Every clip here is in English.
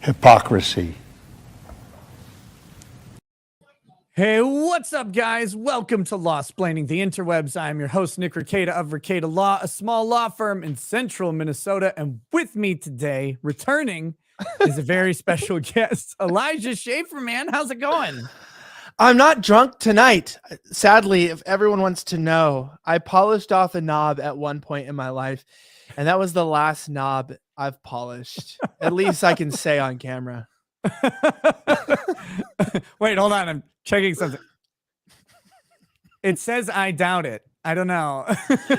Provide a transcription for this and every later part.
Hypocrisy. Hey, what's up, guys? Welcome to Law-Splaining the Interwebs. I'm your host, Nick Rekieta of Rekieta Law, a small law firm in central Minnesota. And with me today, returning, is a very special guest, Elijah Schaffer, man. How's it going? I'm not drunk tonight. Sadly, if everyone wants to know, I polished off a knob at one point in my life, and that was the last knob I've polished. At least I can say on camera. Wait, hold on. I'm checking something. It says I doubt it. I don't know.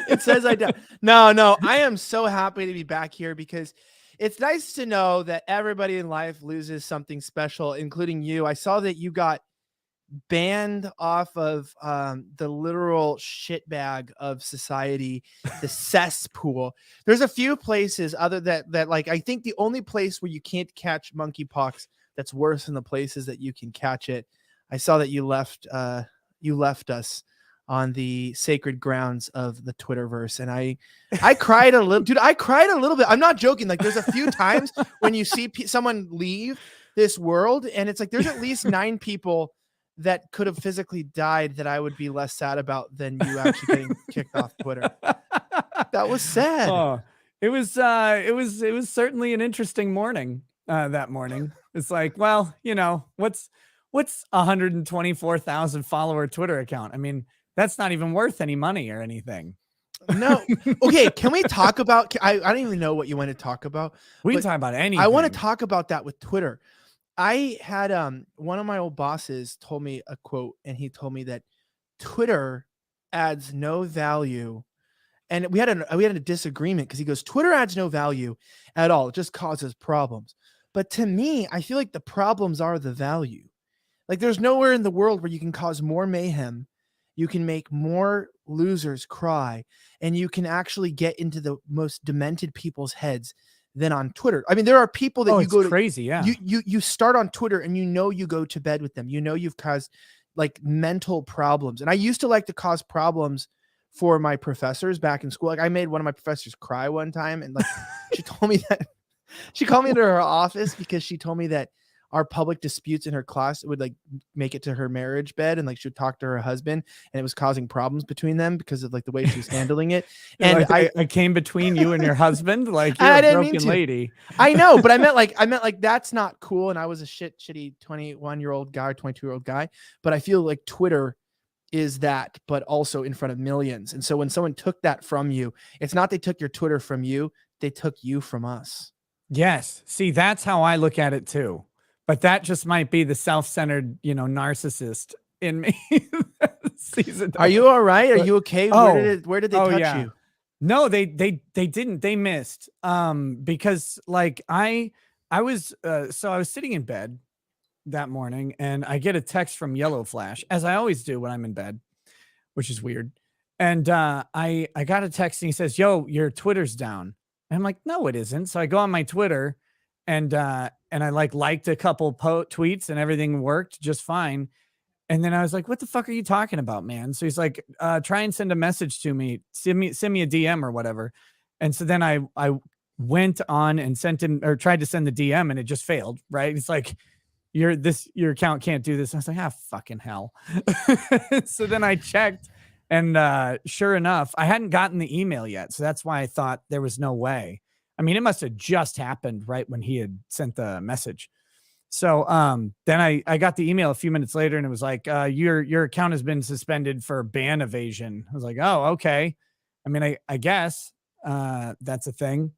It says I doubt. No. I am so happy to be back here because it's nice to know that everybody in life loses something special, including you. I saw that you got banned off of the literal shitbag of society, the cesspool. There's a few places other that like, I think the only place where you can't catch monkeypox that's worse than the places that you can catch it. I saw that you left us on the sacred grounds of the Twitterverse, and I cried a little, dude. I cried a little bit. I'm not joking. Like, there's a few times when you see someone leave this world, and it's like there's at least 9 people that could have physically died that I would be less sad about than you actually getting kicked off Twitter. That was sad. Oh, it was certainly an interesting morning. That morning, it's like, well, you know, what's 124,000 follower Twitter account? I mean, that's not even worth any money or anything. No. Okay. Can we talk about, I don't even know what you want to talk about. We can talk about anything. I want to talk about that with Twitter. I had one of my old bosses told me a quote, and he told me that Twitter adds no value. And we had a disagreement because he goes, Twitter adds no value at all. It just causes problems. But to me, I feel like the problems are the value. Like, there's nowhere in the world where you can cause more mayhem, you can make more losers cry, and you can actually get into the most demented people's heads than on Twitter. I mean, there are people that you go to crazy. Yeah. You start on Twitter and you go to bed with them. You know, you've caused like mental problems. And I used to like to cause problems for my professors back in school. Like, I made one of my professors cry one time, and like she told me that she called me into her office because she told me that our public disputes in her class would like make it to her marriage bed, and like she would talk to her husband, and it was causing problems between them because of like the way she was handling it. And like, I came between you and your husband. Like, you're a broken lady. I know, but I meant like that's not cool. And I was a shitty 21-year-old guy, 22-year-old guy. But I feel like Twitter is that, but also in front of millions. And so when someone took that from you, it's not they took your Twitter from you, they took you from us. Yes. See, that's how I look at it too. But that just might be the self-centered, you know, narcissist in me. Are you all right? Are you okay? Oh, where did they touch you? No, they didn't. They missed. Because like I was sitting in bed that morning, and I get a text from Yellow Flash, as I always do when I'm in bed, which is weird. And I got a text, and he says, "Yo, your Twitter's down." And I'm like, "No, it isn't." So I go on my Twitter, and I liked a couple tweets, and everything worked just fine. And then I was like, "What the fuck are you talking about, man?" So he's like, "Try and send a message to me, send me a DM or whatever." And so then I went on and sent him, or tried to send the DM, and it just failed. Right? It's like, your account can't do this. And I was like, "Ah, fucking hell." So then I checked, and sure enough, I hadn't gotten the email yet. So that's why I thought there was no way. I mean, it must have just happened right when he had sent the message. So then I got the email a few minutes later, and it was like, your account has been suspended for ban evasion. I was like, oh, okay. I mean, I guess that's a thing.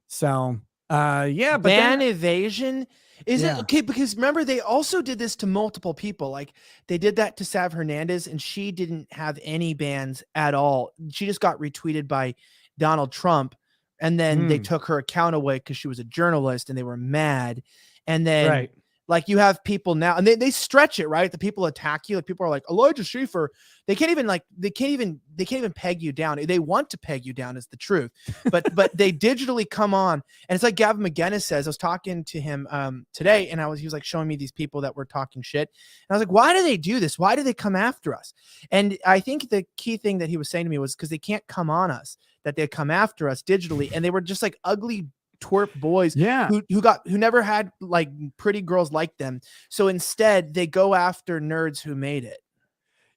So yeah, but ban evasion is it okay? Because remember, they also did this to multiple people. Like, they did that to Sav Hernandez, and she didn't have any bans at all. She just got retweeted by Donald Trump. And then they took her account away because she was a journalist, and they were mad. And then Like you have people now, and they stretch it, right? The people attack you. Like people are like Elijah Schaffer. They can't even peg you down. They want to peg you down is the truth, but they digitally come on, and it's like Gavin McGinnis says. I was talking to him today, and he was like showing me these people that were talking shit, and I was like, why do they do this? Why do they come after us? And I think the key thing that he was saying to me was because they can't come on us, that they come after us digitally, and they were just like ugly twerp boys Yeah. who never had like pretty girls like them. So instead they go after nerds who made it.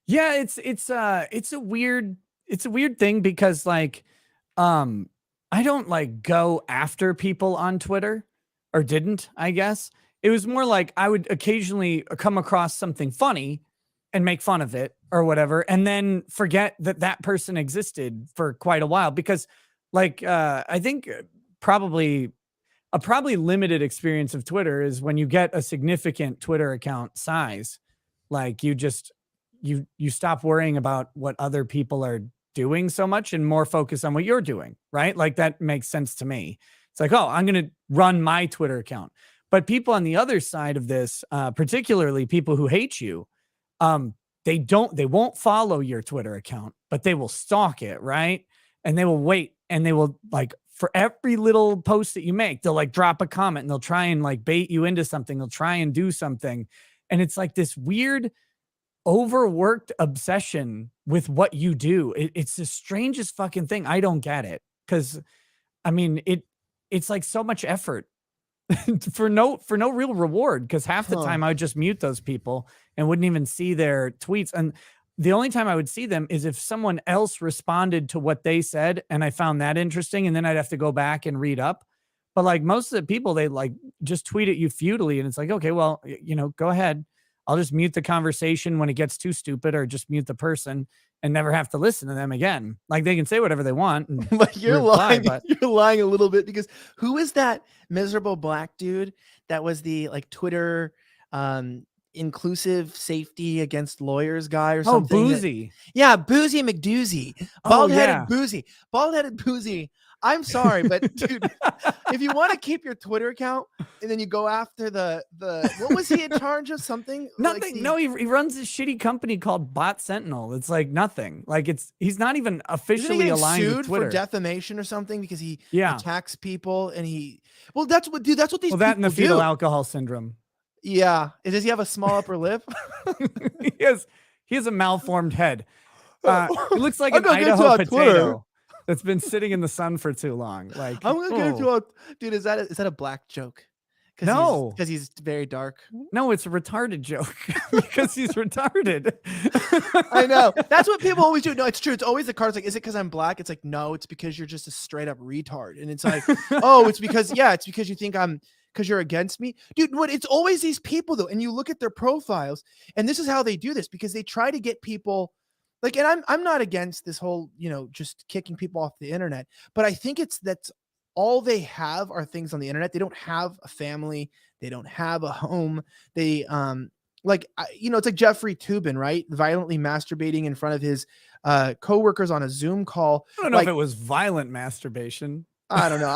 Yeah, it's a weird thing because like I don't like go after people on Twitter, or didn't, I guess. It was more like I would occasionally come across something funny and make fun of it or whatever, and then forget that that person existed for quite a while because like I think probably limited experience of Twitter is when you get a significant Twitter account size, like you just you stop worrying about what other people are doing so much and more focus on what you're doing, right? Like that makes sense to me. It's like, oh, I'm going to run my Twitter account. But people on the other side of this, particularly people who hate you, they won't follow your Twitter account, but they will stalk it, right? And they will wait, and they will like for every little post that you make, they'll like drop a comment, and they'll try and like bait you into something. They'll try and do something. And it's like this weird overworked obsession with what you do. It's the strangest fucking thing. I don't get it. Cause I mean, it's like so much effort for no real reward. Cause half the time I would just mute those people and wouldn't even see their tweets. And the only time I would see them is if someone else responded to what they said and I found that interesting, and then I'd have to go back and read up. But like most of the people, they like just tweet at you futilely, and it's like, okay, well, you know, go ahead. I'll just mute the conversation when it gets too stupid, or just mute the person and never have to listen to them again. Like they can say whatever they want. And But you're reply, lying. but You're lying a little bit, because who is that miserable black dude that was the like Twitter inclusive safety against lawyers guy or oh, something? Boozy. Yeah, Boozy McDoozy. Oh, Bald-headed yeah. Boozy. Bald-headed Boozy. I'm sorry, but dude, if you want to keep your Twitter account and then you go after the what was he in charge of? Something? Nothing. Like No, he runs this shitty company called Bot Sentinel. It's like nothing. Like he's not even isn't he officially getting aligned with sued Twitter. for defamation or something because he Yeah. attacks people and he that's what these Well, people that and the fetal do. alcohol syndrome. Yeah. Does he have a small upper lip? he has a malformed head. It looks like I'm an gonna get to Idaho on potato Twitter. that's been sitting in the sun for too long. Like I'm gonna get into oh. a dude. Is that a black joke? No. Because he's very dark. No, it's a retarded joke because he's retarded. I know. That's what people always do. No, it's true. It's always the card's like, is it because I'm black? It's like, no, it's because you're just a straight up retard. And it's like, oh, it's because you think because you're against me. Dude, it's always these people though. And you look at their profiles, and this is how they do this, because they try to get people like, and I'm not against this whole, just kicking people off the internet, but I think that's all they have are things on the internet. They don't have a family. They don't have a home. They, it's like Jeffrey Toobin, right? Violently masturbating in front of his coworkers on a Zoom call. I don't know if it was violent masturbation. I don't know.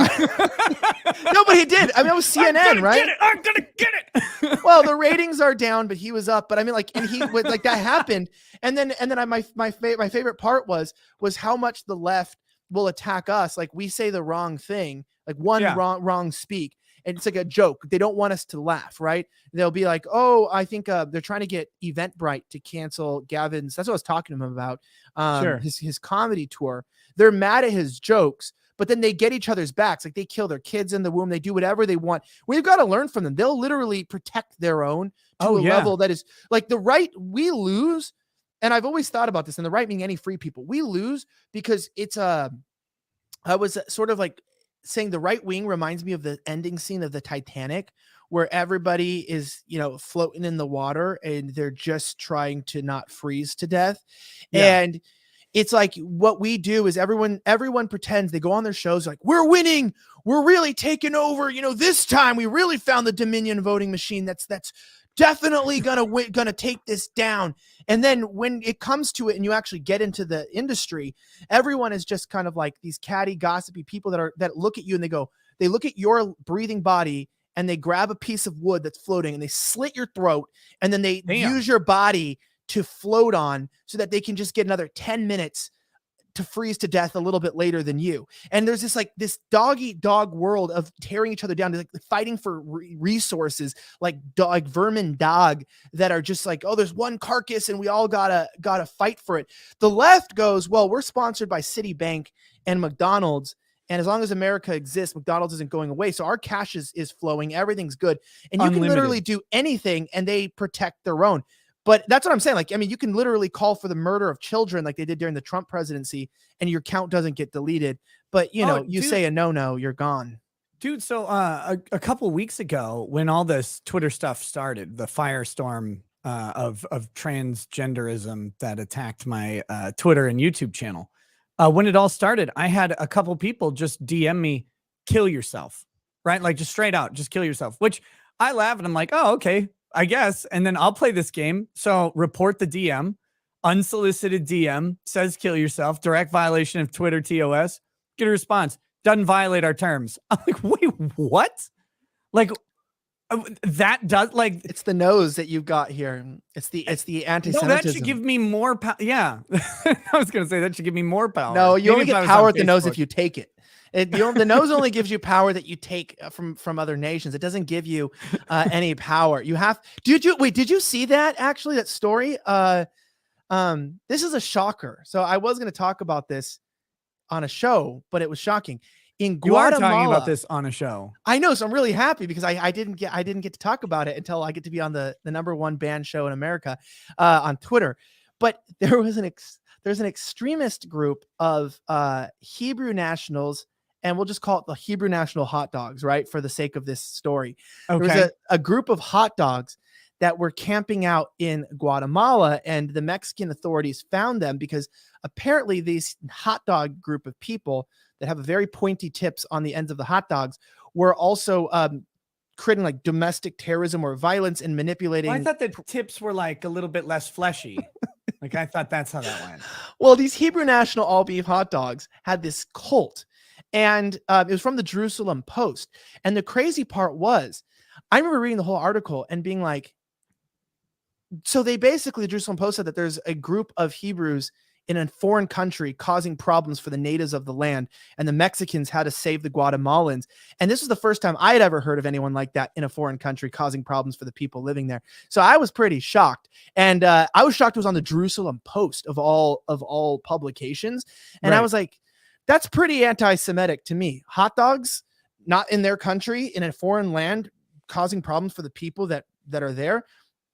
No, but he did. I mean, it was CNN, right? I'm gonna get it. Well, the ratings are down, but he was up. But I mean, like, and he would like that happened, and then my favorite part was how much the left will attack us. Like we say the wrong thing, like wrong speak. And it's like a joke. They don't want us to laugh, right? They'll be like, oh, I think they're trying to get Eventbrite to cancel Gavin's. That's what I was talking to him about. Sure. His comedy tour. They're mad at his jokes, but then they get each other's backs. Like they kill their kids in the womb. They do whatever they want. We've got to learn from them. They'll literally protect their own to a level that is like the right. We lose. And I've always thought about this, and the right meaning any free people. We lose because it's I was sort of like saying the right wing reminds me of the ending scene of the Titanic, where everybody is, floating in the water and they're just trying to not freeze to death. Yeah. And it's like what we do is everyone pretends. They go on their shows like, we're winning, we're really taking over. This time we really found the Dominion voting machine that's definitely gonna take this down. And then when it comes to it and you actually get into the industry, everyone is just kind of like these catty, gossipy people that look at you and they look at your breathing body and they grab a piece of wood that's floating and they slit your throat, and then they Damn. use your body to float on so that they can just get another 10 minutes to freeze to death a little bit later than you. And there's this dog eat dog world of tearing each other down, like fighting for resources, like vermin dog, that are just like, oh, there's one carcass and we all gotta fight for it. The left goes, well, we're sponsored by Citibank and McDonald's, and as long as America exists, McDonald's isn't going away. So our cash is flowing. Everything's good. And you can literally do anything and they protect their own. But that's what I'm saying. Like, I mean, you can literally call for the murder of children like they did during the Trump presidency, and your count doesn't get deleted. But, you know, say a no, you're gone. Dude, so a couple weeks ago, when all this Twitter stuff started, the firestorm of transgenderism that attacked my Twitter and YouTube channel, when it all started, I had a couple people just DM me, kill yourself, right? Like, just straight out, just kill yourself, which I laugh and I'm like, oh, okay, I guess. And then I'll play this game. So report the DM, unsolicited DM, says kill yourself, direct violation of Twitter TOS, get a response, doesn't violate our terms. I'm like, wait, what? Like, that does, like, it's the nose that you've got here. It's the anti-Semitism. No, that should give me more power. Yeah. I was going to say that should give me more power. No, you only get power at the nose if you take it. The nose only gives you power that you take from other nations. It doesn't give you any power. You have. Did you see that actually? That story. This is a shocker. So I was going to talk about this on a show, but it was shocking. In Guatemala, you are talking about this on a show. I know, so I'm really happy because I didn't get to talk about it until I get to be on the #1 banned show in America on Twitter. But there was there's an extremist group of Hebrew nationals, and we'll just call it the Hebrew National Hot Dogs, right? For the sake of this story. Okay. There was a group of hot dogs that were camping out in Guatemala, and the Mexican authorities found them because apparently these hot dog group of people that have a very pointy tips on the ends of the hot dogs were also creating like domestic terrorism or violence and manipulating. Well, I thought the tips were like a little bit less fleshy. Like, I thought that's how that went. Well, these Hebrew National all beef hot dogs had this cult, and it was from the Jerusalem Post. And the crazy part was, I remember reading the whole article and being like, so they basically, the Jerusalem Post said that there's a group of Hebrews in a foreign country causing problems for the natives of the land, and the Mexicans had to save the Guatemalans. And this was the first time I had ever heard of anyone like that in a foreign country causing problems for the people living there. So I was pretty shocked. And I was shocked it was on the Jerusalem Post of all publications. And right. I was like, that's pretty anti-Semitic to me. Hot dogs, not in their country, in a foreign land, causing problems for the people that are there.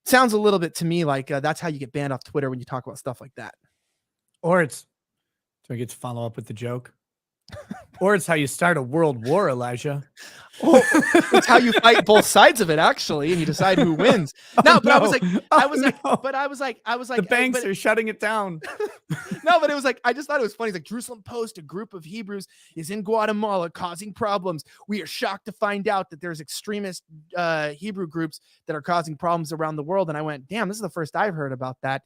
Sounds a little bit to me like that's how you get banned off Twitter when you talk about stuff like that. Or it's, do I get to follow up with the joke? Or it's how you start a world war, Elijah. Oh, it's how you fight both sides of it, actually, and you decide who wins. No, but I was like, the banks are shutting it down. No, but it was like, I just thought it was funny. It's like Jerusalem Post, a group of Hebrews is in Guatemala causing problems. We are shocked to find out that there's extremist Hebrew groups that are causing problems around the world. And I went, damn, this is the first I've heard about that.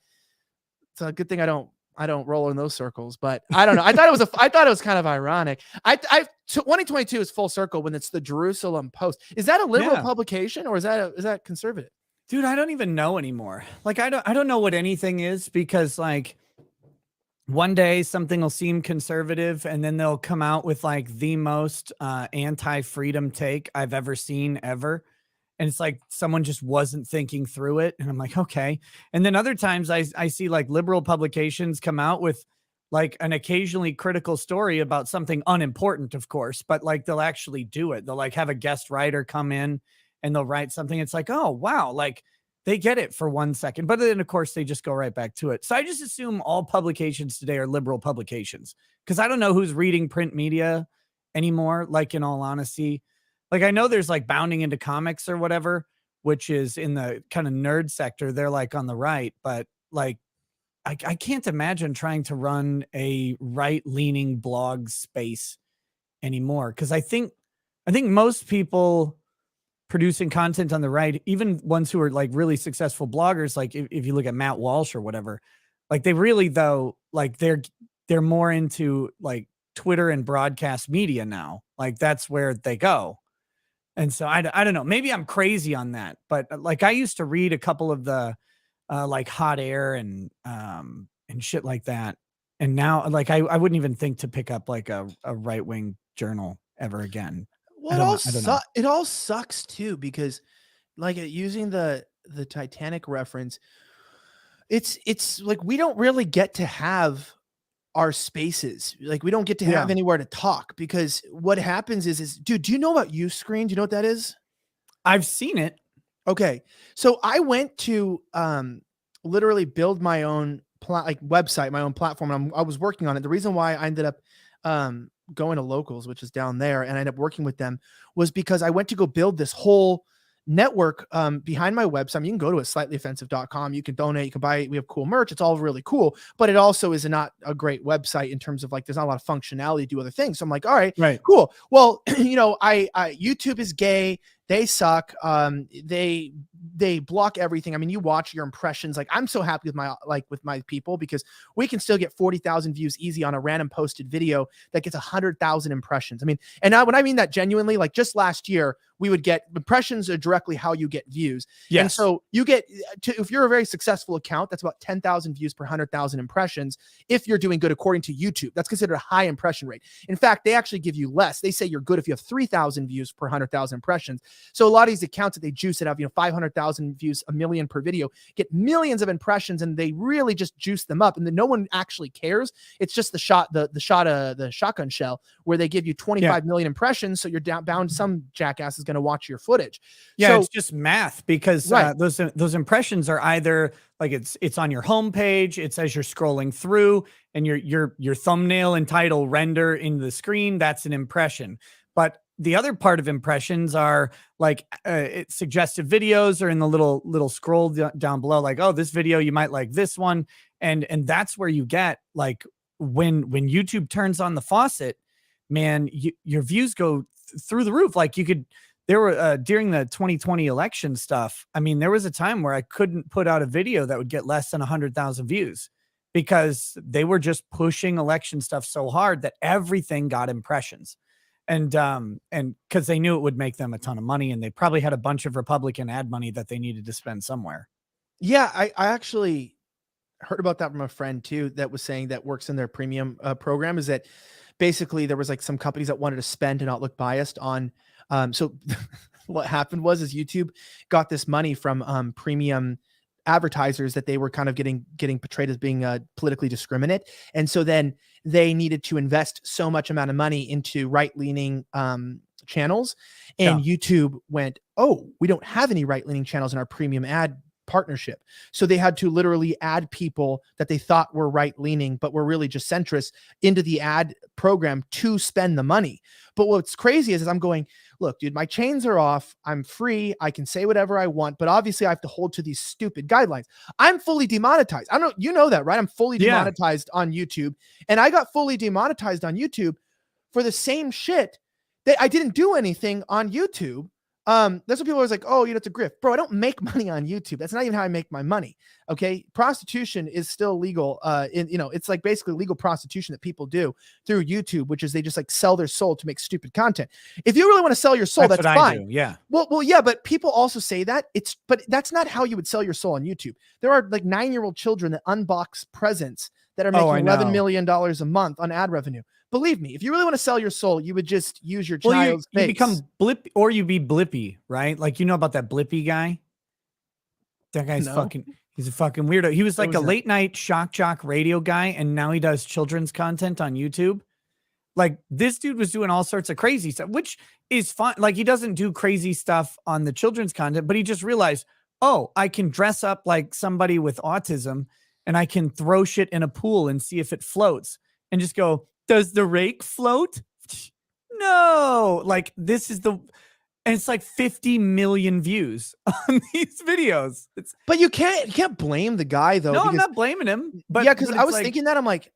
It's a good thing I don't roll in those circles, but I don't know. I thought it was kind of ironic. 2022 is full circle when it's the Jerusalem Post. Is that a liberal publication or is that conservative? Dude, I don't even know anymore. Like, I don't know what anything is, because like one day something will seem conservative and then they'll come out with like the most anti-freedom take I've ever seen ever. And it's like someone just wasn't thinking through it. And I'm like, okay. And then other times I see like liberal publications come out with like an occasionally critical story about something unimportant, of course, but like they'll actually do it. They'll like have a guest writer come in and they'll write something. It's like, oh, wow. Like they get it for 1 second, but then of course they just go right back to it. So I just assume all publications today are liberal publications, because I don't know who's reading print media anymore. Like, in all honesty, like, I know there's like Bounding Into Comics or whatever, which is in the kind of nerd sector. They're like on the right, but like, I can't imagine trying to run a right-leaning blog space anymore. Cause I think most people producing content on the right, even ones who are like really successful bloggers, like if you look at Matt Walsh or whatever, like they really, though, like they're more into like Twitter and broadcast media now. Like that's where they go. And so I don't know, maybe I'm crazy on that, but like I used to read a couple of the like Hot Air and shit like that. And now like I wouldn't even think to pick up like a right-wing journal ever again. I Well, don't know. I don't know. it all sucks too because like using the Titanic reference, it's like we don't really get to have our spaces. Like we don't get to have Yeah. anywhere to talk because what happens is dude, do you know about Uscreen? Do you know what that is? I've seen it. Okay. So I went to literally build my own like website, my own platform. And I was working on it. The reason why I ended up going to Locals, which is down there, and I ended up working with them was because I went to go build this whole network behind my website. I mean, you can go to it, slightlyoffensive.com. You can donate, you can buy, we have cool merch. It's all really cool, but it also is not a great website in terms of like, there's not a lot of functionality to do other things. So I'm like, all right, Right. cool. Well, you know, I YouTube is gay. They suck. They block everything. I mean, you watch your impressions. Like I'm so happy with my people because we can still get 40,000 views easy on a random posted video that gets 100,000 impressions. I mean, and when I mean that genuinely, like just last year, we would get impressions are directly how you get views. Yes. And so you get if you're a very successful account, that's about 10,000 views per 100,000 impressions. If you're doing good according to YouTube, that's considered a high impression rate. In fact, they actually give you less. They say you're good if you have 3,000 views per 100,000 impressions. So a lot of these accounts that they juice that have, 500,000 views, 1 million per video, get millions of impressions, and they really just juice them up. And then no one actually cares. It's just the shotgun shell where they give you 25 million impressions. So you're bound some jackass is going to watch your footage. Yeah, So, it's just math because right. those impressions are either like it's on your homepage, it's as you're scrolling through, and your thumbnail and title render in the screen. That's an impression. But the other part of impressions are like it's suggestive videos or in the little scroll down below, like, oh, this video you might like this one, and that's where you get like when YouTube turns on the faucet, man, your views go through the roof. Like there were during the 2020 election stuff. I mean, there was a time where I couldn't put out a video that would get less than 100,000 views because they were just pushing election stuff so hard that everything got impressions. And because they knew it would make them a ton of money, and they probably had a bunch of Republican ad money that they needed to spend somewhere. Yeah, I actually heard about that from a friend too that was saying that works in their premium program is that basically there was like some companies that wanted to spend to not look biased on so what happened was YouTube got this money from premium advertisers that they were kind of getting portrayed as being politically discriminate, and so then they needed to invest so much amount of money into right-leaning channels, and YouTube went, oh, we don't have any right-leaning channels in our premium ad partnership. So they had to literally add people that they thought were right-leaning, but were really just centrist into the ad program to spend the money. But what's crazy is I'm going, look, dude, my chains are off. I'm free. I can say whatever I want, but obviously I have to hold to these stupid guidelines. I'm fully demonetized. I don't know, you know that, right? I'm fully demonetized on YouTube, and I got fully demonetized on YouTube for the same shit that I didn't do anything on YouTube. That's what people are always like, oh, it's a grift. Bro, I don't make money on YouTube. That's not even how I make my money. Okay. Prostitution is still legal. It's like basically legal prostitution that people do through YouTube, which is they just like sell their soul to make stupid content. If you really want to sell your soul, that's fine. Yeah. Well, yeah, but people also say that but that's not how you would sell your soul on YouTube. There are like 9-year-old children that unbox presents that are making $11 million a month on ad revenue. Believe me, if you really want to sell your soul, you would just use your child's face. You become Blip, or you be Blippy, right? Like, you know about that Blippy guy? That guy's he's a fucking weirdo. He was like a late night shock jock radio guy, and now he does children's content on YouTube. Like, this dude was doing all sorts of crazy stuff, which is fine. Like, he doesn't do crazy stuff on the children's content, but he just realized, oh, I can dress up like somebody with autism, and I can throw shit in a pool and see if it floats, and just go, does the rake float? No. Like, this is and it's like 50 million views on these videos. But you can't blame the guy though. No, I'm not blaming him. But yeah, because I was thinking that I'm like,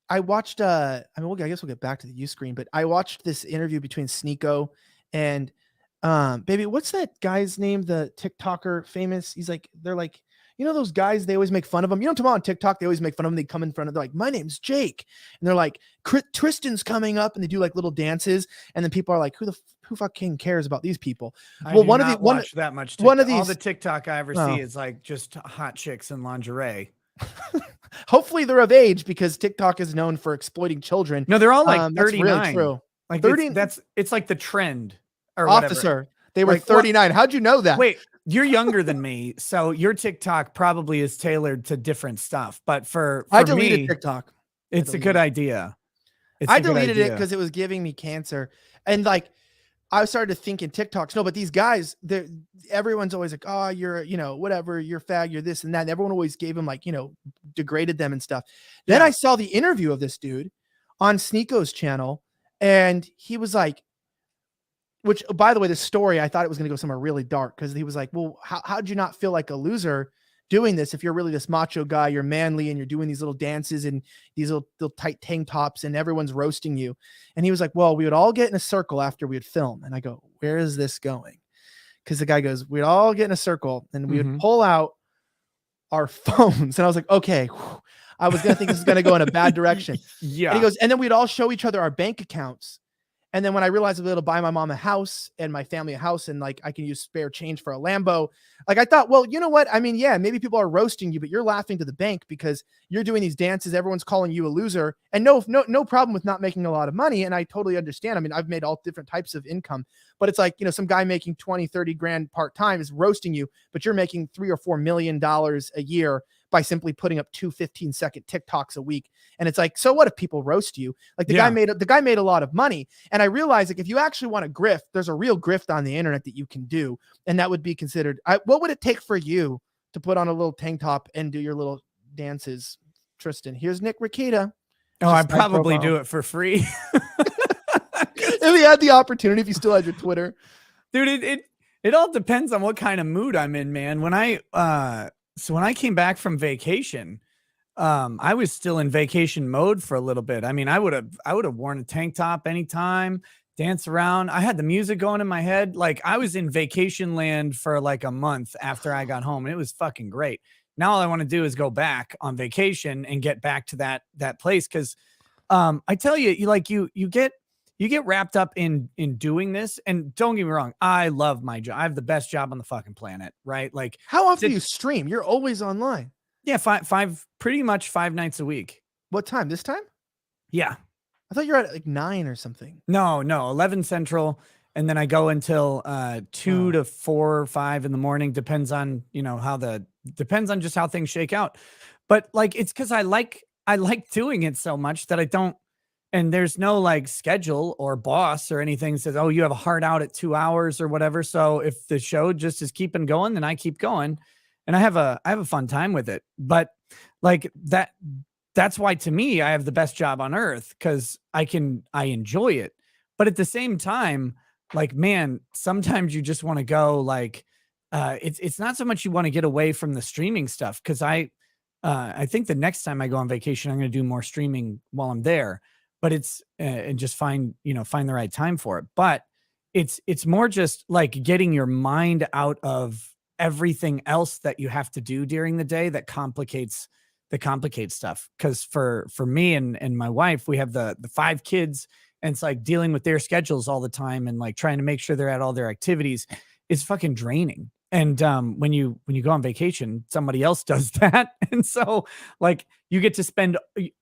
I watched I guess we'll get back to the Uscreen, but I watched this interview between Sneeko and baby, what's that guy's name? The TikToker famous. He's like, they're like, You know those guys, they always make fun of them. You know, tomorrow on TikTok, they always make fun of them. They come in front of, they're like, my name's Jake. And they're like, Tristan's coming up, and they do like little dances. And then people are like, who fucking cares about these people? I do not watch that much TikTok. One of All the these, TikTok I ever see is like just hot chicks in lingerie. hopefully they're of age, because TikTok is known for exploiting children. No, they're all like 39. That's really true. Like 30, it's like the trend or officer. Whatever. They were like, 39. How'd you know that? Wait, you're younger than me, so your TikTok probably is tailored to different stuff. But for I deleted me, TikTok. It's a good idea. I deleted it because it was giving me cancer. And like, I started to think in TikToks, no, but these guys, everyone's always like, oh, you're, you know, whatever, you're fag, you're this and that. And everyone always gave them like, you know, degraded them and stuff. Then I saw the interview of this dude on Sneako's channel, and he was like, which, by the way, the story, I thought it was going to go somewhere really dark, because he was like, well, how'd you not feel like a loser doing this if you're really this macho guy, you're manly, and you're doing these little dances and these little tight tank tops, and everyone's roasting you? And he was like, well, we would all get in a circle after we would film. And I go, where is this going? Because the guy goes, we'd all get in a circle and we would pull out our phones. And I was like, okay, I was going to think this is going to go in a bad direction. Yeah. And he goes, and then we'd all show each other our bank accounts. And then when I realized I'd be able to buy my mom a house and my family a house, and like I can use spare change for a Lambo, like I thought, well, you know what? I mean, yeah, maybe people are roasting you, but you're laughing to the bank because you're doing these dances. Everyone's calling you a loser, and no problem with not making a lot of money. And I totally understand. I mean, I've made all different types of income, but it's like, you know, some guy making 20, 30 grand part-time is roasting you, but you're making $3 or $4 million a year by simply putting up 2 15-second TikToks a week. And it's like, so what if people roast you? Like the guy made a lot of money. And I realized, like, if you actually want to grift, there's a real grift on the internet that you can do. And that would be considered, what would it take for you to put on a little tank top and do your little dances? Tristan, here's Nick Rakita. Oh, I'd probably do it for free. If you had the opportunity, if you still had your Twitter. Dude, it all depends on what kind of mood I'm in, man. When I came back from vacation, I was still in vacation mode for a little bit. I mean, I would have worn a tank top anytime, dance around. I had the music going in my head. Like, I was in vacation land for like a month after I got home, and it was fucking great. Now all I want to do is go back on vacation and get back to that place. Cause I tell you, you get wrapped up in doing this. And don't get me wrong, I love my job. I have the best job on the fucking planet, right? Like, how often do you stream? You're always online. Yeah, pretty much 5 nights a week. What time? This time? Yeah. I thought you were at like 9 or something. No, 11 Central. And then I go until 2 to 4 or 5 in the morning. Depends on, you know, depends on just how things shake out. But like, it's because I like doing it so much that I don't, and there's no like schedule or boss or anything says, oh, you have a hard out at 2 hours or whatever. So if the show just is keeping going, then I keep going, and I have a fun time with it. But like that's why, to me, I have the best job on earth, because I enjoy it. But at the same time, like, man, sometimes you just want to go like, it's not so much you want to get away from the streaming stuff. Cause I think the next time I go on vacation, I'm going to do more streaming while I'm there, but it's, and just find the right time for it. But it's more just like getting your mind out of everything else that you have to do during the day that complicates stuff. Cause for me and my wife, we have the 5 kids, and it's like dealing with their schedules all the time and like trying to make sure they're at all their activities. It's fucking draining. And when you go on vacation, somebody else does that. And so like you get to spend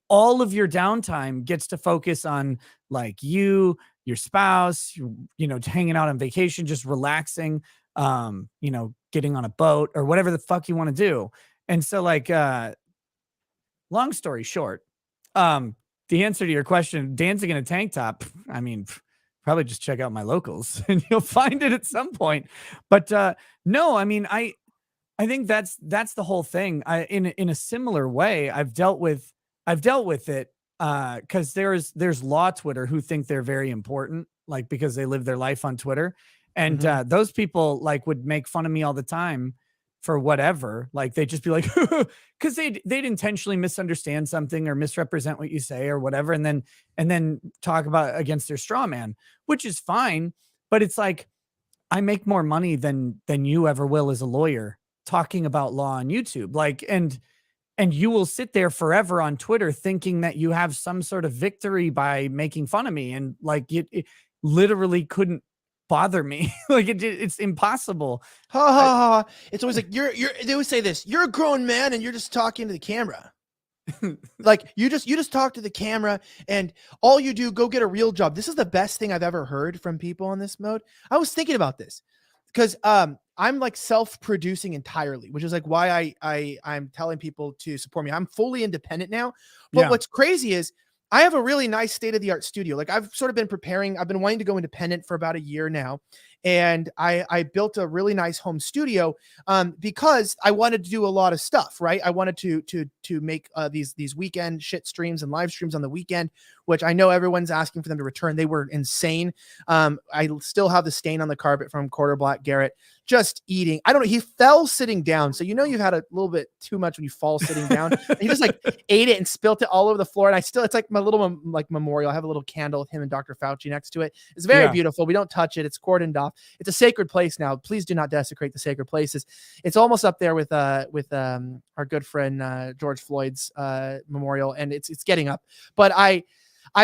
all of your downtime gets to focus on like your spouse, hanging out on vacation, just relaxing, getting on a boat or whatever the fuck you want to do. And so like, long story short, the answer to your question, dancing in a tank top, I mean, probably just check out my locals and you'll find it at some point. But no, I mean, I think that's the whole thing. In a similar way, I've dealt with it because there's law Twitter who think they're very important, like because they live their life on Twitter. And those people like would make fun of me all the time for whatever. Like they'd just be like, because they'd intentionally misunderstand something or misrepresent what you say or whatever, and then talk about against their straw man, which is fine. But it's like, I make more money than you ever will as a lawyer. talking about law on YouTube. Like, and you will sit there forever on Twitter thinking that you have some sort of victory by making fun of me. And like, it literally couldn't bother me. Like it's impossible. Ha ha ha. It's always like they always say this, you're a grown man and you're just talking to the camera. Like you just talk to the camera and all you do, go get a real job. This is the best thing I've ever heard from people in this mode. I was thinking about this because I'm like self-producing entirely, which is like why I'm telling people to support me. I'm fully independent now. But what's crazy is I have a really nice state-of-the-art studio. Like I've sort of been preparing. I've been wanting to go independent for about a year now. And I built a really nice home studio because I wanted to do a lot of stuff, right? I wanted to make these weekend shit streams and live streams on the weekend, which I know everyone's asking for them to return. They were insane. I still have the stain on the carpet from Quarter Black Garrett just eating. I don't know. He fell sitting down. So, you've had a little bit too much when you fall sitting down. He just like ate it and spilt it all over the floor. And it's like my little like memorial. I have a little candle with him and Dr. Fauci next to it. It's very beautiful. We don't touch it. It's cordoned off. It's a sacred place now. Please do not desecrate the sacred places. It's almost up there with our good friend George Floyd's memorial, and it's getting up. But I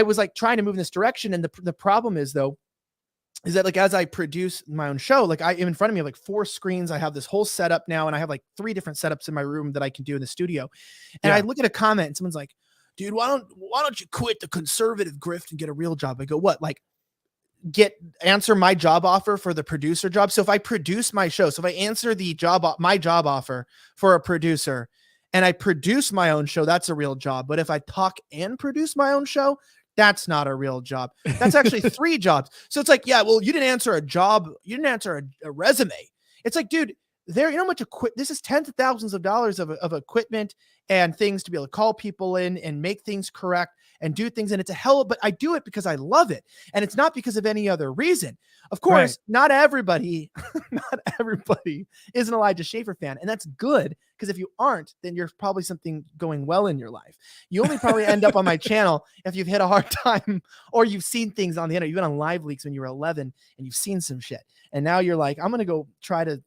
was like trying to move in this direction, and the problem is that like as I produce my own show, like I am in front of me, I have like 4 screens. I have this whole setup now, and I have like 3 different setups in my room that I can do in the studio. And I look at a comment, and someone's like, "Dude, why don't you quit the conservative grift and get a real job?" I go, "What? Like answer my job offer for the producer job?" So if I produce my show, so if I answer my job offer for a producer and I produce my own show, that's a real job. But if I talk and produce my own show, that's not a real job. That's actually 3 jobs. So it's like, yeah, well, you didn't answer a job. You didn't answer a resume. It's like, dude, you know how much this is tens of thousands of dollars of equipment and things to be able to call people in and make things correct and do things. And it's a hell, but I do it because I love it. And it's not because of any other reason. Of course, not everybody is an Elijah Schaffer fan. And that's good, because if you aren't, then you're probably something going well in your life. You only probably end up on my channel if you've hit a hard time or you've seen things on the internet. You've been on live leaks when you were 11 and you've seen some shit. And now you're like, I'm going to go try to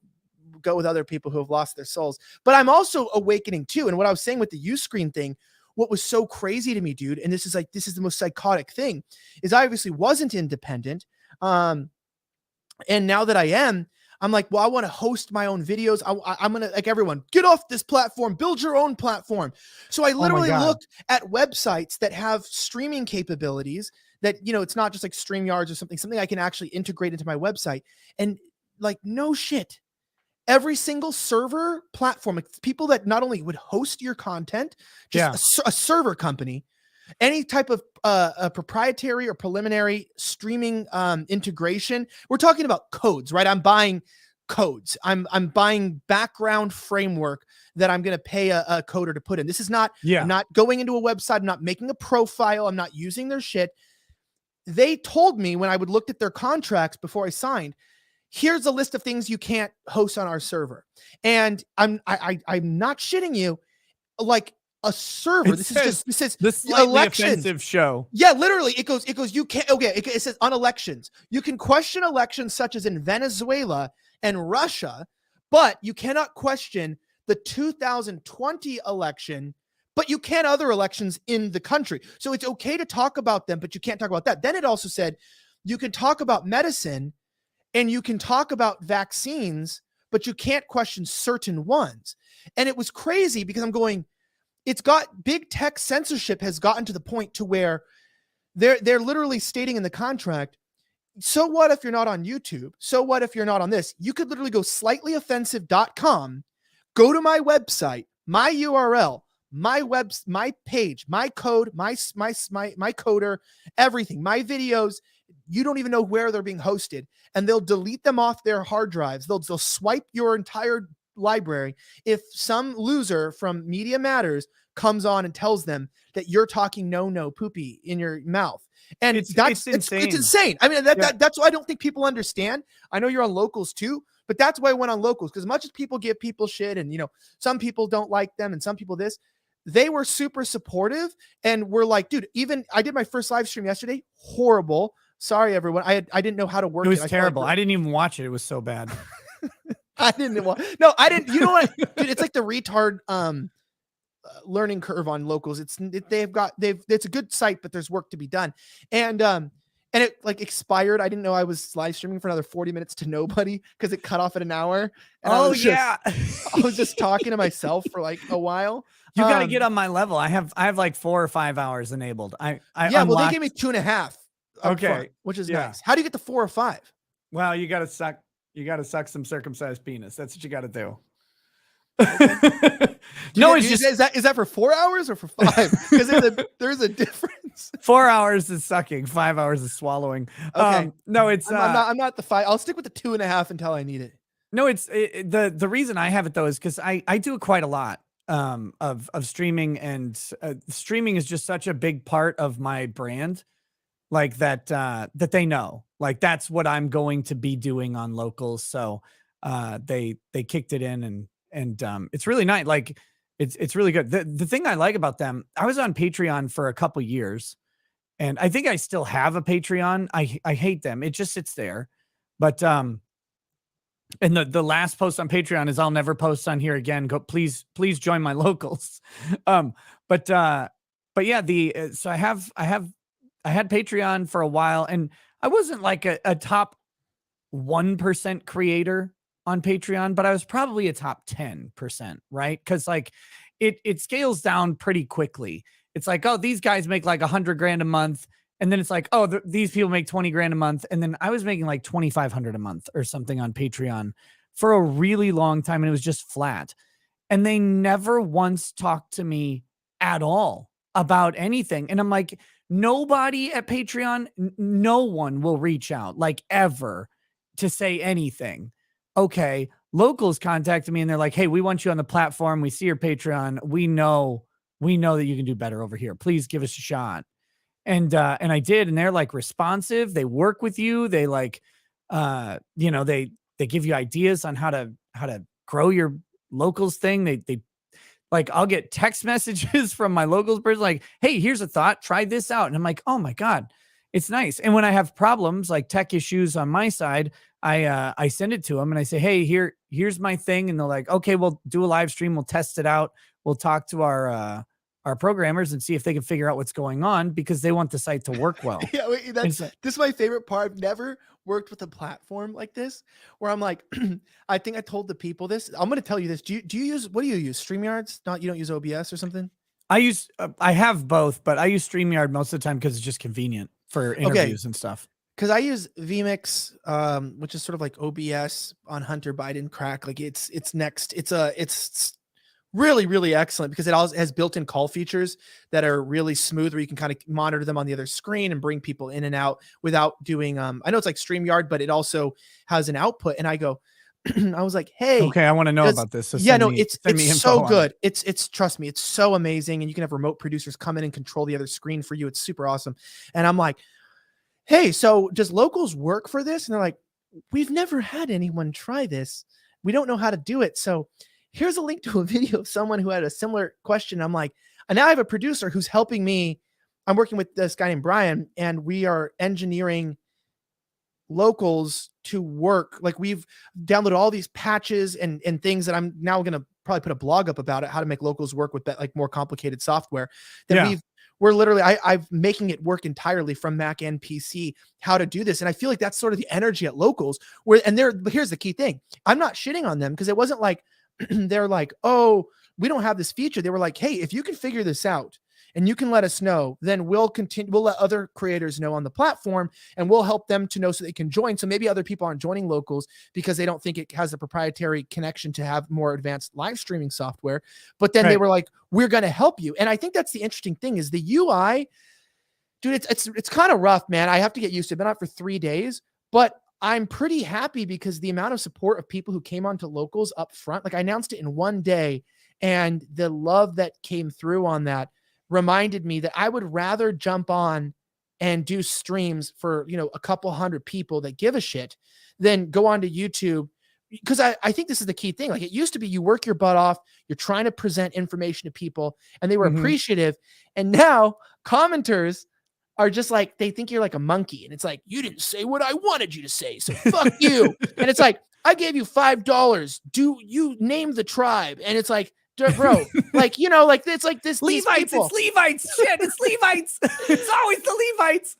go with other people who have lost their souls. But I'm also awakening too. And what I was saying with the Uscreen thing, what was so crazy to me, dude, and this is the most psychotic thing, is I obviously wasn't independent. And now that I am, I'm like, well, I want to host my own videos. I'm going to, like everyone, get off this platform, build your own platform. So I literally looked at websites that have streaming capabilities that, it's not just like StreamYards or something I can actually integrate into my website. And like, no shit. Every single server platform, like people that not only would host your content, just a server company, any type of a proprietary or preliminary streaming integration. We're talking about codes, right? I'm buying codes. I'm buying background framework that I'm going to pay a coder to put in. This is not, I'm not going into a website. I'm not making a profile. I'm not using their shit. They told me when I would look at their contracts before I signed, here's a list of things you can't host on our server. And I'm not shitting you. Like a server, this is the slightly offensive show. Yeah, literally, it goes, you can't, okay, it says on elections, you can question elections such as in Venezuela and Russia, but you cannot question the 2020 election, but you can other elections in the country. So it's okay to talk about them, but you can't talk about that. Then it also said you can talk about medicine and you can talk about vaccines, but you can't question certain ones. And it was crazy because I'm going, it's got big tech censorship has gotten to the point to where they're literally stating in the contract, so what if you're not on YouTube? So what if you're not on this? You could literally go slightlyoffensive.com, go to my website, my URL, my page, my code, my coder, everything, my videos. You don't even know where they're being hosted, and they'll delete them off their hard drives. They'll swipe your entire library if some loser from Media Matters comes on and tells them that you're talking no poopy in your mouth. And it's insane. It's insane. I mean, that's why I don't think people understand. I know you're on Locals too, but that's why I went on Locals, because as much as people give people shit and, some people don't like them and some people this, they were super supportive and were like, dude, even I did my first live stream yesterday. Horrible. Sorry, everyone. I didn't know how to work it. It was terrible. I didn't even watch it. It was so bad. I didn't want. No, I didn't. You know what, dude? It's like the retard learning curve on locals. It's a good site, but there's work to be done. And it like expired. I didn't know I was live streaming for another 40 minutes to nobody because it cut off at an hour. And Oh yeah. I was just talking to myself for like a while. You got to get on my level. I have like 4 or 5 hours enabled. I yeah, well, they unlocked. gave me 2.5. Okay. Front, which is Yeah. nice. How do you get the 4 or 5? Well, you got to suck some circumcised penis. That's what you got to do. No, it's just, is that for 4 hours or for 5? Because there's a difference. 4 hours is sucking, 5 hours is swallowing. Okay. No, it's I'm not the 5. I'll stick with the 2.5 until I need it. No, it's the reason I have it though is because I do it quite a lot of streaming, and streaming is just such a big part of my brand, like that that they know, like that's what I'm going to be doing on locals. So they kicked it in, and it's really nice. Like it's really good. The thing I like about them, I was on Patreon for a couple years, and I think I still have a Patreon. I hate them. It just sits there, but and the last post on Patreon is I'll never post on here again. Go, please join my locals. But yeah, so I had Patreon for a while, and I wasn't like a top 1% creator on Patreon, but I was probably a top 10%, right? Because like it scales down pretty quickly. It's like, oh, these guys make like 100 grand a month. And then it's like, oh, these people make 20 grand a month. And then I was making like 2,500 a month or something on Patreon for a really long time. And it was just flat. And they never once talked to me at all about anything. And I'm like, nobody at Patreon, no one will reach out like ever to say anything. Okay. Locals contacted me and they're like, hey, we want you on the platform. We see your Patreon. We know that you can do better over here. Please give us a shot. And I did, and they're like responsive. They work with you. They like, they give you ideas on how to grow your locals thing. They like, I'll get text messages from my locals person like, hey, here's a thought, try this out. And I'm like, oh my God, it's nice. And when I have problems like tech issues on my side, I send it to them and I say, hey, here's my thing. And they're like, okay, we'll do a live stream. We'll test it out. We'll talk to our programmers and see if they can figure out what's going on, because they want the site to work well. Yeah, this is my favorite part. I've never worked with a platform like this where I'm like, I think I told the people this. I'm going to tell you this. Do you use, what do you use? StreamYards? You don't use OBS or something? I have both, but I use StreamYard most of the time because it's just convenient for interviews and stuff. Because I use vMix, which is sort of like OBS on Hunter Biden crack. Like it's next. It's really, really excellent because it also has built-in call features that are really smooth, where you can kind of monitor them on the other screen and bring people in and out without doing, I know it's like StreamYard, but it also has an output. And I go, I was like, hey, okay, I want to know about this. So yeah, no, it's so good. It's trust me, it's so amazing. And you can have remote producers come in and control the other screen for you. It's super awesome. And I'm like, hey, so does locals work for this? And they're like, we've never had anyone try this. We don't know how to do it. So here's a link to a video of someone who had a similar question. I'm like, and now I have a producer who's helping me. I'm working with this guy named Brian, and we are engineering locals to work. Like, we've downloaded all these patches and things that I'm now going to probably put a blog up about it, how to make locals work with that, like more complicated software that we're literally, I'm making it work entirely from Mac and PC, how to do this. And I feel like that's sort of the energy at locals but here's the key thing. I'm not shitting on them, because it wasn't like, they're like, oh, we don't have this feature. They were like, hey, if you can figure this out and you can let us know, then we'll let other creators know on the platform, and we'll help them to know so they can join. So maybe other people aren't joining locals because they don't think it has a proprietary connection to have more advanced live streaming software. But then they were like, we're going to help you. And I think that's the interesting thing is the UI, dude, it's kind of rough, man. I have to get used to it. Been out for 3 days, but I'm pretty happy because the amount of support of people who came onto locals up front, like I announced it in one day, and the love that came through on that reminded me that I would rather jump on and do streams for, a couple hundred people that give a shit than go onto YouTube. Because I think this is the key thing. Like, it used to be you work your butt off, you're trying to present information to people, and they were appreciative. And now commenters are just like, they think you're like a monkey, and it's like, you didn't say what I wanted you to say, so fuck you. And it's like, I gave you $5. Do you name the tribe? And it's like, bro, like, like it's like this. Levites, it's Levites. Shit, it's Levites. It's always the Levites.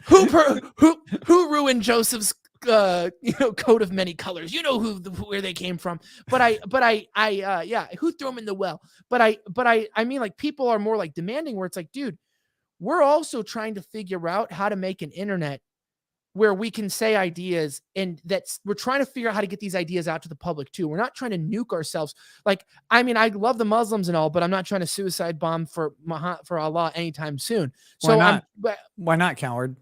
Who ruined Joseph's coat of many colors? You know where they came from. But yeah, who threw them in the well? But I mean, like, people are more like demanding, where it's like, dude, we're also trying to figure out how to make an internet where we can say ideas, and we're trying to figure out how to get these ideas out to the public too. We're not trying to nuke ourselves. Like, I mean, I love the Muslims and all, but I'm not trying to suicide bomb for Allah anytime soon. So why not, coward?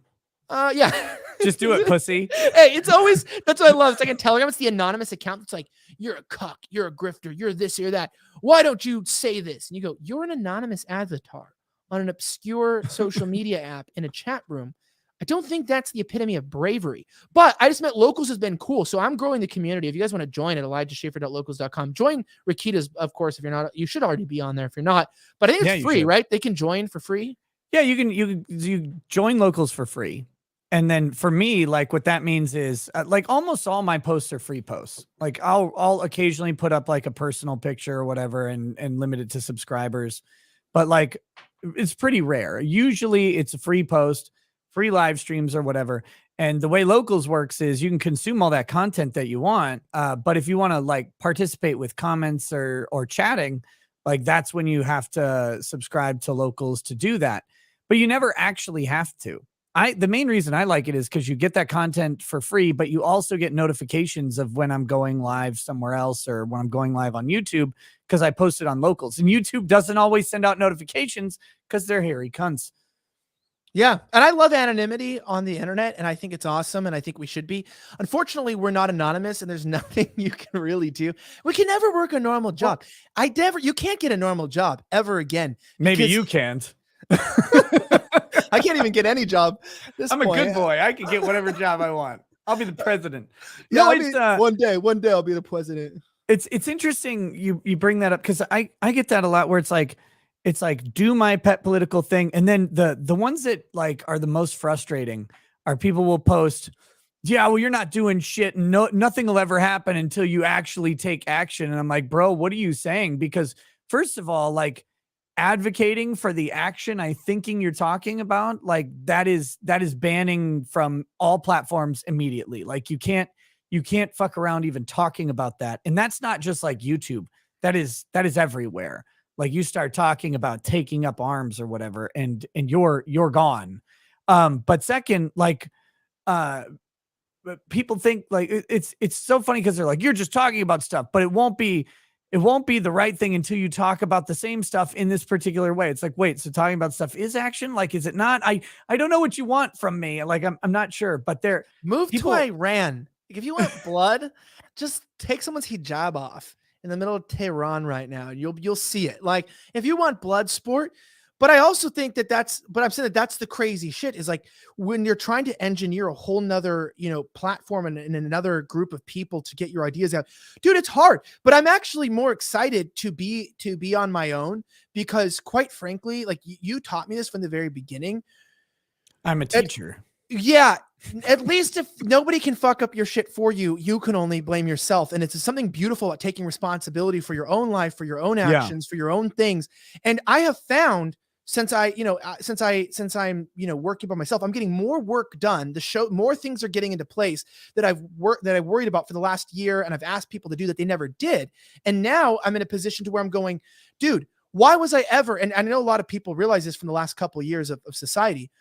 Yeah. Just do it, pussy. Hey, it's always, that's what I love. It's like a Telegram. It's the anonymous account. It's like, you're a cuck, you're a grifter, you're this, you're that. Why don't you say this? And you go, you're an anonymous avatar on an obscure social media app in a chat room. I don't think that's the epitome of bravery, but I just meant Locals has been cool. So I'm growing the community. If you guys want to join at ElijahSchaffer.locals.com, join Rakita's, of course. If you're not, you should already be on there if you're not, but I think it's free, right? They can join for free. Yeah, you join Locals for free. And then for me, like, what that means is like almost all my posts are free posts. Like I'll occasionally put up like a personal picture or whatever and limit it to subscribers, but like it's pretty rare. Usually it's a free post, free live streams or whatever. And the way Locals works is you can consume all that content that you want. But if you want to like participate with comments or chatting, like that's when you have to subscribe to Locals to do that. But you never actually have to. The main reason I like it is because you get that content for free, but you also get notifications of when I'm going live somewhere else or when I'm going live on YouTube, because I post it on Locals. And YouTube doesn't always send out notifications because they're hairy cunts. Yeah. And I love anonymity on the internet, and I think it's awesome, and I think we should be. Unfortunately, we're not anonymous, and there's nothing you can really do. We can never work a normal job. You can't get a normal job ever again. Maybe you can't. I can't even get any job. I'm a good boy. I can get whatever job I want. I'll be the president. Yeah, one day I'll be the president. It's interesting you bring that up, because I get that a lot, where it's like do my pet political thing, and then the ones that like are the most frustrating are people will post, yeah, well, you're not doing shit, and nothing will ever happen until you actually take action. And I'm like, bro, what are you saying? Because first of all, like, advocating for the action thinking you're talking about, like that is banning from all platforms immediately. Like you can't fuck around even talking about that. And that's not just like YouTube. That is everywhere. Like you start talking about taking up arms or whatever, and you're gone. But second, like people think like it's so funny, because they're like, you're just talking about stuff, but it won't be the right thing until you talk about the same stuff in this particular way. It's like, wait, so talking about stuff is action? Like, is it not? I don't know what you want from me. Like, I'm not sure, but move to Iran. Like, if you want blood, just take someone's hijab off in the middle of Tehran right now. You'll see it. Like, if you want blood sport. But I also think but I'm saying that's the crazy shit, is like when you're trying to engineer a whole nother, platform and another group of people to get your ideas out, dude, it's hard. But I'm actually more excited to be on my own, because quite frankly, like you taught me this from the very beginning. I'm a teacher. Yeah. At least if nobody can fuck up your shit for you, you can only blame yourself. And it's something beautiful about taking responsibility for your own life, for your own actions, for your own things. And I have found, since I'm, working by myself, I'm getting more work done. More things are getting into place that I've worried about for the last year. And I've asked people to do that they never did. And now I'm in a position to where I'm going, dude, why was I ever? And I know a lot of people realize this from the last couple of years of society.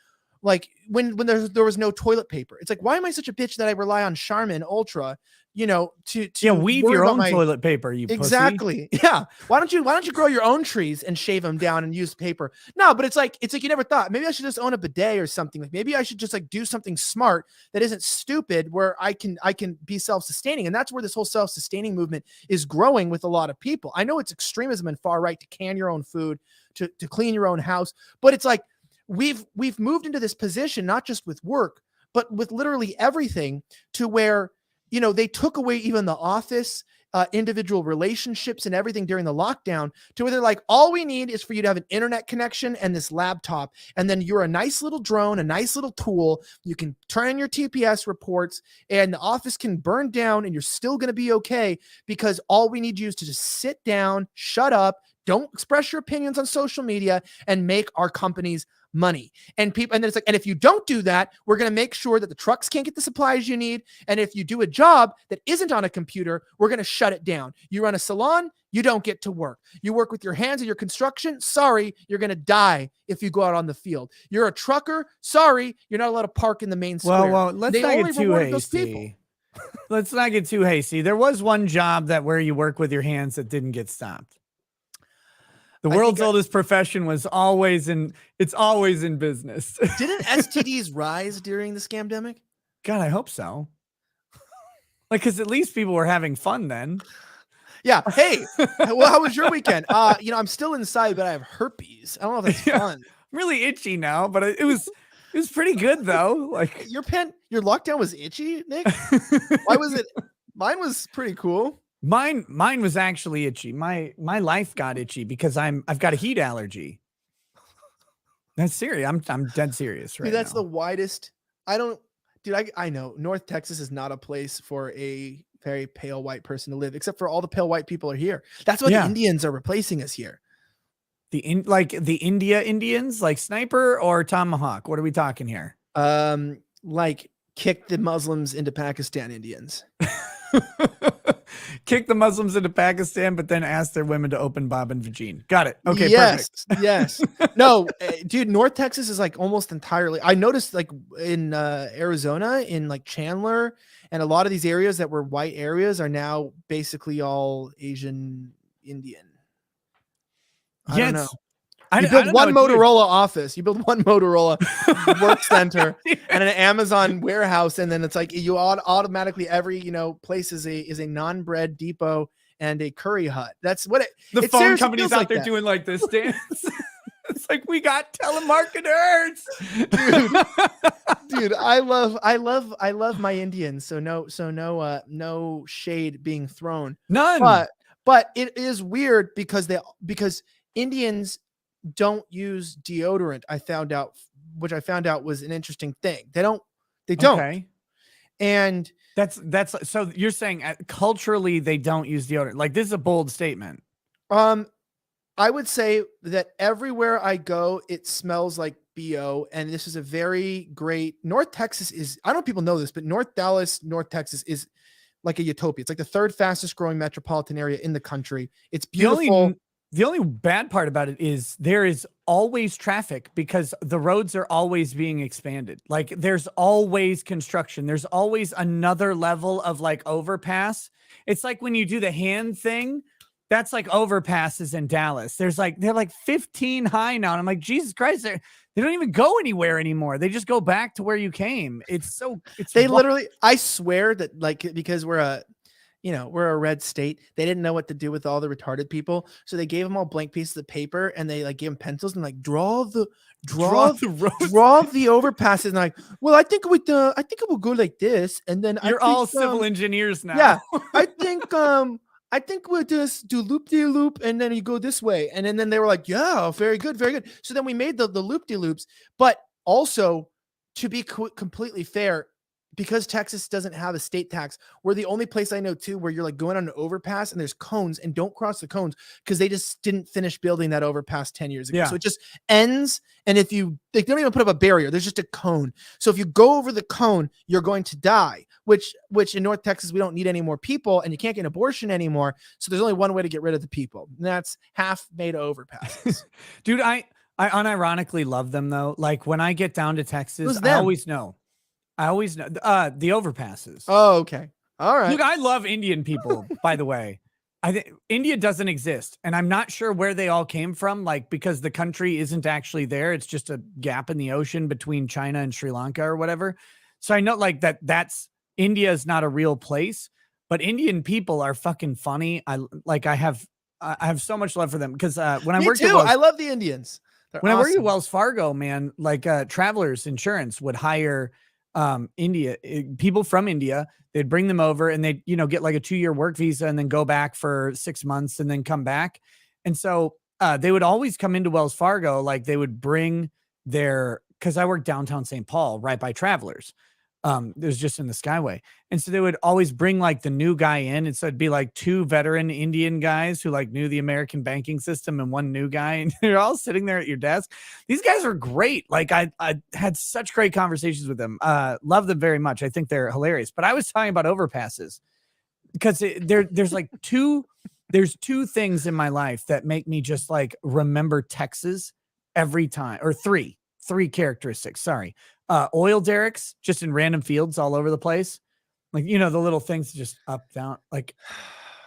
Like when there was no toilet paper, it's like, why am I such a bitch that I rely on Charmin Ultra, to weave your own toilet paper, you exactly pussy. Yeah. Why don't you grow your own trees and shave them down and use paper? No, but it's like you never thought, maybe I should just own a bidet or something. Like maybe I should just like do something smart that isn't stupid, where I can be self-sustaining. And that's where this whole self-sustaining movement is growing with a lot of people. I know it's extremism and far right to can your own food, to clean your own house, but it's like we've moved into this position, not just with work, but with literally everything, to where they took away even the office individual relationships and everything during the lockdown, to where they're like, all we need is for you to have an internet connection and this laptop. And then you're a nice little drone, a nice little tool. You can turn in your TPS reports and the office can burn down and you're still going to be okay, because all we need you is to just sit down, shut up, don't express your opinions on social media, and make our companies money. And people, and then it's like, and if you don't do that, we're going to make sure that the trucks can't get the supplies you need. And if you do a job that isn't on a computer, we're going to shut it down. You run a salon, you don't get to work. You work with your hands in your construction, sorry, you're going to die if you go out on the field. You're a trucker, sorry, you're not allowed to park in the main square. Well, let's They not only get too rewarded those people. hasty. Let's not get too hasty. There was one job that where you work with your hands that didn't get stopped. The world's oldest profession was always in, it's always in business. Didn't STDs rise during the scamdemic? God, I hope so. Like, because at least people were having fun then. Yeah. Hey, well, how was your weekend? I'm still inside, but I have herpes. I don't know if that's fun. I'm really itchy now, but it was pretty good though. Like your lockdown was itchy, Nick? Why was it? Mine was pretty cool. Mine was actually itchy. My life got itchy because I've got a heat allergy. That's serious. I'm dead serious right Dude, that's now. the widest. I know North Texas is not a place for a very pale white person to live, except for all the pale white people are here. That's why the Indians are replacing us here. The India Indians, like Sniper or Tomahawk. What are we talking here? Like kick the Muslims into Pakistan Indians. Kick the Muslims into Pakistan, but then ask their women to open Bob and Vagine. Got it. Okay. Yes. Perfect. Yes. No, dude, North Texas is like almost entirely. I noticed like in Arizona, in like Chandler, and a lot of these areas that were white areas are now basically all Asian Indian. I don't know. You build one Motorola office, you build one Motorola work center and an Amazon warehouse, and then it's like you automatically every place is a non-bread depot and a curry hut. That's what the phone companies out there doing like this dance. It's like, we got telemarketers, dude. I love my Indians. So no shade being thrown. None. But it is weird because Indians don't use deodorant. I found out was an interesting thing. They don't. Okay. And that's so you're saying culturally they don't use deodorant. Like, this is a bold statement. I would say that everywhere I go, it smells like BO. And this is a very great North Texas is, I don't know if people know this, but North Dallas, North Texas is like a utopia. It's like the third fastest growing metropolitan area in the country. It's beautiful. The only bad part about it is there is always traffic because the roads are always being expanded. Like, there's always construction. There's always another level of like overpass. It's like when you do the hand thing, that's like overpasses in Dallas. They're like 15 high now. And I'm like, Jesus Christ, they don't even go anywhere anymore. They just go back to where you came. Literally, I swear that like, because we're a red state, they didn't know what to do with all the retarded people. So they gave them all blank pieces of paper and they like gave them pencils and like draw the overpasses. And like, well, I think it will go like this. And then you're all civil engineers now. Yeah. I think we'll just do loop-de-loop and then you go this way. And then they were like, yeah, very good, very good. So then we made the loop-de-loops, but also to be completely fair, because Texas doesn't have a state tax, we're the only place I know too where you're like going on an overpass and there's cones, and don't cross the cones because they just didn't finish building that overpass 10 years ago. Yeah. So it just ends. And if they don't even put up a barrier, there's just a cone. So if you go over the cone, you're going to die, which in North Texas, we don't need any more people and you can't get an abortion anymore. So there's only one way to get rid of the people, and that's half-made overpasses. Dude, I unironically love them though. Like, when I get down to Texas, I always know the overpasses. Oh, okay. All right. Look, I love Indian people, by the way. I think India doesn't exist, and I'm not sure where they all came from, like, because the country isn't actually there. It's just a gap in the ocean between China and Sri Lanka or whatever. So I know like that's India is not a real place, but Indian people are fucking funny. I have so much love for them because when I worked I love the Indians. When I worked at Wells Fargo, man, like Travelers Insurance would hire India, people from India. They'd bring them over and they'd, get like a 2-year work visa and then go back for 6 months and then come back. And so they would always come into Wells Fargo. Like they would bring because I worked downtown St. Paul, right by Travelers. It was just in the Skyway. And so they would always bring like the new guy in. And so it'd be like 2 veteran Indian guys who like knew the American banking system and 1 new guy. And they're all sitting there at your desk. These guys are great. Like I had such great conversations with them. Love them very much. I think they're hilarious. But I was talking about overpasses because there's like there's 2 things in my life that make me just like remember Texas every time, or three characteristics. Sorry. Oil derricks just in random fields all over the place. Like, the little things just up, down. Like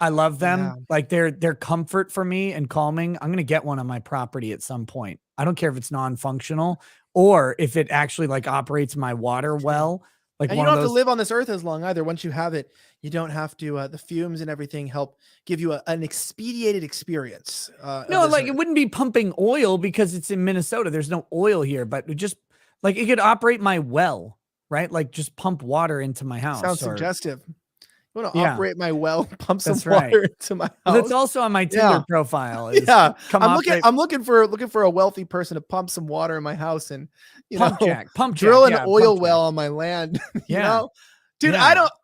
I love them. Yeah. Like they're comfort for me and calming. I'm going to get one on my property at some point. I don't care if it's non-functional or if it actually like operates my water well. Like, and you don't have to live on this earth as long either. Once you have it, you don't have to, the fumes and everything help give you an expedited experience. No, like it wouldn't be pumping oil because it's in Minnesota. There's no oil here, but it just like it could operate my well, right? Like just pump water into my house. Sounds suggestive. You want to operate my well, pump some water into my house. Well, that's also on my Tinder profile. I'm looking for a wealthy person to pump some water in my house and drill an oil well on my land. You know? Dude,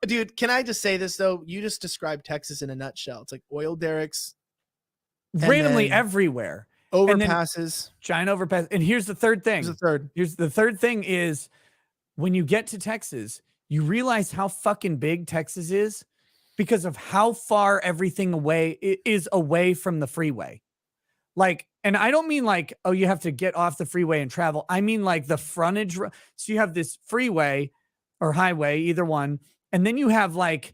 dude, can I just say this though? You just described Texas in a nutshell. It's like oil derricks randomly everywhere. Overpasses, giant overpass. And here's the third thing. Here's the third thing is when you get to Texas, you realize how fucking big Texas is because of how far everything is away from the freeway. Like, and I don't mean like, oh, you have to get off the freeway and travel. I mean like the frontage. So you have this freeway or highway, either one. And then you have like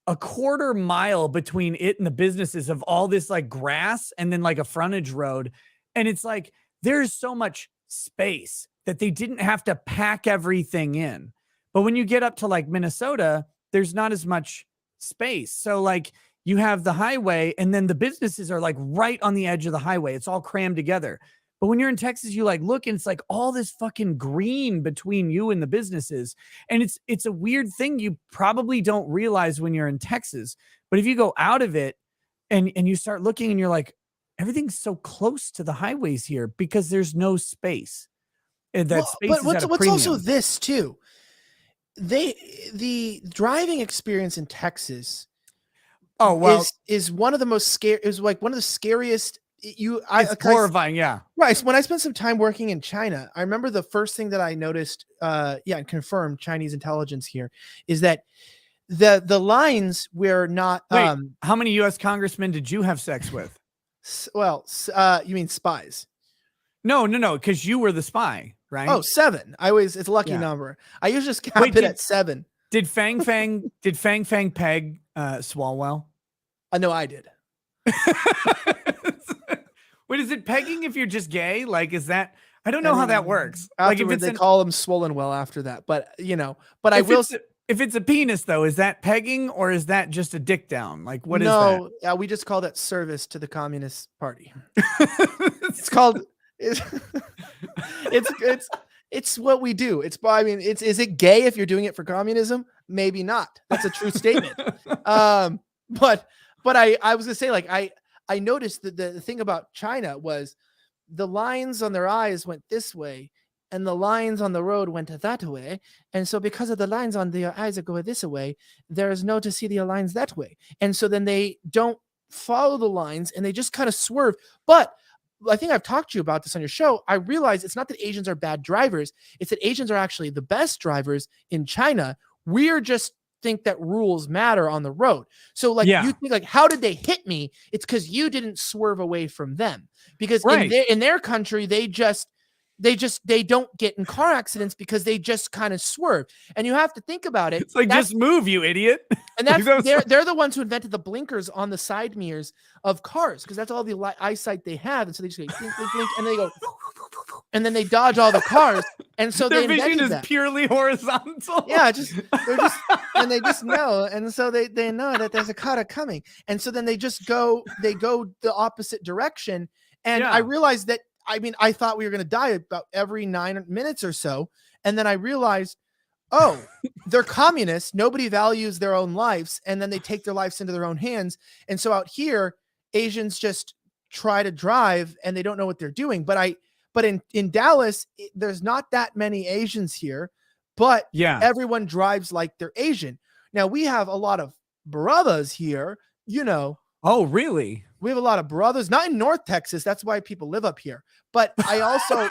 a 1/4 mile between it and the businesses of all this like grass and then like a frontage road. And it's like, there's so much space that they didn't have to pack everything in. But when you get up to like Minnesota, there's not as much space. So like you have the highway and then the businesses are like right on the edge of the highway. It's all crammed together. But when you're in Texas, you like look and it's like all this fucking green between you and the businesses. And it's a weird thing you probably don't realize when you're in Texas. But if you go out of it and you start looking and you're like, everything's so close to the highways here because there's no space. And that space is at a what's also this too. The driving experience in Texas is one of the most one of the scariest. It's horrifying, yeah. Right. So when I spent some time working in China, I remember the first thing that I noticed, and confirmed Chinese intelligence here, is that the lines were not. Wait, how many U.S. congressmen did you have sex with? Well, you mean spies? No, because you were the spy, right? Oh, 7. It's a lucky number. I usually just cap it at 7. Did Fang Fang peg Swalwell? No, I did. Wait, is it pegging if you're just gay? Like, is that? I don't know how that works. Like, if they call them swollen well after that, but but I will. If it's a penis, though, is that pegging or is that just a dick down? Like, what is that? No, yeah, we just call that service to the Communist Party. It's called. It's what we do. Is it gay if you're doing it for communism? Maybe not. That's a true statement. But I was gonna say, like, I noticed that the thing about China was the lines on their eyes went this way and the lines on the road went that way. And so because of the lines on their eyes that go this way, there's no to see the lines that way. And so then they don't follow the lines and they just kind of swerve. But I think I've talked to you about this on your show. I realize it's not that Asians are bad drivers. It's that Asians are actually the best drivers in China. We're just think that rules matter on the road. So like you think like, how did they hit me? It's because you didn't swerve away from them. Because in their country, they don't get in car accidents because they just kind of swerve. And you have to think about it. It's like, just move, you idiot. And that's they're the ones who invented the blinkers on the side mirrors of cars because that's all the eyesight they have. And so they just go blink, blink, blink, and they go, and then they dodge all the cars. And so their vision is purely horizontal. Yeah, and they just know. And so they know that there's a car coming. And so then they go the opposite direction. And I realized that, I thought we were going to die about every 9 minutes or so. And then I realized, oh, they're communists. Nobody values their own lives. And then they take their lives into their own hands. And so out here, Asians just try to drive and they don't know what they're doing. But in Dallas, there's not that many Asians here, but Yeah. everyone drives like they're Asian. Now we have a lot of brothers here, you know. Oh, really? We have a lot of brothers, not in North Texas. That's why people live up here. But I also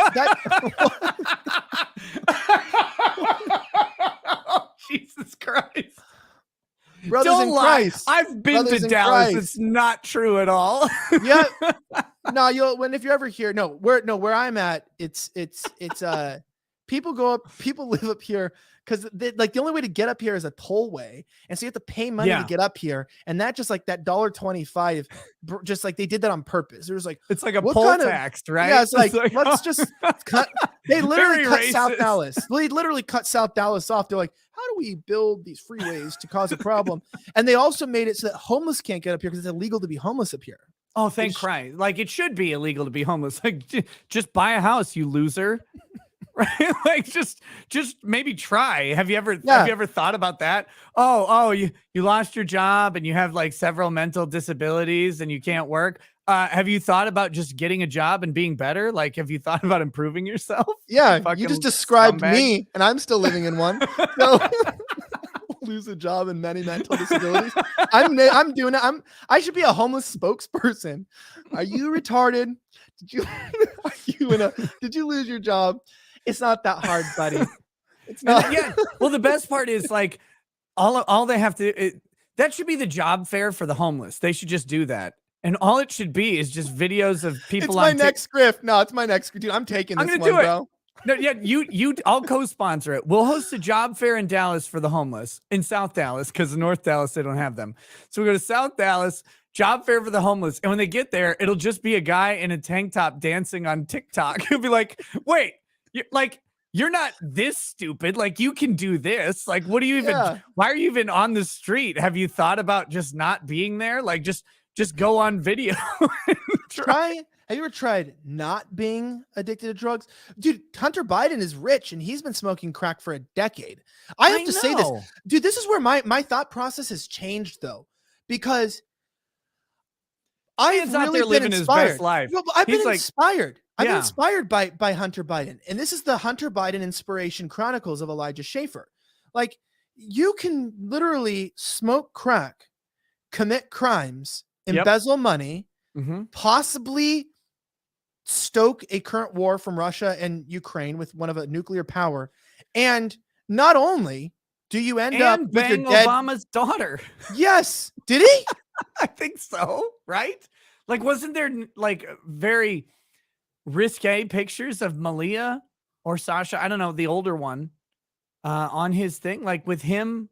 Oh, Jesus Christ. brothers Don't in lie. Christ. I've been Brothers to in Dallas. Christ. It's not true at all. Yeah. No, if you're ever here, where I'm at, it's people live up here because like the only way to get up here is a tollway, and so you have to pay money to get up here, and that just like that $1.25, just like they did that on purpose. It was like it's like a what poll kind of- tax, right? Yeah, it's like like, let's just cut. They literally Very cut South racist. Dallas. They literally cut South Dallas off. They're like, how do we build these freeways to cause a problem? And they also made it so that homeless can't get up here because it's illegal to be homeless up here. Oh, thank Christ. Like it should be illegal to be homeless. Like just buy a house, you loser. Right? Like just maybe try. Have you ever thought about that? Oh, you lost your job and you have like several mental disabilities and you can't work. Have you thought about just getting a job and being better? Like, have you thought about improving yourself? Yeah, Fucking you just described scumbag. me, and I'm still living in one. So lose a job and many mental disabilities. I'm doing it. I should be a homeless spokesperson. Are you retarded? Did you lose your job? It's not that hard, buddy. It's not. Yeah. Well, the best part is like all they have to that should be the job fair for the homeless. They should just do that. And all it should be is just videos of people. It's my next script. No, it's my next. Dude, I'm taking this I'm gonna one, do it. bro. No, yeah, I'll co-sponsor it. We'll host a job fair in Dallas for the homeless in South Dallas because in North Dallas they don't have them. So we go to South Dallas, job fair for the homeless, and when they get there, it'll just be a guy in a tank top dancing on TikTok. He'll be like, "Wait, you're not this stupid. Like you can do this. Like what do you even? Yeah. Why are you even on the street? Have you thought about just not being there? Like just go on video." Have you ever tried not being addicted to drugs? Dude, Hunter Biden is rich and he's been smoking crack for a decade. I have to say this. Dude, this is where my thought process has changed though. Because I've really been living inspired. his best life. No, but I've been inspired. I've been Yeah. inspired by Hunter Biden. And this is the Hunter Biden Inspiration Chronicles of Elijah Schaffer. Like you can literally smoke crack, commit crimes, embezzle money, possibly stoke a current war from Russia and Ukraine with one of a nuclear power. And not only do you end up with bang your dead Obama's daughter. Yes. Did he? I think so, right? Like, wasn't there like very risque pictures of Malia or Sasha? I don't know, the older one, on his thing, like with him.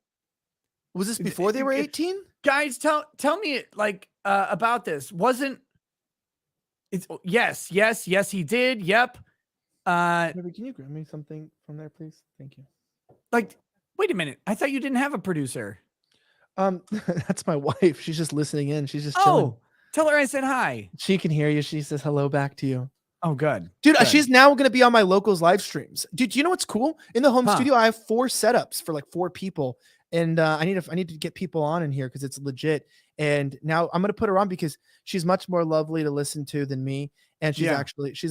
Was this before they were 18? Guys, tell me like about this. Wasn't it's yes, he did. Yep. Can you grab me something from there, please? Thank you. Like, wait a minute. I thought you didn't have a producer. That's my wife. She's just listening in. She's just chilling. Tell her I said hi. She can hear you. She says hello back to you. Oh, good. Dude, Good. she's now going to be on my locals live streams. Dude, do you know what's cool? In the home studio, I have 4 setups for like 4 people. And I need to get people on in here because it's legit. And now I'm going to put her on because she's much more lovely to listen to than me. And she's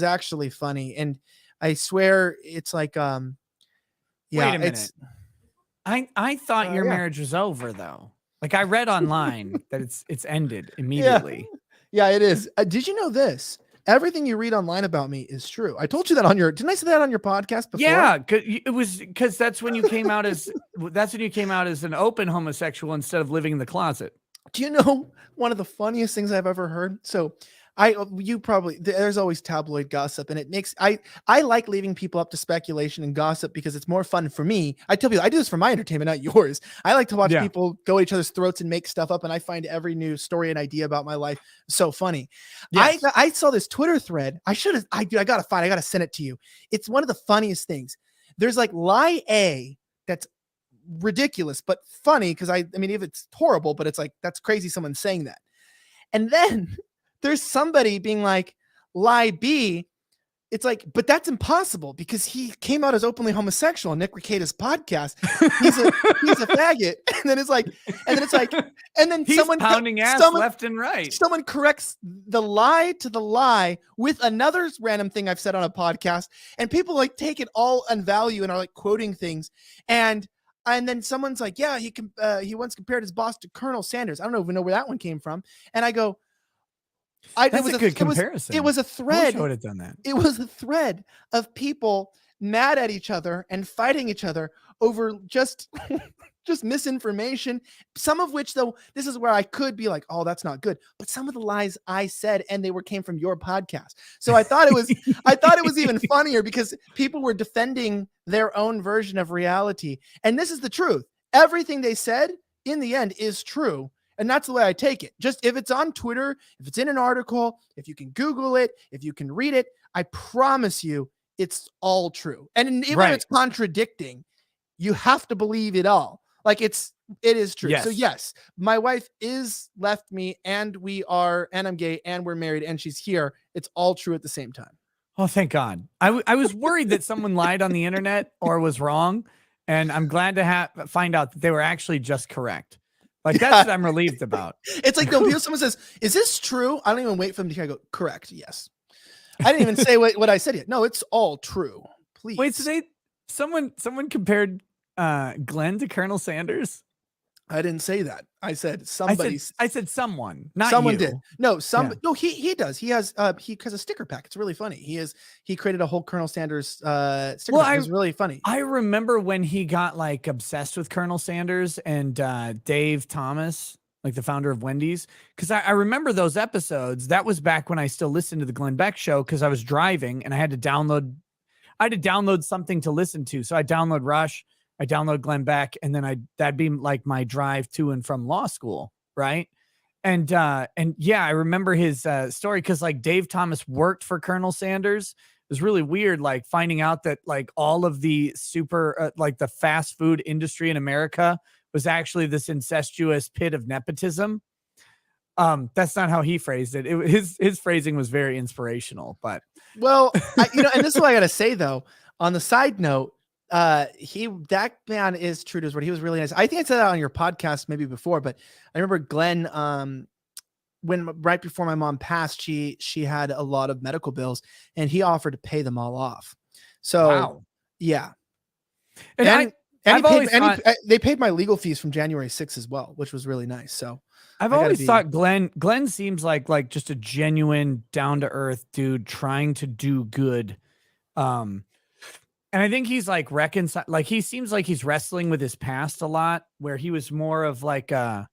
actually funny. And I swear it's like, Wait a minute. I thought your marriage was over though. Like I read online that it's ended immediately. Yeah, it is. Did you know this? Everything you read online about me is true. I told you that didn't I say that on your podcast before? Yeah, it was because that's when you came out as an open homosexual instead of living in the closet. Do you know one of the funniest things I've ever heard? So there's always tabloid gossip, and it makes I like leaving people up to speculation and gossip because it's more fun for me. I tell people I do this for my entertainment, not yours. I like to watch people go at each other's throats and make stuff up, and I find every new story and idea about my life so funny. Yes. I saw this Twitter thread. I gotta send it to you. It's one of the funniest things. There's like lie A that's ridiculous but funny because I mean if it's horrible, but it's like that's crazy someone's saying that. And then there's somebody being like, lie B, it's like, but that's impossible because he came out as openly homosexual on Nick Rekieta's podcast. He's a faggot. And then He's someone pounding ass left and right. Someone corrects the lie to the lie with another random thing I've said on a podcast, and people like take it all on value and are like quoting things. And then someone's like, yeah, he once compared his boss to Colonel Sanders. I don't even know where that one came from. And I go, That's a good comparison. It was a I thread. wish I would have done that. It was a thread of people mad at each other and fighting each other over just misinformation. Some of which, though, this is where I could be like, oh, that's not good. But some of the lies I said, and they came from your podcast. So I thought it was even funnier because people were defending their own version of reality. And this is the truth. Everything they said in the end is true. And that's the way I take it. Just if it's on Twitter, if it's in an article, if you can Google it, if you can read it, I promise you it's all true. And even if it's contradicting, you have to believe it all. Like it is true. Yes. So yes, my wife is left me and I'm gay and we're married and she's here. It's all true at the same time. Oh, thank God. I was worried that someone lied on the internet or was wrong. And I'm glad to find out that they were actually just correct. Like that's what I'm relieved about. It's like someone says, is this true? I don't even wait for them to hear. I go, correct. Yes. I didn't even say what I said yet. No, it's all true. Please. Wait, so someone compared Glenn to Colonel Sanders? I didn't say that. I said somebody. I said someone, not someone you. did. No, no, he does. He has a sticker pack. It's really funny. He created a whole Colonel Sanders sticker pack. It was really funny. I remember when he got like obsessed with Colonel Sanders and Dave Thomas, like the founder of Wendy's. Cause I remember those episodes. That was back when I still listened to the Glenn Beck show because I was driving and I had to download something to listen to. So I download Rush. I download Glenn Beck, and then that'd be like my drive to and from law school, right? And yeah, I remember his story because like Dave Thomas worked for Colonel Sanders. It was really weird, like finding out that like all of the like the fast food industry in America was actually this incestuous pit of nepotism. That's not how he phrased it. His phrasing was very inspirational, but well, and this is what I gotta say though. On the side note. That man is true to his word. He was really nice. I think I said that on your podcast maybe before, but I remember Glenn, when right before my mom passed, she had a lot of medical bills and he offered to pay them all off. So wow. Yeah. And they paid my legal fees from January 6th as well, which was really nice. So I've always thought Glenn seems like just a genuine down to earth dude trying to do good. And I think he's like he seems like he's wrestling with his past a lot, where he was more of like a,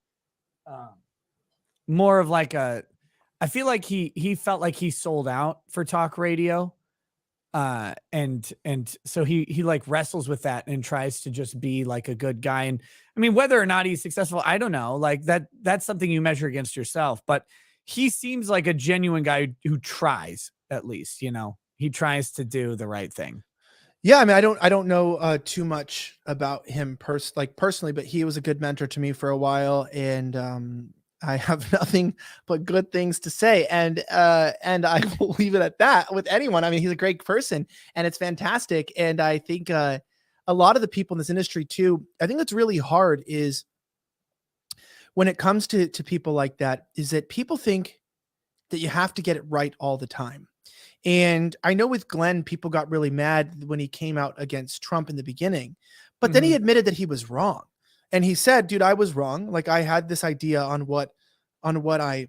I feel like he felt like he sold out for talk radio. And so he like wrestles with that and tries to just be like a good guy. And I mean, whether or not he's successful, I don't know, like that's something you measure against yourself, but he seems like a genuine guy who tries, at least, he tries to do the right thing. Yeah, I mean, I don't know too much about him personally, but he was a good mentor to me for a while, and I have nothing but good things to say, and I will leave it at that with anyone. I mean, he's a great person, and it's fantastic, and I think a lot of the people in this industry too. I think that's really hard is when it comes to people like that, is that people think that you have to get it right all the time. And I know with Glenn, people got really mad when he came out against Trump in the beginning, but then he admitted that he was wrong. And he said, dude, I was wrong. Like I had this idea on what I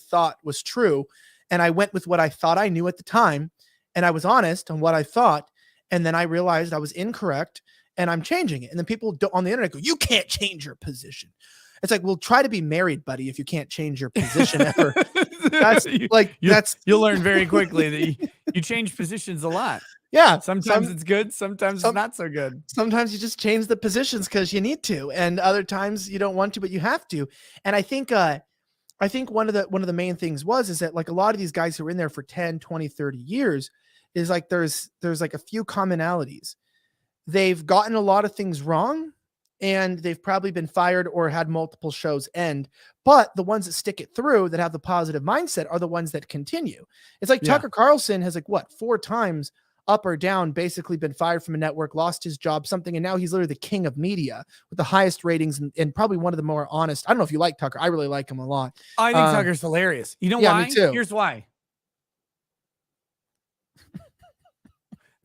thought was true. And I went with what I thought I knew at the time. And I was honest on what I thought. And then I realized I was incorrect and I'm changing it. And then people on the internet go, you can't change your position. It's like, well, try to be married, buddy, if you can't change your position ever. You'll learn very quickly that you change positions a lot. Yeah. Sometimes it's good. Sometimes it's not so good. Sometimes you just change the positions because you need to. And other times you don't want to, but you have to. And I think one of the main things is that like a lot of these guys who are in there for 10, 20, 30 years is like, there's like a few commonalities. They've gotten a lot of things wrong and they've probably been fired or had multiple shows end. But the ones that stick it through, that have the positive mindset, are the ones that continue. It's like Yeah. Tucker Carlson has like what, 4 times up or down basically been fired from a network, lost his job, something, and now he's literally the king of media with the highest ratings and probably one of the more honest. I don't know if you like Tucker. I really like him a lot. I think Tucker's hilarious. You know why? Me too. Here's why.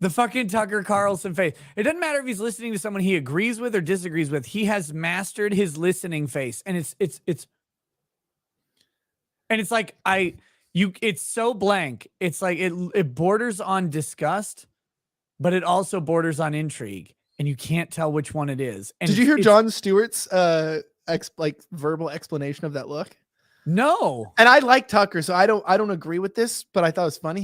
The fucking Tucker Carlson face. It doesn't matter if he's listening to someone he agrees with or disagrees with. He has mastered his listening face. And it's like, it's so blank. It's like, it borders on disgust, but it also borders on intrigue. And you can't tell which one it is. And did you hear Jon Stewart's verbal explanation of that look? No. And I like Tucker, so I don't agree with this, but I thought it was funny.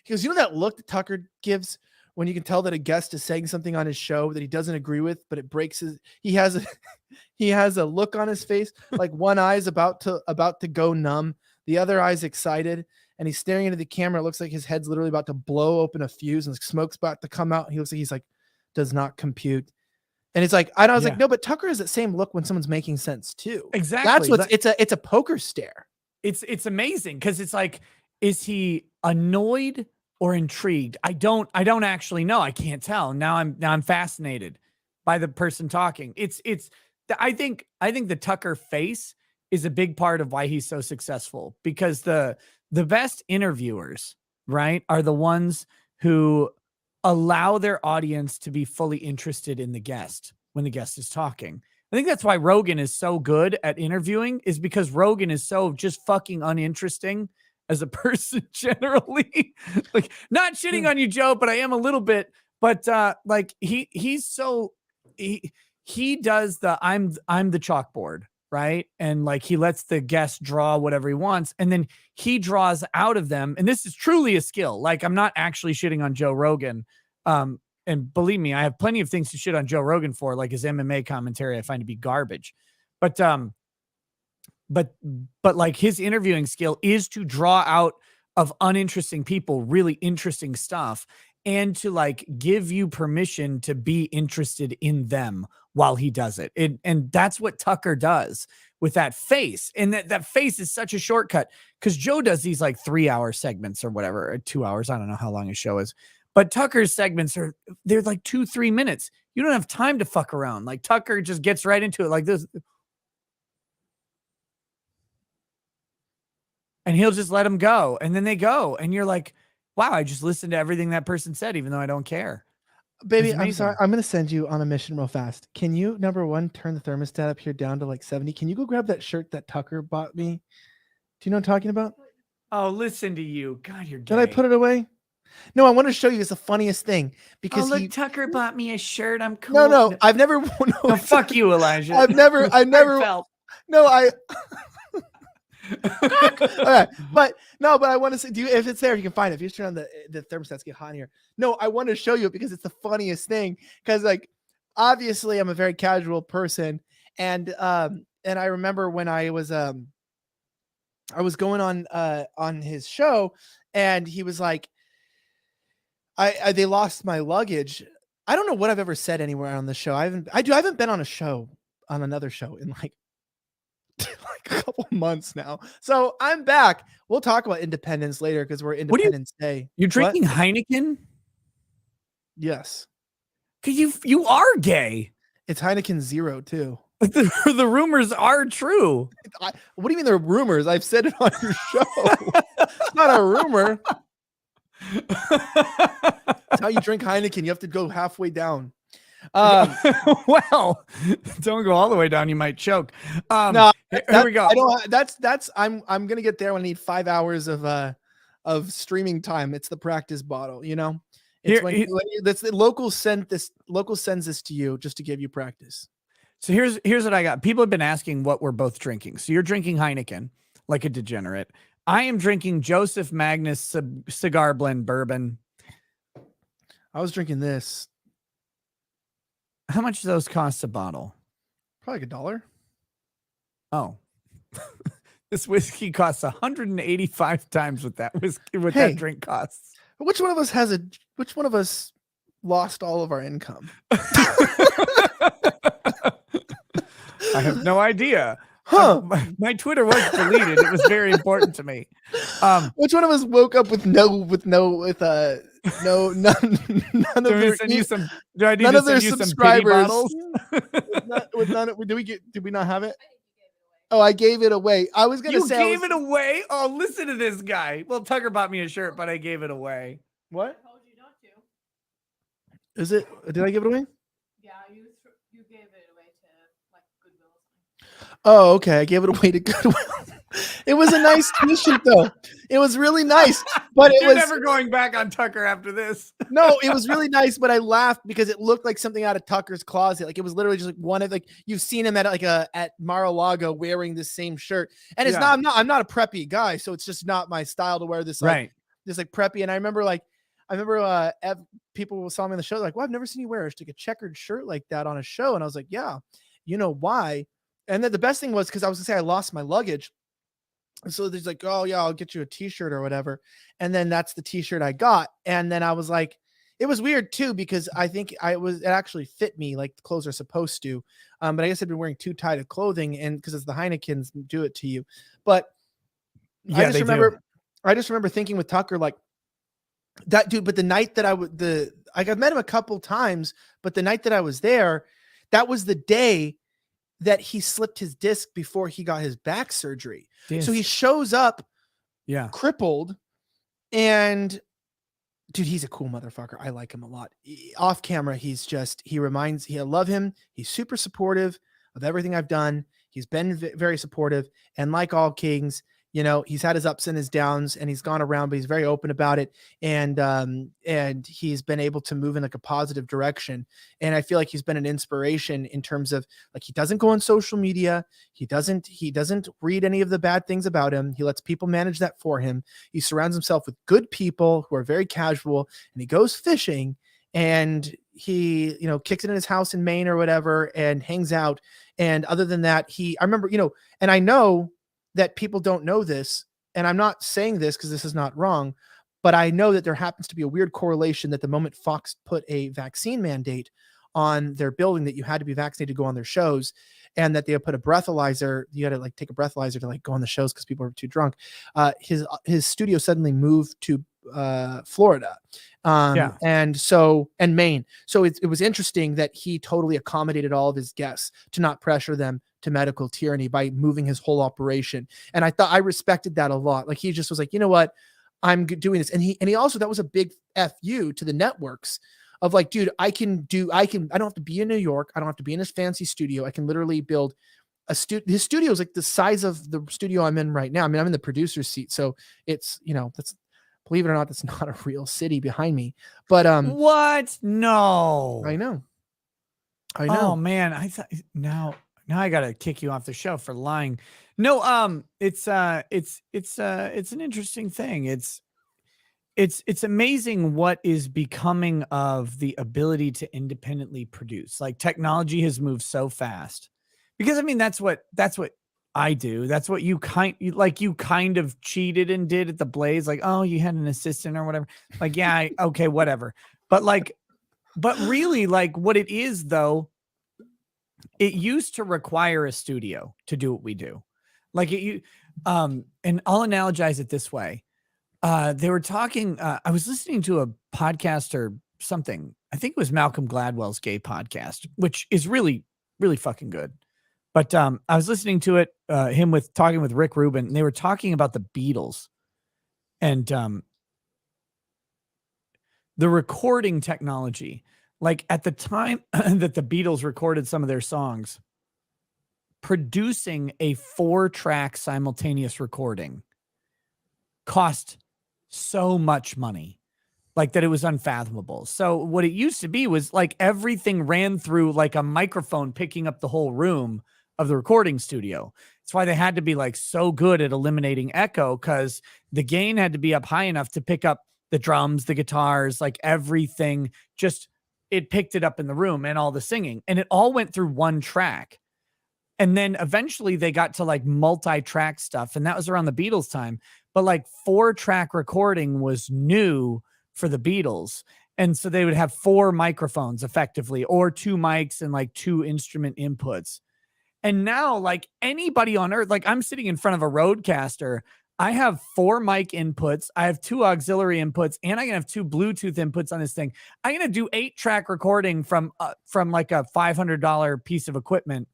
He goes, you know that look that Tucker gives when you can tell that a guest is saying something on his show that he doesn't agree with, but it breaks he has a look on his face, like one eye is about to go numb, the other eye's excited, and he's staring into the camera. It looks like his head's literally about to blow open a fuse and smoke's about to come out. He looks like he's like, does not compute. And it's like, I was like, no, but Tucker has that same look when someone's making sense too. Exactly. That's it's a poker stare. It's amazing because it's like, is he annoyed or intrigued? I don't actually know. I can't tell. Now I'm fascinated by the person talking. I think the Tucker face is a big part of why he's so successful, because the best interviewers, right, are the ones who allow their audience to be fully interested in the guest when the guest is talking. I think that's why Rogan is so good at interviewing, is because Rogan is so just fucking uninteresting as a person generally. Like, not shitting on you, Joe, but I am a little bit. But like he does the I'm the chalkboard, right? And like he lets the guest draw whatever he wants, and then he draws out of them. And this is truly a skill. Like, I'm not actually shitting on Joe Rogan. And believe me, I have plenty of things to shit on Joe Rogan for, like his MMA commentary I find to be garbage. But like his interviewing skill is to draw out of uninteresting people really interesting stuff, and to like give you permission to be interested in them while he does it. And that's what Tucker does with that face. And that face is such a shortcut, because Joe does these like 3-hour segments or whatever, or 2 hours. I don't know how long his show is, but Tucker's segments they're like 2-3 minutes. You don't have time to fuck around. Like, Tucker just gets right into it like this. And he'll just let them go. And then they go. And you're like, wow, I just listened to everything that person said, even though I don't care. Baby, I'm sorry. I'm going to send you on a mission real fast. Can you, number one, turn the thermostat up here down to like 70? Can you go grab that shirt that Tucker bought me? Do you know what I'm talking about? Oh, listen to you. God, you're gay. Did I put it away? No, I want to show you. It's the funniest thing, because Tucker bought me a shirt. I'm cool. No, I've never. No, fuck you, Elijah. I've never felt. No, okay, but I want to say, if it's there, you can find it. If you just turn on the thermostats, get hot in here. No, I want to show you it because it's the funniest thing. Because like, obviously, I'm a very casual person, and I remember when I was going on his show, and he was like, they lost my luggage. I don't know what I've ever said anywhere on the show. I haven't been on another show in like a couple months now. So I'm back. We'll talk about independence later, because we're Independence Day. You're drinking Heineken? Yes. Cause you are gay. It's Heineken Zero too. The rumors are true. What do you mean they're rumors? I've said it on your show. It's not a rumor. That's how you drink Heineken. You have to go halfway down. Well, don't go all the way down. You might choke. No, here we go. I'm going to get there when I need 5 hours of streaming time. It's the practice bottle, you know. It's that's the local sends this to you just to give you practice. So here's what I got. People have been asking what we're both drinking. So you're drinking Heineken like a degenerate. I am drinking Joseph Magnus cigar blend bourbon. I was drinking this. How much do those cost a bottle? Probably like $1. Oh, this whiskey costs 185 times what that that drink costs. Which one of us lost all of our income? I have no idea. Huh? My Twitter was deleted. It was very important to me. Which one of us woke up with none none Do of I need their to send you some? Do I need none to of their send you some pity subscribers? bottles? With none, did we not have it? Oh, I gave it away. I was gonna You say gave it away? Oh, listen to this guy. Well, Tucker bought me a shirt, but I gave it away. What? I told you not to. Is it? Did I give it away? Yeah, you gave it away to like Goodwill. Oh, okay. I gave it away to Goodwill. It was a nice T-shirt though. It was really nice, but You're never going back on Tucker after this. No, it was really nice, but I laughed because it looked like something out of Tucker's closet. Like it was literally just like one of like you've seen him at like at Mar-a-Lago wearing the same shirt. And it's not I'm not a preppy guy, so it's just not my style to wear this like this like preppy. And I remember people saw me on the show like, "Well, I've never seen you wear like a checkered shirt like that on a show." And I was like, "Yeah, you know why?" And then the best thing was because I was gonna say I lost my luggage. So there's like, "Oh yeah, I'll get you a t-shirt or whatever." And then that's the t-shirt I got. And then I was like, it was weird too, because I think it actually fit me like the clothes are supposed to. But I guess I've been wearing too tight of clothing and because it's the Heinekens do it to you. But yeah, I just remember thinking with Tucker, like that dude, but the night that I've met him a couple times, but the night that I was there, that was the day that he slipped his disc before he got his back surgery. So he shows up crippled, and dude, he's a cool motherfucker. I like him a lot. Off camera, I love him. He's super supportive of everything I've done. He's been very supportive, and like all kings, you know, he's had his ups and his downs, and he's gone around, but he's very open about it. And he's been able to move in like a positive direction. And I feel like he's been an inspiration in terms of like, he doesn't go on social media. He doesn't read any of the bad things about him. He lets people manage that for him. He surrounds himself with good people who are very casual, and he goes fishing, and he, you know, kicks it in his house in Maine or whatever and hangs out. And other than that, I remember, you know, and I know that people don't know this, and I'm not saying this because this is not wrong, but I know that there happens to be a weird correlation that the moment Fox put a vaccine mandate on their building that you had to be vaccinated to go on their shows, and that they put a breathalyzer, you had to like take a breathalyzer to like go on the shows because people were too drunk. His studio suddenly moved to Florida, and Maine. So it was interesting that he totally accommodated all of his guests to not pressure them to medical tyranny by moving his whole operation. And I respected that a lot. Like he just was like, you know what, I'm doing this. And he also, that was a big FU to the networks of like, dude, I don't have to be in New York. I don't have to be in this fancy studio. I can literally build his studio is like the size of the studio I'm in right now. I mean, I'm in the producer's seat. So it's, you know, believe it or not, that's not a real city behind me, but, what? No, I know. Oh man. I thought now I got to kick you off the show for lying. No, it's an interesting thing. It's amazing what is becoming of the ability to independently produce. Like technology has moved so fast, because I mean, that's what I do. That's what you kind of cheated and did at the Blaze. Like, oh, you had an assistant or whatever. Like, yeah, okay, whatever. But really like what it is though, it used to require a studio to do what we do. Like and I'll analogize it this way. They were talking, I was listening to a podcast or something. I think it was Malcolm Gladwell's gay podcast, which is really, really fucking good. But I was listening to it, talking with Rick Rubin, and they were talking about the Beatles and the recording technology. Like at the time that the Beatles recorded some of their songs, producing a 4-track simultaneous recording cost so much money, like that it was unfathomable. So what it used to be was like everything ran through like a microphone picking up the whole room of the recording studio. That's why they had to be like so good at eliminating echo, because the gain had to be up high enough to pick up the drums, the guitars, like everything, just it picked it up in the room, and all the singing, and it all went through one track. And then eventually they got to like multi-track stuff, and that was around the Beatles time. But like 4-track recording was new for the Beatles. And so they would have 4 microphones effectively, or 2 mics and like 2 instrument inputs. And now, like anybody on earth, like I'm sitting in front of a Rodecaster. I have 4 mic inputs. I have 2 auxiliary inputs, and I can have 2 Bluetooth inputs on this thing. I'm gonna do 8-track recording from like a $500 piece of equipment,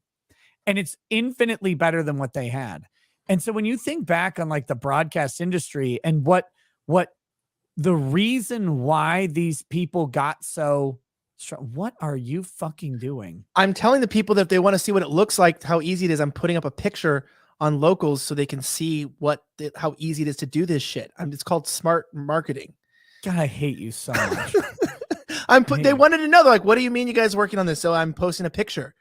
and it's infinitely better than what they had. And so when you think back on like the broadcast industry and what the reason why these people got so strong, what are you fucking doing? I'm telling the people that if they want to see what it looks like, how easy it is, I'm putting up a picture on Locals so they can see how easy it is to do this shit. It's called smart marketing. God, I hate you so much. They wanted to know, they're like, what do you mean you guys working on this? So I'm posting a picture.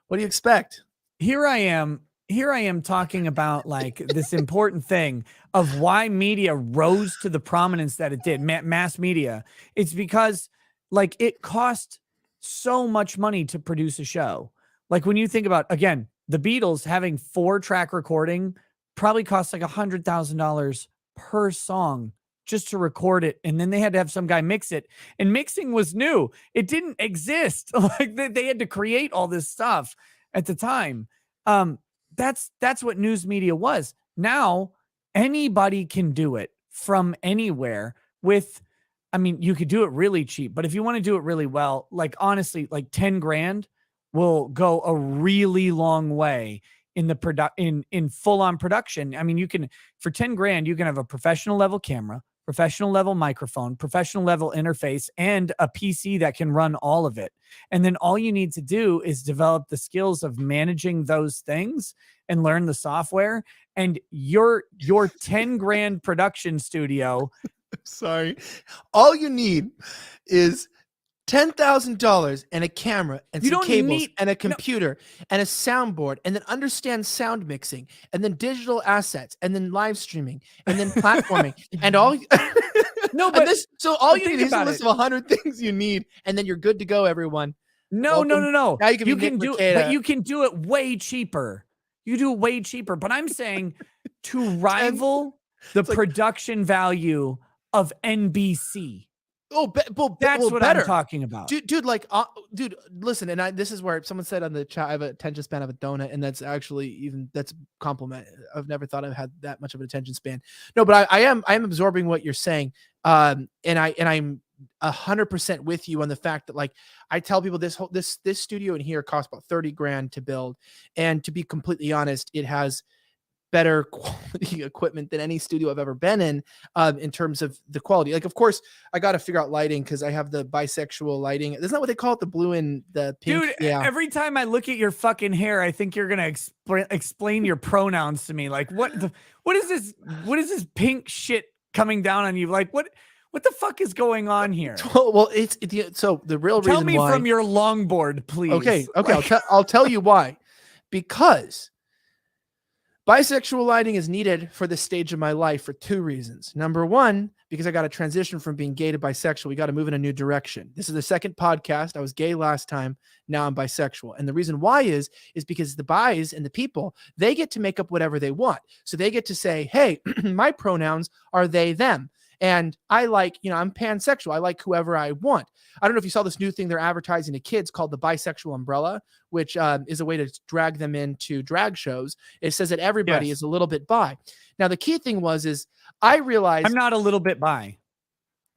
What do you expect? Here I am talking about like this important thing of why media rose to the prominence that it did, mass media. It's because like it cost so much money to produce a show. Like when you think about, again, the Beatles having 4-track recording probably cost like $100,000 per song just to record it. And then they had to have some guy mix it, and mixing was new. It didn't exist. Like they had to create all this stuff at the time. That's what news media was. Now anybody can do it from anywhere with, I mean, you could do it really cheap, but if you want to do it really well, like honestly, like 10 grand will go a really long way in the in full on production. I mean, you can, for 10 grand, you can have a professional level camera, professional level microphone, professional level interface, and a PC that can run all of it. And then all you need to do is develop the skills of managing those things and learn the software. And your 10 grand production studio. Sorry. All you need is $10,000 and a camera and some cables and a computer and a soundboard, and then understand sound mixing, and then digital assets, and then live streaming, and then platforming, and all. No, but so all you need is a list of 100 things you need, and then you're good to go, everyone. No. Now you can do it, but you can do it way cheaper. You do it way cheaper. But I'm saying to rival the production value of NBC. That's what I'm talking about, dude. Like, dude, listen. And this is where someone said on the chat, I have an attention span of a donut, and that's actually that's a compliment. I've never thought I've had that much of an attention span. No, but I am absorbing what you're saying, and I'm 100% with you on the fact that, like, I tell people this studio in here costs about 30 grand to build, and to be completely honest, it has better quality equipment than any studio I've ever been in terms of the quality. Like, of course, I got to figure out lighting because I have the bisexual lighting. Isn't that what they call it? The blue and the pink? Dude, yeah. Every time I look at your fucking hair, I think you're going to explain your pronouns to me. Like, what is this? What is this pink shit coming down on you? Like, what the fuck is going on here? Well, so the real reason why. Tell me from your longboard, please. Okay. I'll tell you why. Because bisexual lighting is needed for this stage of my life for 2 reasons. Number one, because I got to transition from being gay to bisexual. We got to move in a new direction. This is the second podcast. I was gay last time. Now I'm bisexual. And the reason why is because the bis and the people, they get to make up whatever they want. So they get to say, hey, my pronouns are they, them. And I like, I'm pansexual. I like whoever I want. I don't know if you saw this new thing they're advertising to kids called the bisexual umbrella, which is a way to drag them into drag shows. It says that everybody is a little bit bi. Now, the key thing is I realized I'm not a little bit bi.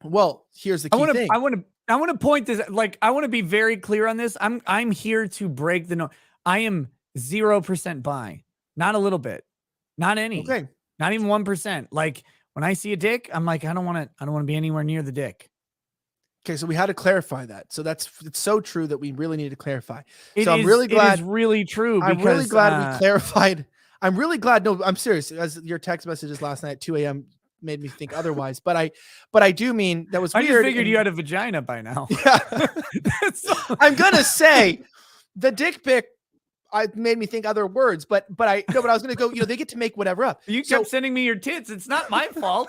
Well, here's the key thing. I want to point this, like, I want to be very clear on this. I'm here to break the I am 0% bi, not a little bit, not any, okay, not even 1%. Like, when I see a dick, I'm like, I don't want to be anywhere near the dick. Okay, so we had to clarify that. So it's so true that we really need to clarify. I'm really glad. It is really true. Because, I'm really glad we clarified. I'm really glad. No, I'm serious. As your text messages last night at 2 a.m. made me think otherwise. But I do mean that was weird. I just figured you had a vagina by now. Yeah. I'm gonna say the dick pic. I made me think other words, but I was going to go, they get to make whatever up. You kept sending me your tits. It's not my fault.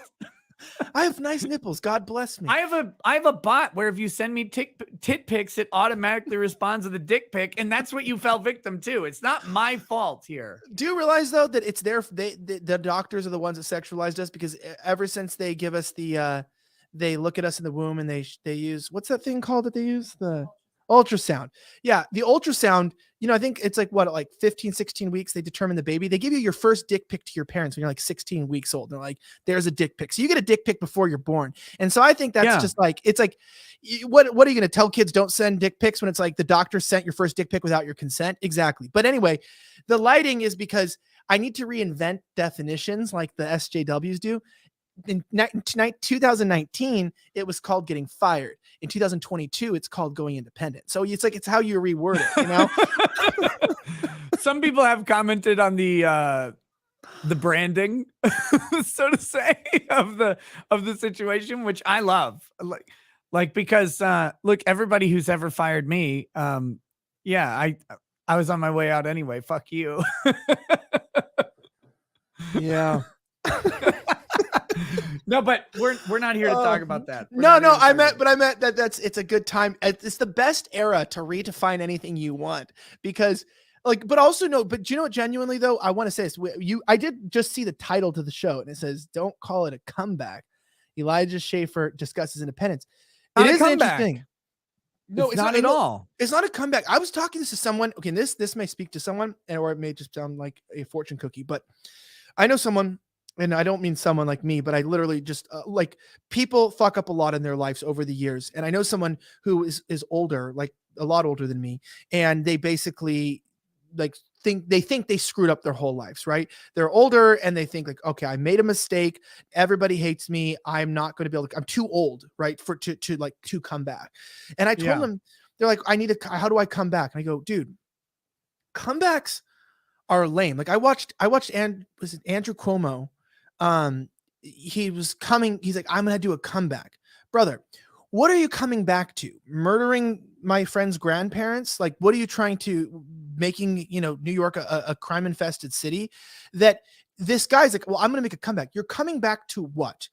I have nice nipples. God bless me. I have a bot where if you send me tit pics, it automatically responds to the dick pic. And that's what you fell victim to. It's not my fault here. Do you realize though, that it's the doctors are the ones that sexualized us, because ever since they give us they look at us in the womb and they use, what's that thing called that they use? Ultrasound. Yeah. The ultrasound, I think it's like what, like 15, 16 weeks, they determine the baby. They give you your first dick pic to your parents when you're like 16 weeks old. They're like, there's a dick pic. So you get a dick pic before you're born. And so I think that's just like, it's like, what are you going to tell kids don't send dick pics when it's like the doctor sent your first dick pic without your consent? Exactly. But anyway, the lighting is because I need to reinvent definitions like the SJWs do. In 2019, it was called getting fired. In 2022, it's called going independent. So it's like, it's how you reword it, Some people have commented on the branding, so to say, of the situation, which I love. Like because look, everybody who's ever fired me, yeah, I was on my way out anyway. Fuck you. Yeah. No, but we're not here to talk about that. I meant that it's a good time. It's the best era to redefine anything you want, because but also no, but you know what, genuinely though, I want to say this. I did just see the title to the show and it says, "Don't call it a comeback." Elijah Schaffer discusses independence. It is interesting. No, it's not at all. It's not a comeback. I was talking to someone. Okay, this may speak to someone, or it may just sound like a fortune cookie, but I know someone. And I don't mean someone like me, but I literally just like, people fuck up a lot in their lives over the years. And I know someone who is older, like a lot older than me. And they basically think they screwed up their whole lives, right? They're older and they think like, okay, I made a mistake. Everybody hates me. I'm not going to be able to, I'm too old, right? To come back. And I told them, they're like, how do I come back? And I go, dude, comebacks are lame. Like I watched was it Andrew Cuomo? He was coming, he's like, I'm gonna do a comeback. Brother, what are you coming back to? Murdering my friend's grandparents? Like, what are you trying to, making New York a crime infested city? That this guy's like, well, I'm gonna make a comeback. You're coming back to what?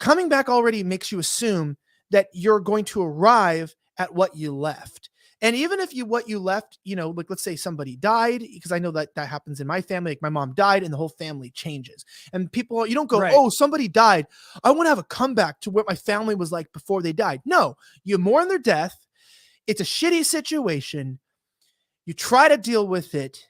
Coming back already makes you assume that you're going to arrive at what you left. And even if what you left, like let's say somebody died, because I know that happens in my family, like my mom died and the whole family changes. And people, you don't go, oh, somebody died, I want to have a comeback to what my family was like before they died. No, you mourn their death. It's a shitty situation. You try to deal with it.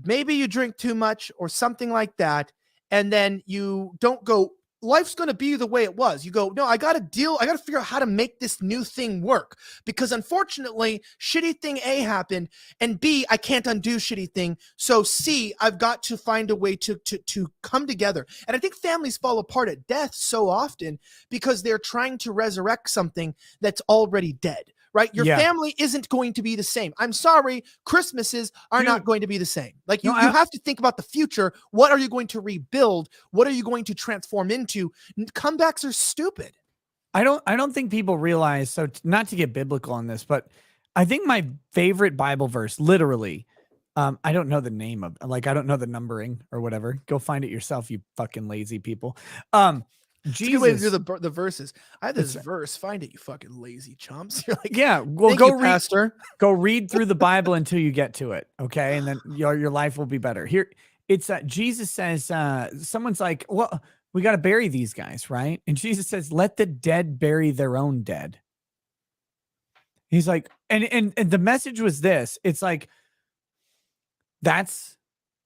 Maybe you drink too much or something like that. And then you don't go, life's going to be the way it was. You go, no, I got to figure out how to make this new thing work, because unfortunately shitty thing A happened, and B, I can't undo shitty thing. So C, I've got to find a way to come together. And I think families fall apart at death so often because they're trying to resurrect something that's already dead. Right? Your family isn't going to be the same. I'm sorry. Christmases are not going to be the same. Like you have to think about the future. What are you going to rebuild? What are you going to transform into? Comebacks are stupid. I don't think people realize, so not to get biblical on this, but I think my favorite Bible verse, literally, I don't know the name of, like, I don't know the numbering or whatever. Go find it yourself, you fucking lazy people. Jesus. It's a good way to do the verses. I have this verse. Find it, you fucking lazy chumps. You're like, yeah, well, go read through the Bible until you get to it, okay? And then your life will be better. Here, it's Jesus says, someone's like, well, we got to bury these guys, right? And Jesus says, let the dead bury their own dead. He's like, and the message was this. It's like, that's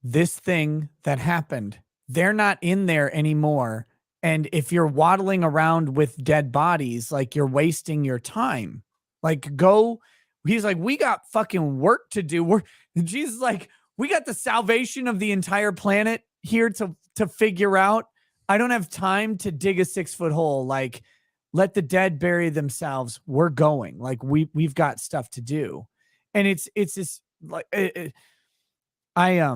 this thing that happened. They're not in there anymore. And if you're waddling around with dead bodies, like, you're wasting your time. Like, go. He's like, we got fucking work to do. Jesus is like, we got the salvation of the entire planet here to figure out. I don't have time to dig a 6-foot hole. Like, let the dead bury themselves. We're going. Like, we've got stuff to do. And it's this, like, I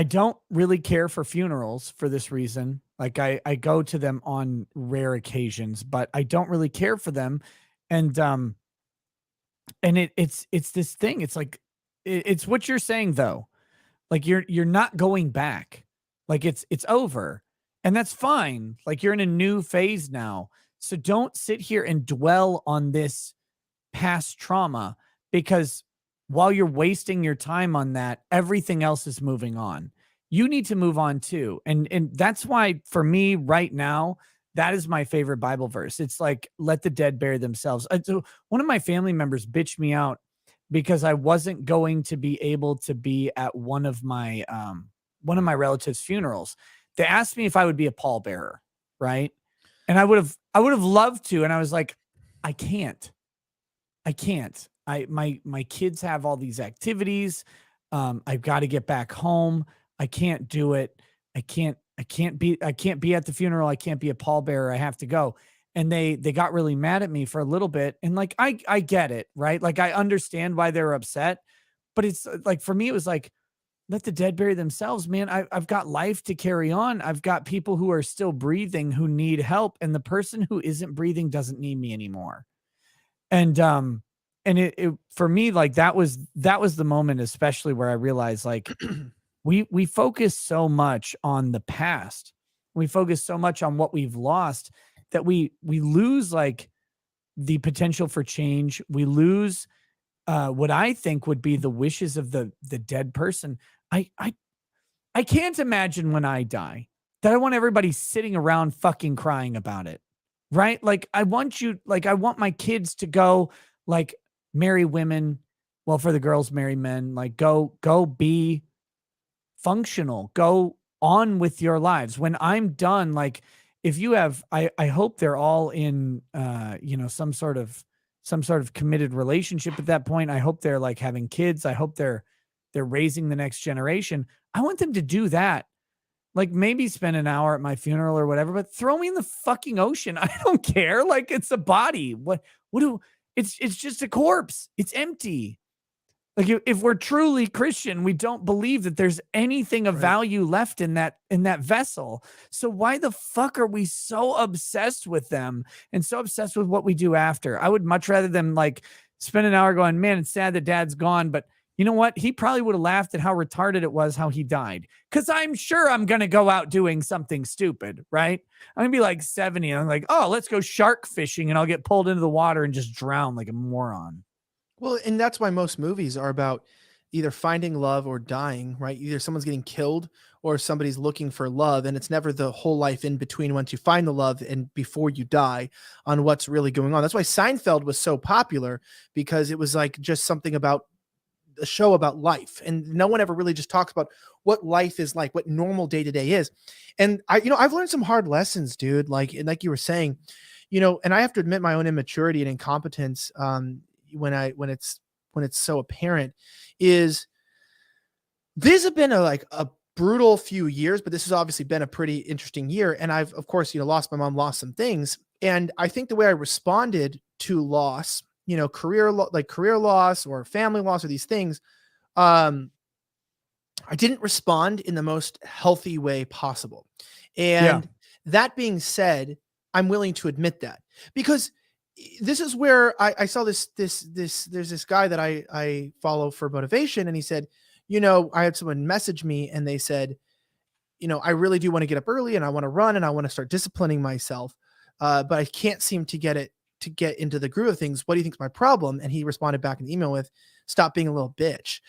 don't really care for funerals for this reason. Like, I go to them on rare occasions, but I don't really care for them. And it's this thing. It's like, it's what you're saying though. Like, you're not going back. Like, it's over, and that's fine. Like, you're in a new phase now. So don't sit here and dwell on this past trauma, because while you're wasting your time on that, everything else is moving on. You need to move on too. And that's why, for me right now, that is my favorite Bible verse. It's like, let the dead bury themselves. So one of my family members bitched me out because I wasn't going to be able to be at one of my relatives' funerals. They asked me if I would be a pallbearer, right? And I would have loved to. And I was like, I can't. My kids have all these activities. I've got to get back home. I can't do it. I can't be at the funeral. I can't be a pallbearer. I have to go. And they got really mad at me for a little bit. And like, I get it, right? Like, I understand why they're upset, but it's like, for me, it was like, let the dead bury themselves, man. I've got life to carry on. I've got people who are still breathing who need help. And the person who isn't breathing doesn't need me anymore. And it for me, like, that was the moment, especially where I realized, like, we focus so much on the past. We focus so much on what we've lost that we lose, like, the potential for change. We lose what I think would be the wishes of the dead person. I can't imagine when I die that I want everybody sitting around fucking crying about it. Right? Like, I want my kids to go, like, marry women. Well, for the girls, marry men. Like, go be functional. Go on with your lives. When I'm done, like, if you have, I hope they're all in, some sort of committed relationship at that point. I hope they're, like, having kids. I hope they're raising the next generation. I want them to do that. Like, maybe spend an hour at my funeral or whatever, but throw me in the fucking ocean. I don't care. Like, it's a body. It's just a corpse. It's empty. Like, if we're truly Christian, we don't believe that there's anything of value left in that vessel. So why the fuck are we so obsessed with them and so obsessed with what we do after? I would much rather them, like, spend an hour going, man, it's sad that dad's gone, but you know what? He probably would have laughed at how retarded it was how he died. Because I'm sure I'm going to go out doing something stupid, right? I'm going to be like 70 and I'm like, oh, let's go shark fishing, and I'll get pulled into the water and just drown like a moron. Well, and that's why most movies are about either finding love or dying, right? Either someone's getting killed or somebody's looking for love. And it's never the whole life in between once you find the love and before you die on what's really going on. That's why Seinfeld was so popular, because it was like just something about a show about life, and no one ever really just talks about what life is like, what normal day to day is. And I've learned some hard lessons, dude. Like you were saying, and I have to admit my own immaturity and incompetence. When it's so apparent, is these have been a brutal few years, but this has obviously been a pretty interesting year. And I've, of course, lost my mom, lost some things. And I think the way I responded to loss, career loss or family loss or these things, I didn't respond in the most healthy way possible. And that being said, I'm willing to admit that, because this is where I saw there's this guy that I follow for motivation. And he said, I had someone message me and they said, I really do want to get up early and I want to run and I want to start disciplining myself. But I can't seem to get into the groove of things. What do you think is my problem? And he responded back in the email with, stop being a little bitch.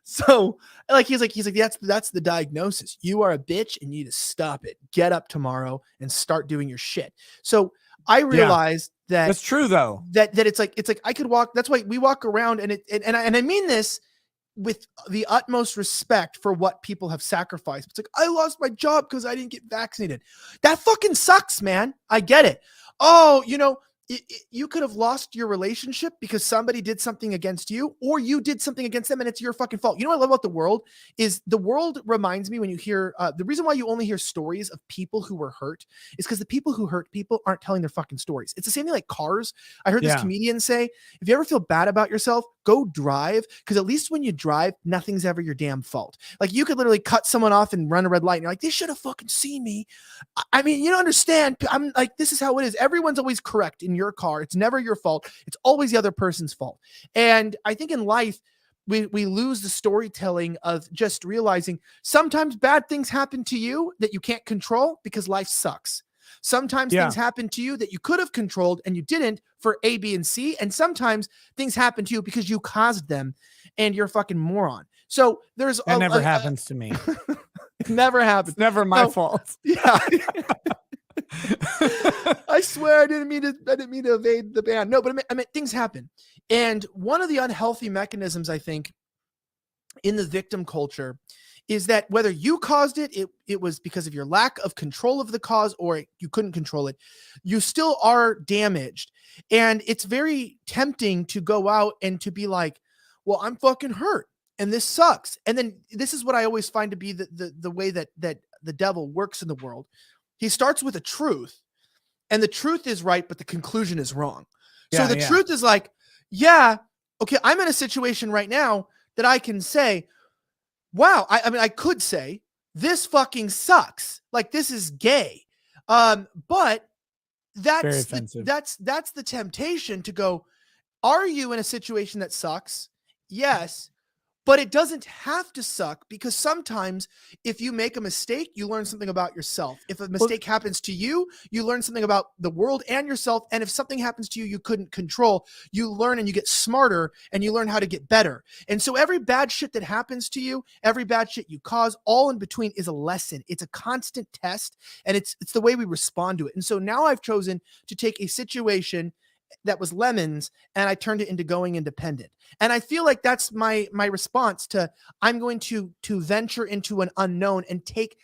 So like, he's like, that's the diagnosis. You are a bitch and you need to stop it. Get up tomorrow and start doing your shit. So I realized that's true though, that it's like I could walk. That's why we walk around and I mean this with the utmost respect for what people have sacrificed. It's like, I lost my job because I didn't get vaccinated. That fucking sucks, man. I get it. Oh, you could have lost your relationship because somebody did something against you, or you did something against them and it's your fucking fault. You know what I love about the world is the world reminds me, when you hear the reason why you only hear stories of people who were hurt is because the people who hurt people aren't telling their fucking stories. It's the same thing like cars. I heard this comedian say, if you ever feel bad about yourself, go drive, because at least when you drive, nothing's ever your damn fault. Like, you could literally cut someone off and run a red light and you're like, they should have fucking seen me. I mean, you don't understand. I'm like, this is how it is. Everyone's always correct in your car. It's never your fault. It's always the other person's fault. And I think in life, we lose the storytelling of just realizing sometimes bad things happen to you that you can't control because life sucks. Sometimes things happen to you that you could have controlled and you didn't for A, B, and C. And sometimes things happen to you because you caused them and you're a fucking moron. So that never happens to me. It never happened. It's never my No. fault. Yeah. I swear I didn't mean to evade the ban. No, but I mean things happen. And one of the unhealthy mechanisms, I think, in the victim culture is that whether you caused it, it was because of your lack of control of the cause, or you couldn't control it, you still are damaged. And it's very tempting to go out and to be like, well, I'm fucking hurt and this sucks. And then this is what I always find to be the way that the devil works in the world. He starts with a truth, and the truth is right, but the conclusion is wrong. So the truth is like, yeah, okay, I'm in a situation right now that I can say, wow, I mean, I could say this fucking sucks. Like, this is gay. But Very offensive. that's the temptation to go, are you in a situation that sucks? Yes. But it doesn't have to suck, because sometimes if you make a mistake, you learn something about yourself. If a mistake happens to you, you learn something about the world and yourself. And if something happens to you couldn't control, you learn and you get smarter and you learn how to get better. And so every bad shit that happens to you, every bad shit you cause, all in between is a lesson. It's a constant test, and it's the way we respond to it. And so now I've chosen to take a situation that was lemons and I turned it into going independent. And I feel like that's my response to, I'm going to venture into an unknown and take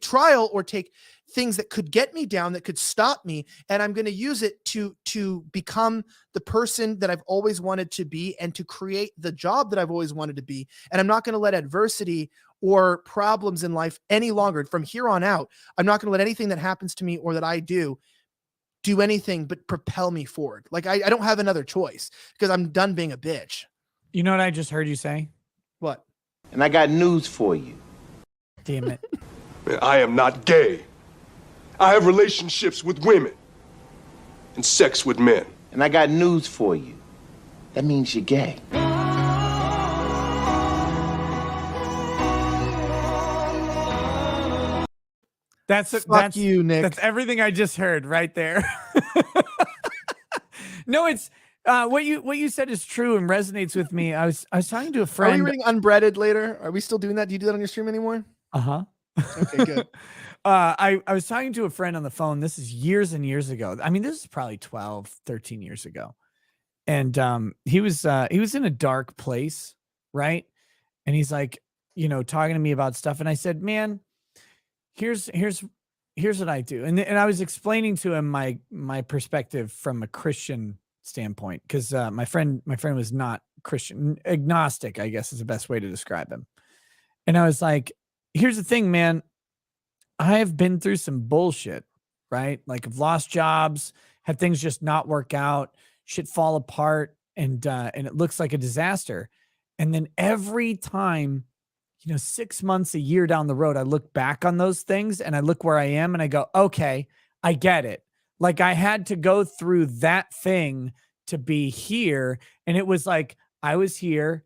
trial, or take things that could get me down, that could stop me. And I'm going to use it to become the person that I've always wanted to be, and to create the job that I've always wanted to be. And I'm not going to let adversity or problems in life any longer. From here on out, I'm not going to let anything that happens to me or that I do anything but propel me forward. Like I don't have another choice, because I'm done being a bitch. You know what I just heard you say? What? And I got news for you. Damn it. Man, I am not gay. I have relationships with women and sex with men. And I got news for you. That means you're gay. Fuck you, Nick. That's everything I just heard right there. No, it's what you said is true and resonates with me. I was talking to a friend. Are we reading Unbreaded later? Are we still doing that? Do you do that on your stream anymore? Uh-huh. Okay, good. I was talking to a friend on the phone. This is years and years ago. I mean, this is probably 12, 13 years ago. And he was in a dark place, right? And he's like, talking to me about stuff. And I said, man, here's what I do. And I was explaining to him my perspective from a Christian standpoint, because my friend was not Christian, agnostic, I guess is the best way to describe him. And I was like, here's the thing, man. I have been through some bullshit, right? Like, I've lost jobs, had things just not work out, shit fall apart, and it looks like a disaster. And then every time, 6 months, a year down the road, I look back on those things and I look where I am and I go, okay, I get it. Like, I had to go through that thing to be here. And it was like, I was here,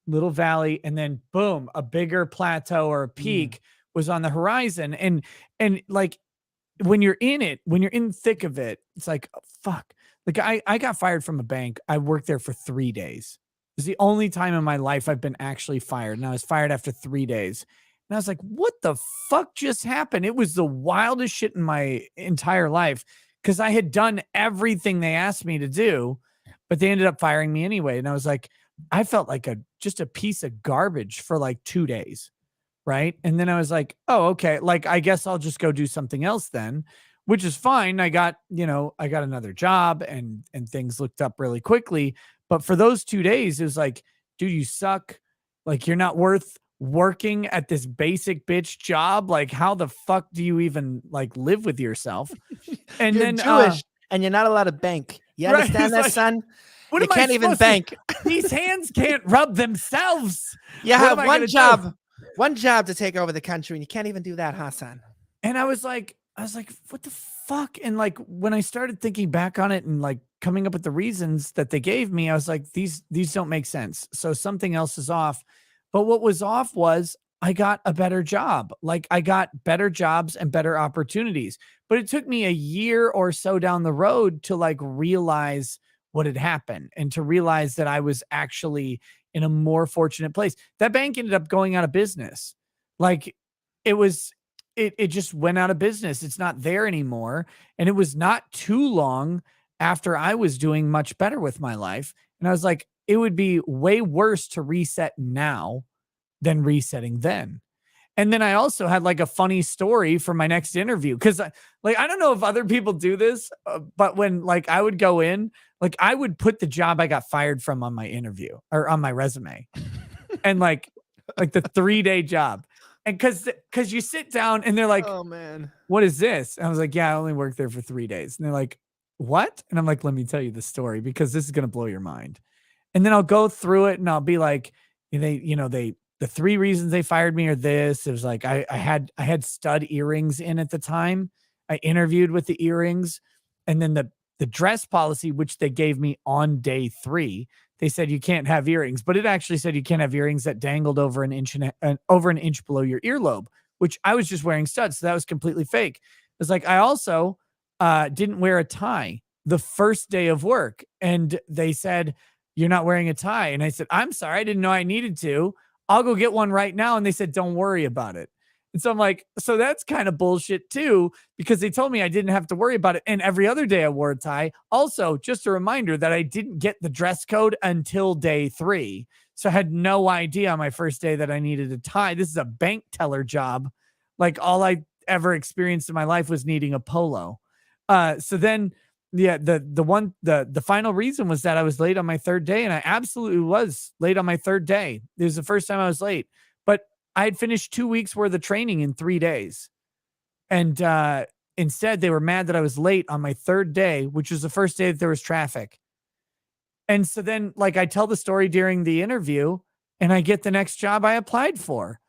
little valley, and then boom, a bigger plateau or a peak was on the horizon. And like, when you're in it, when you're in the thick of it, it's like, oh, fuck. Like, I got fired from a bank. I worked there for 3 days. It was the only time in my life I've been actually fired. And I was fired after 3 days. And I was like, what the fuck just happened? It was the wildest shit in my entire life, because I had done everything they asked me to do, but they ended up firing me anyway. And I was like, I felt like just a piece of garbage for like 2 days. Right. And then I was like, oh, okay. Like, I guess I'll just go do something else then, which is fine. I got another job, and things looked up really quickly. But for those 2 days, it was like, dude, you suck. Like, you're not worth working at this basic bitch job. Like, how the fuck do you even like live with yourself? And you're then Jewish and you're not allowed to bank. You understand that, like, son? What You can't even bank. These hands can't rub themselves. You What have am I one gonna do? job. One job to take over the country, and you can't even do that, huh, son? And I was like, what the fuck? And like, when I started thinking back on it and like coming up with the reasons that they gave me, I was like, these don't make sense. So something else is off. But what was off was I got a better job. Like, I got better jobs and better opportunities. But it took me a year or so down the road to like realize what had happened, and to realize that I was actually in a more fortunate place. That bank ended up going out of business. Like, it just went out of business. It's not there anymore. And it was not too long after I was doing much better with my life. And I was like, it would be way worse to reset now than resetting then. And then I also had like a funny story for my next interview. Cause I don't know if other people do this, but when like I would go in, like I would put the job I got fired from on my interview or on my resume and like the 3-day job. And cause you sit down and they're like, oh man, what is this? And I was like, yeah, I only worked there for 3 days. And they're like, what? And I'm like, let me tell you the story because this is going to blow your mind. And then I'll go through it and I'll be like, the 3 reasons they fired me are this. It was like, I had stud earrings in at the time. I interviewed with the earrings, and then the dress policy, which they gave me on day 3, they said you can't have earrings, but it actually said you can't have earrings that dangled over an inch below your earlobe, which I was just wearing studs. So that was completely fake. It's like, I also didn't wear a tie the first day of work. And they said, you're not wearing a tie. And I said, I'm sorry. I didn't know I needed to. I'll go get one right now. And they said, don't worry about it. And so I'm like, so that's kind of bullshit too, because they told me I didn't have to worry about it. And every other day I wore a tie. Also, just a reminder that I didn't get the dress code until day 3. So I had no idea on my first day that I needed a tie. This is a bank teller job. Like all I ever experienced in my life was needing a polo. So then, yeah, the final reason was that I was late on my 3rd day, and I absolutely was late on my 3rd day. It was the first time I was late, but I had finished 2 weeks worth of training in 3 days. And instead they were mad that I was late on my 3rd day, which was the first day that there was traffic. And so then like I tell the story during the interview and I get the next job I applied for.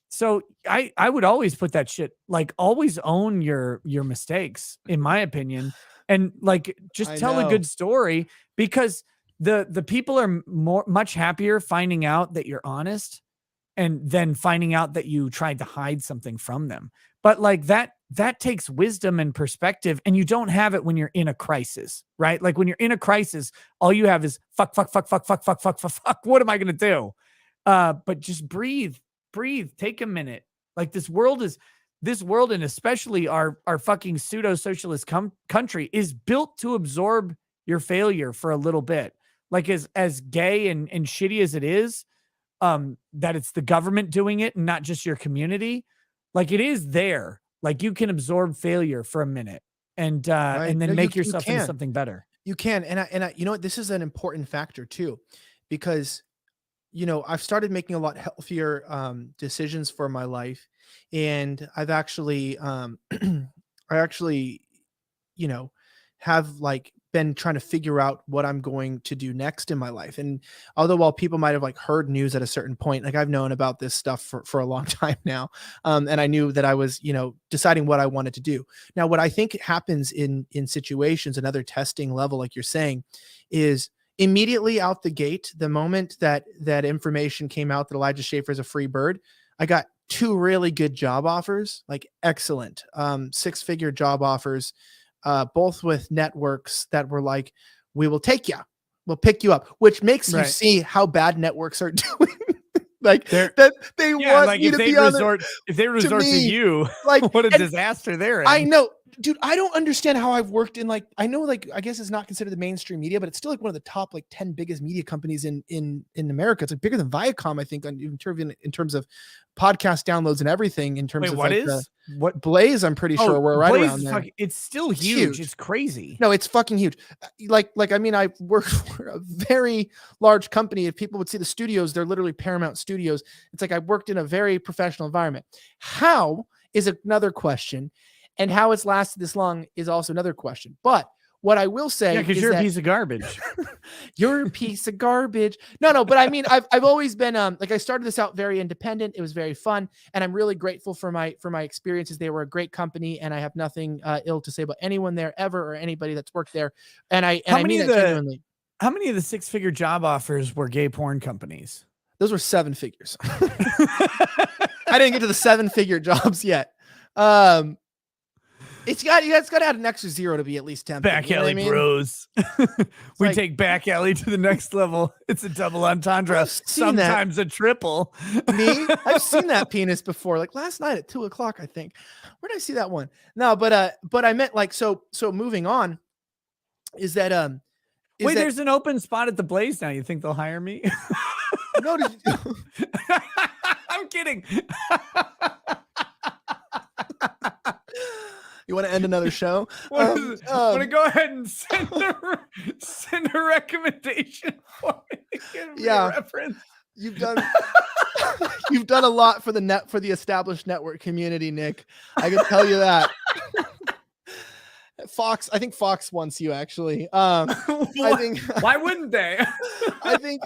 So I would always put that shit, like always own your mistakes, in my opinion. And like, just tell a good story, because the people are much happier finding out that you're honest and then finding out that you tried to hide something from them. But like that takes wisdom and perspective, and you don't have it when you're in a crisis, right? Like when you're in a crisis, all you have is fuck. What am I going to do? But just breathe, take a minute. Like this world, and especially our fucking pseudo-socialist country is built to absorb your failure for a little bit. Like as gay and shitty as it is, that it's the government doing it and not just your community. Like it is there. Like you can absorb failure for a minute and Right. and then No, make you yourself into can. something better. You can. And I, you know what? This is an important factor too, because, I've started making a lot healthier decisions for my life. And I've actually, have like been trying to figure out what I'm going to do next in my life. And although while people might have like heard news at a certain point, like I've known about this stuff for a long time now. And I knew that I was, deciding what I wanted to do. Now, what I think happens in situations, another testing level, like you're saying, is immediately out the gate, the moment that information came out that Elijah Schaffer is a free bird, I got 2 really good job offers, like excellent 6-figure job offers, both with networks that were like, we will take you, we'll pick you up, which makes you see how bad networks are doing. Like that they want like you to be on if they resort to you, like what a disaster they're in. I know, dude, I don't understand how I've worked in I know I guess it's not considered the mainstream media, but it's still like one of the top 10 biggest media companies in America. It's like bigger than Viacom, I think, in terms of podcast downloads and everything. In terms of what Blaze, I'm pretty sure we're right Blaze around there. It's still huge. It's crazy. No, it's fucking huge. I mean, I work for a very large company. If people would see the studios, they're literally Paramount Studios. It's like I worked in a very professional environment. How is another question, and how it's lasted this long is also another question. But what I will say, because you're a piece of garbage. You're a piece of garbage. No, but I mean, I've always been I started this out very independent. It was very fun, and I'm really grateful for my experiences. They were a great company, and I have nothing ill to say about anyone there ever or anybody that's worked there. And I mean that genuinely. How many of the 6-figure job offers were gay porn companies? Those were 7 figures. I didn't get to the 7-figure jobs yet. It's got to add an extra 0 to be at least tempting. Back you know what alley I mean? bros. We like- take back alley to the next level. It's a double entendre. I've seen that. Sometimes a triple. Me, I've seen that penis before. Like last night at 2:00, I think. Where did I see that one? No, but I meant like so moving on. Is that Wait, there's an open spot at the Blaze now. You think they'll hire me? no? I'm kidding. You want to end another show? Want to go ahead and send a recommendation for me? Give me a reference. You've done a lot for the established network community, Nick. I can tell you that. Fox, I think Fox wants you actually. I think why wouldn't they? I think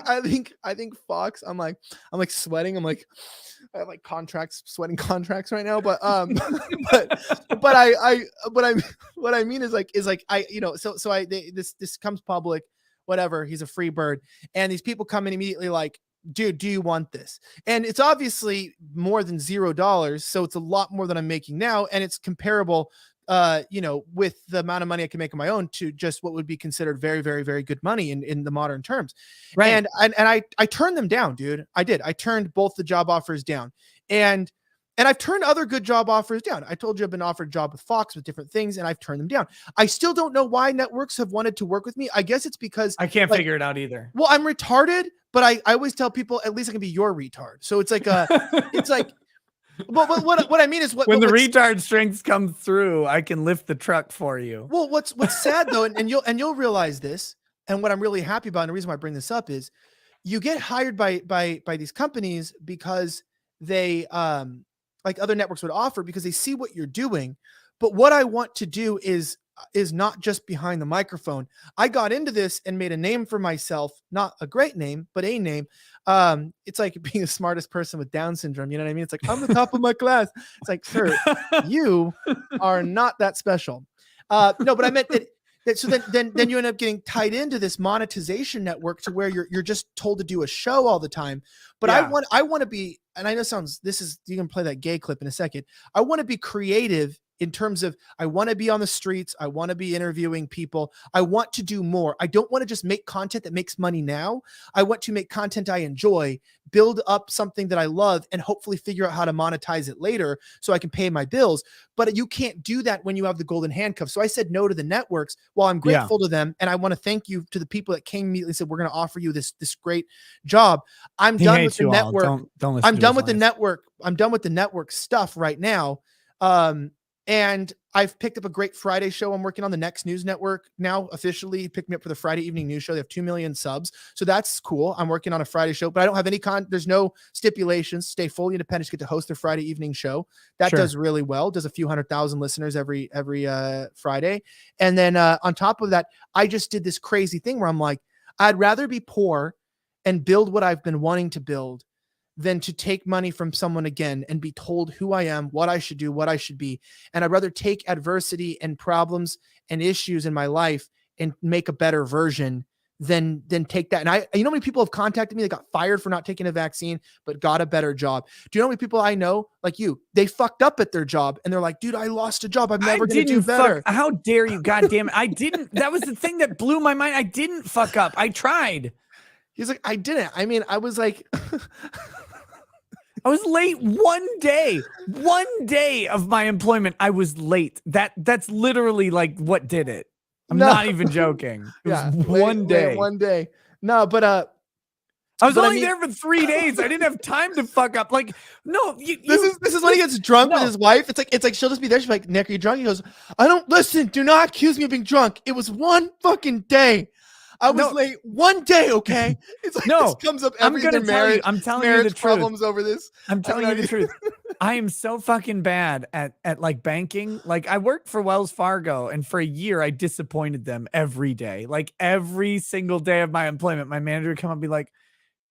Fox. I'm like sweating. I have like sweating contracts right now. But what I mean is like this comes public, whatever. He's a free bird, and these people come in immediately like, dude, do you want this? And it's obviously more than $0, so it's a lot more than I'm making now, and it's comparable. With the amount of money I can make on my own to just what would be considered very, very, very good money in the modern terms. Right. And I turned them down, dude. I did. I turned both the job offers down, and I've turned other good job offers down. I told you I've been offered a job with Fox with different things, and I've turned them down. I still don't know why networks have wanted to work with me. I guess it's because I can't figure it out either. Well, I'm retarded, but I always tell people at least I can be your retard. So it's like it's like. Well, what I mean is when the retard strengths come through, I can lift the truck for you. Well, what's sad though, and you'll realize this, and what I'm really happy about, and the reason why I bring this up is, you get hired by these companies because they like other networks would offer because they see what you're doing. But what I want to do is not just behind the microphone. I got into this and made a name for myself, not a great name, but a name. It's like being the smartest person with Down syndrome. You know what I mean? It's like, I'm the top of my class. It's like, sir, you are not that special. No, but I meant that so then you end up getting tied into this monetization network to where you're just told to do a show all the time. But yeah. I want to be, and I know you can play that gay clip in a second. I want to be creative in terms of, I want to be on the streets. I want to be interviewing people. I want to do more. I don't want to just make content that makes money now. I want to make content I enjoy, build up something that I love, and hopefully figure out how to monetize it later so I can pay my bills. But you can't do that when you have the golden handcuffs. So I said no to the networks. While I'm grateful to them, and I want to thank you to the people that came immediately and said, we're going to offer you this great job. I'm done with the network. Don't listen. I'm done with the network. I'm done with the network stuff right now. And I've picked up a great Friday show. I'm working on the Next News Network now, officially picked me up for the Friday evening news show. They have 2 million subs. So that's cool. I'm working on a Friday show, but I don't have any there's no stipulations. Stay fully independent, just get to host their Friday evening show. That does really well. Does a few 100,000 listeners every Friday. And then on top of that, I just did this crazy thing where I'm like, I'd rather be poor and build what I've been wanting to build than to take money from someone again and be told who I am, what I should do, what I should be. And I'd rather take adversity and problems and issues in my life and make a better version than take that. And you know how many people have contacted me that got fired for not taking a vaccine, but got a better job? Do you know how many people I know, like you, they fucked up at their job and they're like, dude, I lost a job. I'm never going to do better. How dare you? God damn it. I didn't. That was the thing that blew my mind. I didn't fuck up. I tried. He's like, I didn't. I mean, I was like... I was late one day of my employment. I was late. That's literally like what did it. I'm not even joking. It was one day. No, but I was only there for 3 days. I didn't have time to fuck up. Like, no, this is when he gets drunk with his wife. It's like she'll just be there. She's like, Nick, are you drunk? He goes, I don't listen. Do not accuse me of being drunk. It was one fucking day. I was late one day, okay? It's like this comes up every day. I'm telling you the truth. Problems over this. I'm telling you the truth. I am so fucking bad at like banking. Like I worked for Wells Fargo, and for a year I disappointed them every day. Like every single day of my employment, my manager would come up and be like,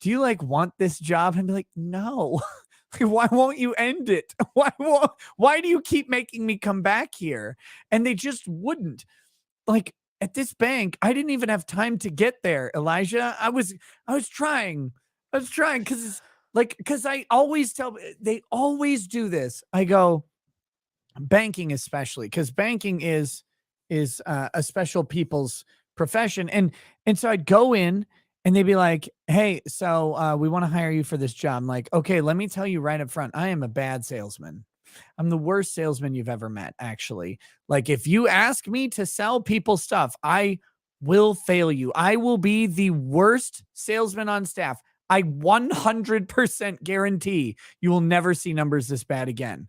do you like want this job? And I'd be like, no. Why won't you end it? Why do you keep making me come back here? And they just wouldn't. Like, at this bank, I didn't even have time to get there, Elijah. I was trying because I always they always do this. I go, banking especially, because banking is a special people's profession. And so I'd go in and they'd be like, hey, so we want to hire you for this job. I'm like, okay, let me tell you right up front, I am a bad salesman. I'm the worst salesman you've ever met, actually. Like, if you ask me to sell people stuff, I will fail you. I will be the worst salesman on staff. I 100% guarantee you will never see numbers this bad again.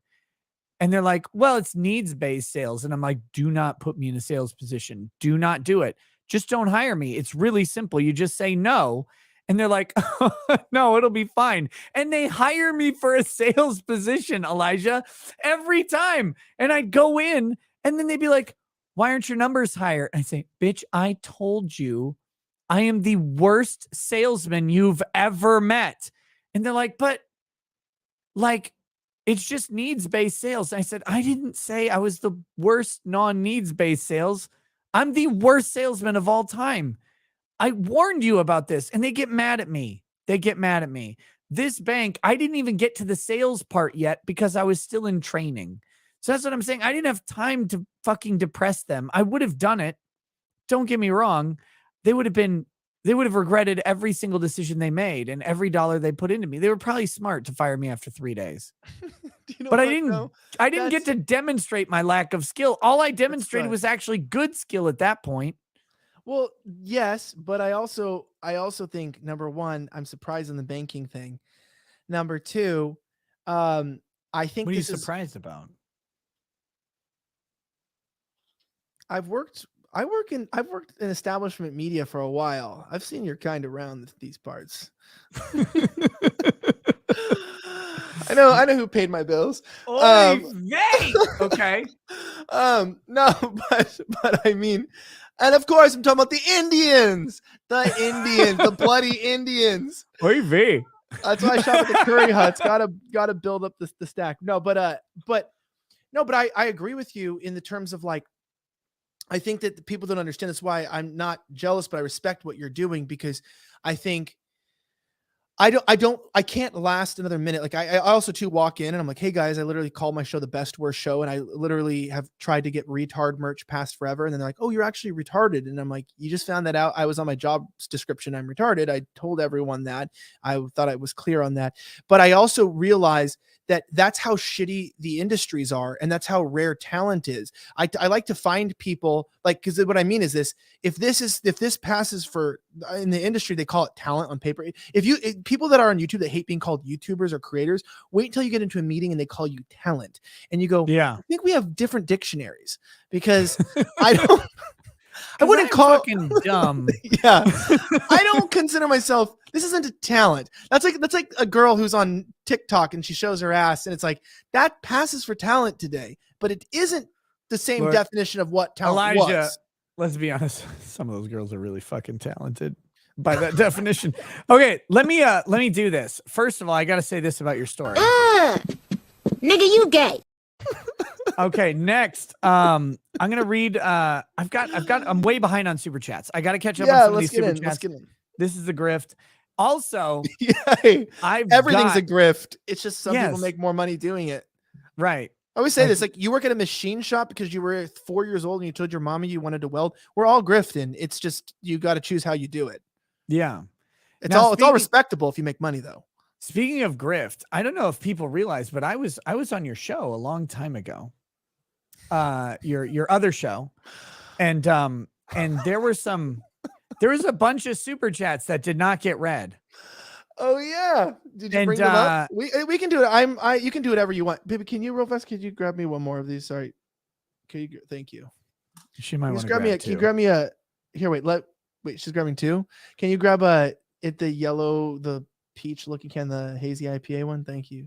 And they're like, well, it's needs-based sales. And I'm like, do not put me in a sales position. Do not do it. Just don't hire me. It's really simple. You just say no. And they're like, no, it'll be fine. And they hire me for a sales position, Elijah, every time. And I'd go in and then they'd be like, why aren't your numbers higher? And I say, bitch, I told you I am the worst salesman you've ever met. And they're like, but like, it's just needs-based sales. And I said, I didn't say I was the worst non-needs-based sales. I'm the worst salesman of all time. I warned you about this. And they get mad at me. They get mad at me. This bank, I didn't even get to the sales part yet because I was still in training. So that's what I'm saying. I didn't have time to fucking depress them. I would have done it. Don't get me wrong. They would have regretted every single decision they made and every dollar they put into me. They were probably smart to fire me after 3 days. But I didn't get to demonstrate my lack of skill. All I demonstrated was actually good skill at that point. Well, yes, but I also think, number one, I'm surprised on the banking thing. Number two, I think what are you surprised about? I've worked in establishment media for a while. I've seen your kind around these parts. I know who paid my bills. Okay. No, but I mean, and of course I'm talking about the Indians, the bloody Indians. Oy vey. That's why I shop at the Curry Huts. Gotta build up the stack. But I agree with you in the terms of, like, I think that people don't understand. That's why I'm not jealous, but I respect what you're doing, because I think I can't last another minute. Like, I also too walk in and I'm like, hey guys, I literally call my show the best worst show. And I literally have tried to get retard merch past forever. And then they're like, oh, you're actually retarded. And I'm like, you just found that out. I was on my job description. I'm retarded. I told everyone that. I thought I was clear on that. But I also realize that that's how shitty the industries are. And that's how rare talent is. I like to find people, like, because what I mean is this, if this passes for, in the industry, they call it talent on paper. If people that are on YouTube that hate being called YouTubers or creators, wait until you get into a meeting and they call you talent. And you go, yeah, I think we have different dictionaries, because I wouldn't call fucking dumb. Yeah. I don't consider myself, this isn't a talent. That's like a girl who's on TikTok and she shows her ass and it's like, that passes for talent today, but it isn't the same definition of what talent was. Let's be honest. Some of those girls are really fucking talented by that definition. Okay. Let me do this. First of all, I got to say this about your story. Nigga, you gay. Okay, next. I'm gonna read. I'm way behind on super chats. I gotta catch up on some of these super chats. This is a grift. Also, everything's a grift. It's just some people make more money doing it. Right. I always say this, like, you work at a machine shop because you were 4 years old and you told your mommy you wanted to weld. We're all grifting. It's just, you got to choose how you do it. Yeah. It's all respectable if you make money, though. Speaking of grift, I don't know if people realize, but I was on your show a long time ago. Your other show. And there was a bunch of super chats that did not get read. Oh yeah. Did you bring them up? We can do it. You can do whatever you want. Baby, can you real fast? Could you grab me one more of these? Sorry. Thank you. She might want to grab me. Can you grab me a here? Wait, she's grabbing two. Can you grab the yellow, the peach looking can, the hazy IPA one? Thank you.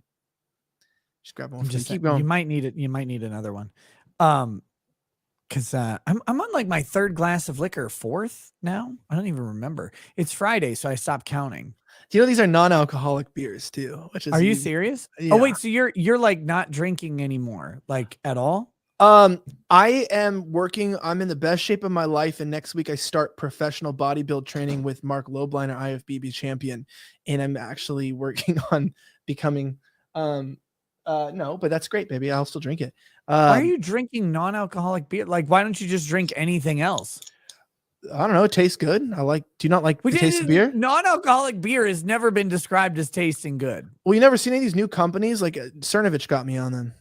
Just grab one. Just keep going. You might need it. You might need another one. Because I'm on like my third glass of liquor, fourth now. I don't even remember. It's Friday, so I stopped counting. Do you know these are non-alcoholic beers too? Are you serious? Yeah. Oh wait, so you're like not drinking anymore, like at all? I am working. I'm in the best shape of my life, and next week I start professional bodybuild training with Mark Lobliner, IFBB champion, and I'm actually working on becoming No, but that's great, baby. I'll still drink it. Why are you drinking non-alcoholic beer? Like, why don't you just drink anything else? I don't know. It tastes good. Do you not like the taste of beer? Non-alcoholic beer has never been described as tasting good. Well, you never seen any of these new companies? Like Cernovich got me on them.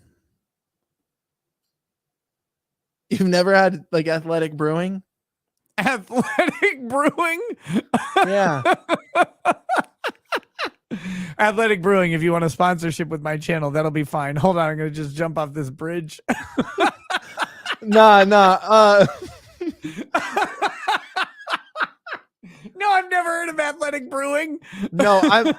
You've never had like Athletic Brewing? Athletic Brewing? Yeah. Athletic Brewing, if you want a sponsorship with my channel, that'll be fine. Hold on, I'm going to just jump off this bridge. Nah. No, I've never heard of Athletic Brewing. No, I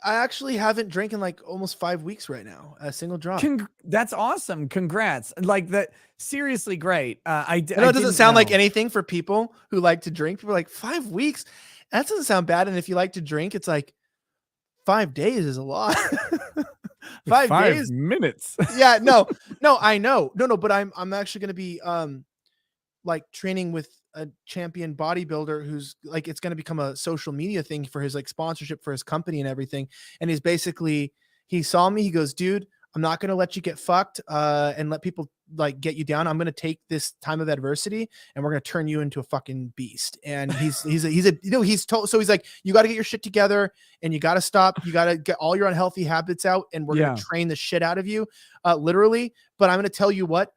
actually haven't drank in like almost 5 weeks right now. A single drop. That's awesome. Congrats. Like that. Seriously great. I know it doesn't sound like anything for people who like to drink. People are like 5 weeks. That doesn't sound bad. And if you like to drink, it's like 5 days is a lot. 5 days, minutes. Yeah, no, I know. No, but I'm actually going to be like training with a champion bodybuilder who's like, it's going to become a social media thing for his like sponsorship for his company and everything. And he's basically, he saw me, he goes, dude, I'm not going to let you get fucked and let people like get you down. I'm going to take this time of adversity and we're going to turn you into a fucking beast. And he's so he's like, you got to get your shit together and you got to stop. You got to get all your unhealthy habits out and we're going to train the shit out of you, literally. But I'm going to tell you what,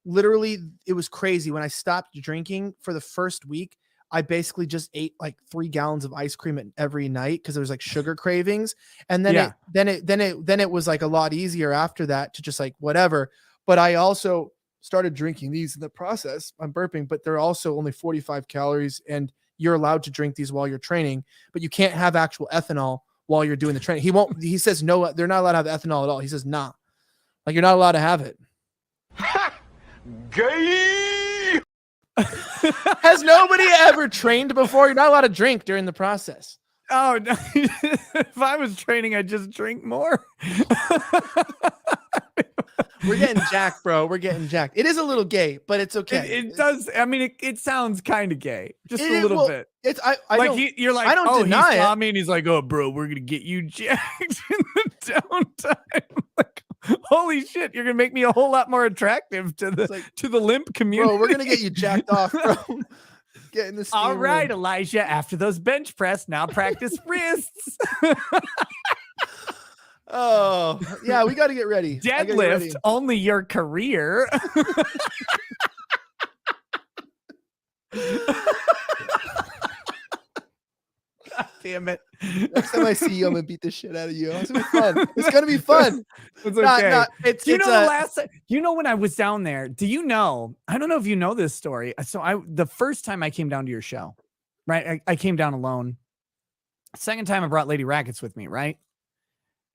literally, it was crazy. When I stopped drinking for the first week, I basically just ate like 3 gallons of ice cream every night because there was like sugar cravings. And then it was like a lot easier after that to just like whatever. But I also started drinking these in the process. I'm burping, but they're also only 45 calories and you're allowed to drink these while you're training, but you can't have actual ethanol while you're doing the training. He says, no, they're not allowed to have ethanol at all. He says, nah, like you're not allowed to have it. Gay. Has nobody ever trained before? You're not allowed to drink during the process. Oh, no. If I was training, I'd just drink more. We're getting jacked, bro. We're getting jacked. It is a little gay, but it's okay. It does. I mean, it sounds kind of gay, just a little bit. It's you're like, I don't deny he saw it. me and he's like, oh, bro, we're gonna get you jacked in the downtime. Like, holy shit, you're gonna make me a whole lot more attractive to the limp community. Bro, we're gonna get you jacked off, bro. Get in the steam All right, room. Elijah. After those bench press, now practice wrists. Oh, yeah, we got to get ready. Deadlift, only your career. God damn it. Next time I see you, I'm going to beat the shit out of you. It's going to be fun. It's going to be fun. It's okay. You know when I was down there, do you know, I don't know if you know this story. So the first time I came down to your show, right? I came down alone. Second time I brought Lady Rackets with me, right?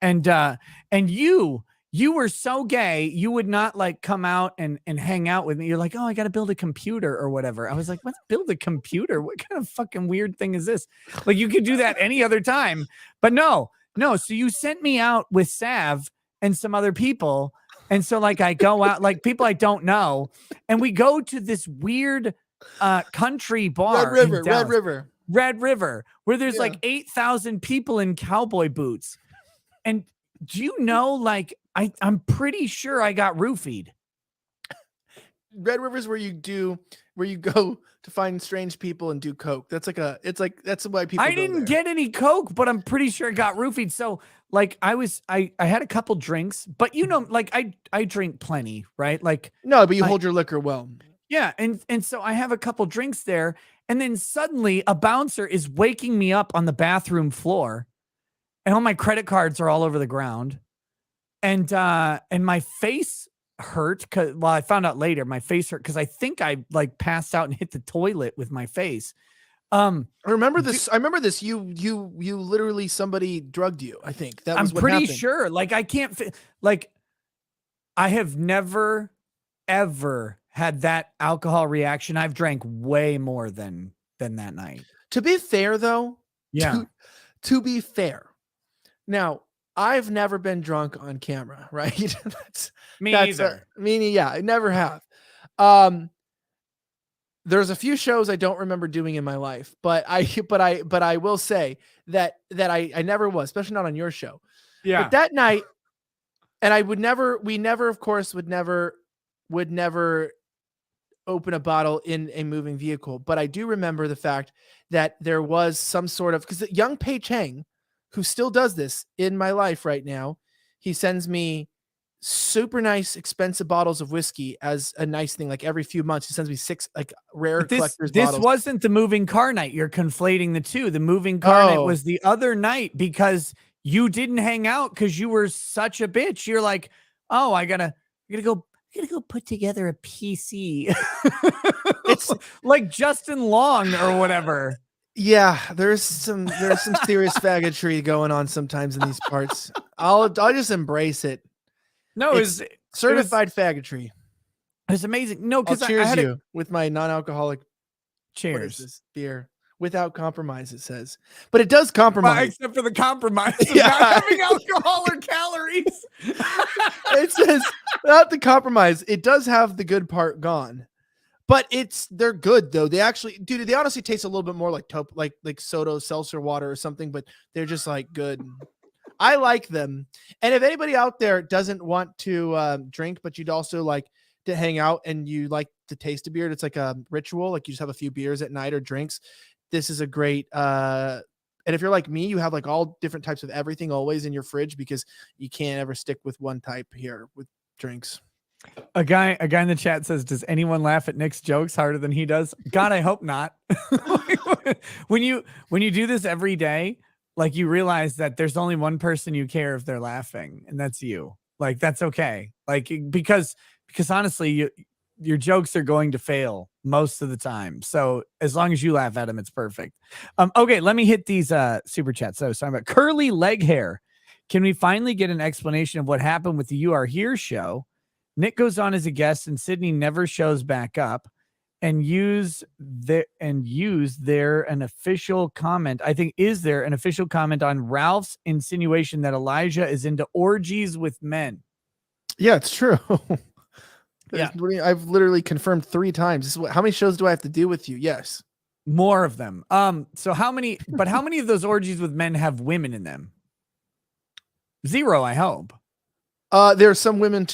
And you were so gay, you would not like come out and hang out with me. You're like, oh, I got to build a computer or whatever. I was like, what? Build a computer? What kind of fucking weird thing is this? Like, you could do that any other time, but no. So you sent me out with Sav and some other people. And so like I go out, like people I don't know, and we go to this weird country bar. Red River, where there's like 8,000 people in cowboy boots. And do you know, like, I'm pretty sure I got roofied. Red River's where you go to find strange people and do coke. That's why people. I didn't get any coke, but I'm pretty sure I got roofied. So like I had a couple drinks, but you know, like I drink plenty, right? Like no, but you hold your liquor well. Yeah, and so I have a couple drinks there, and then suddenly a bouncer is waking me up on the bathroom floor. And all my credit cards are all over the ground. And my face hurt. I found out later my face hurt because I think I like passed out and hit the toilet with my face. I remember this. You literally, somebody drugged you. I think that was I'm what pretty happened. sure. Like I have never, ever had that alcohol reaction. I've drank way more than that night. To be fair, though. Yeah. To be fair. Now, I've never been drunk on camera, right? Me either. I never have. There's a few shows I don't remember doing in my life, but I will say that I never was, especially not on your show. Yeah. But that night, And we never, of course, would never open a bottle in a moving vehicle. But I do remember the fact that there was some sort of, because young Pei Cheng, who still does this in my life right now, he sends me super nice, expensive bottles of whiskey as a nice thing. Like every few months, he sends me 6 like rare But collector's this bottles. wasn't the moving car night. You're conflating the two. The moving car night Oh. was the other night because you didn't hang out because you were such a bitch. You're like, oh, I gotta go put together a PC. It's like Justin Long or whatever. Yeah, there's some serious faggotry going on sometimes in these parts. I'll just embrace it. No, It's certified faggotry. It was amazing. No, I'll because I cheers had you with my non-alcoholic cheers. beer without compromise. It says, but it does compromise. Well, except for the compromise of Yeah. not having alcohol or calories. It says without the compromise, it does have the good part gone. But they're good though. They actually, dude, they honestly taste a little bit more like soda, seltzer water or something, but they're just like good. I like them. And if anybody out there doesn't want to drink, but you'd also like to hang out and you like to taste a beer, it's like a ritual, like you just have a few beers at night or drinks. This is a great and if you're like me, you have like all different types of everything always in your fridge because you can't ever stick with one type here with drinks. A guy in the chat says, does anyone laugh at Nick's jokes harder than he does? God, I hope not. when you do this every day, like you realize that there's only one person you care if they're laughing, and that's you. Like, that's okay. Like, because honestly, your jokes are going to fail most of the time. So as long as you laugh at them, it's perfect. Okay, let me hit these super chats. So I was talking about curly leg hair. Can we finally get an explanation of what happened with the You Are Here show? Nick goes on as a guest and Sydney never shows back up, and is there an official comment on Ralph's insinuation that Elijah is into orgies with men? Yeah, it's true. Yeah. I've literally confirmed 3 times. How many shows do I have to do with you? Yes. More of them. So how many of those orgies with men have women in them? 0, I hope. There are some women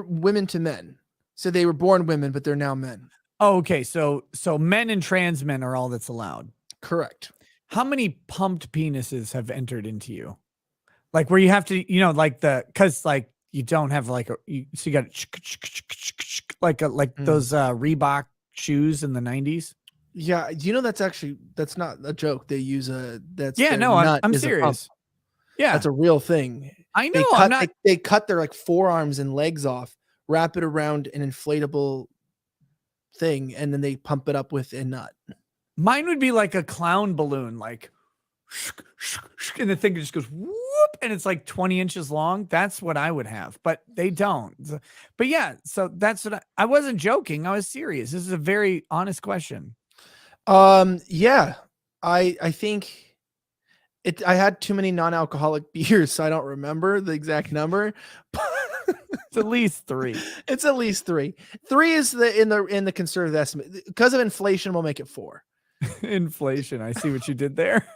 women to men. So they were born women, but they're now men. Oh, okay. So men and trans men are all that's allowed. Correct. How many pumped penises have entered into you? Like where you have to, like cause like you don't have like so you got like those Reebok shoes in the 90s. Yeah. You know, that's not a joke. They use I'm serious. Yeah. That's a real thing. I know. They cut their like forearms and legs off, wrap it around an inflatable thing, and then they pump it up with a nut. Mine would be like a clown balloon, like, and the thing just goes whoop, and it's like 20 inches long. That's what I would have, but they don't. But yeah, so that's what I wasn't joking. I was serious. This is a very honest question. Yeah, I think. I had too many non-alcoholic beers, so I don't remember the exact number. It's at least 3. It's at least 3. 3 is in the conservative estimate. Because of inflation, we'll make it 4. Inflation. I see what you did there.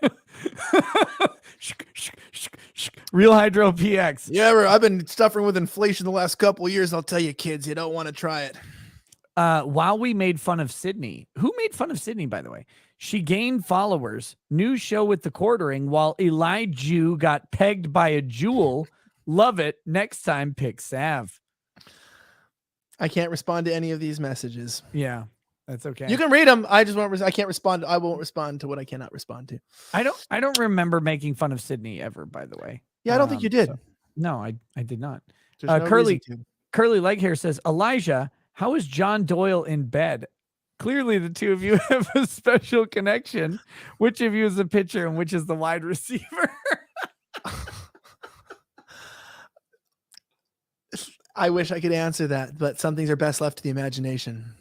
Real Hydro PX. Yeah, I've been suffering with inflation the last couple of years. I'll tell you, kids, you don't want to try it. While we made fun of Sydney, who made fun of Sydney, by the way? She gained followers. New show with the quartering while Elijah got pegged by a jewel. Love it. Next time, pick Sav. I can't respond to any of these messages. Yeah, that's okay. You can read them. I just won't. I can't respond. I won't respond to what I cannot respond to. I don't remember making fun of Sydney ever, by the way. Yeah, I don't think you did. No, I did not. No Curly Leg Hair says, Elijah, how is John Doyle in bed? Clearly, the two of you have a special connection. Which of you is the pitcher and which is the wide receiver? I wish I could answer that, but some things are best left to the imagination.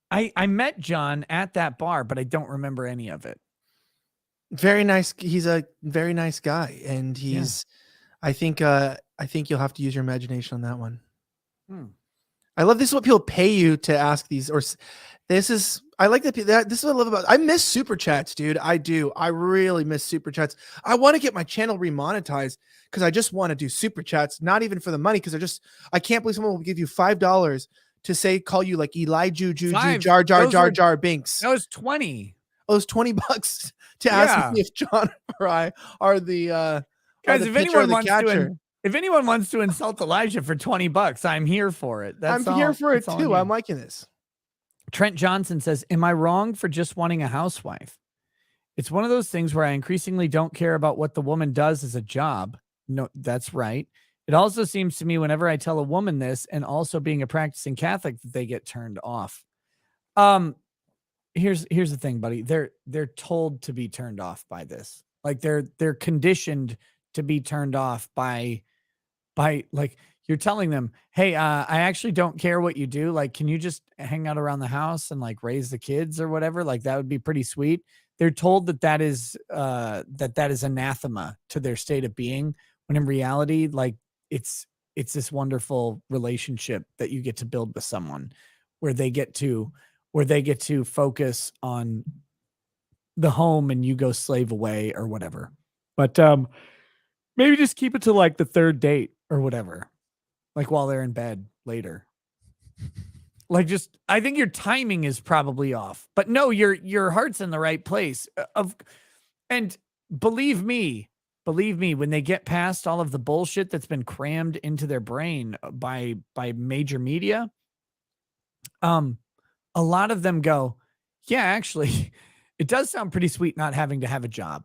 I met John at that bar, but I don't remember any of it. Very nice. He's a very nice guy, and he's. Yeah. I think you'll have to use your imagination on that one. I love this. Is what people pay you to ask these, or this is. I like that. This is what I love about. I miss super chats, dude. I do. I really miss super chats. I want to get my channel remonetized because I just want to do super chats, not even for the money. Because I can't believe someone will give you $5 to call you like Elijah, Five. Jar Those were- Jar Binks. That was 20. Oh, it's $20 to ask me if John or I are the Guys, the if pitcher or anyone the wants catcher. if anyone wants to insult Elijah for $20, I'm here for it. I'm here for it too. I'm liking this. Trent Johnson says, "Am I wrong for just wanting a housewife? It's one of those things where I increasingly don't care about what the woman does as a job." No, that's right. It also seems to me whenever I tell a woman this, and also being a practicing Catholic, that they get turned off. Here's the thing, buddy. They're told to be turned off by this. Like they're conditioned to be turned off by like you're telling them, "Hey, I actually don't care what you do. Like, can you just hang out around the house and like raise the kids or whatever? Like that would be pretty sweet." They're told that is anathema to their state of being, when in reality, like it's this wonderful relationship that you get to build with someone where they get to focus on the home and you go slave away or whatever. But maybe just keep it to like the third date or whatever, like while they're in bed later. Like, just, I think your timing is probably off, but no, your heart's in the right place. And believe me, when they get past all of the bullshit that's been crammed into their brain by major media, a lot of them go, yeah, actually, it does sound pretty sweet not having to have a job.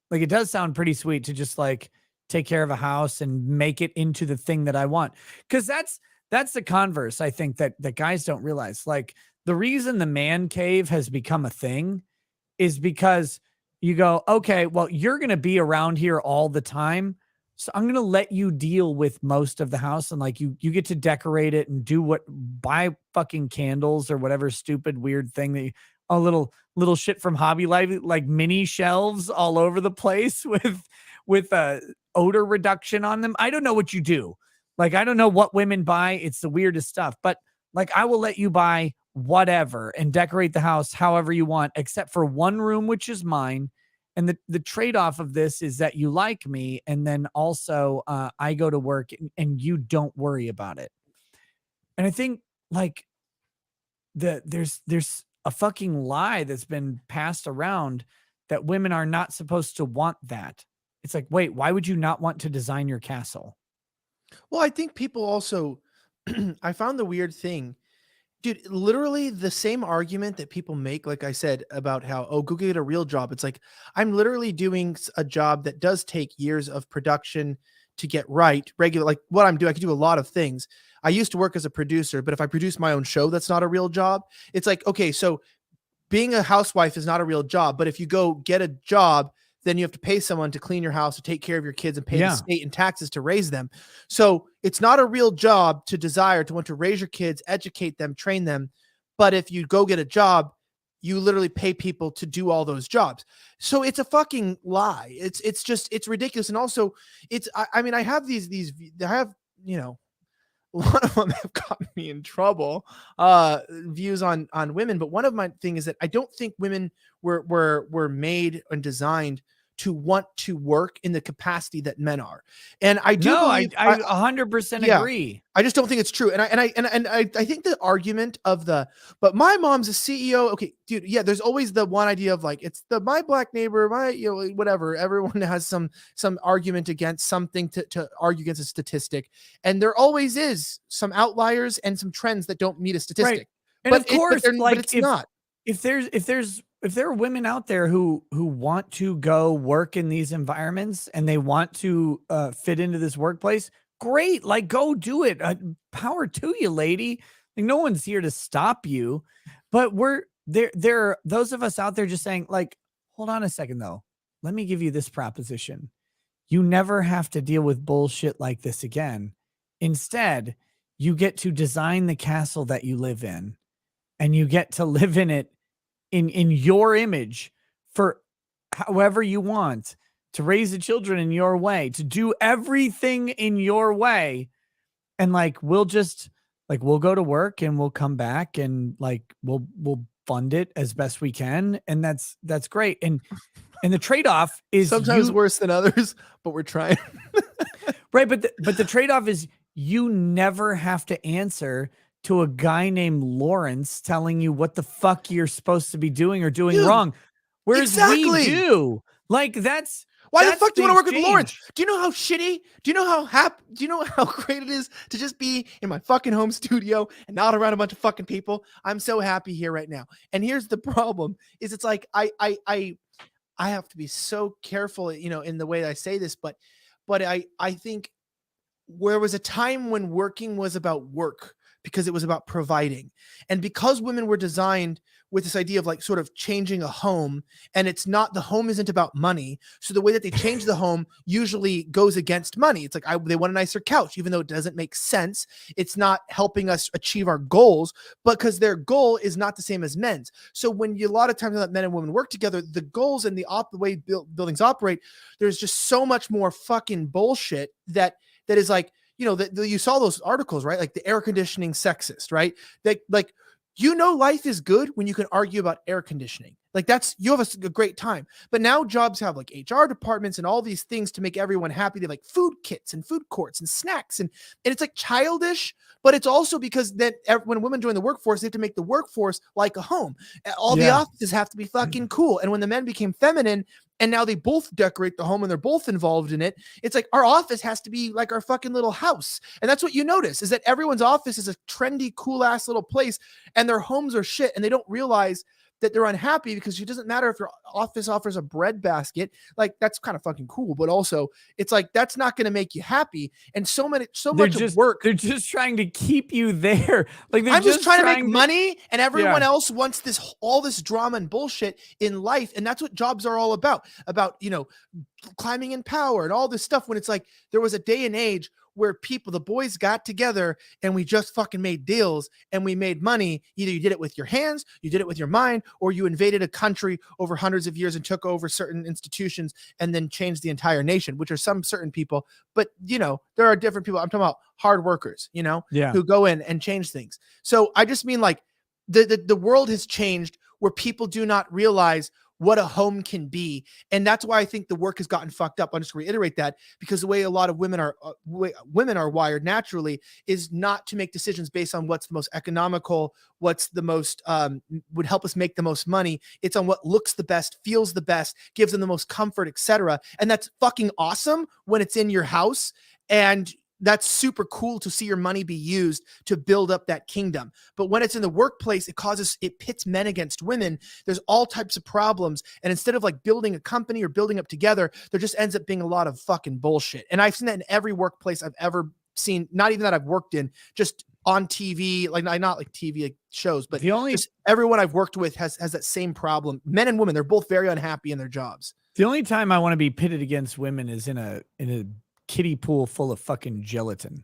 Like, it does sound pretty sweet to just like take care of a house and make it into the thing that I want. Because that's the converse, I think, that guys don't realize. Like, the reason the man cave has become a thing is because you go, okay, well, you're going to be around here all the time, so I'm going to let you deal with most of the house, and like you get to decorate it and buy fucking candles or whatever stupid weird thing that a little shit from Hobby Lobby, like mini shelves all over the place with odor reduction on them. I don't know what you do. Like, I don't know what women buy. It's the weirdest stuff, but like, I will let you buy whatever and decorate the house however you want, except for one room, which is mine. And the trade-off of this is that you like me. And then also I go to work and you don't worry about it. And I think like there's a fucking lie that's been passed around that women are not supposed to want that. It's like, wait, why would you not want to design your castle? Well, I think people also, I found the weird thing, dude, literally the same argument that people make, like I said, about how, oh, go get a real job. It's like, I'm literally doing a job that does take years of production to get right. Regular, like what I'm doing, I can do a lot of things. I used to work as a producer, but if I produce my own show, that's not a real job. It's like, okay, so being a housewife is not a real job, but if you go get a job, then you have to pay someone to clean your house, to take care of your kids, and pay the state and taxes to raise them. So it's not a real job to desire to want to raise your kids, educate them, train them. But if you go get a job, you literally pay people to do all those jobs. So it's a fucking lie. It's just, it's ridiculous. And also I mean, I have a lot of them have gotten me in trouble, views on women. But one of my thing is that I don't think women were made and designed to want to work in the capacity that men are. And I do believe I 100% agree. I just don't think it's true. And I think the argument of but my mom's a CEO. Okay, dude. Yeah. There's always the one idea of like, it's my black neighbor, whatever. Everyone has some argument against something to argue against a statistic. And there always is some outliers and some trends that don't meet a statistic. Right. And but of course, but it's not. If there are women out there who want to go work in these environments and they want to fit into this workplace, great. Like, go do it. Power to you, lady. Like, no one's here to stop you. But there are those of us out there just saying, like, hold on a second, though. Let me give you this proposition. You never have to deal with bullshit like this again. Instead, you get to design the castle that you live in, and you get to live in it in your image for however you want, to raise the children in your way, to do everything in your way. And like, we'll go to work and we'll come back and like, we'll fund it as best we can, and that's great. And the trade-off is sometimes worse than others, but we're trying. Right, but the trade-off is you never have to answer to a guy named Lawrence telling you what the fuck you're supposed to be doing or doing wrong. Whereas we do. Like Why the fuck do you want to work change. with Lawrence? Do you know how shitty? Do you know how happy? Do you know how great it is to just be in my fucking home studio and not around a bunch of fucking people? I'm so happy here right now. And here's the problem: is it's like I have to be so careful, in the way that I say this, but I think there was a time when working was about work because it was about providing. And because women were designed with this idea of like sort of changing a home, and the home isn't about money. So the way that they change the home usually goes against money. It's like they want a nicer couch, even though it doesn't make sense. It's not helping us achieve our goals, but because their goal is not the same as men's. So when a lot of times let men and women work together, the goals and the way buildings operate, there's just so much more fucking bullshit that is like, you saw those articles, right? Like the air conditioning sexist, right? Like, life is good when you can argue about air conditioning. Like you have a great time. But now jobs have like HR departments and all these things to make everyone happy. They have like food kits and food courts and snacks. And it's like childish, but it's also because then when women join the workforce, they have to make the workforce like a home. All the offices have to be fucking cool. And when the men became feminine, and now they both decorate the home and they're both involved in it, it's like our office has to be like our fucking little house. And that's what you notice, is that everyone's office is a trendy, cool ass little place, and their homes are shit. And they don't realize that they're unhappy because it doesn't matter if your office offers a bread basket. Like that's kind of fucking cool, but also it's like that's not going to make you happy. And so much of work. They're just trying to keep you there. Like I'm just trying to make money, and everyone else wants all this drama and bullshit in life, and that's what jobs are all about. Climbing in power and all this stuff. When it's like there was a day and age where the boys got together and we just fucking made deals and we made money. Either you did it with your hands, you did it with your mind, or you invaded a country over hundreds of years and took over certain institutions and then changed the entire nation, which are some certain people. But, there are different people. I'm talking about hard workers, who go in and change things. So I just mean like the world has changed where people do not realize what a home can be. And that's why I think the work has gotten fucked up. I'll just reiterate that, because the way a lot of women are wired naturally is not to make decisions based on what's the most economical, what's the most would help us make the most money. It's on what looks the best, feels the best, gives them the most comfort, etc. And that's fucking awesome when it's in your house, and that's super cool to see your money be used to build up that kingdom. But when it's in the workplace, it pits men against women. There's all types of problems. And instead of like building a company or building up together, there just ends up being a lot of fucking bullshit. And I've seen that in every workplace I've ever seen, not even that I've worked in, just on TV, like not like TV like shows, but just everyone I've worked with has that same problem. Men and women, they're both very unhappy in their jobs. The only time I want to be pitted against women is in a kiddie pool full of fucking gelatin.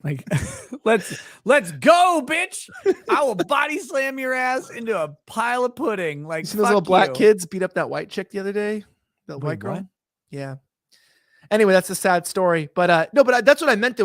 Like, let's go, bitch. I will body slam your ass into a pile of pudding. Like, you see those little black kids beat up that white chick the other day? That white girl? What? Yeah. Anyway, that's a sad story. But that's what I meant.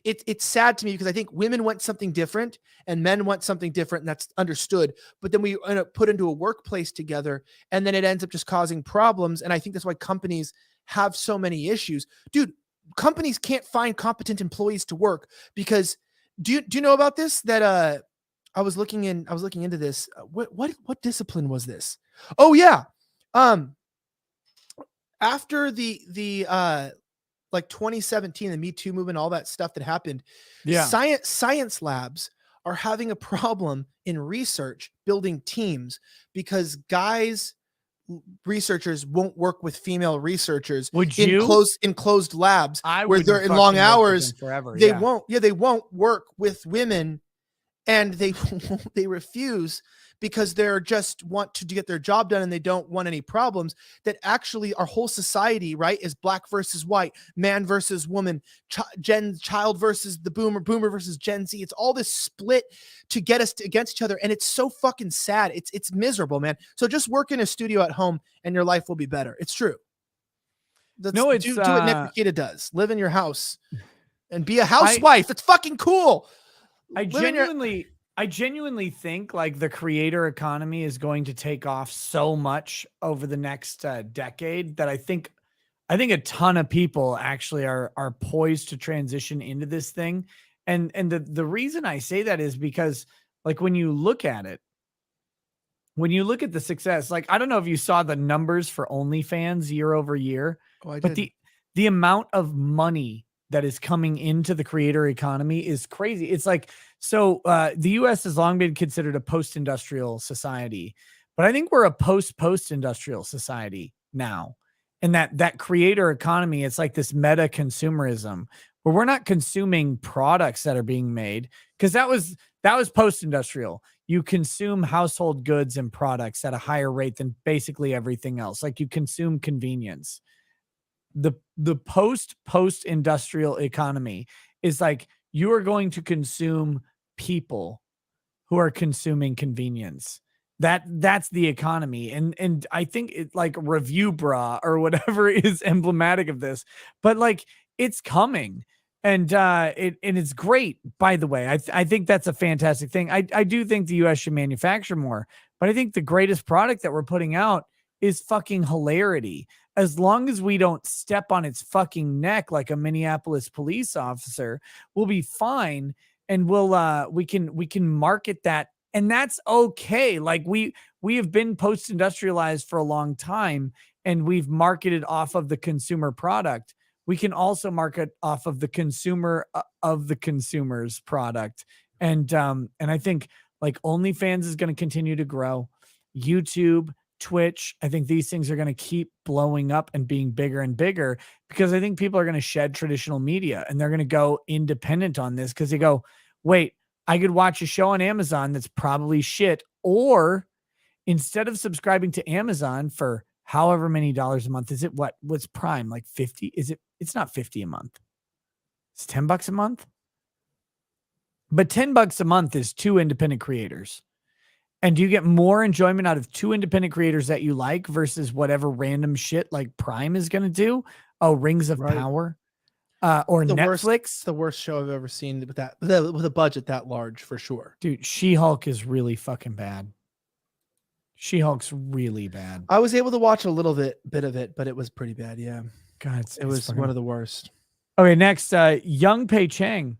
It's sad to me because I think women want something different and men want something different, and that's understood. But then we end up put into a workplace together, and then it ends up just causing problems. And I think that's why companies have so many issues. Dude, companies can't find competent employees to work because do you know about this? That I was looking into this. What discipline was this? Oh yeah. After the like 2017, the Me Too movement, all that stuff that happened, science labs are having a problem in research building teams because researchers won't work with female researchers in closed labs where they're in long hours forever. They won't work with women, and they refuse because they're just want to get their job done and they don't want any problems. That actually our whole society, right, is black versus white, man versus woman, child versus the boomer versus Gen Z. It's all this split to get us against each other, and it's so fucking sad. It's miserable, man. So just work in a studio at home and your life will be better. It's true. Do what Nikita does. Live in your house and be a housewife. That's fucking cool. I I genuinely think like the creator economy is going to take off so much over the next decade that I think a ton of people actually are poised to transition into this thing. And the reason I say that is because like when you look at it, when you look at the success, like I don't know if you saw the numbers for OnlyFans year over year, Oh, I but did. the amount of money that is coming into the creator economy is crazy. It's like so the US has long been considered a post-industrial society, but I think we're a post-industrial society now. And that creator economy, it's like this meta consumerism where we're not consuming products that are being made because that was post-industrial. You consume household goods and products at a higher rate than basically everything else. Like you consume convenience. The post-industrial economy is like you are going to consume people who are consuming convenience. That's the economy. And I think it like Review Bra or whatever is emblematic of this, but like it's coming. And it's great, by the way. I think that's a fantastic thing. I do think the US should manufacture more, but I think the greatest product that we're putting out is fucking hilarity. As long as we don't step on its fucking neck like a Minneapolis police officer, we'll be fine. And we can market that, and that's okay. Like we have been post-industrialized for a long time, and we've marketed off of the consumer product. We can also market off of the consumer of the consumer's product. And I think like OnlyFans is going to continue to grow. YouTube, Twitch, I think these things are going to keep blowing up and being bigger and bigger because I think people are going to shed traditional media and they're going to go independent on this because they go, wait, I could watch a show on Amazon that's probably shit, or instead of subscribing to Amazon for however many dollars a month, is it what's Prime, like 50? It's not 50 a month. It's $10 a month. But $10 a month is 2 independent creators. And do you get more enjoyment out of 2 independent creators that you like versus whatever random shit like Prime is going to do? Oh, Rings of Power or Netflix. The worst show I've ever seen with that with a budget that large for sure. Dude, She-Hulk is really fucking bad. She-Hulk's really bad. I was able to watch a little bit of it, but it was pretty bad. Yeah. God, it was one of the worst. Okay, next, Young Pei Chang.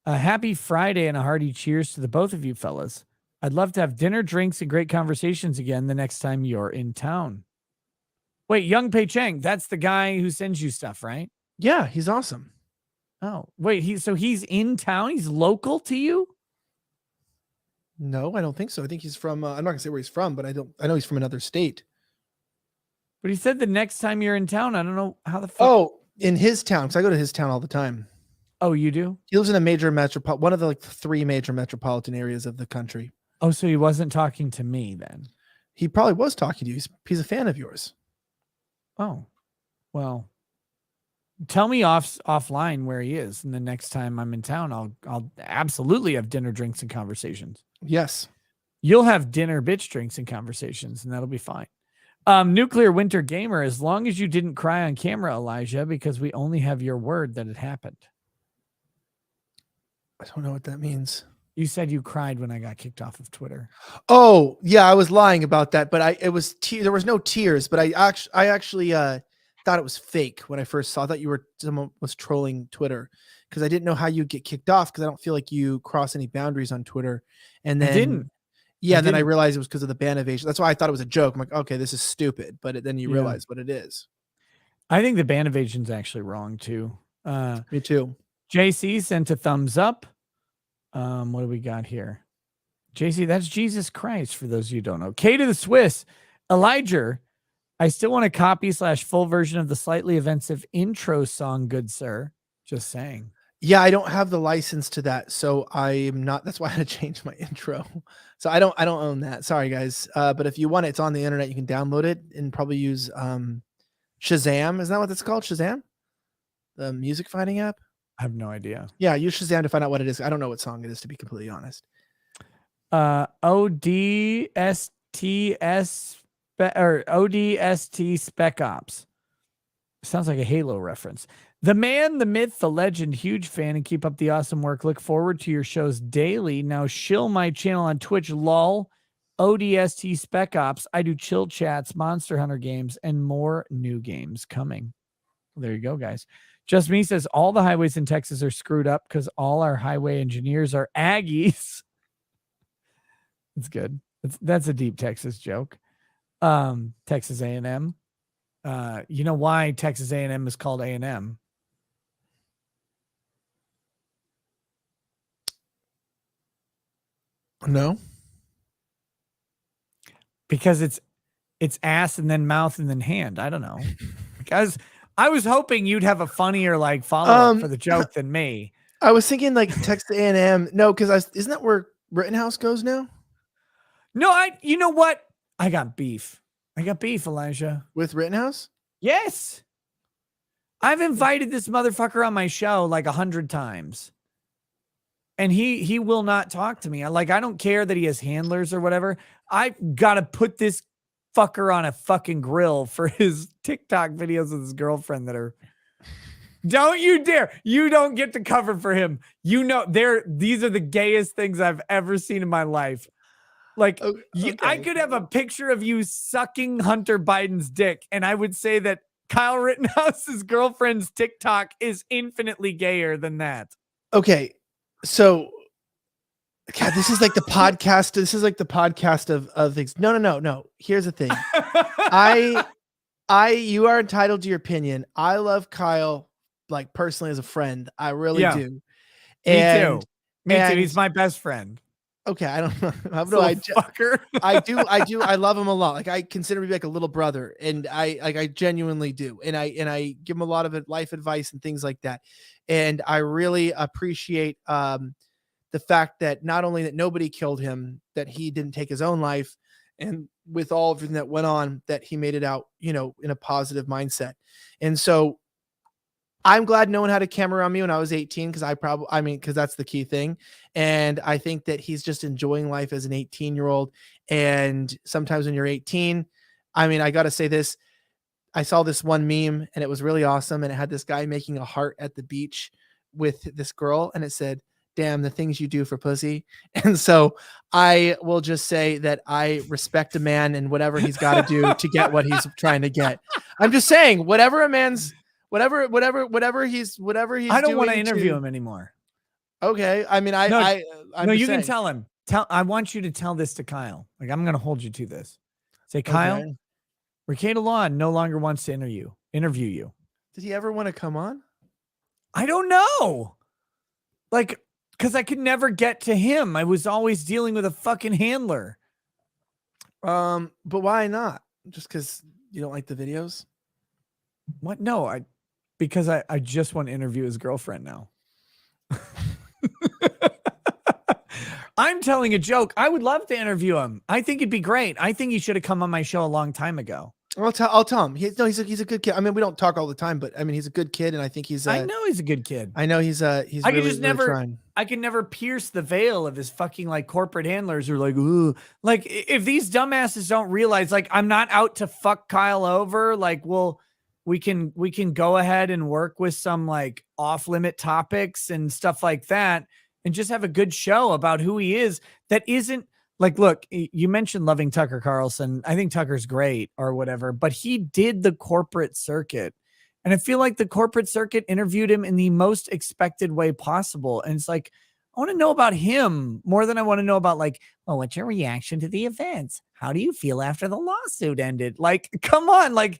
Happy Friday and a hearty cheers to the both of you fellas. I'd love to have dinner, drinks, and great conversations again the next time you're in town. Wait, Young Pei Chang, that's the guy who sends you stuff, right? Yeah, he's awesome. Oh, wait, he's in town? He's local to you? No, I don't think so. I think he's from, I'm not gonna say where he's from, but I know he's from another state. But he said the next time you're in town. I don't know how the fuck. Oh, in his town, because I go to his town all the time. Oh, you do? He lives in a major one of the like 3 major metropolitan areas of the country. Oh, so he wasn't talking to me then? He probably was talking to you. He's a fan of yours. Oh, well, tell me offline where he is, and the next time I'm in town, I'll absolutely have dinner, drinks, and conversations. Yes, you'll have dinner, bitch, drinks, and conversations, and that'll be fine. Nuclear Winter Gamer, as long as you didn't cry on camera, Elijah, because we only have your word that it happened. I don't know what that means. You said you cried when I got kicked off of Twitter. Oh, yeah, I was lying about that, but there was no tears, but I actually thought it was fake when I first saw that someone was trolling Twitter because I didn't know how you'd get kicked off because I don't feel like you cross any boundaries on Twitter. And then I didn't. Yeah, then I realized it was because of the ban evasion. That's why I thought it was a joke. I'm like, okay, this is stupid, but then you realize what it is. I think the ban evasion's actually wrong too. Me too. JC sent a thumbs up. What do we got here? JC, that's Jesus Christ for those of you who don't know. K to the Swiss. Elijah, I still want a copy / full version of the slightly offensive intro song, good sir. Just saying. Yeah, I don't have the license to that, so I'm not. That's why I had to change my intro. So I don't own that. Sorry, guys. But if you want it, it's on the internet. You can download it and probably use Shazam. Isn't that what it's called? Shazam, the music finding app. I have no idea. Yeah, use Shazam to find out what it is. I don't know what song it is, to be completely honest. ODST Spec Ops. Sounds like a Halo reference. The man, the myth, the legend, huge fan, and keep up the awesome work. Look forward to your shows daily. Now shill my channel on Twitch, lol, ODST Spec Ops. I do chill chats, Monster Hunter games, and more new games coming. There you go, guys. Just Me says all the highways in Texas are screwed up because all our highway engineers are Aggies. It's good. That's a deep Texas joke. Texas A&M. You know why Texas A&M is called A&M? No. Because it's ass and then mouth and then hand. I don't know. Because I was hoping you'd have a funnier like follow-up for the joke than me. I was thinking like Texas A&M. No, because isn't that where Rittenhouse goes now? No, you know what? I got beef. Elijah. With Rittenhouse? Yes. I've invited this motherfucker on my show like 100 times. And he will not talk to me. I don't care that he has handlers or whatever. I got to put this fucker on a fucking grill for his TikTok videos with his girlfriend that are. Don't you dare. You don't get to cover for him. You know, these are the gayest things I've ever seen in my life. Like, okay. I could have a picture of you sucking Hunter Biden's dick, and I would say that Kyle Rittenhouse's girlfriend's TikTok is infinitely gayer than that. Okay. So, God, this is like the podcast. This is like the podcast of things. No. Here's the thing. You are entitled to your opinion. I love Kyle, like personally as a friend. I really do. Me too. He's my best friend. Okay, I don't know. Fucker. I do. I love him a lot. Like I consider him like a little brother, and I genuinely do. And I give him a lot of life advice and things like that. And I really appreciate the fact that not only that nobody killed him, that he didn't take his own life, and with all everything that went on, that he made it out, in a positive mindset. And so I'm glad no one had a camera on me when I was 18 because that's the key thing. And I think that he's just enjoying life as an 18-year-old. And sometimes when you're 18, I got to say this. I saw this one meme and it was really awesome. And it had this guy making a heart at the beach with this girl. And it said, "Damn, the things you do for pussy." And so I will just say that I respect a man and whatever he's got to do to get what he's trying to get. I'm just saying whatever he's I don't want to interview him anymore. Okay. I'm you can tell him. I want you to tell this to Kyle. Like, I'm going to hold you to this. Say, Kyle, okay. Ricada Lawn no longer wants to interview you. Did he ever want to come on? I don't know. Like, because I could never get to him. I was always dealing with a fucking handler. But why not? Just because you don't like the videos? What? No, because I just want to interview his girlfriend now. I'm telling a joke. I would love to interview him. I think it'd be great. I think he should have come on my show a long time ago. I'll tell him. He's a good kid. We don't talk all the time, but he's a good kid, and I think he's. I know he's a good kid. I know he's. I can never pierce the veil of his fucking like corporate handlers who are like, ooh, like if these dumbasses don't realize, like, I'm not out to fuck Kyle over. Like, well, we can go ahead and work with some like off limit topics and stuff like that, and just have a good show about who he is. That isn't. Like, look, you mentioned loving Tucker Carlson. I think Tucker's great or whatever, but he did the corporate circuit. And I feel like the corporate circuit interviewed him in the most expected way possible. And it's like, I want to know about him more than I want to know about like, well, what's your reaction to the events? How do you feel after the lawsuit ended? Like, come on, like,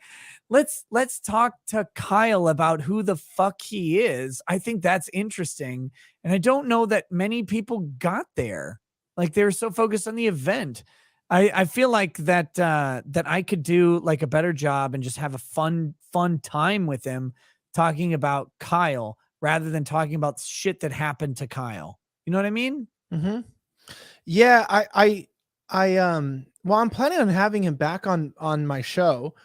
let's talk to Kyle about who the fuck he is. I think that's interesting. And I don't know that many people got there. Like, they're so focused on the event. I feel like that I could do like a better job and just have a fun time with him talking about Kyle rather than talking about shit that happened to Kyle. You know what I mean? Mm-hmm. Yeah. Well, I'm planning on having him back on my show.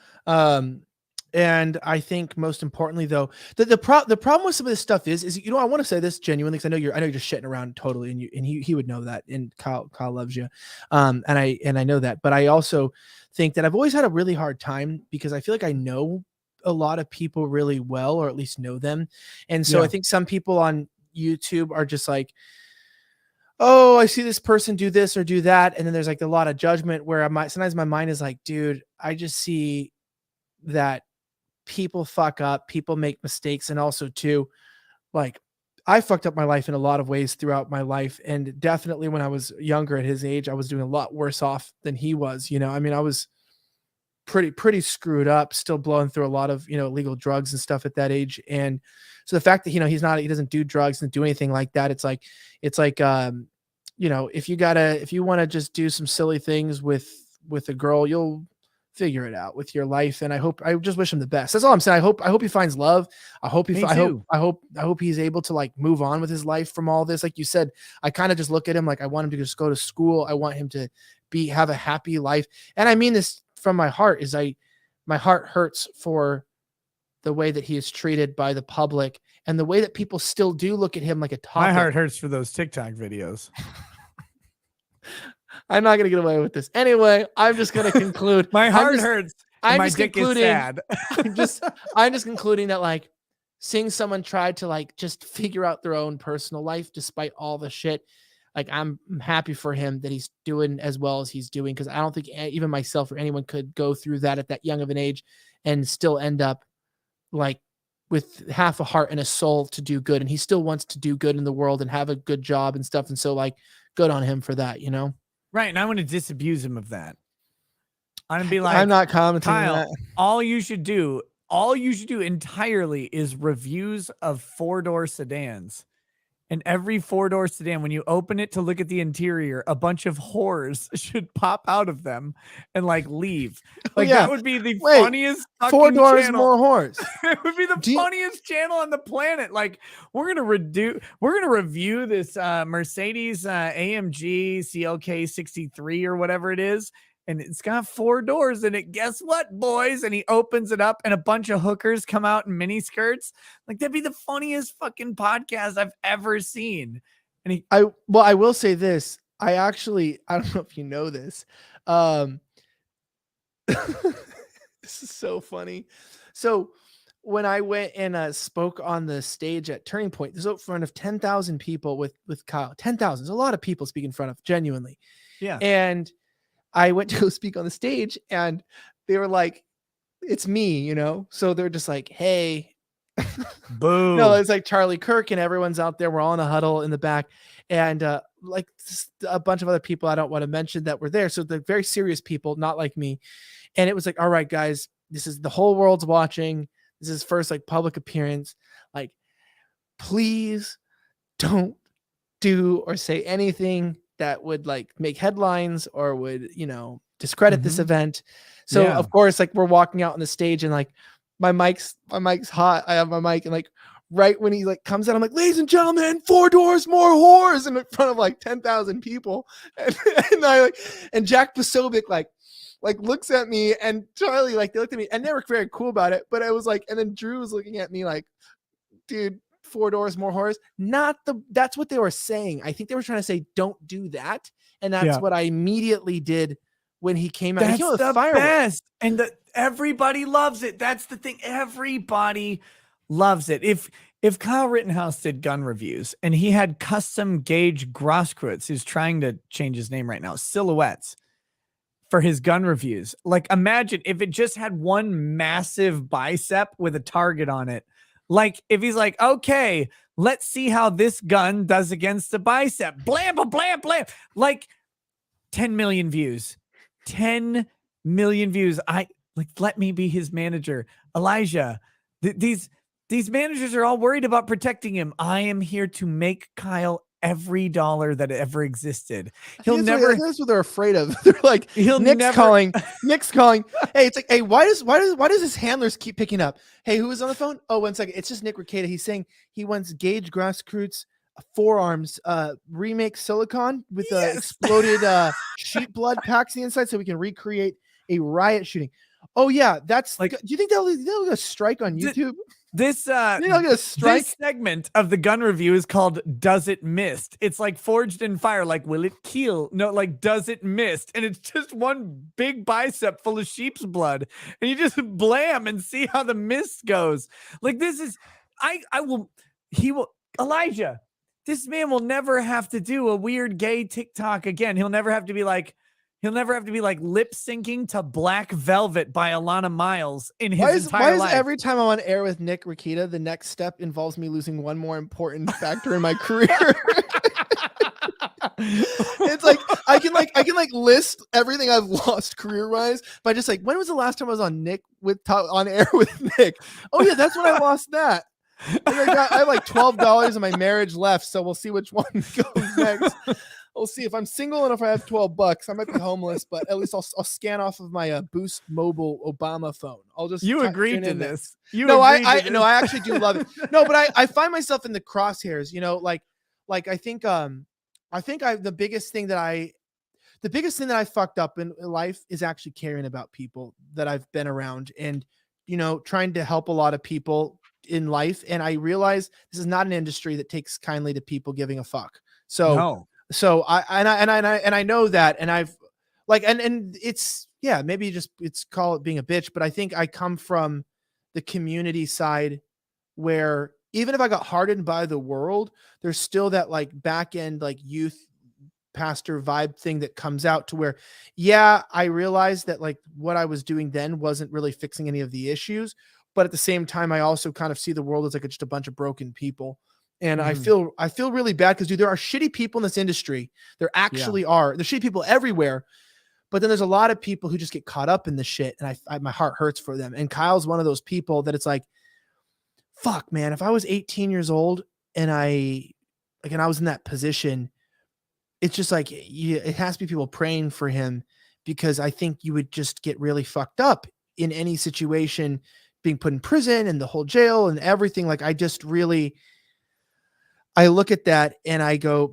And I think most importantly, though, the problem with some of this stuff is I want to say this genuinely, because I know you're just shitting around totally, and he would know that, and Kyle loves you, and I know that, but I also think that I've always had a really hard time because I feel like I know a lot of people really well, or at least know them. And so I think some people on YouTube are just like, oh, I see this person do this or do that. And then there's like a lot of judgment where sometimes my mind is like, dude, I just see that people fuck up, people make mistakes. And also too, like, I fucked up my life in a lot of ways throughout my life. And definitely when I was younger at his age, I was doing a lot worse off than he was. You know, I mean, I was pretty screwed up, still blowing through a lot of, you know, illegal drugs and stuff at that age. And so the fact that, you know, he doesn't do drugs and do anything like that. It's like, you know, if you want to just do some silly things with a girl, you'll figure it out with your life. And I just wish him the best. That's all I'm saying. I hope he finds love. I hope he's able to like move on with his life from all this. Like you said, I kind of just look at him like I want him to just go to school. I want him to have a happy life. And I mean this from my heart. My heart hurts for the way that he is treated by the public and the way that people still do look at him like a topic. My heart hurts for those TikTok videos. I'm not going to get away with this. Anyway, I'm just going to conclude. My heart hurts. My dick is sad. I'm just concluding that like seeing someone try to like just figure out their own personal life despite all the shit. Like I'm happy for him that he's doing as well as he's doing. Cause I don't think even myself or anyone could go through that at that young of an age and still end up like with half a heart and a soul to do good. And he still wants to do good in the world and have a good job and stuff. And so like good on him for that, you know? Right. And I want to disabuse him of that. I'm gonna be like, I'm not commenting Kyle, on that. all you should do entirely is reviews of 4-door sedans. And every 4-door sedan, when you open it to look at the interior, a bunch of whores should pop out of them and like leave. Like that would be the funniest fucking 4 doors, channel. more whores. It would be the funniest channel on the planet. Like we're gonna review this Mercedes AMG CLK 63 or whatever it is. And it's got 4 doors in it. Guess what, boys? And he opens it up and a bunch of hookers come out in mini skirts. Like that'd be the funniest fucking podcast I've ever seen. And I will say this. I don't know if you know this. This is so funny. So when I went and spoke on the stage at Turning Point, this was in front of 10,000 people with Kyle. 10,000. There's a lot of people speak in front of, genuinely. Yeah. And I went to go speak on the stage and they were like, it's me, you know? So they're just like, hey, boom. No, it's like Charlie Kirk and everyone's out there. We're all in a huddle in the back. And like a bunch of other people I don't want to mention that were there. So they're very serious people, not like me. And it was like, all right, guys, this is the whole world's watching. This is first like public appearance. Like, please don't do or say anything that would like make headlines or would, you know, discredit this event. So of course, like we're walking out on the stage and like my mic's hot. I have my mic and like right when he like comes out, I'm like, ladies and gentlemen, 4 doors, more whores in front of like 10,000 people. And Jack Posobiec like looks at me and Charlie, like they looked at me and they were very cool about it. But I was like, and then Drew was looking at me like, dude, 4 doors, more horrors. That's what they were saying. I think they were trying to say, don't do that. And that's what I immediately did when he came out. That's he came with the fireworks. best. And everybody loves it. That's the thing. Everybody loves it. If Kyle Rittenhouse did gun reviews and he had custom gauge Grosskreutz, who's trying to change his name right now, silhouettes for his gun reviews. Like imagine if it just had one massive bicep with a target on it. Like if he's like, okay, let's see how this gun does against the bicep. Blam, blam, blam, blam. Like 10 million views. 10 million views. Let me be his manager. Elijah, these managers are all worried about protecting him. I am here to make Kyle every dollar that ever existed. That's what they're afraid of. They're like, Nick's calling. Hey, it's like, hey, why does his handlers keep picking up? Hey, who is on the phone? Oh, 1 second. It's just Nick Rekieta. He's saying he wants Gage Grosskreutz forearms, remake silicone with exploded sheep blood packs on the inside so we can recreate a riot shooting. Oh yeah, that's like. Do you think they'll strike on YouTube? This You're not gonna strike. this segment of the gun review is called "Does It Mist?" It's like Forged in Fire. Like, will it kill? No, like, does it mist? And it's just one big bicep full of sheep's blood, and you just blam and see how the mist goes. Like, this is, I will, he will, Elijah. This man will never have to do a weird gay TikTok again. He'll never have to be like lip syncing to Black Velvet by Alana Miles in his entire life. Every time I'm on air with Nick Rakita, the next step involves me losing one more important factor in my career? It's like I can list everything I've lost career wise by just like, when was the last time I was on air with Nick? Oh yeah, that's when I lost that. And I have like $12 in my marriage left, so we'll see which one goes next. We'll see if I'm single and if I have $12. I might be homeless, but at least I'll scan off of my Boost Mobile Obama phone. I'll just agreed to this. I actually do love it. No, but I find myself in the crosshairs. You know, like I think the biggest thing that I fucked up in life is actually caring about people that I've been around, and trying to help a lot of people in life. And I realize this is not an industry that takes kindly to people giving a fuck. So I know that, and I've and it's, yeah, maybe it's call it being a bitch, but I think I come from the community side where even if I got hardened by the world, there's still that like back end, like youth pastor vibe thing that comes out to where, yeah, I realized that like what I was doing then wasn't really fixing any of the issues. But at the same time, I also kind of see the world as like just a bunch of broken people. And I feel really bad because, dude, there are shitty people in this industry. There actually are. There's shitty people everywhere. But then there's a lot of people who just get caught up in the shit. And my heart hurts for them. And Kyle's one of those people that it's like, fuck, man, if I was 18 years old and I was in that position, it's just like, it has to be people praying for him, because I think you would just get really fucked up in any situation, being put in prison and the whole jail and everything. Like, I look at that and I go,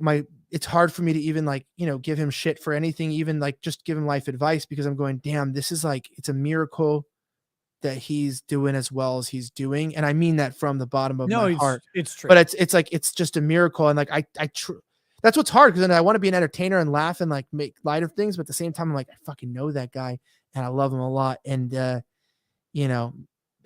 it's hard for me to even like, give him shit for anything, even like just give him life advice, because I'm going, damn, this is like, it's a miracle that he's doing as well as he's doing. And I mean that from the bottom of my heart. It's true. But it's like, it's just a miracle. And like, that's what's hard, because then I want to be an entertainer and laugh and like make light of things. But at the same time, I'm like, I fucking know that guy and I love him a lot. And,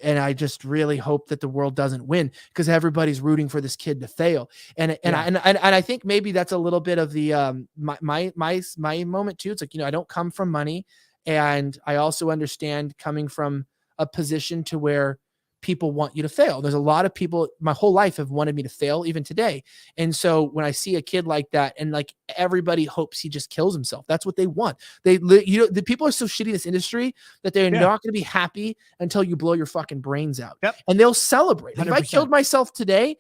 and I just really hope that the world doesn't win, because everybody's rooting for this kid to fail. And I think maybe that's a little bit of the my moment too. It's like, I don't come from money, and I also understand coming from a position to where people want you to fail. There's a lot of people my whole life have wanted me to fail, even today. And so when I see a kid like that, and like everybody hopes he just kills himself, that's what they want. The people are so shitty in this industry that they're not going to be happy until you blow your fucking brains out. Yep. And they'll celebrate. 100%. If I killed myself today,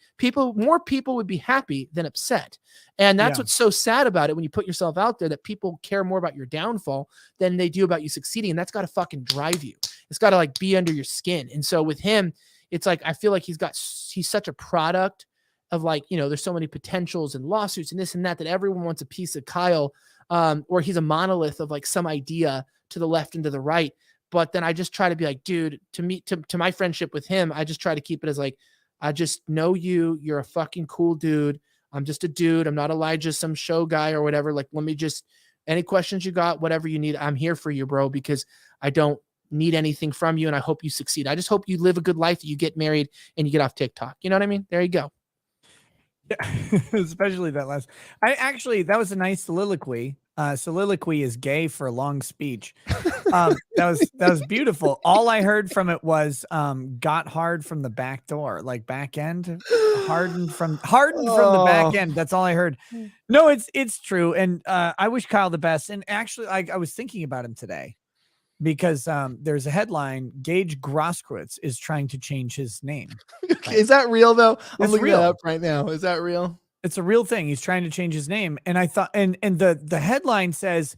more people would be happy than upset. And that's what's so sad about it, when you put yourself out there, that people care more about your downfall than they do about you succeeding. And that's got to fucking drive you. It's got to like be under your skin. And so with him, it's like, I feel like he's such a product of like, there's so many potentials and lawsuits and this and that everyone wants a piece of Kyle, or he's a monolith of like some idea to the left and to the right. But then I just try to be like, dude, to my friendship with him, I just try to keep it as like, I just know you're a fucking cool dude. I'm just a dude. I'm not Elijah, some show guy or whatever. Like, let me just, any questions you got, whatever you need, I'm here for you, bro, because I don't need anything from you. And I hope you succeed. I just hope you live a good life, that you get married and you get off TikTok. You know what I mean? There you go. Yeah, especially that last. That was a nice soliloquy. Soliloquy is gay for a long speech. That was beautiful. All I heard from it was got hard from the back door, like back end, hardened from the back end. That's all I heard. No, it's true. And I wish Kyle the best. And actually, I was thinking about him today, because there's a headline: Gage Grosskreutz is trying to change his name. Is that real though? I'm looking real. it up right now. Is that real? It's a real thing. He's trying to change his name. And I thought, and the headline says,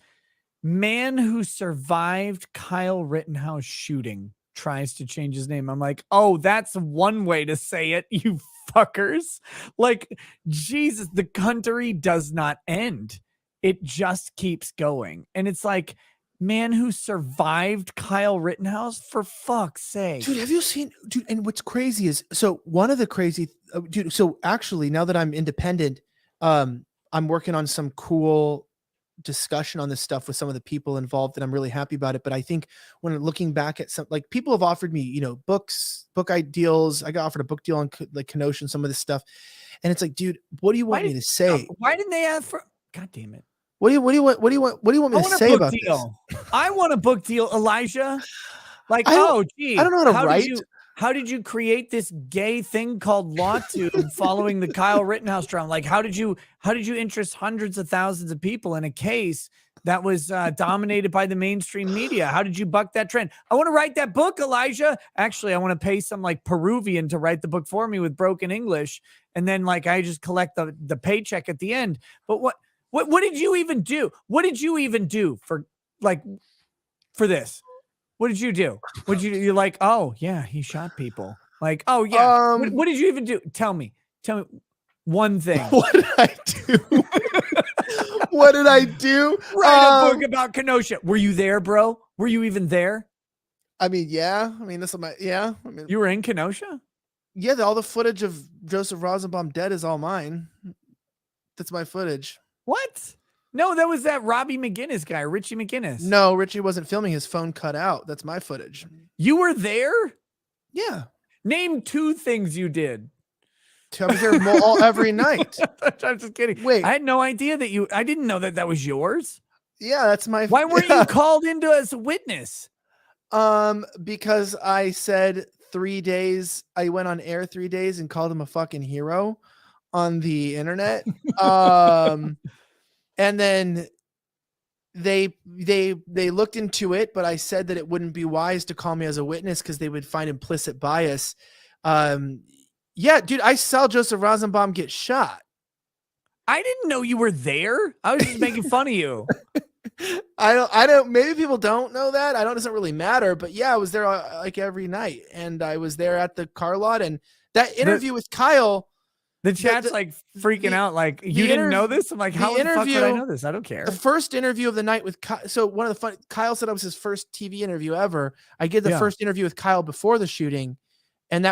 man who survived Kyle Rittenhouse shooting tries to change his name. I'm like, oh, that's one way to say it, you fuckers. Like, Jesus, the country does not end. It just keeps going. And it's like, Man who survived Kyle Rittenhouse, for fuck's sake. Dude, have you seen, dude? And what's crazy is, so one of the crazy, dude. So actually, now that I'm independent, I'm working on some cool discussion on this stuff with some of the people involved, and I'm really happy about it. But I think when looking back at some, like, people have offered me, books, book deals. I got offered a book deal on like Kenosha and some of this stuff, and it's like, dude, what do you want me to say? Why didn't they ask for? God damn it! What do you want me to say about this? I want a book deal, Elijah. Like, I oh, gee, don't know how to write. How did you create this gay thing called LawTube following the Kyle Rittenhouse trial? Like, how did you interest hundreds of thousands of people in a case that was dominated by the mainstream media? How did you buck that trend? I want to write that book, Elijah. Actually, I want to pay some like Peruvian to write the book for me with broken English, and then like I just collect the paycheck at the end. But what did you even do? What did you even do for this? What did you do? You're like, oh yeah, he shot people. Like, oh yeah. What did you even do? Tell me one thing. What did I do? What did I do? Write a book about Kenosha. Were you there, bro? Were you even there? I mean, yeah. I mean, yeah. I mean, you were in Kenosha? Yeah, all the footage of Joseph Rosenbaum dead is all mine. That's my footage. What? No, that was that Robbie McGinnis guy, Richie McGinnis. No, Richie wasn't filming. His phone cut out. That's my footage. You were there? Yeah. Name 2 things you did. I was there every night. I'm just kidding. Wait. I had no idea I didn't know that was yours. Yeah, that's my. Why weren't you called into as a witness? Because I said 3 days. I went on air 3 days and called him a fucking hero on the internet. And then they looked into it, but I said that it wouldn't be wise to call me as a witness because they would find implicit bias. Yeah, dude, I saw Joseph Rosenbaum get shot. I didn't know you were there. I was just making fun of you. I don't, maybe people don't know that. It doesn't really matter, but yeah, I was there like every night, and I was there at the car lot, and that interview with Kyle. The chat's like freaking out. Like, you didn't know this? I'm like, how the fuck would I know this? I don't care. The first interview of the night with Kyle. So one of the Kyle said it was his first TV interview ever. I did the first interview with Kyle before the shooting. And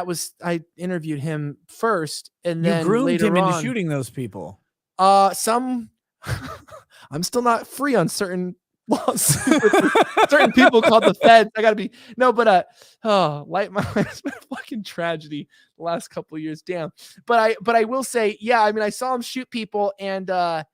I interviewed him first. And then you groomed him into on, shooting those people. I'm still not free on certain certain people called the feds. I gotta be light my life's been a fucking tragedy the last couple of years. Damn. But I will say, yeah, I mean, I saw him shoot people, and I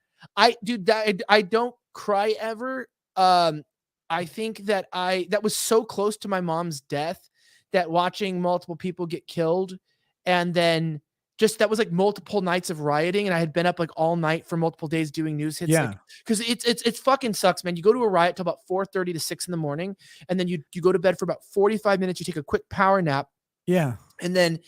don't cry ever. I think that that was so close to my mom's death, that watching multiple people get killed, and then just that was like multiple nights of rioting, and I had been up like all night for multiple days doing news hits. Yeah, because it's fucking sucks, man. You go to a riot till about 4:30 to 6 in the morning, and then you go to bed for about 45 minutes. You take a quick power nap. Yeah. And then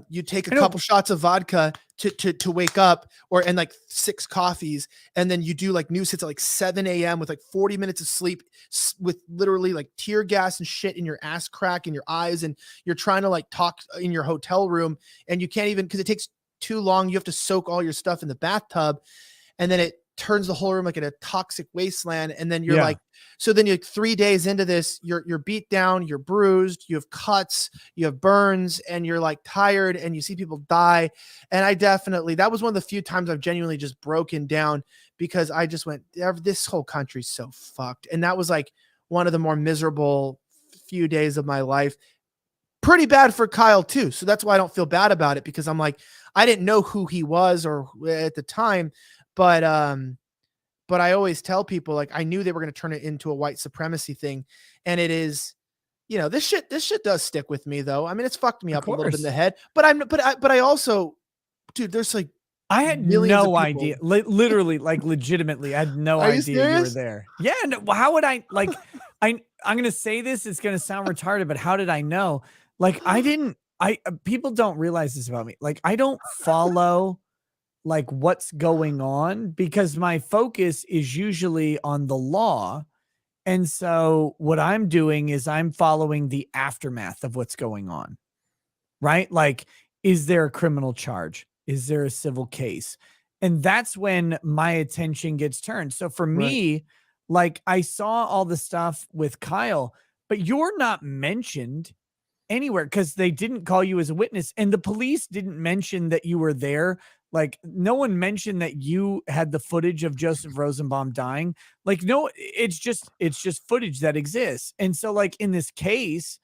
you take a couple shots of vodka to wake up, and like 6 coffees. And then you do like news hits at like 7 a.m. with like 40 minutes of sleep, with literally like tear gas and shit in your ass crack in your eyes. And you're trying to like talk in your hotel room, and you can't even, because it takes too long. You have to soak all your stuff in the bathtub, and then it turns the whole room like in a toxic wasteland. And then you're like, so then you're 3 days into this, you're beat down, you're bruised, you have cuts, you have burns, and you're like tired, and you see people die. And that was one of the few times I've genuinely just broken down, because I just went, this whole country's so fucked. And that was like one of the more miserable few days of my life. Pretty bad for Kyle too. So that's why I don't feel bad about it, because I'm like, I didn't know who he was or at the time. But I always tell people, like, I knew they were going to turn it into a white supremacy thing. And it is, this shit does stick with me, though. I mean, it's fucked me up a little bit in the head, but I also, dude, there's like, I had no idea. Literally, like, legitimately, I had no idea you were there. Yeah. No, how would I, like, I'm going to say this, it's going to sound retarded, but how did I know? Like, people don't realize this about me. Like, I don't follow like what's going on, because my focus is usually on the law. And so what I'm doing is I'm following the aftermath of what's going on, right? Like, is there a criminal charge? Is there a civil case? And that's when my attention gets turned. So for me, like I saw all the stuff with Kyle, but you're not mentioned anywhere because they didn't call you as a witness, and the police didn't mention that you were there. Like no one mentioned that you had the footage of Joseph Rosenbaum dying. Like no, it's just footage that exists. And so like in this case,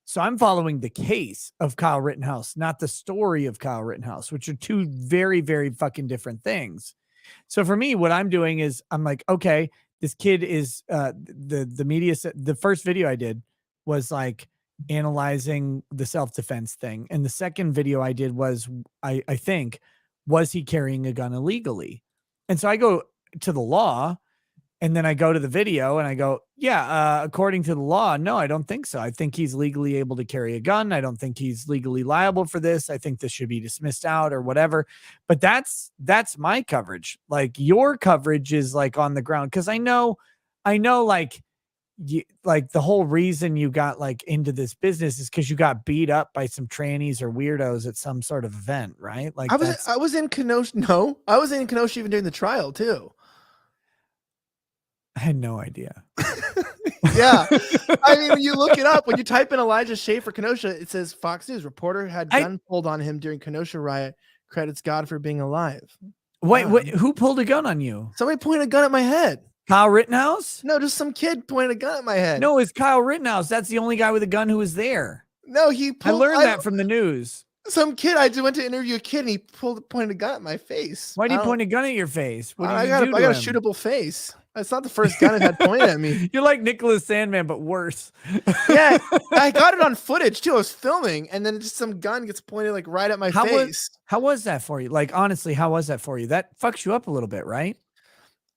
so I'm following the case of Kyle Rittenhouse, not the story of Kyle Rittenhouse, which are two very, very fucking different things. So for me, what I'm doing is I'm like, okay, this kid is the media said the first video I did was like analyzing the self-defense thing. And the second video I did was I think, was he carrying a gun illegally? And so I go to the law. And then I go to the video and I go, yeah, according to the law, no, I don't think so. I think he's legally able to carry a gun. I don't think he's legally liable for this. I think this should be dismissed out or whatever. But that's my coverage. Like your coverage is like on the ground. Cause I know like like the whole reason you got like into this business is because you got beat up by some trannies or weirdos at some sort of event, right? Like I was in Kenosha. No, I was in Kenosha even during the trial too. I had no idea. Yeah. I mean, when you look it up, when you type in Elijah Schaffer Kenosha, it says Fox News reporter had gun pulled on him during Kenosha riot. Credits God for being alive. Wait, who pulled a gun on you? Somebody pointed a gun at my head. Kyle Rittenhouse? No, just some kid pointed a gun at my head. No, it's Kyle Rittenhouse. That's the only guy with a gun who was there. No, I learned that from the news. Some kid, I just went to interview a kid and he pointed a gun at my face. Why did he point a gun at your face? What did I got a shootable face. That's not the first gun I've had pointed at me. You're like Nicholas Sandman, but worse. Yeah, I got it on footage too. I was filming, and then just some gun gets pointed like right at my face. How was that for you? Like honestly, how was that for you? That fucks you up a little bit, right?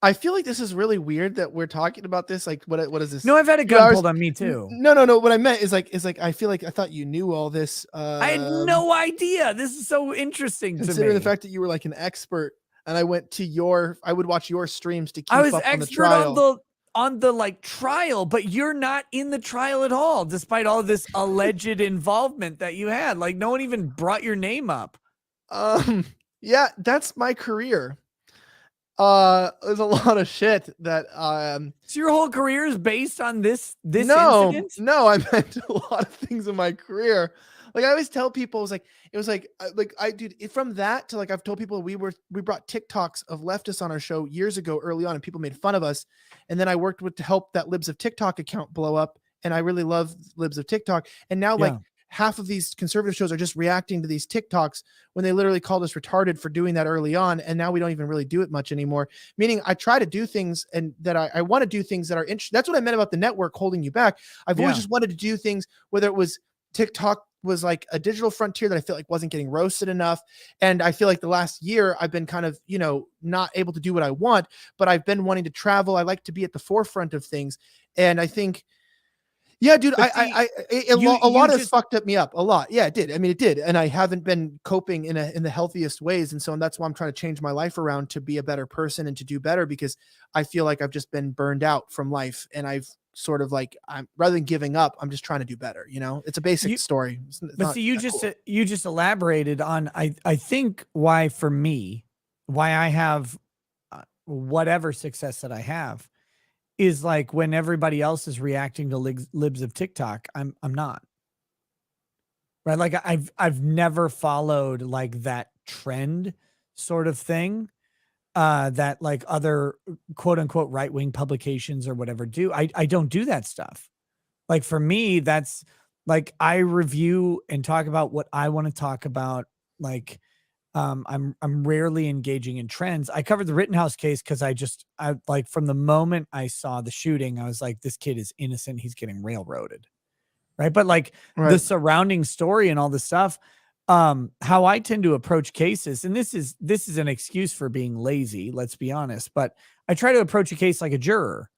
I feel like this is really weird that we're talking about this. Like, what is this? No, I've had a gun pulled on me too. No. What I meant is like I feel like I thought you knew all this. I had no idea. This is so interesting to me. Considering the fact that you were like an expert, and I would watch your streams to keep I was up on the expert trial. on the like trial, but you're not in the trial at all, despite all this alleged involvement that you had. Like no one even brought your name up. Yeah, that's my career. There's a lot of shit that so your whole career is based on this incident? No, I meant a lot of things in my career. Like I always tell people, from that to like I've told people we brought TikToks of leftists on our show years ago early on, and people made fun of us. And then I worked to help that Libs of TikTok account blow up, and I really love Libs of TikTok. And now like half of these conservative shows are just reacting to these TikToks when they literally called us retarded for doing that early on. And now we don't even really do it much anymore. Meaning I try to do things and that I want to do things that are interesting. That's what I meant about the network holding you back. I've always just wanted to do things, whether it was TikTok was like a digital frontier that I feel like wasn't getting roasted enough. And I feel like the last year I've been kind of, not able to do what I want, but I've been wanting to travel. I like to be at the forefront of things. And I think, yeah, dude, a lot of this fucked up me up a lot. Yeah, it did. I mean, it did. And I haven't been coping in the healthiest ways. And so that's why I'm trying to change my life around to be a better person and to do better, because I feel like I've just been burned out from life. And I've sort of like, I'm rather than giving up, I'm just trying to do better. It's a basic story. You just elaborated on, I think why I have whatever success that I have is like when everybody else is reacting to libs of TikTok, I'm not. Right? Like I've never followed like that trend sort of thing that like other quote unquote right-wing publications or whatever do. I don't do that stuff. Like for me, that's like I review and talk about what I want to talk about. Like I'm rarely engaging in trends. I covered the Rittenhouse case because I like from the moment I saw the shooting, I was like, this kid is innocent. He's getting railroaded. Right. But like the surrounding story and all the stuff, how I tend to approach cases, and this is an excuse for being lazy, let's be honest, but I try to approach a case like a juror.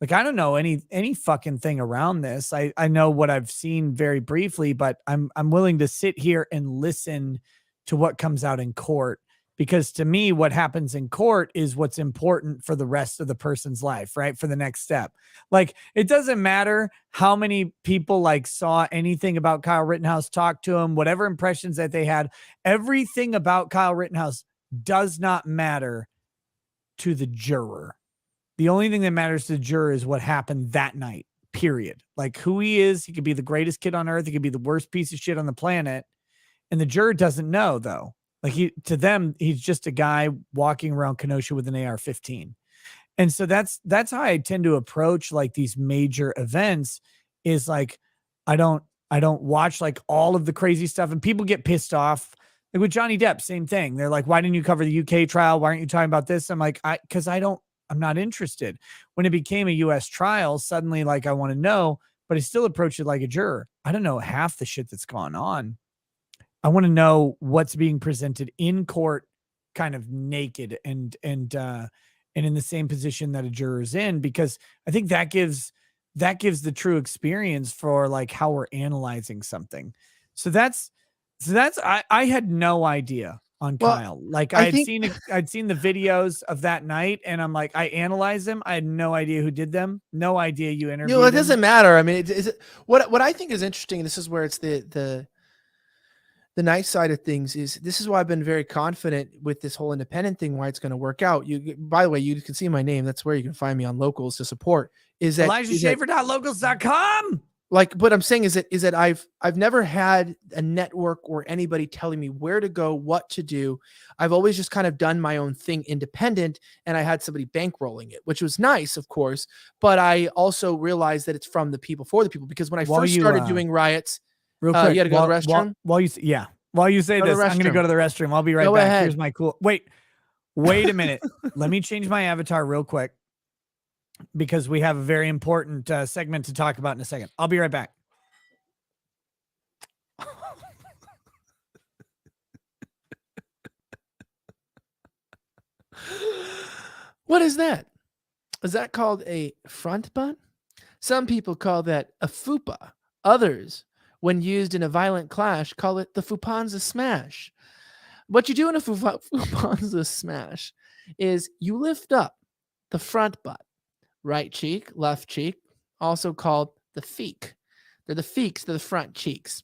Like, I don't know any fucking thing around this. I know what I've seen very briefly, but I'm willing to sit here and listen to what comes out in court, because to me, what happens in court is what's important for the rest of the person's life, right? For the next step. Like, it doesn't matter how many people like saw anything about Kyle Rittenhouse, talked to him, whatever impressions that they had, everything about Kyle Rittenhouse does not matter to the juror. The only thing that matters to the juror is what happened that night, period. Like who he is. He could be the greatest kid on earth. He could be the worst piece of shit on the planet. And the juror doesn't know though. Like to them, he's just a guy walking around Kenosha with an AR-15. And so that's how I tend to approach like these major events is like, I don't watch like all of the crazy stuff, and people get pissed off. Like with Johnny Depp, same thing. They're like, why didn't you cover the UK trial? Why aren't you talking about this? I'm like, I'm not interested. When it became a US trial, suddenly like I want to know, but I still approach it like a juror. I don't know half the shit that's gone on. I want to know what's being presented in court, kind of naked and in the same position that a juror is in, because I think that gives the true experience for like how we're analyzing something. So I had no idea on Kyle. Like I'd seen the videos of that night, and I'm like, I analyzed them. I had no idea who did them. No idea you interviewed it doesn't matter. I mean, what I think is interesting, and this is where it's the nice side of things is this is why I've been very confident with this whole independent thing, why it's going to work out. By the way, you can see my name. That's where you can find me on Locals to support. Is that ElijahSchaefer.locals.com? Like what I'm saying is that I've never had a network or anybody telling me where to go, what to do. I've always just kind of done my own thing independent, and I had somebody bankrolling it, which was nice, of course. But I also realized that it's from the people for the people, because when I first started doing riots, real quick, you got to go to the restroom. While you say this, I'm going to go to the restroom. I'll be right back. Ahead. Here's my cool. Wait a minute. Let me change my avatar real quick, because we have a very important segment to talk about in a second. I'll be right back. What is that? Is that called a front butt? Some people call that a fupa. Others, when used in a violent clash, call it the Fupanza smash. What you do in a Fupanza smash is you lift up the front butt, right cheek, left cheek, also called the feek. They're the feeks, they're the front cheeks.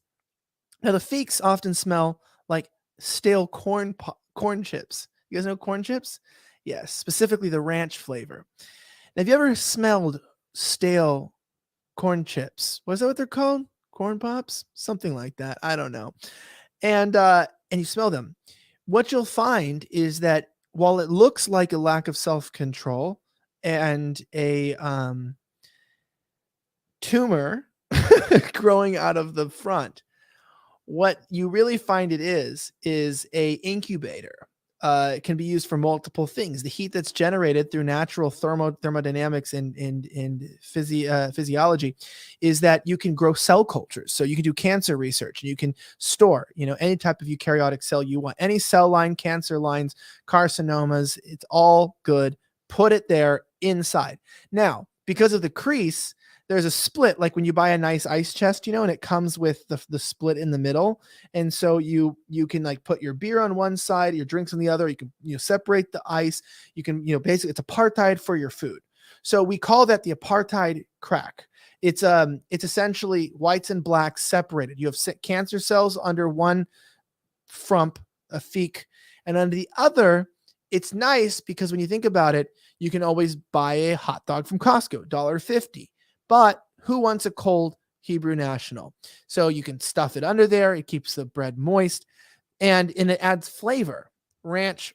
Now, the feeks often smell like stale corn chips. You guys know corn chips? Yes, specifically the ranch flavor. Now, have you ever smelled stale corn chips? Was that what they're called? Corn pops? Something like that. I don't know. And you smell them. What you'll find is that while it looks like a lack of self-control and a tumor growing out of the front, what you really find it is a incubator. It can be used for multiple things. The heat that's generated through natural thermodynamics and physiology is that you can grow cell cultures. So you can do cancer research, and you can store, any type of eukaryotic cell you want, any cell line, cancer lines, carcinomas. It's all good. Put it there inside. Now, because of the crease, there's a split, like when you buy a nice ice chest, and it comes with the split in the middle. And so you can like put your beer on one side, your drinks on the other. You can, separate the ice. You can, basically it's apartheid for your food. So we call that the apartheid crack. It's essentially whites and blacks separated. You have cancer cells under one frump, a feek, and under the other, it's nice because when you think about it, you can always buy a hot dog from Costco, $1.50. But who wants a cold Hebrew National? So you can stuff it under there. It keeps the bread moist, and it adds flavor, ranch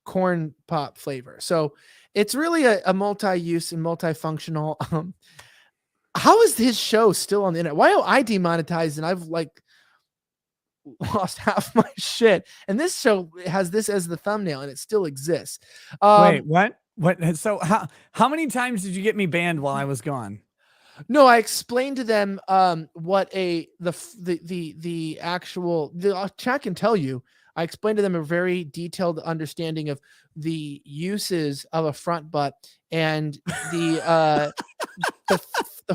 corn pop flavor. So it's really a multi-use and multifunctional. How is his show still on the internet? Why am I demonetized and I've like lost half my shit? And this show has this as the thumbnail, and it still exists. Wait, what? What? So how many times did you get me banned while I was gone? No, I explained to them what the chat can tell you. I explained to them a very detailed understanding of the uses of a front butt and the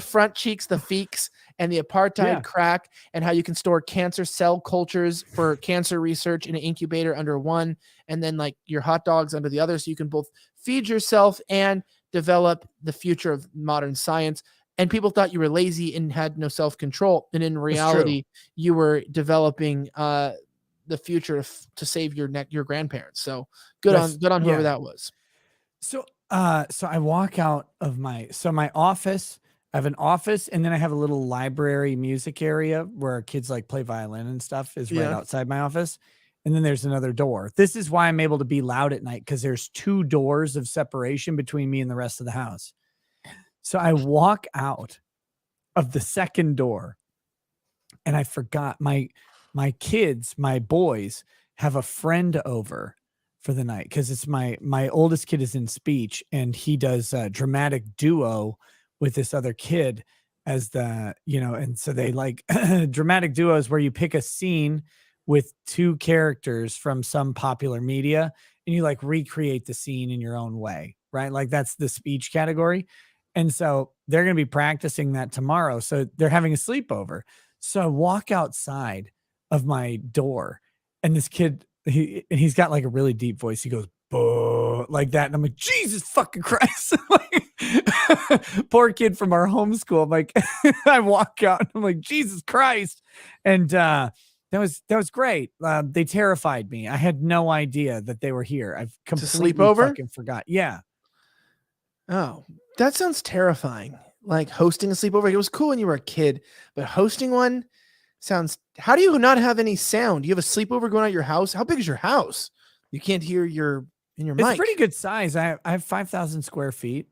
front cheeks, the feeks, and the apartheid crack, and how you can store cancer cell cultures for cancer research in an incubator under one, and then like your hot dogs under the other, so you can both feed yourself and develop the future of modern science. And people thought you were lazy and had no self-control. And in reality, you were developing the future to save your grandparents. So good on whoever that was. So So I walk out of my office. I have an office, and then I have a little library music area where kids like play violin and stuff is right Yeah. outside my office. And then there's another door. This is why I'm able to be loud at night, because there's 2 doors of separation between me and the rest of the house. So I walk out of the second door, and I forgot my kids, my boys, have a friend over for the night, because it's my oldest kid is in speech, and he does a dramatic duo with this other kid as the, and so they like dramatic duos where you pick a scene with 2 characters from some popular media and you like recreate the scene in your own way, right? Like that's the speech category. And so they're going to be practicing that tomorrow. So they're having a sleepover. So I walk outside of my door, and this kid, he's got like a really deep voice. He goes, "Boo," like that. And I'm like, Jesus fucking Christ. Like, poor kid from our homeschool. I'm like, I walk out and I'm like, Jesus Christ. And that was great. They terrified me. I had no idea that they were here. I've completely sleepover? fucking forgot. Yeah. Oh, that sounds terrifying. Like hosting a sleepover. It was cool when you were a kid, but hosting one sounds. How do you not have any sound? You have a sleepover going on at your house. How big is your house? You can't hear your mic. It's pretty good size. I have 5,000 square feet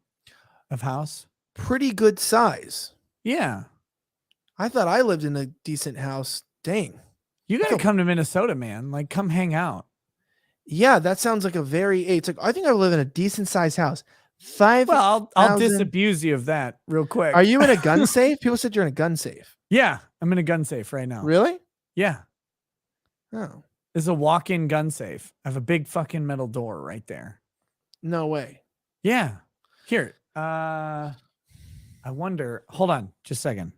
of house. Pretty good size. Yeah. I thought I lived in a decent house. Dang. You got to come to Minnesota, man. Like, come hang out. Yeah, that sounds like it's like, I think I live in a decent sized house. 5. Well, I'll disabuse you of that real quick. Are you in a gun safe? People said you're in a gun safe. Yeah, I'm in a gun safe right now. Really? Yeah. Oh, There's a walk-in gun safe. I have a big fucking metal door right there. no way. Yeah. Here. I wonder. Hold on, just a second.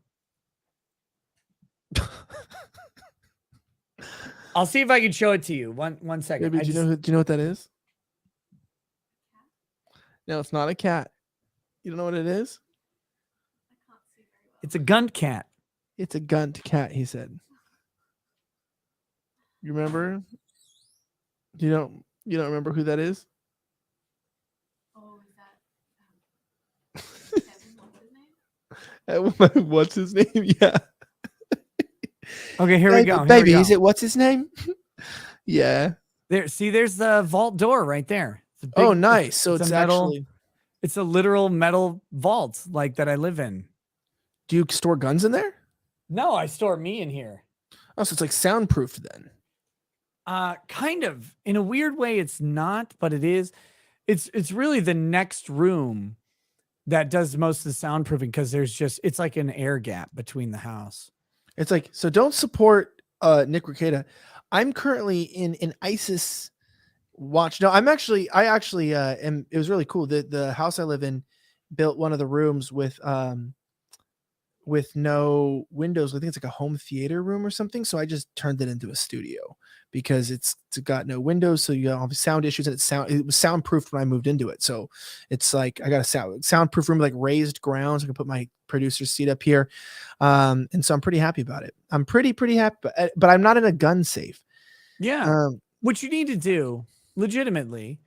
I'll see if I can show it to you. One second. Maybe, do you know what that is? No, it's not a cat. You don't know what it is? I can't see very well. It's a gunt cat. It's a gunt cat, he said. You remember? You don't remember who that is? Oh, is that Kevin? What's his name? What's his name? Yeah. Okay, here we go. Baby, is it what's his name? Yeah. There's the vault door right there. It's a big- Oh, nice. So it's it's a metal, actually. it's a literal metal vault like that I live in. Do you store guns in there? No, I store me in here. Oh, so it's like soundproof then. Kind of. In a weird way, it's not, but it is. It's really the next room that does most of the soundproofing, because it's like an air gap between the house. It's like, so don't support Nick Rekieta. I'm currently in an ISIS watch. No, I actually am. It was really cool. The house I live in built one of the rooms with no windows. I think it's like a home theater room or something. So I just turned it into a studio because it's got no windows. So you have sound issues, and it was soundproofed when I moved into it. So it's like, I got a soundproof room, like raised grounds. I can put my producer's seat up here. And so I'm pretty happy about it. I'm pretty happy, but I'm not in a gun safe. Yeah. What you need to do, legitimately,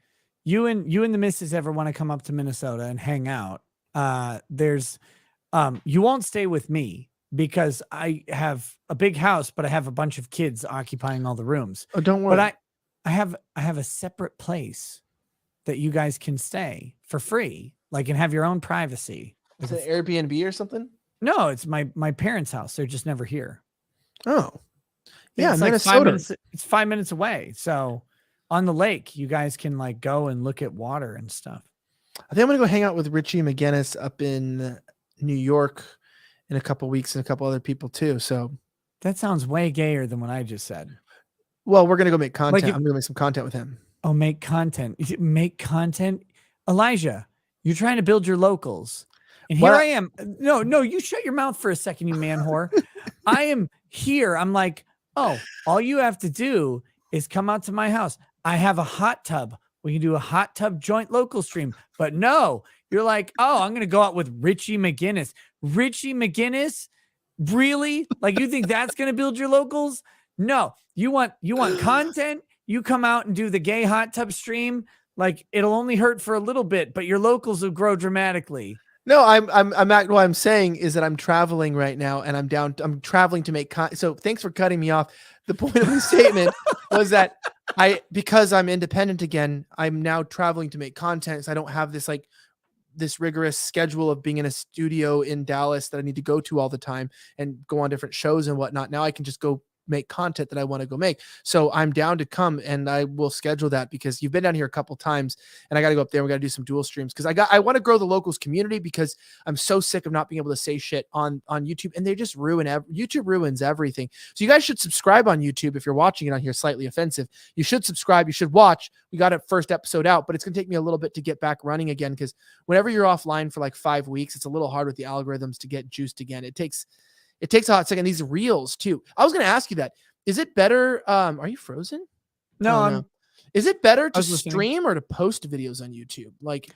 you and the missus ever want to come up to Minnesota and hang out, you won't stay with me because I have a big house, but I have a bunch of kids occupying all the rooms. Oh, don't worry. But I have a separate place that you guys can stay for free, like, and have your own privacy. Is it Airbnb or something? No, it's my parents' house. They're just never here. Oh, yeah, It's Minnesota. like it's 5 minutes away. So on the lake, you guys can like go and look at water and stuff. I think I'm gonna go hang out with Richie McGinnis up in New York in a couple weeks, and a couple other people too. So That sounds way gayer than what I just said. well, we're gonna go make content. Like I'm gonna make some content with him. Oh, make content. Make content. Elijah, you're trying to build your locals. And here Well, I am. No, you shut your mouth for a second, you man whore. I am here. I'm like, oh, all you have to do is come out to my house. I have a hot tub. We can do a hot tub joint local stream. But no, you're like, oh, I'm going to go out with Richie McGinnis. Richie McGinnis? Really? Like, you think that's going to build your locals? No, you want content. You come out and do the gay hot tub stream. Like it'll only hurt for a little bit, but your locals will grow dramatically. No, what I'm saying is that I'm traveling right now and I'm traveling to make so thanks for cutting me off. The point of the statement was that because I'm independent again, I'm now traveling to make content. So I don't have this rigorous schedule of being in a studio in Dallas that I need to go to all the time and go on different shows and whatnot. Now I can just go make content that I want to go make. So I'm down to come and I will schedule that because you've been down here a couple times and I got to go up there and we got to do some dual streams because I want to grow the locals community because I'm so sick of not being able to say shit on YouTube and they just YouTube ruins everything. So you guys should subscribe on YouTube. If you're watching it on here, slightly offensive, you should subscribe. You should watch. We got a first episode out, but it's going to take me a little bit to get back running again. Cause whenever you're offline for like 5 weeks, it's a little hard with the algorithms to get juiced again. It takes a hot second. These reels too. I was going to ask you that. Is it better? Are you frozen? No, Is it better to listening. stream or to post videos on YouTube? Like,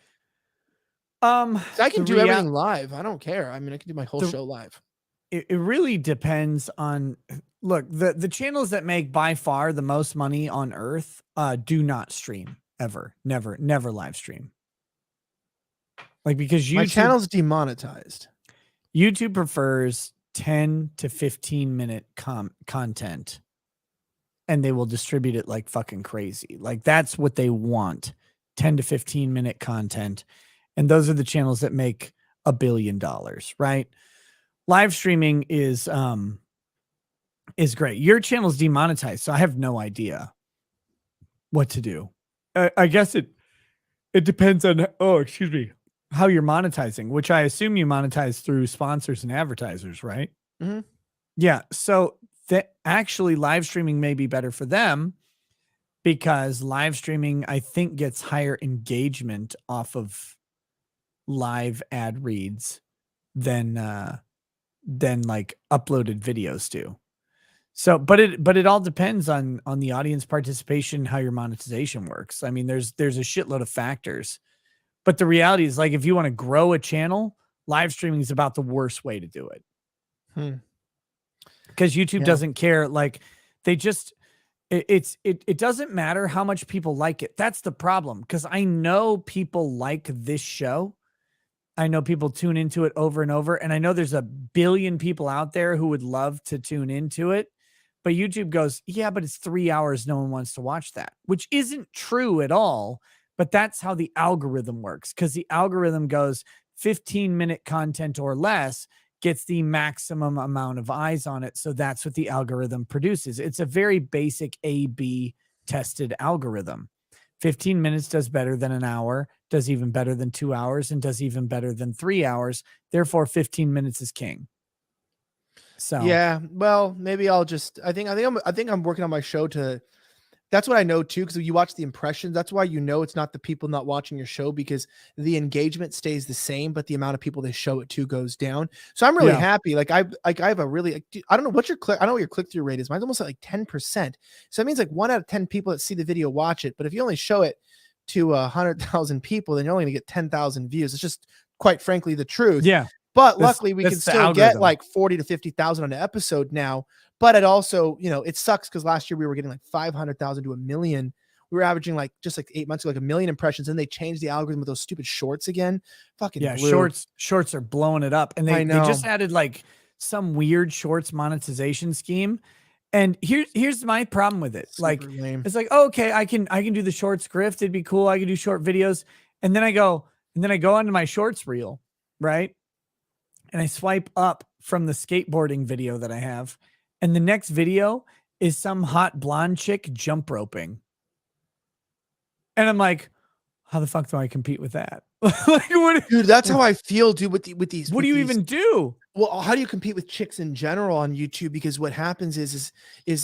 I can do everything live. I don't care. I mean, I can do my whole show live. It really depends on, look, the channels that make by far the most money on earth do not stream ever. Never live stream. Like, because My channel's demonetized. YouTube prefers 10 to 15 minute content and they will distribute it like fucking crazy. Like that's what they want. 10 to 15 minute content. And those are the channels that make $1 billion, right? Live streaming is great. Your channel's demonetized, so I have no idea what to do. I guess it depends on, how you're monetizing, which I assume you monetize through sponsors and advertisers, right? Mm-hmm. Yeah. So that actually live streaming may be better for them because live streaming, I think, gets higher engagement off of live ad reads than like uploaded videos do. So, but it all depends on the audience participation, how your monetization works. I mean, there's a shitload of factors. But the reality is, like, if you want to grow a channel, live streaming is about the worst way to do it. Because YouTube doesn't care. Like, they just, it doesn't matter how much people like it. That's the problem. Because I know people like this show. I know people tune into it over and over. And I know there's 1 billion people out there who would love to tune into it. But YouTube goes, yeah, but it's 3 hours. No one wants to watch that, which isn't true at all. But that's how the algorithm works, because the algorithm goes 15-minute content or less gets the maximum amount of eyes on it. So that's what the algorithm produces. It's a very basic A/B tested algorithm. 15 minutes does better than an hour, does even better than 2 hours, and does even better than 3 hours. Therefore, 15 minutes is king. So yeah, well, maybe I'll just. I think I'm working on my show to. That's what I know too, because you watch the impressions. That's why you know it's not the people not watching your show, because the engagement stays the same, but the amount of people they show it to goes down. So I'm really happy. Like I have a really, I don't know what your I don't know what your click through rate is. Mine's almost at like 10%. So that means like 1 out of 10 people that see the video watch it. But if you only show it to 100,000 people, then you're only going to get 10,000 views. It's just quite frankly the truth. Yeah. But luckily we can still get algorithm. like 40 to 50,000 on an episode now. But it also, it sucks because last year we were getting like 500,000 to 1 million. We were averaging like just like 8 months ago, like 1 million impressions. And they changed the algorithm with those stupid shorts again. Fucking blue. Shorts are blowing it up. And they just added like some weird shorts monetization scheme. And here's my problem with it. Super like lame. It's like, oh, okay, I can do the shorts grift. It'd be cool. I can do short videos. And then I go onto my shorts reel, right? And I swipe up from the skateboarding video that I have. And the next video is some hot blonde chick jump roping. And I'm like, how the fuck do I compete with that? Like, Dude, that's how I feel, dude, with these. What do you even do? Well, how do you compete with chicks in general on YouTube? Because what happens is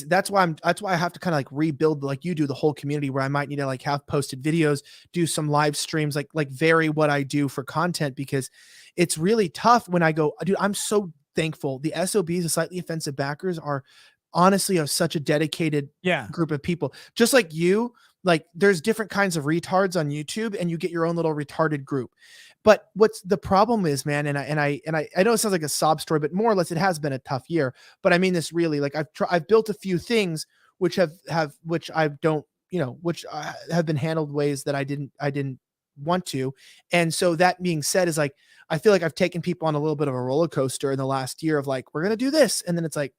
that's why I have to kind of like rebuild, like you do, the whole community, where I might need to like have posted videos, do some live streams, like vary what I do for content, because it's really tough when I go, dude, I'm so thankful. The SOBs, the slightly offensive backers, are honestly such a dedicated group of people. Just like you, like there's different kinds of retards on YouTube, and you get your own little retarded group. But what's the problem is, man, and I know it sounds like a sob story, but more or less it has been a tough year. But I mean this really. Like I've built a few things which have which I don't which have been handled ways that I didn't want to. And so that being said, is like, I feel like I've taken people on a little bit of a roller coaster in the last year of like, we're going to do this. And then it's like,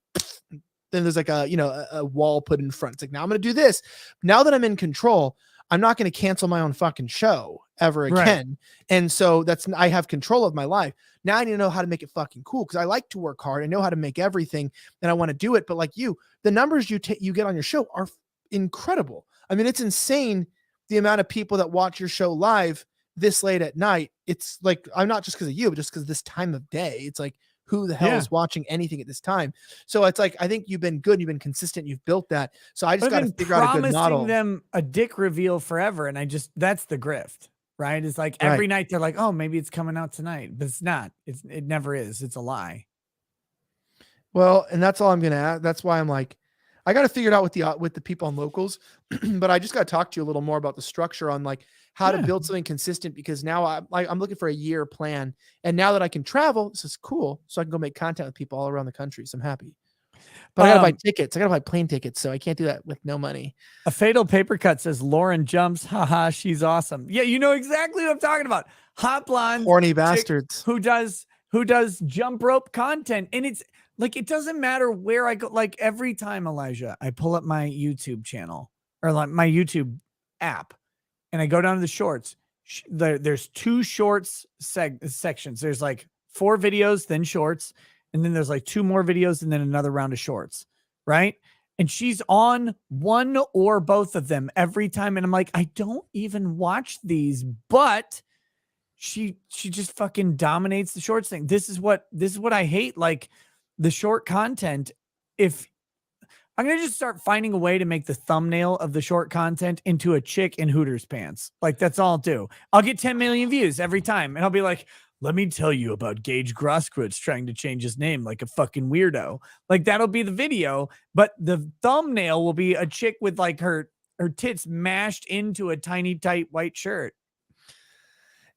then there's like a wall put in front. It's like, now I'm going to do this. Now that I'm in control, I'm not going to cancel my own fucking show ever again. Right. And so I have control of my life. Now I need to know how to make it fucking cool. Cause I like to work hard. I know how to make everything and I want to do it. But like the numbers you get on your show are incredible. I mean, it's insane the amount of people that watch your show live this late at night. It's like, I'm not just because of you, but just because this time of day, it's like, who the hell is watching anything at this time? So it's like, I think you've been good. You've been consistent. You've built that. So I just got to figure out a good model. Promising them a dick reveal forever. And that's the grift, right? It's like every night they're like, oh, maybe it's coming out tonight, but it's not. It never is. It's a lie. Well, and that's all I'm going to add. That's why I'm like, I got to figure it out with the people on locals, but I just got to talk to you a little more about the structure on like how to build something consistent, because now I'm looking for a year plan. And now that I can travel, this is cool. So I can go make content with people all around the country. So I'm happy, but I got to buy tickets. I got to buy plane tickets. So I can't do that with no money. A Fatal Paper Cut says Lauren jumps. Haha. She's awesome. Yeah. You know exactly what I'm talking about. Hot blonde, horny bastards who does jump rope content. And it's like, it doesn't matter where I go. Like every time, Elijah, I pull up my YouTube channel or like my YouTube app and I go down to the shorts. There's 2 shorts sections. There's like 4 videos, then shorts. And then there's like 2 more videos and then another round of shorts. Right. And she's on one or both of them every time. And I'm like, I don't even watch these, but she just fucking dominates the shorts thing. This is what I hate. Like, the short content, if I'm going to just start finding a way to make the thumbnail of the short content into a chick in Hooters pants. Like, that's all I'll do. I'll get 10 million views every time. And I'll be like, let me tell you about Gage Grosskreutz trying to change his name like a fucking weirdo. Like, that'll be the video, but the thumbnail will be a chick with like her tits mashed into a tiny, tight white shirt.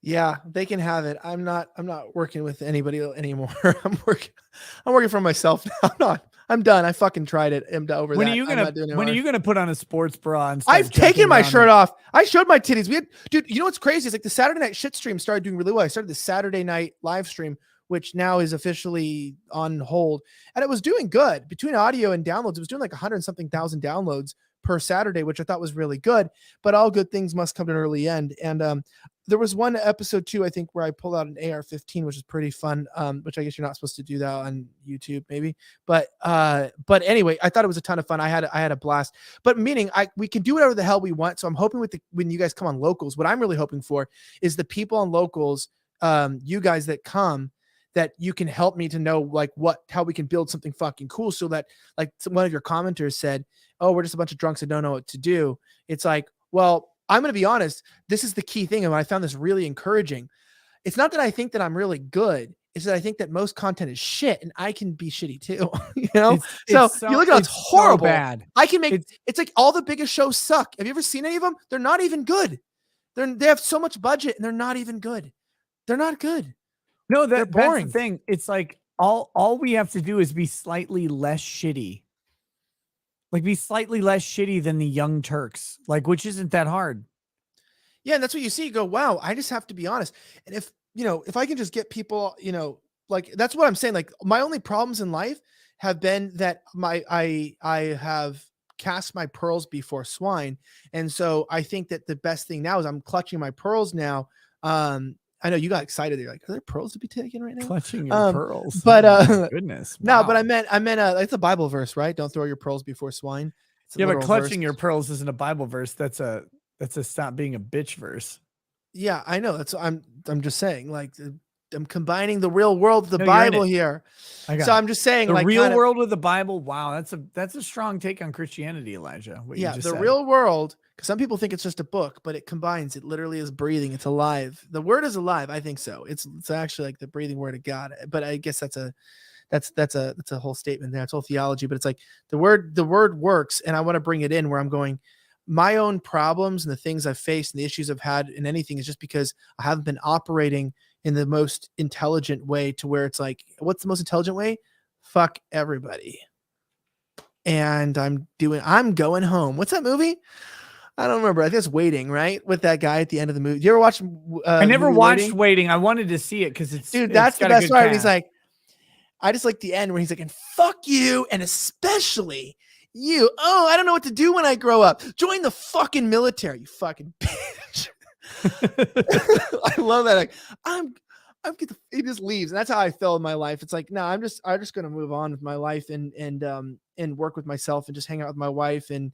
Yeah, they can have it. I'm not working with anybody anymore. I'm working for myself now. I'm done. I fucking tried it. I'm over that. When are you gonna put on a sports bra and I've taken my shirt off. I showed my titties. Dude, you know what's crazy? It's like the Saturday night shit stream started doing really well. I started the Saturday night live stream, which now is officially on hold. And it was doing good. Between audio and downloads, it was doing like 100-something thousand downloads per Saturday, which I thought was really good. But all good things must come to an early end. And there was one episode too, I think, where I pulled out an AR-15, which is pretty fun. Which I guess you're not supposed to do that on YouTube, maybe. But anyway, I thought it was a ton of fun. I had a blast. But meaning, we can do whatever the hell we want. So I'm hoping when you guys come on locals, what I'm really hoping for is the people on locals, you guys that come, that you can help me to know like how we can build something fucking cool, so that like one of your commenters said, oh, we're just a bunch of drunks that don't know what to do. It's like, well, I'm going to be honest. This is the key thing. And I found this really encouraging. It's not that I think that I'm really good. It's that I think that most content is shit and I can be shitty too. You know? So you look at it, it's horrible. So bad. I can make, it's like all the biggest shows suck. Have you ever seen any of them? They're not even good. They have so much budget and they're not even good. They're not good. No, they're boring. That's the thing. It's like all we have to do is be slightly less shitty. Like, be slightly less shitty than the Young Turks, like, which isn't that hard. Yeah, and that's what you see. You go, wow, I just have to be honest. And if I can just get people, like, that's what I'm saying. Like, my only problems in life have been that I have cast my pearls before swine. And so I think that the best thing now is I'm clutching my pearls now. I know you got excited. You're like, are there pearls to be taken right now? Clutching your pearls. But oh, goodness. Wow. No, but I meant it's a Bible verse, right? Don't throw your pearls before swine. Yeah, but clutching your pearls isn't a Bible verse. That's a stop being a bitch verse. Yeah, I know. I'm just saying, like, I'm combining the real world with the Bible here. So I'm just saying, the like, real world with the Bible. Wow, that's a strong take on Christianity, Elijah. Yeah, the real world. Because some people think it's just a book, but it combines. It literally is breathing. It's alive. The word is alive. I think so. It's actually like the breathing word of God. But I guess that's a whole statement there. It's whole theology. But it's like the word works, and I want to bring it in where I'm going. My own problems and the things I've faced and the issues I've had in anything is just because I haven't been operating in the most intelligent way, to where it's like, what's the most intelligent way? Fuck everybody. And I'm going home. What's that movie? I don't remember. I think it's Waiting, right? With that guy at the end of the movie. Do you ever watch? I never movie watched Waiting? Waiting. I wanted to see it because it's Dude, it's that's the got a best good part. He's cast. like, I just like the end where he's like, and fuck you, and especially you. Oh, I don't know what to do when I grow up. Join the fucking military, you fucking bitch. I love that. Like, he just leaves, and that's how I feel in my life. It's like, no, I'm just gonna move on with my life and work with myself and just hang out with my wife and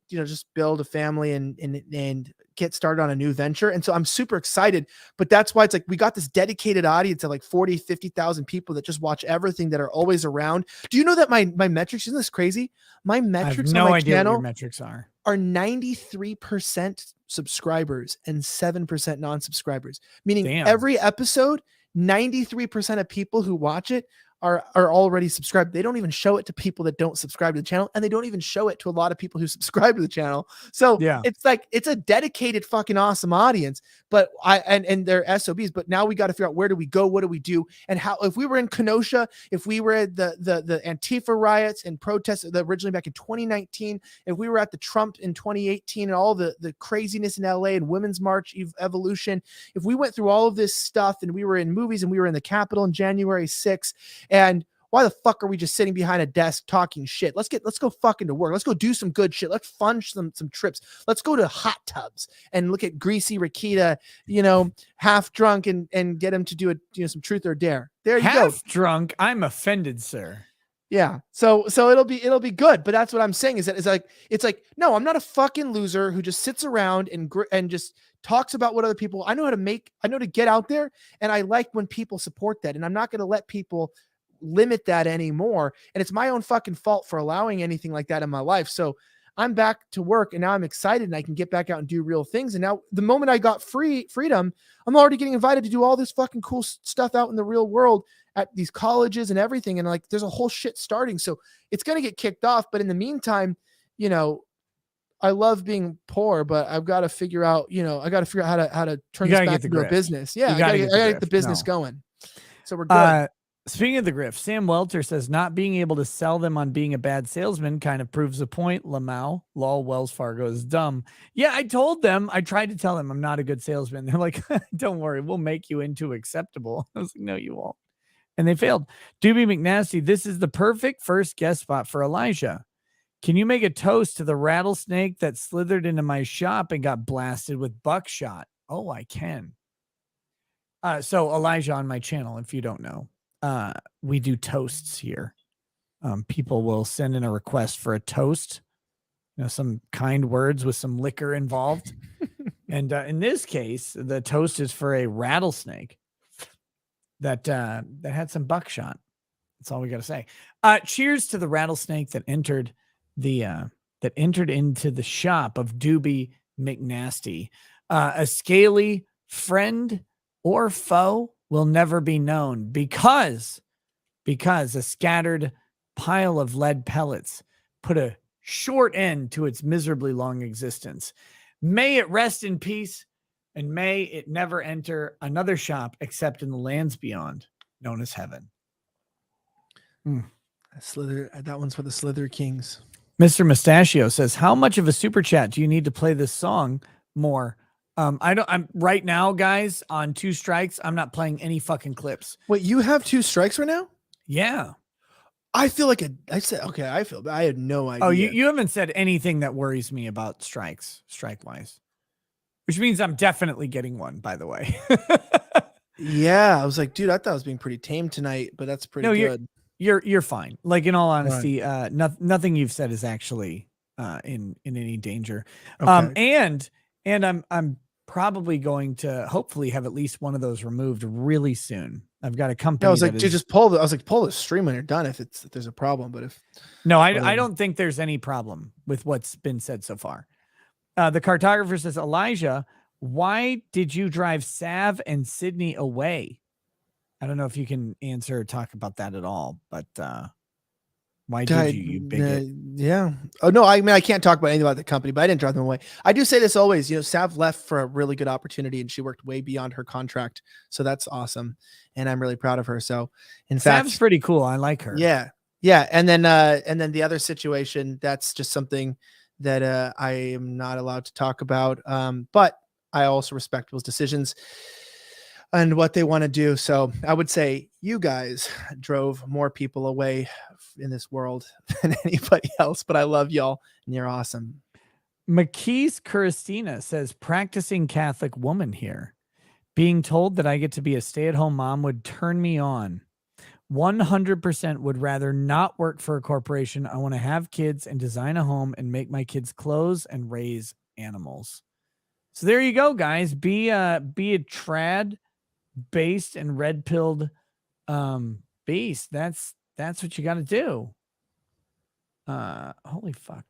just build a family and get started on a new venture. And so I'm super excited, but that's why it's like we got this dedicated audience of like 40, 50,000 people that just watch everything, that are always around. Do you know that my metrics, isn't this crazy? My metrics I have no on my idea what channel your metrics are 93% subscribers and 7% non-subscribers, meaning Damn. every episode, 93% of people who watch it are already subscribed. They don't even show it to people that don't subscribe to the channel, and they don't even show it to a lot of people who subscribe to the channel. So Yeah. it's like, it's a dedicated fucking awesome audience, but and they're SOBs, but now we got to figure out, where do we go? What do we do? And how, if we were in Kenosha, if we were at the Antifa riots and protests originally back in 2019, if we were at the Trump in 2018 and all the craziness in LA and Women's March evolution, if we went through all of this stuff and we were in movies and we were in the Capitol on January 6th, and why the fuck are we just sitting behind a desk talking shit? Let's go fucking to work. Let's go do some good shit. Let's fund some trips. Let's go to hot tubs and look at Greasy Rakita, half drunk and get him to do some truth or dare. There you go. Half drunk. I'm offended, sir. Yeah. So it'll be good. But that's what I'm saying is that it's like, no, I'm not a fucking loser who just sits around and just talks about what other people. I know to get out there, and I like when people support that, and I'm not going to let people limit that anymore. And it's my own fucking fault for allowing anything like that in my life. So I'm back to work, and now I'm excited and I can get back out and do real things. And now the moment I got freedom, I'm already getting invited to do all this fucking cool stuff out in the real world at these colleges and everything. And like, there's a whole shit starting. So it's going to get kicked off. But in the meantime, I love being poor, but I've got to figure out, how to turn this back into a business. Yeah. I gotta get the business going. So we're good. Speaking of the grift, Sam Welter says not being able to sell them on being a bad salesman kind of proves a point. Lamau, lol, Wells Fargo is dumb. Yeah, I told them. I tried to tell them I'm not a good salesman. They're like, don't worry, we'll make you into acceptable. I was like, no, you won't. And they failed. Doobie McNasty, this is the perfect first guest spot for Elijah. Can you make a toast to the rattlesnake that slithered into my shop and got blasted with buckshot? Oh, I can. So Elijah, on my channel, if you don't know, we do toasts here. People will send in a request for a toast, some kind words with some liquor involved. And in this case, the toast is for a rattlesnake that had some buckshot. That's all we got to say. Cheers to the rattlesnake that entered into the shop of Doobie McNasty. A scaly friend or foe will never be known because a scattered pile of lead pellets put a short end to its miserably long existence. May it rest in peace, and may it never enter another shop except in the lands beyond, known as heaven. That one's for the Slither Kings. Mr. Mustachio says, how much of a super chat do you need to play this song more? I'm right now, guys, on 2 strikes. I'm not playing any fucking clips. Wait, you have 2 strikes right now? Yeah. I feel like I had no idea. Oh, you haven't said anything that worries me about strike wise, which means I'm definitely getting one, by the way. Yeah. I was like, dude, I thought I was being pretty tame tonight, but that's pretty good. You're fine. Like, in all honesty, right. Nothing you've said is actually in any danger. Okay. And I'm probably going to hopefully have at least one of those removed really soon. I've got a company. I was like, dude, just pull the stream when you're done if there's a problem. But I don't think there's any problem with what's been said so far. The cartographer says, Elijah, why did you drive Sav and Sydney away? I don't know if you can answer or talk about that at all, but why did you bigot? Yeah. Oh, no, I mean, I can't talk about anything about the company, but I didn't drive them away. I do say this always, Sav left for a really good opportunity and she worked way beyond her contract. So that's awesome. And I'm really proud of her. So in fact, Sav's pretty cool. I like her. Yeah. Yeah. And then the other situation, that's just something that I am not allowed to talk about. But I also respect people's decisions and what they want to do. So I would say you guys drove more people away in this world than anybody else, but I love y'all and you're awesome. McKee's Christina says, practicing Catholic woman here. Being told that I get to be a stay-at-home mom would turn me on. 100% would rather not work for a corporation. I want to have kids and design a home and make my kids clothes and raise animals. So there you go, guys. Be a trad based and red pilled beast. That's what you got to do. Holy fuck.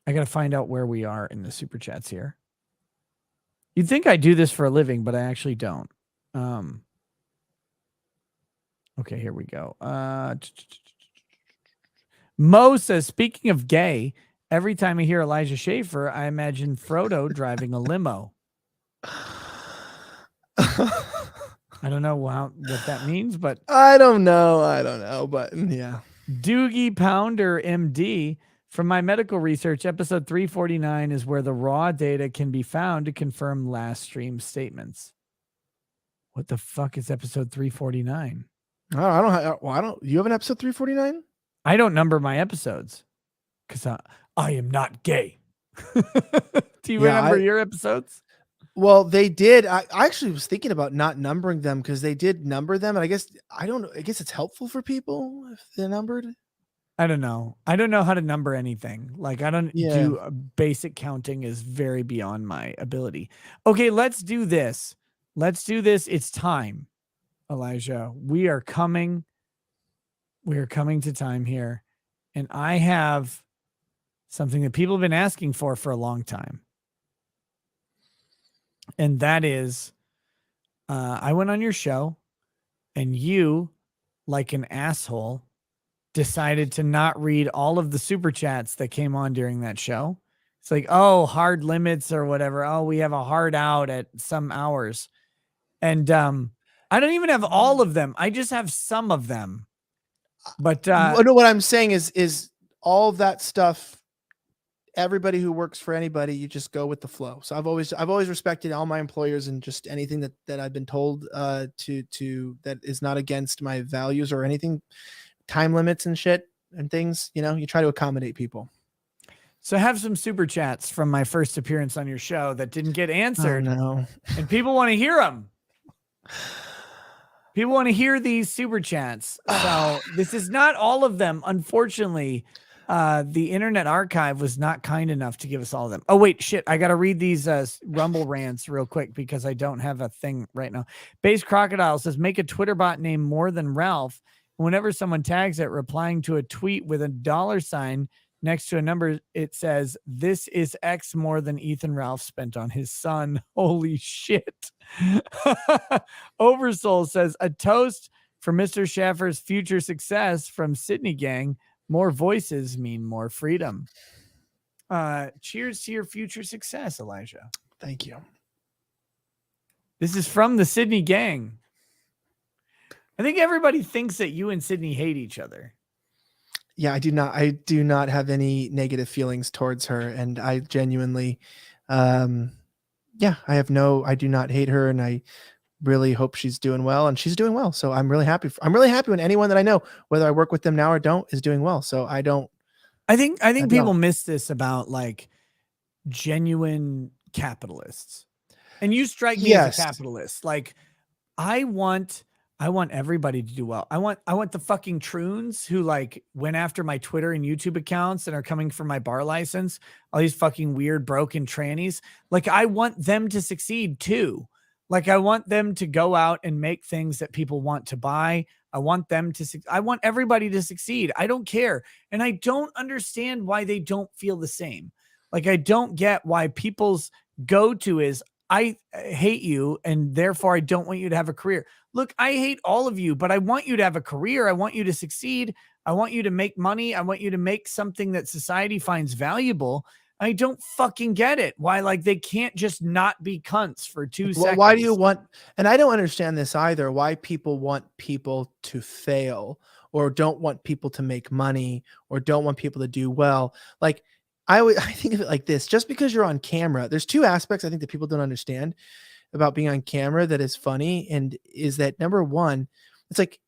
I got to find out where we are in the super chats here. You'd think I do this for a living, but I actually don't. Okay, here we go. Mo says, speaking of gay, every time I hear Elijah Schaffer, I imagine Frodo driving a limo. I don't know what that means, but I don't know, but yeah. Doogie Pounder MD, from my medical research, episode 349 is where the raw data can be found to confirm last stream statements. What the fuck is episode 349? I don't. You have an episode 349? I don't number my episodes because I am not gay. Do you remember your episodes? Well, they did. I actually was thinking about not numbering them because they did number them, and I guess it's helpful for people if they're numbered. I don't know. I don't know how to number anything. Like I don't do basic counting is very beyond my ability. Okay, let's do this. It's time, Elijah. We are coming to time here. And I have something that people have been asking for a long time. And that is, I went on your show and you, like an asshole, decided to not read all of the super chats that came on during that show. It's like, oh, hard limits or whatever. Oh, we have a hard out at some hours. And I don't even have all of them. I just have some of them. But no, what I'm saying is all of that stuff. Everybody who works for anybody, you just go with the flow. So I've always respected all my employers, and just anything that I've been told to that is not against my values or anything, time limits and shit and things, you try to accommodate people. So I have some super chats from my first appearance on your show that didn't get answered. Oh, no. And people want to hear them. People want to hear these super chats. So this is not all of them. Unfortunately, the Internet Archive was not kind enough to give us all of them. Oh, wait, shit. I got to read these Rumble rants real quick because I don't have a thing right now. Base Crocodile says, make a Twitter bot named More Than Ralph. Whenever someone tags it, replying to a tweet with a $sign next to a number, it says, this is X more than Ethan Ralph spent on his son. Holy shit. Oversoul says, a toast for Mr. Schaffer's future success from Sydney Gang. More voices mean more freedom. Cheers to your future success, Elijah. Thank you. This is from the Sydney Gang. I think everybody thinks that you and Sydney hate each other. Yeah, I do not have any negative feelings towards her. And I genuinely, I do not hate her. And I really hope she's doing well, and she's doing well. So I'm really happy. I'm really happy when anyone that I know, whether I work with them now or don't, is doing well. So I think people miss this about like genuine capitalists, and you strike me as a capitalist. Like I want everybody to do well. I want the fucking troons who like went after my Twitter and YouTube accounts and are coming for my bar license. All these fucking weird broken trannies. Like I want them to succeed too. Like I want them to go out and make things that people want to buy. I want everybody to succeed. I don't care. And I don't understand why they don't feel the same. Like I don't get why people's go-to is, I hate you and therefore I don't want you to have a career. Look, I hate all of you, but I want you to have a career. I want you to succeed. I want you to make money. I want you to make something that society finds valuable. I don't fucking get it. Why, like, they can't just not be cunts for 2 seconds. Why do you want, and I don't understand this either, why people want people to fail or don't want people to make money or don't want people to do well. Like, I think of it like this: just because you're on camera, there's two aspects I think that people don't understand about being on camera that is funny, and is that number one, it's like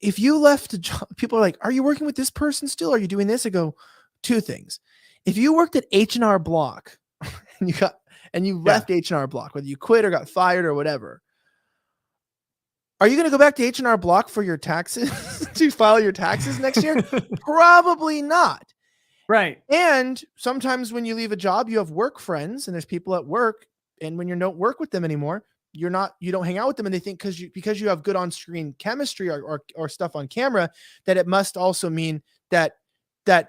if you left a job, people are like, "Are you working with this person still? Are you doing this?" I go, two things. If you worked at H&R Block and you left H&R Block, whether you quit or got fired or whatever, are you going to go back to H&R Block for your taxes to file your taxes next year? Probably not. Right. And sometimes when you leave a job, you have work friends, and there's people at work, and when you don't work with them anymore, you don't hang out with them, and they think because you have good on-screen chemistry or stuff on camera, that it must also mean that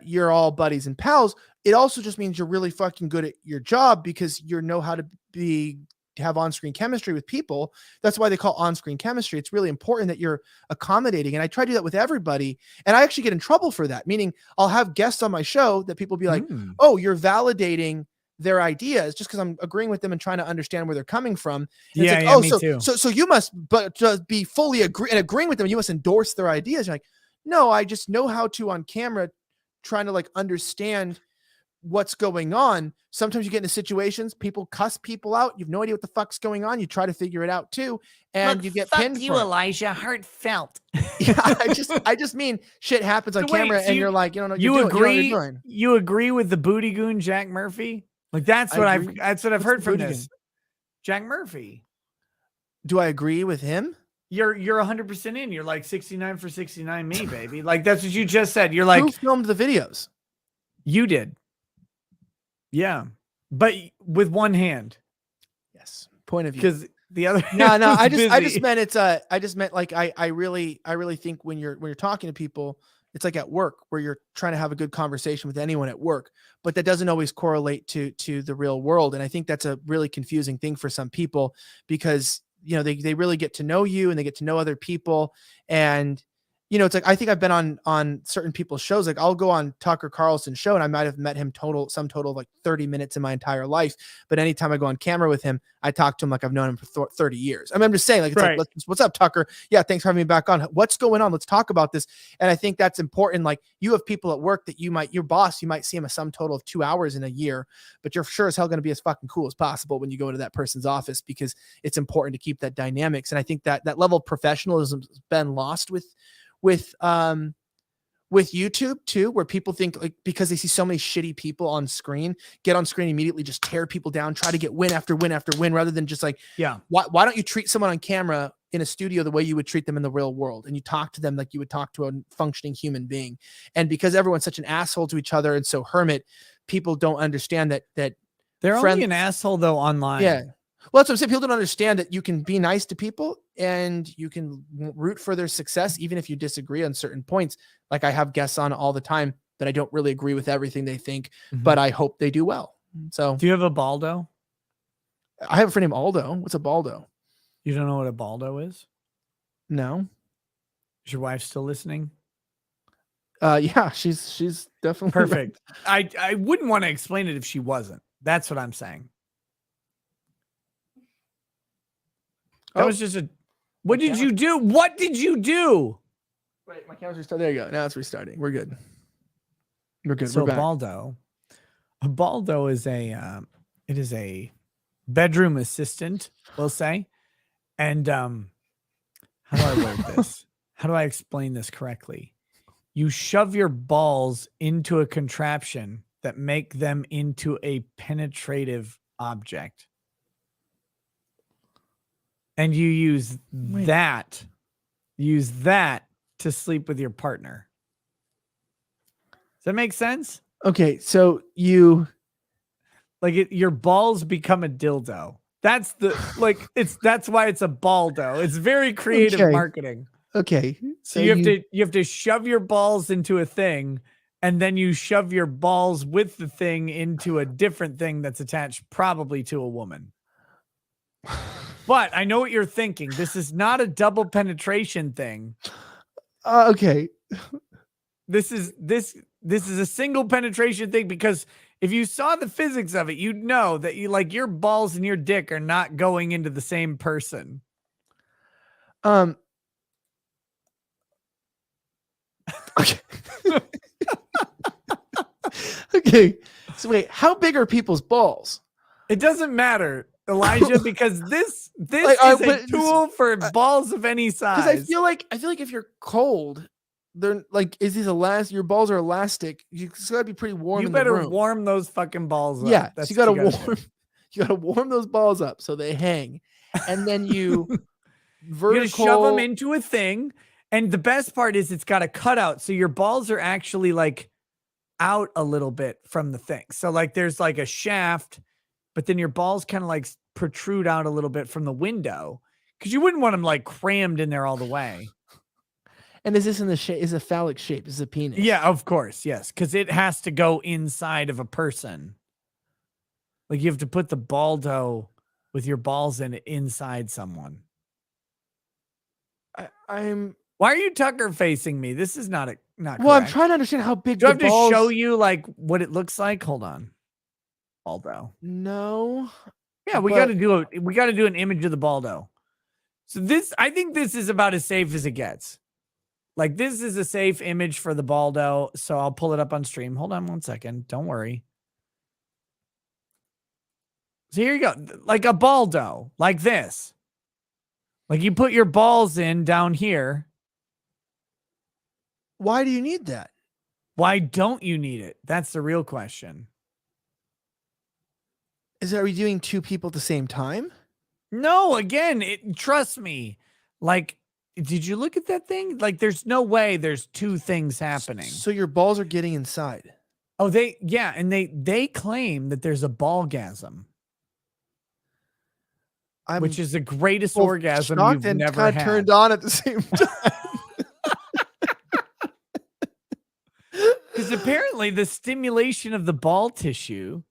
you're all buddies and pals. It also just means you're really fucking good at your job because you know how to have on-screen chemistry with people. That's why they call on-screen chemistry. It's really important that you're accommodating. And I try to do that with everybody. And I actually get in trouble for that, meaning I'll have guests on my show that people be like, oh, you're validating their ideas just because I'm agreeing with them and trying to understand where they're coming from. And it's like, me too. So you must just be fully agreeing with them. You must endorse their ideas. You're like, no, I just know how to on camera trying to like understand what's going on. Sometimes you get into situations, people cuss people out. You have no idea what the fuck's going on. You try to figure it out too. And you get pinned for it. Elijah. Heartfelt. Yeah, I just mean shit happens on camera and you're like, you don't know. You agree with the booty goon, Jack Murphy? Like that's what I've heard from this. Jack Murphy. Do I agree with him? You're 100% in. You're like 69 for 69 me, baby. Like that's what you just said. You're like, who filmed the videos? You did. Yeah. But with one hand. Yes. Point of view. Because the other no, I just meant like I really think when you're talking to people, it's like at work where you're trying to have a good conversation with anyone at work, but that doesn't always correlate to the real world. And I think that's a really confusing thing for some people because, you know, they really get to know you and they get to know other people. And, you know, it's like, I think I've been on certain people's shows. Like I'll go on Tucker Carlson's show and I might've met him total of like 30 minutes in my entire life. But anytime I go on camera with him, I talk to him like I've known him for 30 years. I mean, I'm just saying, like, it's like, what's up, Tucker? Yeah. Thanks for having me back on. What's going on? Let's talk about this. And I think that's important. Like you have people at work that your boss, you might see him a sum total of 2 hours in a year, but you're sure as hell going to be as fucking cool as possible when you go into that person's office because it's important to keep that dynamics. And I think that level of professionalism has been lost with YouTube too, where people think like, because they see so many shitty people on screen, get on screen, immediately just tear people down, try to get win after win after win, rather than just like, why don't you treat someone on camera in a studio the way you would treat them in the real world? And you talk to them like you would talk to a functioning human being. And because everyone's such an asshole to each other and so hermit, people don't understand that they're only an asshole though online. Yeah. Well, that's what I'm saying. People don't understand that you can be nice to people and you can root for their success, even if you disagree on certain points. Like I have guests on all the time that I don't really agree with everything they think, but I hope they do well. So do you have a Baldo? I have a friend named Aldo. What's a Baldo? You don't know what a Baldo is? No. Is your wife still listening? Yeah, she's definitely perfect. I wouldn't want to explain it if she wasn't. That's what I'm saying. That was just what did you do? What did you do? Wait, my camera's restarting. There you go. Now it's restarting. We're good. So We're back. A Baldo is it is a bedroom assistant, we'll say. And how do I word this? How do I explain this correctly? You shove your balls into a contraption that make them into a penetrative object. And you use that to sleep with your partner. Does that make sense? Okay, so you your balls become a dildo. That's that's why it's a Baldo. It's very creative marketing. Okay. So you have to shove your balls into a thing, and then you shove your balls with the thing into a different thing that's attached probably to a woman. But I know what you're thinking. This is not a double penetration thing. Okay. This is a single penetration thing, because if you saw the physics of it, you'd know that your balls and your dick are not going into the same person. Okay. Okay. So wait, how big are people's balls? It doesn't matter, Elijah, because this Like, is a but tool for balls of any Because size. I feel like if you're cold, they're like, is these elastic? Your balls are elastic. It's gotta be pretty warm. You in better the room. warm those fucking balls Yeah, up. That's so you gotta what you warm. do. You gotta warm those balls up so they hang, and then you You're gonna shove them vertical. into a thing, and the best part is it's got a cutout, so your balls are actually like out a little bit from the thing. So like there's like a shaft, but then your balls kind of like protrude out a little bit from the window because you wouldn't want them like crammed in there all the way. And is this in the shape? Is a phallic shape? Is a penis? Yeah, of course, yes, because it has to go inside of a person. Like you have to put the baldo with your balls in it inside someone. I'm. Why are you Tucker facing me? This is not Well, correct. I'm trying to understand how big Do I the have balls. to show you like what it looks like? Hold on. Baldo. No. Yeah, we But- got to do an image of the baldo. So I think this is about as safe as it gets. Like this is a safe image for the baldo. So I'll pull it up on stream. Hold on one second. Don't worry. So here you go. Like a baldo, like this. Like you put your balls in down here. Why do you need that? Why don't you need it? That's the real question. Are we doing two people at the same time? No, again, trust me. Like, did you look at that thing? Like, there's no way there's two things happening. So your balls are getting inside. Oh, and they claim that there's a ballgasm, which is the greatest both orgasm shocked you've and never kinda had. turned on at the same time. Because apparently the stimulation of the ball tissue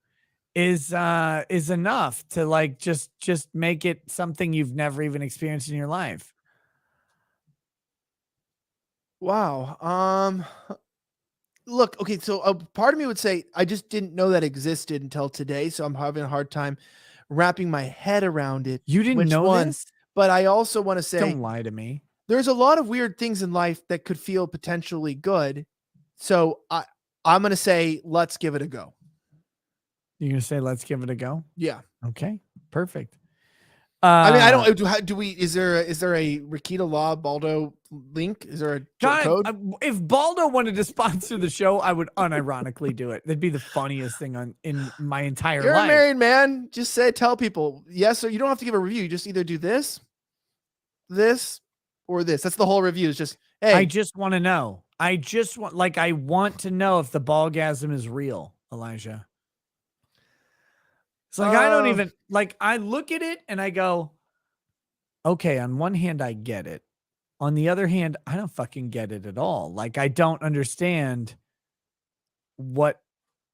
is enough to like just make it something you've never even experienced in your life. Wow. Look, okay, so a part of me would say I just didn't know that existed until today, so I'm having a hard time wrapping my head around it. You didn't Which know one? this? But I also want to say Don't lie to me. there's a lot of weird things in life that could feel potentially good. So I'm going to say let's give it a go. You're gonna say let's give it a go? Yeah. Okay, perfect. I mean, I don't do we is there a Rakita Law Baldo link? Is there a code? If Baldo wanted to sponsor the show, I would unironically do it. That'd be the funniest thing in my entire You're life. a married man. Just tell people yes, or you don't have to give a review. You just either do this, or this. That's the whole review. Is just hey. I just want to know. I want to know if the ballgasm is real, Elijah. It's like I don't even like. I look at it and I go, okay. On one hand, I get it. On the other hand, I don't fucking get it at all. Like I don't understand what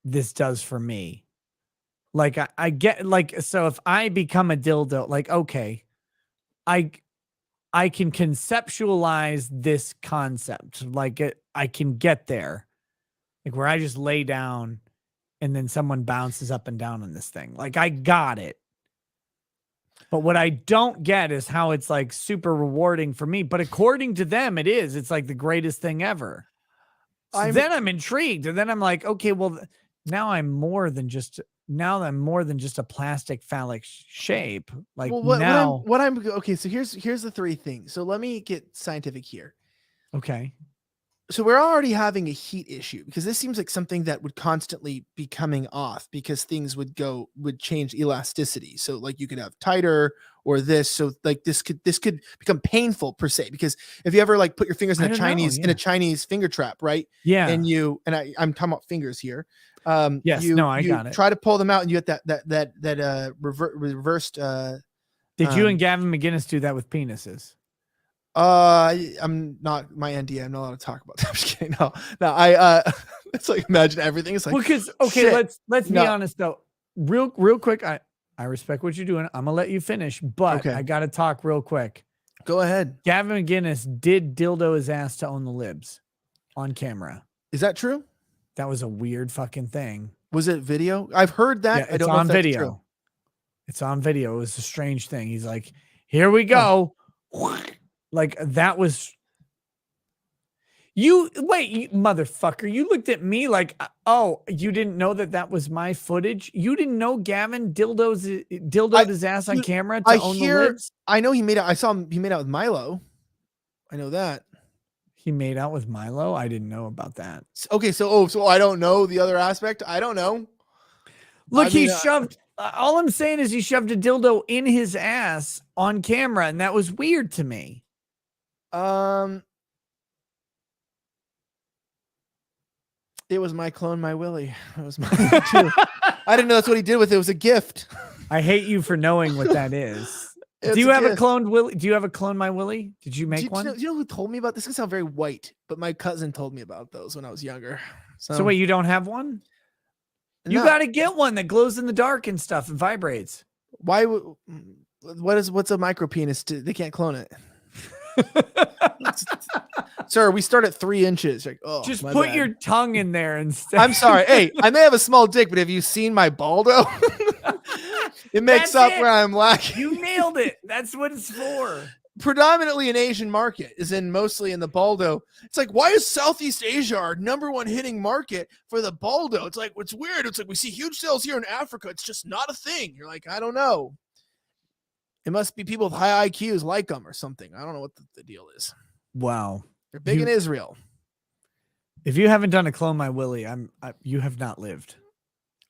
this does for me. Like I get like so if I become a dildo, like okay, I can conceptualize this concept. Like I can get there, like where I just lay down. And then someone bounces up and down on this thing. Like I got it. But what I don't get is how it's like super rewarding for me. But according to them, it is. It's like the greatest thing ever. So then I'm intrigued. And then I'm like, okay, well, now I'm more than just a plastic phallic shape. Like well, what I'm okay. So here's the three things. So let me get scientific here. Okay. So we're already having a heat issue because this seems like something that would constantly be coming off because things would change elasticity. So like you could have tighter or this. So like this could become painful per se, because if you ever like put your fingers in a Chinese finger trap, right? Yeah. And I'm talking about fingers here. Yes. You got it. try to pull them out and you get that reversed. Did you and Gavin McGinnis do that with penises? I'm not my NDA. I'm not allowed to talk about that. I'm just kidding. No. It's like imagine everything. It's like because let's be honest though. Real quick. I respect what you're doing. I'm gonna let you finish, but I gotta talk real quick. Go ahead. Gavin McGinnis did dildo his ass to own the libs on camera. Is that true? That was a weird fucking thing. Was it video? I've heard that. Yeah, I don't know if that's video. True. It's on video. It was a strange thing. He's like, "Here we go." Like that was. You wait, you motherfucker. You looked at me like, oh, you didn't know that was my footage. You didn't know Gavin dildoed his ass on camera to own the lids. I know he made out. I saw him. He made out with Milo. I know that. He made out with Milo. I didn't know about that. Okay, so I don't know the other aspect. I don't know. Look, he shoved. All I'm saying is he shoved a dildo in his ass on camera, and that was weird to me. It was my clone, my Willie. It was mine too. I didn't know that's what he did with it. It was a gift. I hate you for knowing what that is. It's Do you have gift. a cloned Willie? Do you have a clone my Willie? Did you make one? Do you know who told me about this? This can sound very white, but my cousin told me about those when I was younger. So wait, you don't have one? You No. got to get one that glows in the dark and stuff and vibrates. Why? What's a micro penis? They can't clone it. Sir, we start at 3 inches. Like, oh, just my put bad. your tongue in there instead. I'm sorry. Hey, I may have a small dick, but have you seen my baldo? It makes That's up it. where I'm lacking. You nailed it. That's what it's for. Predominantly an Asian market, is in mostly in the baldo. It's like, why is Southeast Asia our #1 hitting market for the baldo? It's like, it's weird. It's like we see huge sales here in Africa. It's just not a thing. You're like, I don't know. It must be people with high IQs like them or something. I don't know what the deal is. Wow. They're big in Israel. If you haven't done a clone my Willie, you have not lived.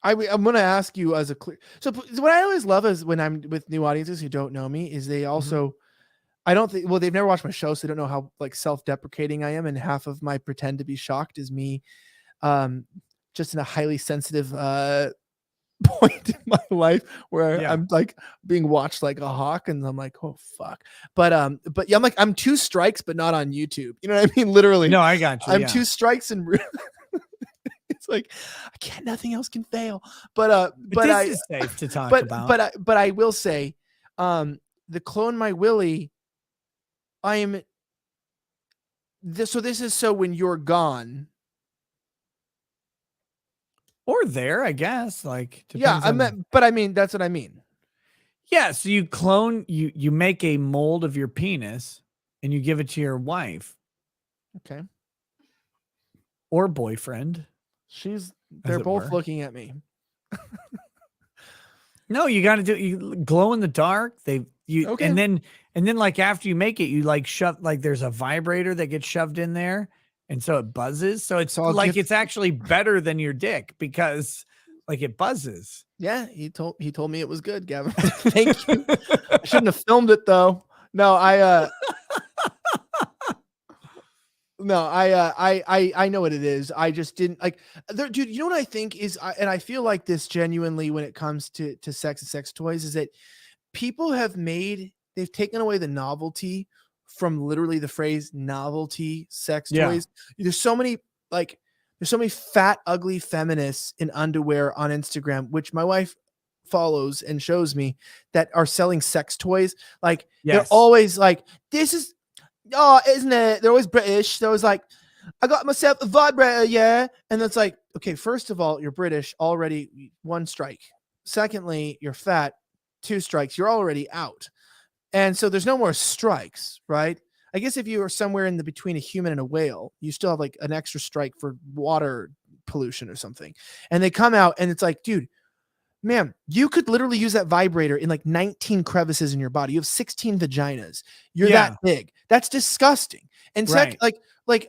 I'm going to ask you as a clear. So what I always love is when I'm with new audiences who don't know me is they also, I don't think, well, they've never watched my show. So they don't know how like self-deprecating I am. And half of my pretend to be shocked is me just in a highly sensitive point in my life where I'm like being watched like a hawk and I'm like, oh fuck. But yeah, I'm like, I'm 2 strikes, but not on YouTube. You know what I mean? Literally. No, I got you. I'm 2 strikes and it's like I can't. Nothing else can fail. But this is safe to talk about. But I will say, the clone my Willie. I am. So this is so when you're gone. Or there, I guess. Like Yeah, but I mean that's what I mean. Yeah, so you clone you make a mold of your penis and you give it to your wife. Okay. Or boyfriend. They're both looking at me. No, you got to do you glow in the dark. Okay. And then like after you make it, you like shove like there's a vibrator that gets shoved in there, and so it buzzes. So it's like it's actually better than your dick because like it buzzes. Yeah, he told me it was good, Gavin. Thank you. I shouldn't have filmed it though. No, I know what it is. I just didn't like dude. You know what I think is, and I feel like this genuinely when it comes to sex and sex toys is that people they've taken away the novelty from literally the phrase novelty sex toys. There's so many fat, ugly feminists in underwear on Instagram, which my wife follows and shows me that are selling sex toys. Like they're always like, this is, oh, isn't it? They're always British. They're always like, I got myself a vibrator, yeah. And it's like, okay, first of all, you're British, already 1 strike. Secondly, you're fat, 2 strikes. You're already out. And so there's no more strikes, right? I guess if you are somewhere in the between a human and a whale, you still have like an extra strike for water pollution or something. And they come out and it's like, dude, man, you could literally use that vibrator in like 19 crevices in your body. You have 16 vaginas. You're that big. That's disgusting. And like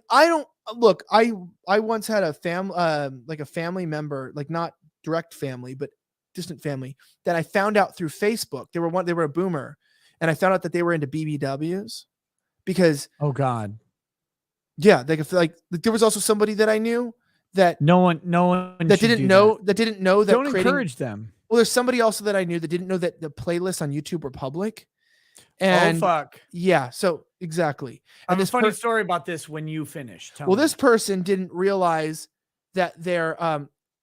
I don't look. I once had a family member, like not direct family, but distant family that I found out through Facebook. They were a boomer, and I found out that they were into BBWs because oh god, yeah, like there was also somebody that I knew that no one that didn't know that don't encourage them. Well, there's somebody also that I knew that didn't know that the playlists on YouTube were public. And oh fuck. Yeah, so exactly. I have a funny story about this when you finish. Tell me. This person didn't realize that they're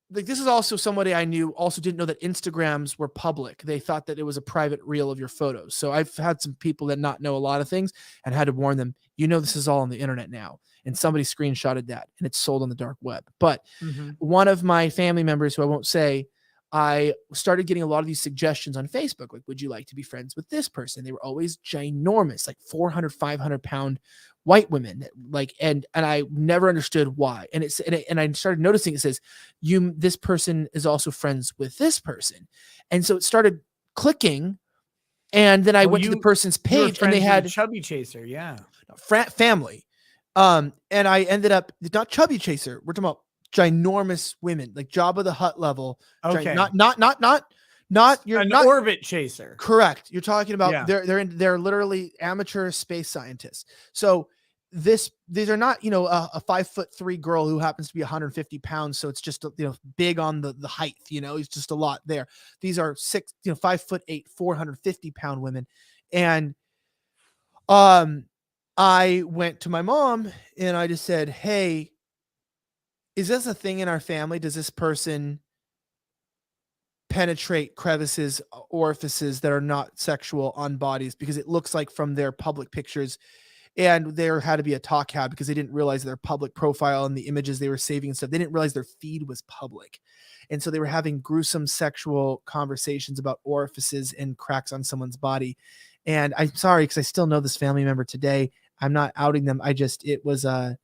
like this is also somebody I knew also didn't know that Instagrams were public. They thought that it was a private reel of your photos. So I've had some people that not know a lot of things and had to warn them, this is all on the internet now. And somebody screenshotted that and it's sold on the dark web. But one of my family members who I won't say I started getting a lot of these suggestions on Facebook. Like, would you like to be friends with this person? They were always ginormous, like 400, 500-pound white women. Like, and I never understood why. And and I started noticing it says, this person is also friends with this person. And so it started clicking. And then I went to the person's page and they had Chubby Chaser. Yeah. family. And I ended up not Chubby Chaser. We're talking about ginormous women, like Jabba the Hutt level. Okay. Not you're an not orbit chaser. Correct. You're talking about Yeah. they're literally amateur space scientists. So these are not, a 5'3" girl who happens to be 150 pounds. So it's just, big on the height, it's just a lot there. These are 5'8", 450-pound women. And, I went to my mom and I just said, hey, is this a thing in our family? Does this person penetrate crevices, orifices that are not sexual on bodies? Because it looks like from their public pictures, and there had to be a talk had because they didn't realize their public profile and the images they were saving and stuff. They didn't realize their feed was public. And so they were having gruesome sexual conversations about orifices and cracks on someone's body. And I'm sorry, because I still know this family member today. I'm not outing them. It was a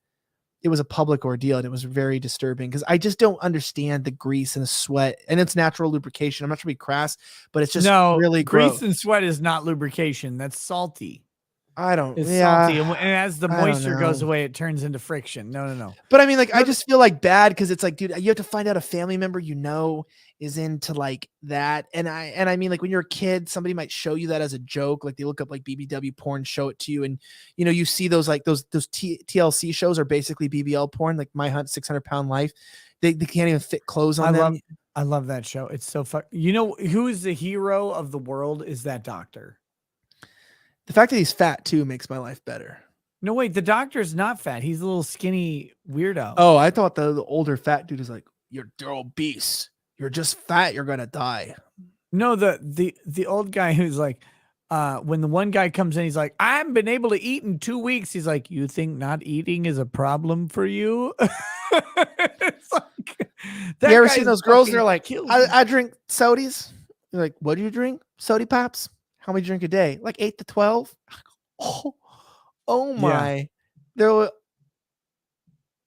public ordeal, and it was very disturbing because I just don't understand the grease and the sweat, and it's natural lubrication. I'm not trying to be crass, but it's just really grease gross. and sweat is not lubrication. That's salty. It's yeah, salty, and as the moisture goes away, it turns into friction. No. But I mean, like, I just feel like bad because it's like, dude, you have to find out a family member is into like that, and I mean, like, when you're a kid, somebody might show you that as a joke, like they look up like BBW porn, show it to you, and you see those like those TLC shows are basically BBL porn, like My Hunt 600-Pound Life. They can't even fit clothes on them. I love that show. It's so fun. Who is the hero of the world? Is that doctor? The fact that he's fat too makes my life better. No, wait, the doctor's not fat. He's a little skinny weirdo. Oh, I thought the older fat dude is like, you're obese. You're just fat. You're going to die. No, the old guy who's like, when the one guy comes in, he's like, I haven't been able to eat in 2 weeks. He's like, you think not eating is a problem for you? It's like, you ever seen those girls? They're like, I drink sodies. You're like, what do you drink? Sody pops? How many drink a day? Like 8 to 12. Oh my. Yeah. They're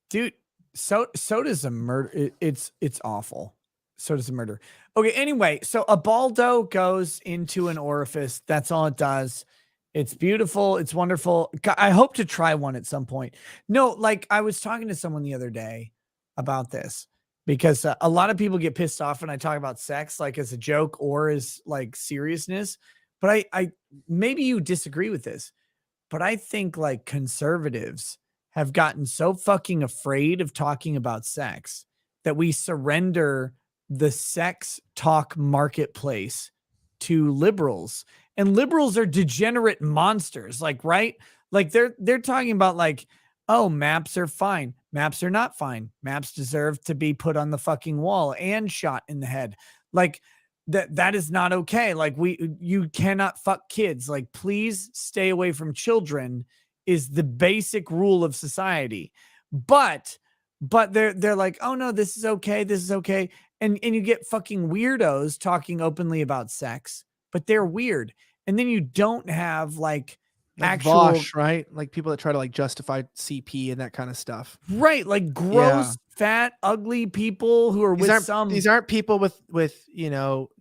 dude, soda's a murder. It's awful. Soda's a murder. Okay, anyway, so a baldo goes into an orifice. That's all it does. It's beautiful. It's wonderful. I hope to try one at some point. No, like, I was talking to someone the other day about this because a lot of people get pissed off when I talk about sex, like as a joke or as like seriousness. But I maybe you disagree with this, but I think like conservatives have gotten so fucking afraid of talking about sex that we surrender the sex talk marketplace to liberals, and liberals are degenerate monsters. Like, right? Like they're talking about like, oh, maps are fine. Maps are not fine. Maps deserve to be put on the fucking wall and shot in the head. Like, that is not okay. Like, you cannot fuck kids. Like, please stay away from children is the basic rule of society. But they're like, oh no, this is okay. This is okay. And you get fucking weirdos talking openly about sex, but they're weird. And then you don't have like actual Vosh, right? Like people that try to like justify CP and that kind of stuff. Right. Like gross, fat, ugly people who are these aren't people with,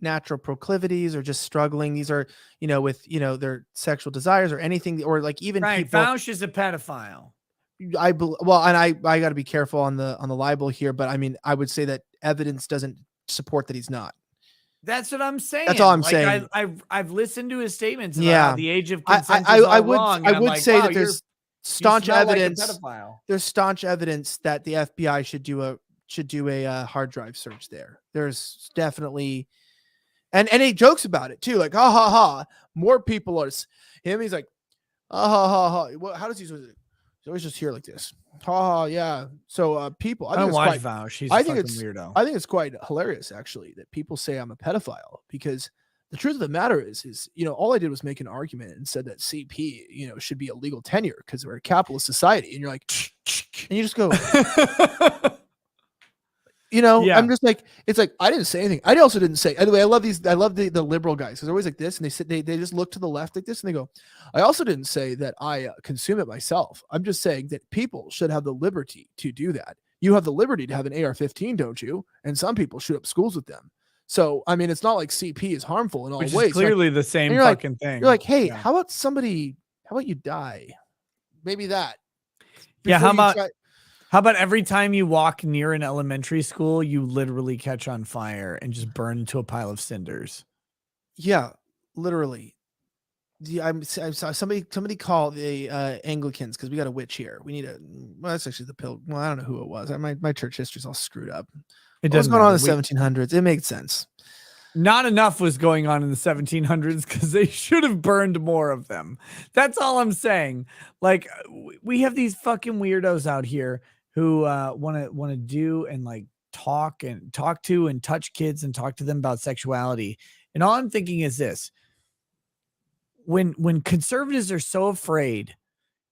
natural proclivities or just struggling. These are, with, their sexual desires or anything, or like even people. Vosh is a pedophile. I got to be careful on the libel here, but I mean, I would say that evidence doesn't support that he's not. That's what I'm saying. That's all I'm saying. I've listened to his statements about how the age of consent is I all wrong. I would say that there's staunch evidence. Like there's staunch evidence that the FBI should do a hard drive search there. There's definitely, and he jokes about it too. Like, ha ha ha, more people are him. He's like, ha ha ha ha. Well, how does he? He's always just here like this. Ha, yeah. So people, I don't watch Vouch. He's a fucking weirdo. I think it's quite hilarious actually that people say I'm a pedophile, because the truth of the matter is all I did was make an argument and said that CP should be a legal tenure because we're a capitalist society, and you're like, and you just go, You know, Yeah. I'm just like, it's like, I didn't say anything. I also didn't say, anyway, I love the liberal guys because they're always like this and they just look to the left like this and they go, I also didn't say that I consume it myself. I'm just saying that people should have the liberty to do that. You have the liberty to have an AR-15, don't you? And some people shoot up schools with them. So, I mean, it's not like CP is harmful in all Which ways. is clearly the same you're like- fucking thing. You're like, hey, Yeah. how about you die? Maybe that. Yeah, Before how you about try- how about every time you walk near an elementary school, you literally catch on fire and just burn into a pile of cinders? Yeah, literally. I saw somebody call the Anglicans because we got a witch here. We need a well, that's actually the pill. Well, I don't know who it was. My church history's all screwed up. It What was doesn't going on in matter. the 1700s? It made sense. Not enough was going on in the 1700s because they should have burned more of them. That's all I'm saying. Like we have these fucking weirdos out here who want to do and like talk to and touch kids and talk to them about sexuality. And all I'm thinking is this: when conservatives are so afraid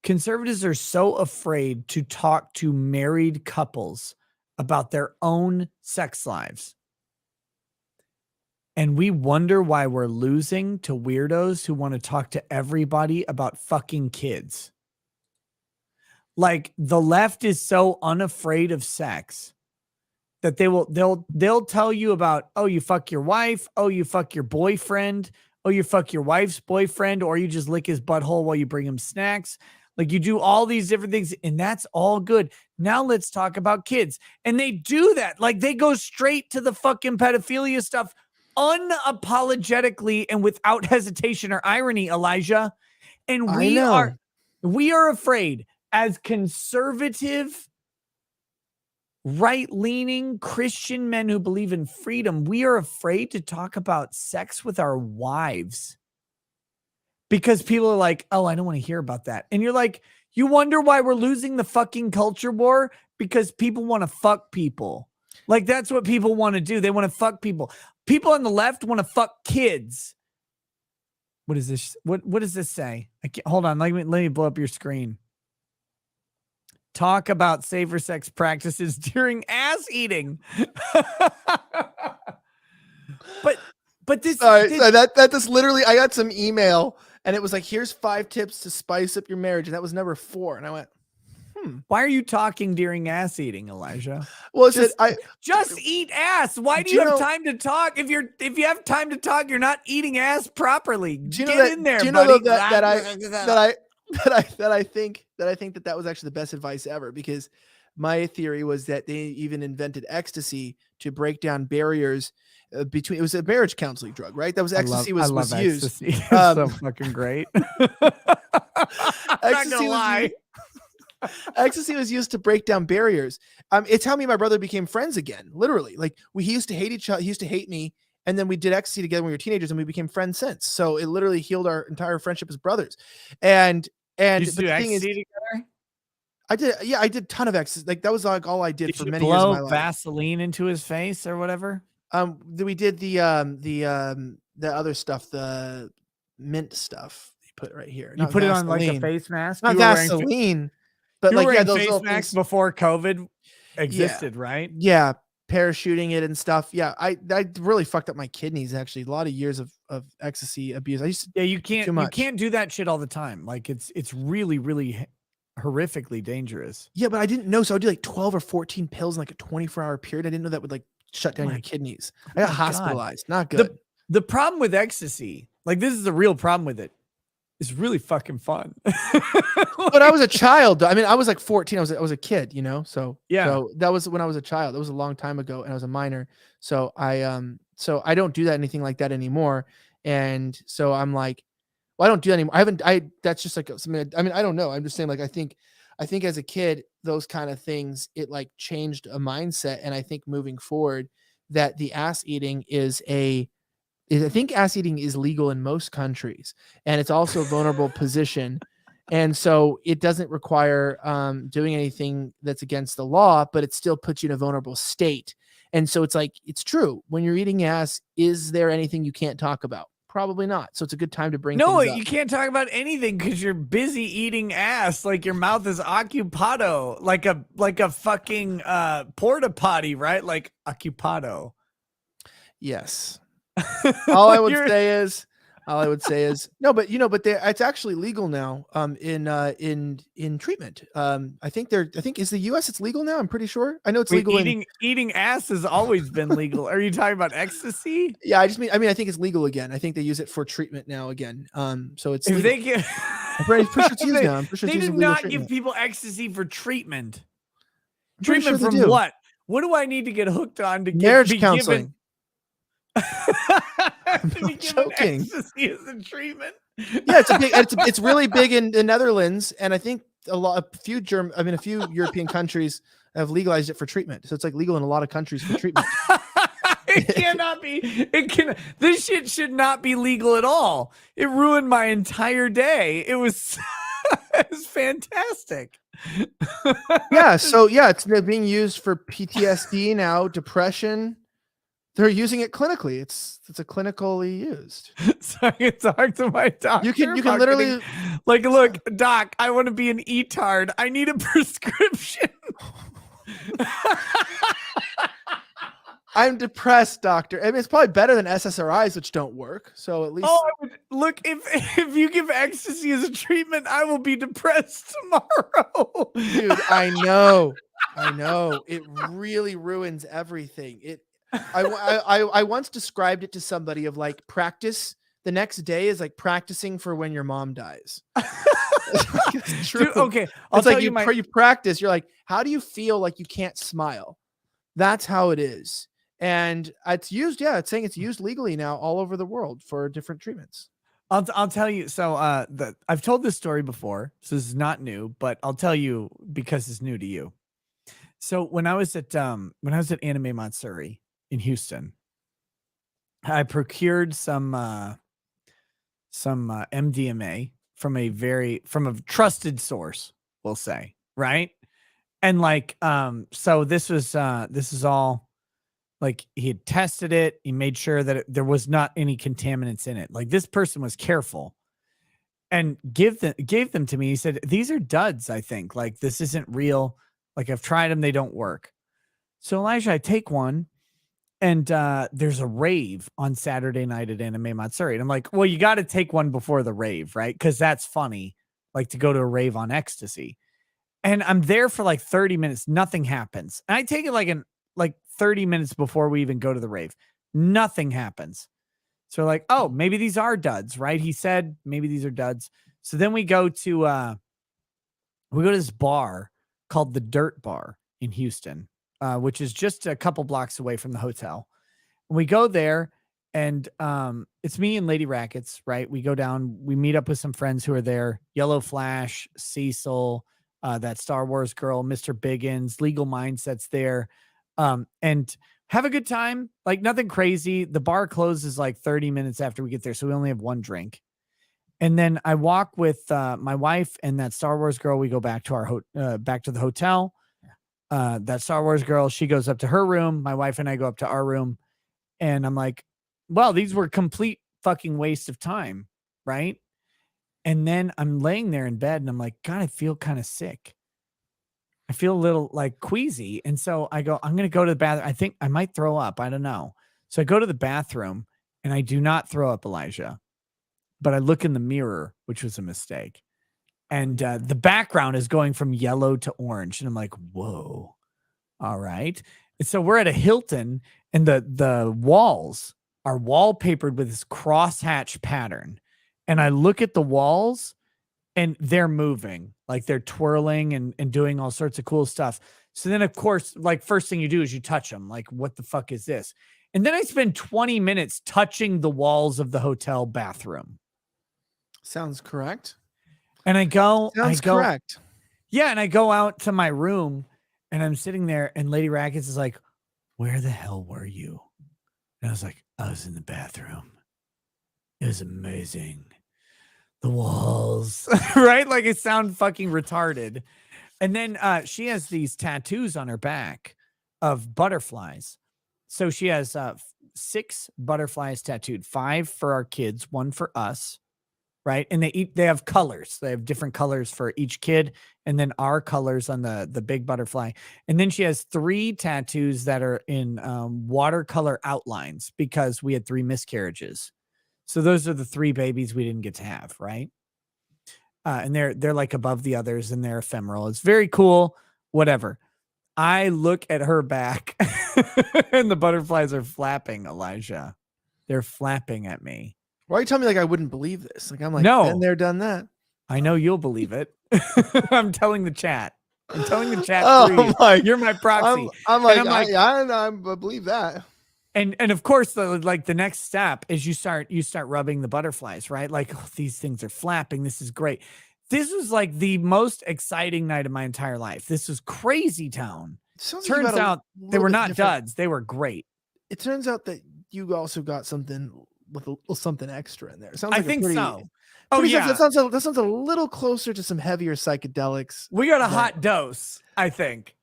to talk to married couples about their own sex lives. And we wonder why we're losing to weirdos who want to talk to everybody about fucking kids. Like the left is so unafraid of sex that they'll tell you about, oh, you fuck your wife, oh, you fuck your boyfriend, oh, you fuck your wife's boyfriend, or you just lick his butthole while you bring him snacks. Like you do all these different things, and that's all good. Now let's talk about kids. And they do that. Like they go straight to the fucking pedophilia stuff unapologetically and without hesitation or irony, Elijah. And we are afraid as conservative, right-leaning Christian men who believe in freedom, we are afraid to talk about sex with our wives because people are like, oh, I don't want to hear about that. And you're like, you wonder why we're losing the fucking culture war? Because people want to fuck people. Like that's what people want to do. They want to fuck people. People on the left want to fuck kids. What is this? What does this say? Hold on. Let me blow up your screen. Talk about safer sex practices during ass eating. but this, All right, so that is literally, I got some email and it was like, here's 5 tips to spice up your marriage. And that was number 4. And I went, why are you talking during ass eating, Elijah? well, Just eat ass. Why do you have time to talk? If you have time to talk, you're not eating ass properly. Get in there, buddy. I think that was actually the best advice ever, because my theory was that they even invented ecstasy to break down barriers between. It was a marriage counseling drug, right? That was ecstasy was used. Ecstasy. It's so fucking great. I'm not gonna lie. Ecstasy was used to break down barriers. It's how me and my brother became friends again. Literally, like he used to hate each other. He used to hate me. And then we did ecstasy together when we were teenagers, and we became friends since. So it literally healed our entire friendship as brothers. And you do ecstasy together? I did a ton of ecstasy. Like that was like all I did for many years of my life. Vaseline into his face or whatever. We did the other stuff, the mint stuff. You put it right here. You put Vaseline. It on like a face mask. Not Vaseline, but you like were those face masks before COVID existed, right? Yeah. Parachuting it and stuff. Yeah, I really fucked up my kidneys. Actually, a lot of years of ecstasy abuse. I used to you can't do that shit all the time. Like it's really really horrifically dangerous. Yeah, but I didn't know, so I did like 12 or 14 pills in like a 24-hour period. I didn't know that would like shut down your kidneys. I got hospitalized. Not good. The problem with ecstasy, like this is the real problem with it. It's really fucking fun. But I was a child. I mean, I was like 14. I was a kid, you know. So yeah. So that was when I was a child. That was a long time ago, and I was a minor. So I don't do that anything like that anymore. And so I'm like, well, I don't do that anymore. That's just like something. I mean, I don't know. I'm just saying, like, I think as a kid, those kind of things, it like changed a mindset. And I think moving forward, that the ass eating I think ass eating is legal in most countries, and it's also a vulnerable position. And so it doesn't require doing anything that's against the law, but it still puts you in a vulnerable state. And so it's like, it's true. When you're eating ass, is there anything you can't talk about? probably not. So it's a good time to bring No, things up. you can't talk about anything because you're busy eating ass. Like your mouth is occupado, like a fucking porta potty, right? Like occupado. Yes. All I would say is no, but it's actually legal now. In treatment. I think is the U.S. it's legal now. I'm pretty sure. I know it's Wait, legal. Eating ass has always been legal. Are you talking about ecstasy? Yeah, I think it's legal again. I think they use it for treatment now again. So it's If legal. they get, I'm pretty sure it's used now. I'm pretty sure they it's used did in legal not give treatment. people ecstasy for treatment. I'm pretty Treatment sure they from do. what? What do I need to get hooked on to Marriage be counseling. Given, to be given joking. ecstasy as a treatment? Yeah, it's really big in the Netherlands, and I think a few European countries have legalized it for treatment. So it's like legal in a lot of countries for treatment. It cannot be. This shit should not be legal at all. It ruined my entire day. It was fantastic. Yeah, so it's being used for PTSD now, depression. They're using it clinically. It's a clinically used. So I can talk to my doctor. You can about literally getting, like, look, doc, I want to be an e-tard. I need a prescription. I'm depressed, doctor. I mean, it's probably better than SSRIs, which don't work. So at least Look, if you give ecstasy as a treatment, I will be depressed tomorrow. dude, I know. It really ruins everything. I once described it to somebody of like practice. The next day is like practicing for when your mom dies. It's true. Dude, okay, I'll It's tell like you you practice. You're like, how do you feel like you can't smile? That's how it is. And it's used. Yeah, it's saying it's used legally now all over the world for different treatments. I'll tell you. So I've told this story before, so this is not new, but I'll tell you because it's new to you. So when I was at Anime Matsuri in Houston, I procured some MDMA from a trusted source, we'll say, right? And like so this is all like he had tested it, he made sure that there was not any contaminants in it. Like this person was careful and gave them to me. He said, "These are duds, I think. Like this isn't real. Like I've tried them, they don't work." So Elijah, I take one. And there's a rave on Saturday night at Anime Matsuri. And I'm like, well, you got to take one before the rave, right? Because that's funny, like to go to a rave on ecstasy. And I'm there for like 30 minutes. Nothing happens. And I take it like 30 minutes before we even go to the rave. Nothing happens. So we're like, oh, maybe these are duds, right? He said maybe these are duds. So then we go to this bar called the Dirt Bar in Houston. Which is just a couple blocks away from the hotel. We go there and it's me and Lady Rackets, right? We go down, we meet up with some friends who are there. Yellow Flash, Cecil, that Star Wars girl, Mr. Biggins, Legal Mindset's there. And have a good time. Like nothing crazy. The bar closes like 30 minutes after we get there. So we only have one drink. And then I walk with my wife and that Star Wars girl. We go back to back to the hotel. That Star Wars girl, she goes up to her room. My wife and I go up to our room. And I'm like, well, these were complete fucking waste of time. Right. And then I'm laying there in bed and I'm like, God, I feel kind of sick. I feel a little like queasy. And so I go, I'm going to go to the bathroom. I think I might throw up. I don't know. So I go to the bathroom and I do not throw up, Elijah, but I look in the mirror, which was a mistake. And the background is going from yellow to orange. And I'm like, whoa. All right. And so we're at a Hilton and the walls are wallpapered with this crosshatch pattern. And I look at the walls and they're moving, like they're twirling and doing all sorts of cool stuff. So then, of course, like first thing you do is you touch them. Like, what the fuck is this? And then I spend 20 minutes touching the walls of the hotel bathroom. Sounds correct. And I go, correct. Yeah. And I go out to my room and I'm sitting there and Lady Rackets is like, where the hell were you? And I was like, I was in the bathroom. It was amazing. The walls, right? Like it sounds fucking retarded. And then she has these tattoos on her back of butterflies. So she has 6 butterflies tattooed, 5 for our kids, 1 for us. Right. And they have colors. They have different colors for each kid. And then our colors on the big butterfly. And then she has 3 tattoos that are in watercolor outlines because we had 3 miscarriages. So those are the 3 babies we didn't get to have. Right. And they're like above the others and they're ephemeral. It's very cool. Whatever. I look at her back and the butterflies are flapping, Elijah. They're flapping at me. Why are you telling me like I wouldn't believe this? Like I'm like, No. been there, done that. I know you'll believe it. I'm telling the chat. I'm telling the chat. You're my proxy. I'm like, I believe that. And of course, the next step is you start rubbing the butterflies, right? Like, oh, these things are flapping. This is great. This was like the most exciting night of my entire life. This was crazy town. Turns out they were not duds. They were great. It turns out that you also got something with a little something extra in there. It sounds I like think so. That sounds a little closer to some heavier psychedelics. We got a hot dose, I think.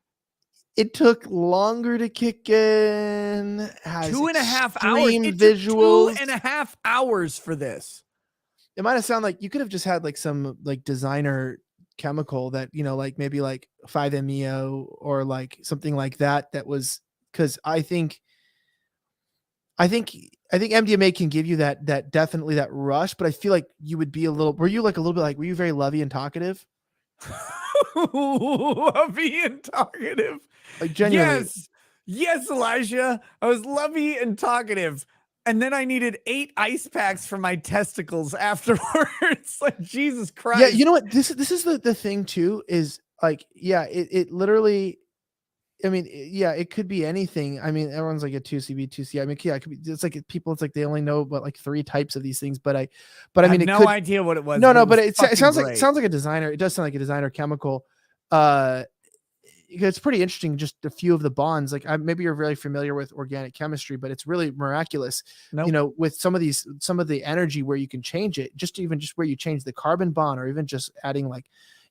It took longer to kick in. 2.5 hours. It Visuals. took 2.5 hours for this. It might have sounded like you could have just had like some like designer chemical that, you know, like maybe like 5-MeO or like something like that. That was because I think MDMA can give you that definitely that rush, but I feel like you would be were you very lovey and talkative? Lovey and talkative. Like genuinely. Yes, Elijah. I was lovey and talkative. And then I needed 8 ice packs for my testicles afterwards. Like, Jesus Christ. Yeah, you know what? This is the thing too, is like, yeah, it literally, I mean, yeah, it could be anything. I mean, everyone's like a 2CB, 2C. I mean, yeah, it could be. It's like people. It's like they only know about like 3 types of these things. But I mean, have no idea what it was. No, but it sounds like a designer. It does sound like a designer chemical. It's pretty interesting. Just a few of the bonds. Like maybe you're very familiar with organic chemistry, but it's really miraculous. Nope. You know, with some of the energy where you can change it, just where you change the carbon bond, or even just adding like,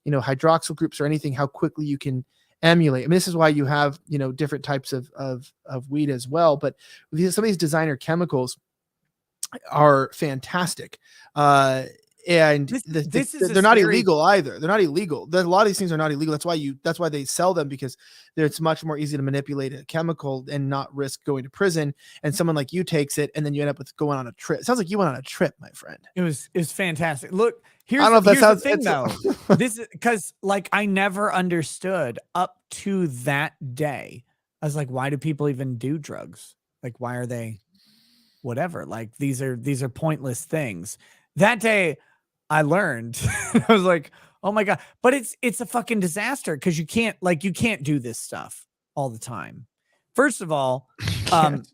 you know, hydroxyl groups or anything. How quickly you can emulate. I mean, this is why you have, you know, different types of weed as well. But some of these designer chemicals are fantastic. And they're not illegal either. They're not illegal. A lot of these things are not illegal. That's why they sell them, because it's much more easy to manipulate a chemical and not risk going to prison. And someone like you takes it, and then you end up with going on a trip. It sounds like you went on a trip, my friend. It was fantastic. Look, here's the thing though. This is because like I never understood up to that day. I was like, why do people even do drugs? Like, why are they whatever? Like these are pointless things. That day I learned. I was like, oh my God. But it's a fucking disaster because you can't do this stuff all the time. First of all,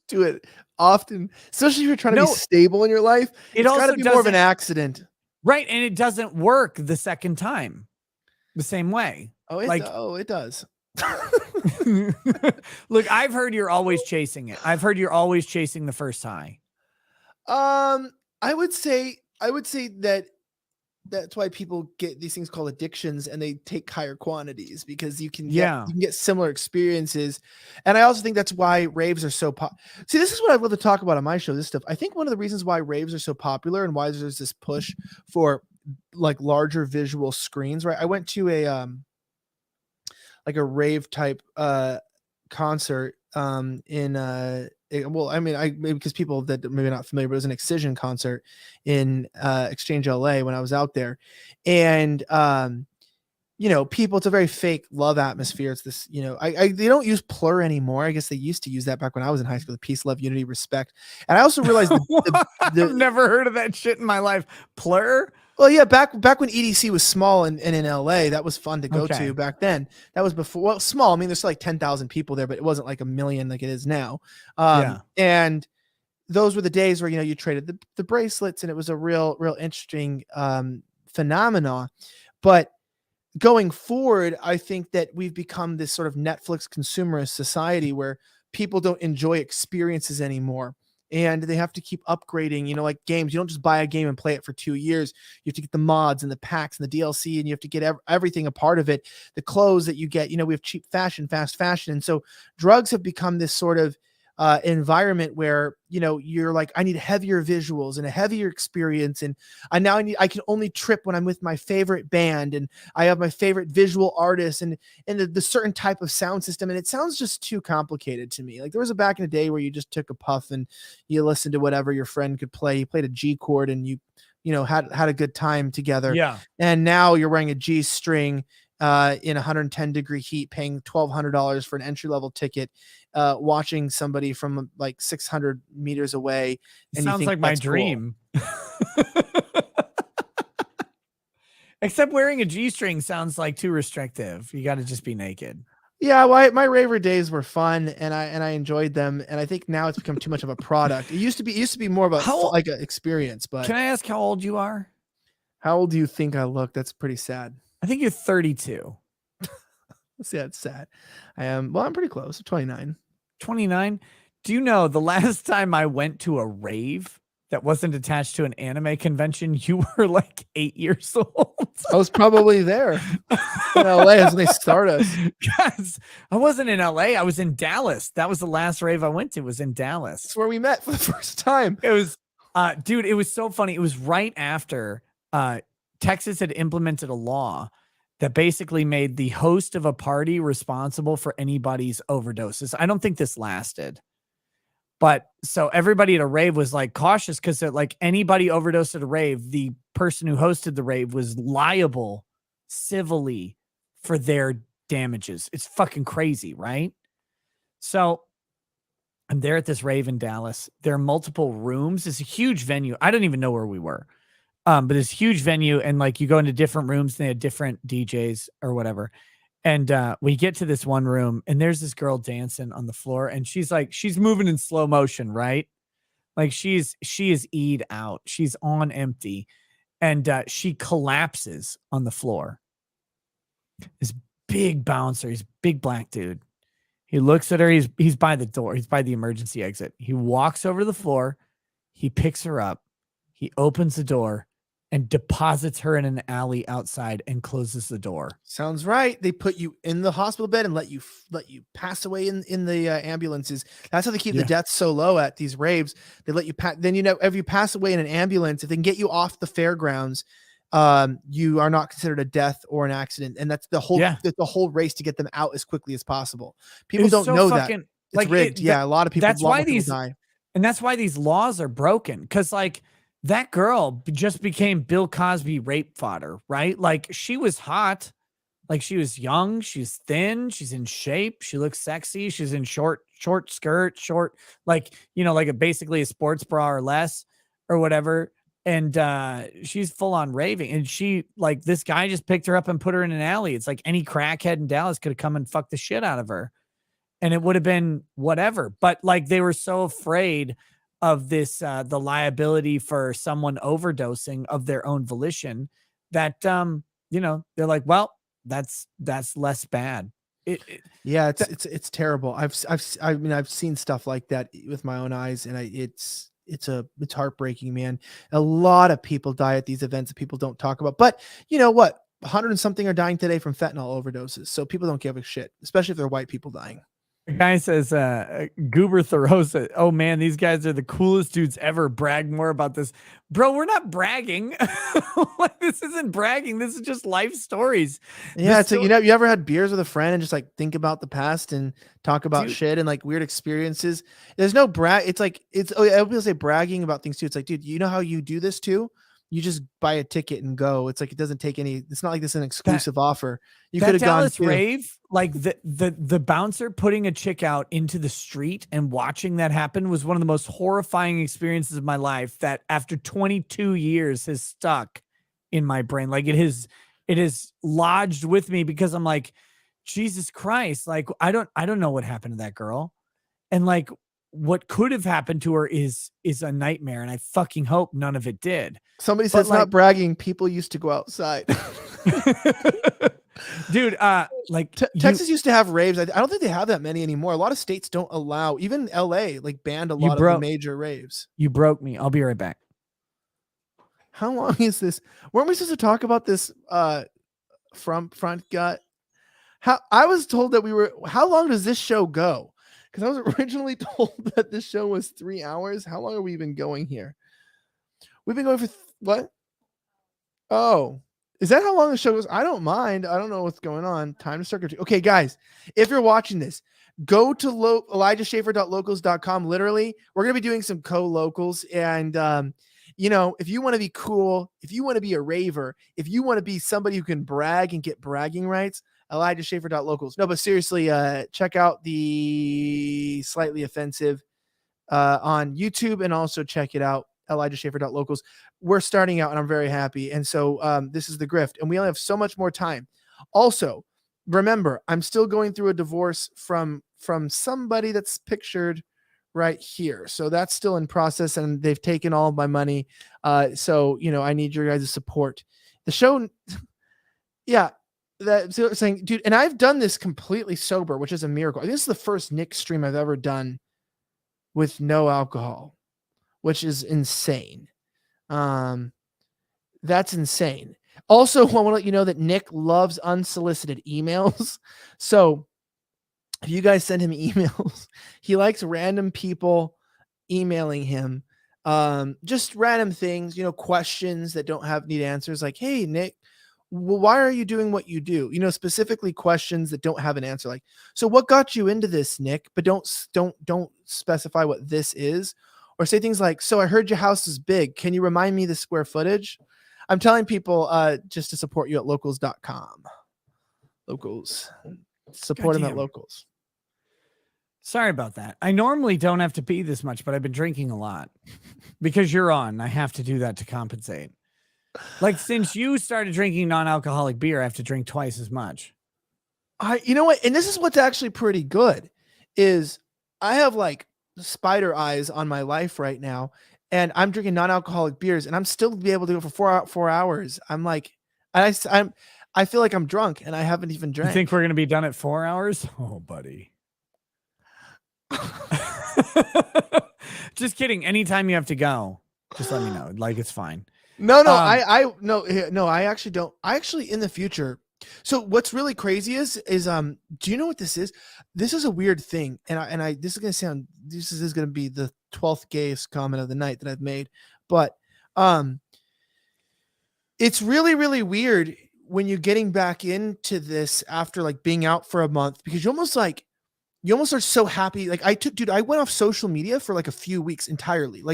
do it often, especially if you're trying to be stable in your life. It's got to be more of an accident. Right. And it doesn't work the second time the same way. It does. Look, I've heard you're always chasing it. I've heard you're always chasing the first high. I would say that that's why people get these things called addictions, and they take higher quantities because you can get similar experiences. And I also think that's why raves are so See, this is what I'd love to talk about on my show, this stuff. I think one of the reasons why raves are so popular and why there's this push for like larger visual screens, right? I went to a rave type concert because people that maybe not familiar, but it was an Excision concert in Exchange LA when I was out there. And you know, people, it's a very fake love atmosphere. It's this, you know, they don't use plur anymore. I guess they used to use that back when I was in high school, the peace, love, unity, respect. And I also realized I've never heard of that shit in my life. Plur? Well, yeah, back when EDC was small and in LA, that was fun to go to back then. That was before, well, small. I mean, there's like 10,000 people there, but it wasn't like 1 million like it is now. And those were the days where, you know, you traded the bracelets, and it was a real interesting phenomena. But going forward, I think that we've become this sort of Netflix consumerist society where people don't enjoy experiences anymore. And they have to keep upgrading, you know, like games. You don't just buy a game and play it for 2 years. You have to get the mods and the packs and the DLC, and you have to get everything a part of it. The clothes that you get, you know, we have cheap fashion, fast fashion. And so drugs have become this sort of environment where, you know, you're like, I need heavier visuals and a heavier experience. And I can only trip when I'm with my favorite band and I have my favorite visual artist and the certain type of sound system. And it sounds just too complicated to me. Like there was a back in the day where you just took a puff and you listened to whatever your friend could play. You played a G chord and you had a good time together. Yeah. And now you're wearing a G string in 110-degree heat, paying $1,200 for an entry-level ticket, watching somebody from like 600 meters away. It sounds like my dream. Except wearing a G-string sounds like too restrictive. You got to just be naked. Yeah, well, my raver days were fun, and I enjoyed them. And I think now it's become too much of a product. It used to be more of a like an experience. But can I ask how old you are? How old do you think I look? That's pretty sad. I think you're 32. Yeah, it's sad. I am. Well, I'm pretty close. 29. 29. Do you know the last time I went to a rave that wasn't attached to an anime convention, you were like 8 years old? I was probably there in LA as they start us. Guys, I wasn't in LA. I was in Dallas. That was the last rave I went to, was in Dallas. That's where we met for the first time. It was, dude, it was so funny. It was right after Texas had implemented a law that basically made the host of a party responsible for anybody's overdoses. I don't think this lasted, but so everybody at a rave was like cautious because like anybody overdosed at a rave, the person who hosted the rave was liable civilly for their damages. It's fucking crazy, right? So I'm there at this rave in Dallas. There are multiple rooms. It's a huge venue. I don't even know where we were. But it's a huge venue, and like you go into different rooms, and they had different DJs or whatever. And we get to this one room, and there's this girl dancing on the floor, and she's moving in slow motion, right? Like she is E'd out. She's on empty, and she collapses on the floor. This big bouncer, he's a big black dude. He looks at her. He's by the door. He's by the emergency exit. He walks over to the floor. He picks her up. He opens the door and deposits her in an alley outside and closes the door. Sounds right. They put you in the hospital bed and let you pass away in the ambulances. That's how they keep the deaths so low at these raves. They let you then, you know, if you pass away in an ambulance, if they can get you off the fairgrounds, you are not considered a death or an accident. And that's the whole race to get them out as quickly as possible. People don't know that. It's rigged. A lot of people. That's why people die. And that's why these laws are broken. Because like that girl just became Bill Cosby rape fodder, right? Like she was hot. Like she was young. She's thin. She's in shape. She looks sexy. She's in short skirt, like, you know, like basically a sports bra or less or whatever. And she's full on raving. And she like, this guy just picked her up and put her in an alley. It's like any crackhead in Dallas could have come and fucked the shit out of her. And it would have been whatever. But like they were so afraid of this, the liability for someone overdosing of their own volition that, you know, they're like, well, that's less bad. It's terrible. I've seen stuff like that with my own eyes, and it's heartbreaking, man. A lot of people die at these events that people don't talk about. But you know what? 100 and something are dying today from fentanyl overdoses. So people don't give a shit, especially if they're white people dying. The guy says, Goober Thoreau said, oh man, these guys are the coolest dudes ever. Brag more about this. Bro, we're not bragging. Like, this isn't bragging. This is just life stories. Yeah. So, you know, you ever had beers with a friend and just like think about the past and talk about shit and like weird experiences? There's no brag. It's like, people say bragging about things too. It's like, dude, you know how you do this too? You just buy a ticket and go. It's like, it doesn't take any, it's not like this is an exclusive offer. You could have gone Dallas rave, like the bouncer putting a chick out into the street and watching that happen was one of the most horrifying experiences of my life that after 22 years has stuck in my brain. Like it is lodged with me because I'm like, Jesus Christ. Like, I don't know what happened to that girl. And like, what could have happened to her is a nightmare. And I fucking hope none of it did. Somebody says not bragging. People used to go outside. Dude, like Texas used to have raves. I don't think they have that many anymore. A lot of states don't allow, even LA, like banned a lot of the major raves. You broke me. I'll be right back. How long is this? Weren't we supposed to talk about this from front gut? I was told that how long does this show go? because I was originally told that this show was 3 hours. How long have we been going here? We've been going for what? Oh, is that how long the show goes? I don't mind. I don't know what's going on. Time to start. Okay, guys, if you're watching this, go to ElijahSchaffer.locals.com. Literally, we're going to be doing some co-locals. And, if you want to be cool, if you want to be a raver, if you want to be somebody who can brag and get bragging rights, ElijahSchaffer.locals. No, but seriously, check out the Slightly Offensive on YouTube, and also check it out, ElijahSchaffer.locals. We're starting out and I'm very happy. And so this is the grift, and we only have so much more time. Also, remember, I'm still going through a divorce from somebody that's pictured right here. So that's still in process, and they've taken all of my money. So, I need your guys' support. The show, yeah, that's saying, dude, and I've done this completely sober, which is a miracle. This is the first Nick stream I've ever done with no alcohol, which is insane. That's insane. Also, I want to let you know that Nick loves unsolicited emails. So if you guys send him emails, he likes random people emailing him, just random things, questions that don't need answers. Like, hey, Nick, why are you doing what you do? Specifically questions that don't have an answer. Like, so what got you into this, Nick? But don't specify what this is, or say things like, so I heard your house is big. Can you remind me the square footage? I'm telling people just to support you at locals.com. Locals. Support them at Locals. Sorry about that. I normally don't have to pee this much, but I've been drinking a lot because you're on. I have to do that to compensate. Like, since you started drinking non-alcoholic beer, I have to drink twice as much. You know what? And this is what's actually pretty good is I have like spider eyes on my life right now, and I'm drinking non-alcoholic beers, and I'm still be able to go for 4 hours. I'm like, I feel like I'm drunk, and I haven't even drank. You think we're going to be done at 4 hours? Oh, buddy. Just kidding. Anytime you have to go, just let me know. Like, it's fine. No, I actually don't. I actually, in the future. So what's really crazy is do you know what this is? This is a weird thing. And this is going to be the 12th gayest comment of the night that I've made, but, it's really, really weird when you're getting back into this after like being out for a month, because you almost are so happy. Like I went off social media for like a few weeks entirely.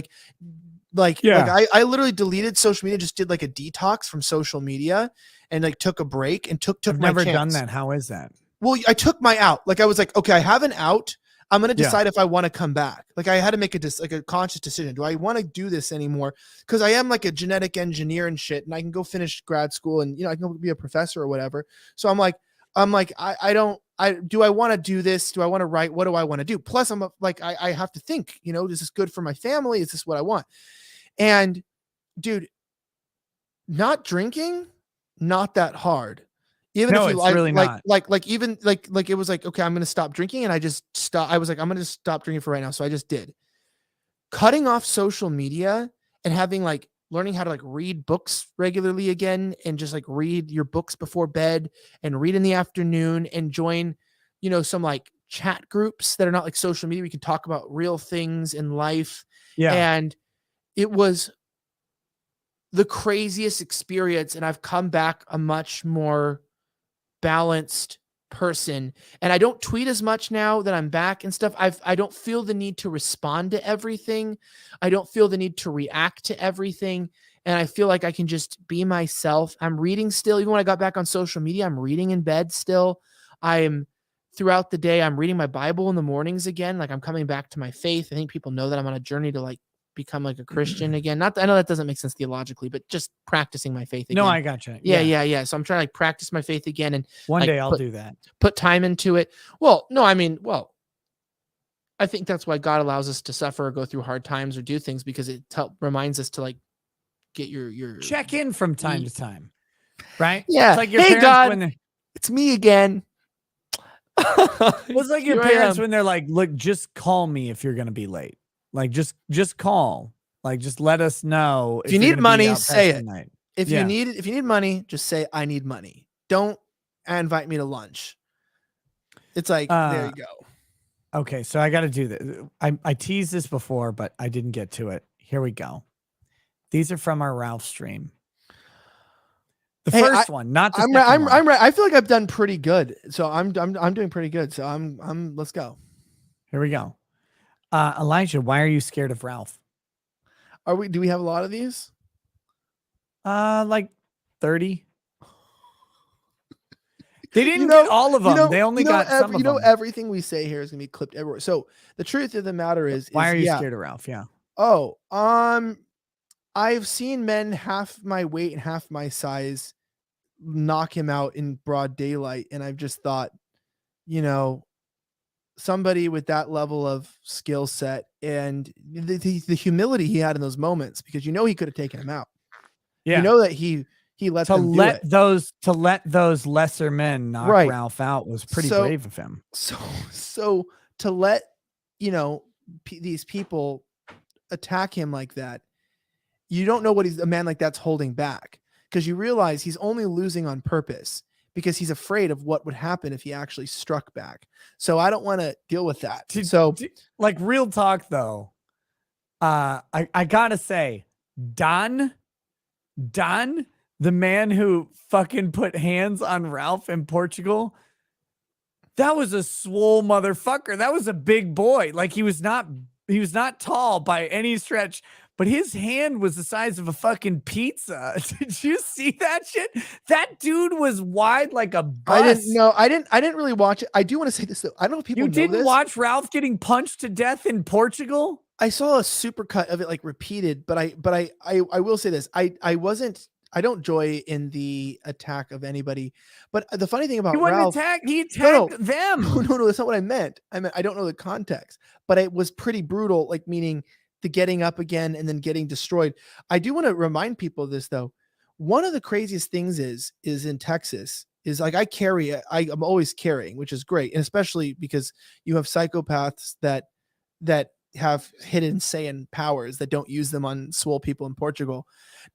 I literally deleted social media, just did like a detox from social media, and like took a break and took I've my never chance. done that. How is that? Well, I took my out. Like I was like, okay, I have an out. I'm going to decide if I want to come back. Like I had to make a conscious decision. Do I want to do this anymore? Because I am like a genetic engineer and shit, and I can go finish grad school, and I can go be a professor or whatever. So I'm like, do I want to do this? Do I want to write? What do I want to do? Plus I'm like, I have to think, is this good for my family? Is this what I want? And dude, not drinking, not that hard. Even if you it's really not. Like it was like, okay, I'm going to stop drinking. And I just stopped. I was like, I'm going to stop drinking for right now. So I just did. Cutting off social media and having like learning how to like read books regularly again, and just like read your books before bed and read in the afternoon, and join, some like chat groups that are not like social media. We can talk about real things in life. Yeah. And it was the craziest experience. And I've come back a much more balanced person, and I don't tweet as much now that I'm back and stuff. I don't feel the need to respond to everything. I don't feel the need to react to everything. And I feel like I can just be myself. I'm reading still. Even when I got back on social media, I'm reading in bed still. Throughout the day, I'm reading my Bible in the mornings again. Like I'm coming back to my faith. I think people know that I'm on a journey to like become like a Christian again. I know that doesn't make sense theologically, but just practicing my faith again. No, I gotcha. Yeah. So I'm trying to like practice my faith again, and one day I'll do that. Put time into it. Well, no, I mean, I think that's why God allows us to suffer or go through hard times or do things, because it reminds us to like get your check in from time to time, right? Yeah. It's like your hey, parents God, it's me again. It's like your parents when they're like, look, just call me if you're going to be late. Like, just call. Like, just let us know. If you need money, say it. If Yeah. you need money, just say, I need money. Don't invite me to lunch. It's like, there you go. Okay, so I got to do this. I teased this before, but I didn't get to it. Here we go. These are from our Ralph stream. The Hey, first one, not the I'm second one. I'm right. I feel like I've done pretty good. So I'm doing pretty good. So I'm let's go. Here we go. Elijah, why are you scared of Ralph? Do we have a lot of these? Like 30. They didn't get all of them. They only got some of them. Everything we say here is gonna be clipped everywhere. So the truth of the matter is why are you scared of Ralph? Yeah. Oh, I've seen men half my weight and half my size knock him out in broad daylight, and I've just thought, somebody with that level of skill set and the humility he had in those moments, because he could have taken him out. Yeah. That he let to them let do it. to let those lesser men knock Ralph out was pretty brave of him. So to let these people attack him like that, you don't know what a man like that's holding back, because you realize he's only losing on purpose because he's afraid of what would happen if he actually struck back. So I don't want to deal with that. Like, real talk though, I gotta say, Don, the man who fucking put hands on Ralph in Portugal, that was a swole motherfucker. That was a big boy. Like, he was not tall by any stretch, but his hand was the size of a fucking pizza. Did you see that shit? That dude was wide like a bus. I didn't know. I didn't really watch it. I do want to say this though. I don't know if people know didn't this. watch Ralph getting punched to death in Portugal? I saw a supercut of it, like, repeated, but I will say this. I don't joy in the attack of anybody, but the funny thing about Ralph, he attacked them. No, that's not what I meant. I don't know the context, but it was pretty brutal, like, meaning the getting up again and then getting destroyed. I do want to remind people of this though. One of the craziest things is in Texas is, like, I'm always carrying, which is great. And especially because you have psychopaths that have hidden Saiyan powers that don't use them on swole people in Portugal.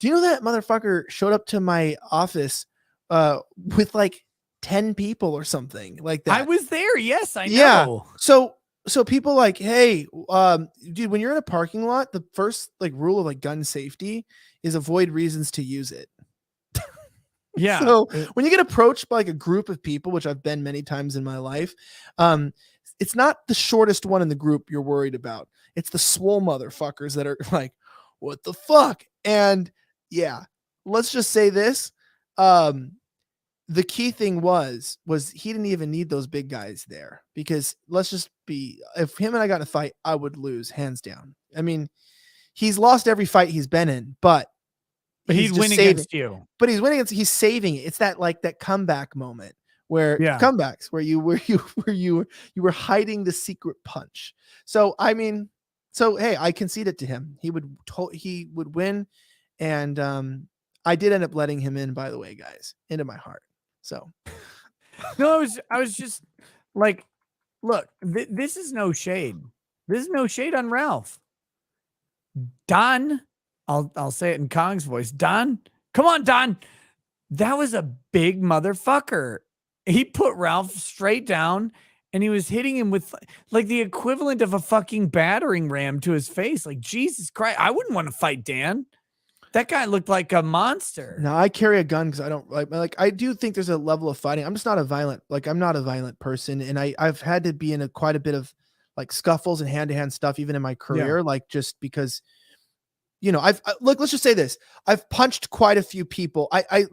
Do you know that motherfucker showed up to my office with like 10 people or something like that? I was there. Yes, I know. So people like, hey, dude, when you're in a parking lot, the first, like, rule of, like, gun safety is avoid reasons to use it. Yeah. So when you get approached by, like, a group of people, which I've been many times in my life, it's not the shortest one in the group you're worried about. It's the swole motherfuckers that are like, what the fuck? And yeah, let's just say this. The key thing was he didn't even need those big guys there, because if him and I got in a fight, I would lose hands down. I mean, he's lost every fight he's been in, but he's winning against you. But he's winning he's saving it. It's that comeback moment where comebacks where you were hiding the secret punch. So I mean, hey, I concede it to him. He would win, and I did end up letting him in, by the way, guys, into my heart. So no, I was just like, look, this is no shade. This is no shade on Ralph. Don, I'll say it in Kong's voice. Don, come on, Don. That was a big motherfucker. He put Ralph straight down, and he was hitting him with, like, the equivalent of a fucking battering ram to his face. Like, Jesus Christ, I wouldn't want to fight Dan. That guy looked like a monster. No, I carry a gun because I don't like. I do think there's a level of fighting. I'm just not I'm not a violent person, and I've had to be in quite a bit of, like, scuffles and hand-to-hand stuff even in my career, like, just because, let's just say this. I've punched quite a few people. I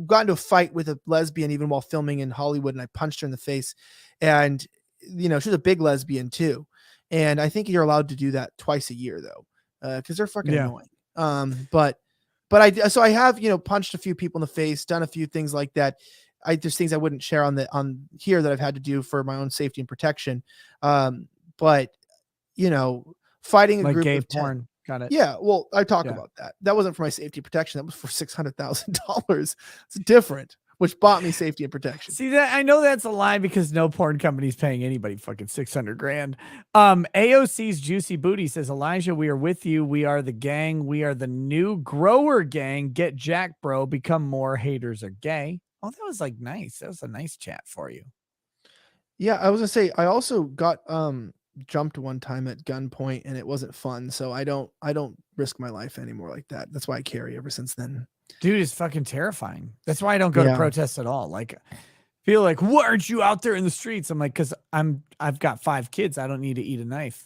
got into a fight with a lesbian even while filming in Hollywood, and I punched her in the face, and she's a big lesbian too, and I think you're allowed to do that twice a year though, because they're fucking annoying. But I have, punched a few people in the face, done a few things like that. There's things I wouldn't share on here that I've had to do for my own safety and protection. But fighting a like group gay of 10, porn. Got it. Yeah. Well, I talk about that. That wasn't for my safety and protection. That was for $600,000. It's different, which bought me safety and protection. See that? I know that's a lie, because no porn company's paying anybody fucking $600,000. AOC's Juicy Booty says, Elijah, we are with you. We are the gang. We are the new grower gang. Get jacked, bro. Become more. Haters are gay. Oh, that was, like, nice. That was a nice chat for you. Yeah, I was gonna say I also got jumped one time at gunpoint and it wasn't fun. So I don't risk my life anymore like that. That's why I carry ever since then. Dude, it's fucking terrifying. That's why I don't go to Yeah. protests at all. Like, feel like, why aren't you out there in the streets? I'm like, because I've got 5 kids. I don't need to eat a knife.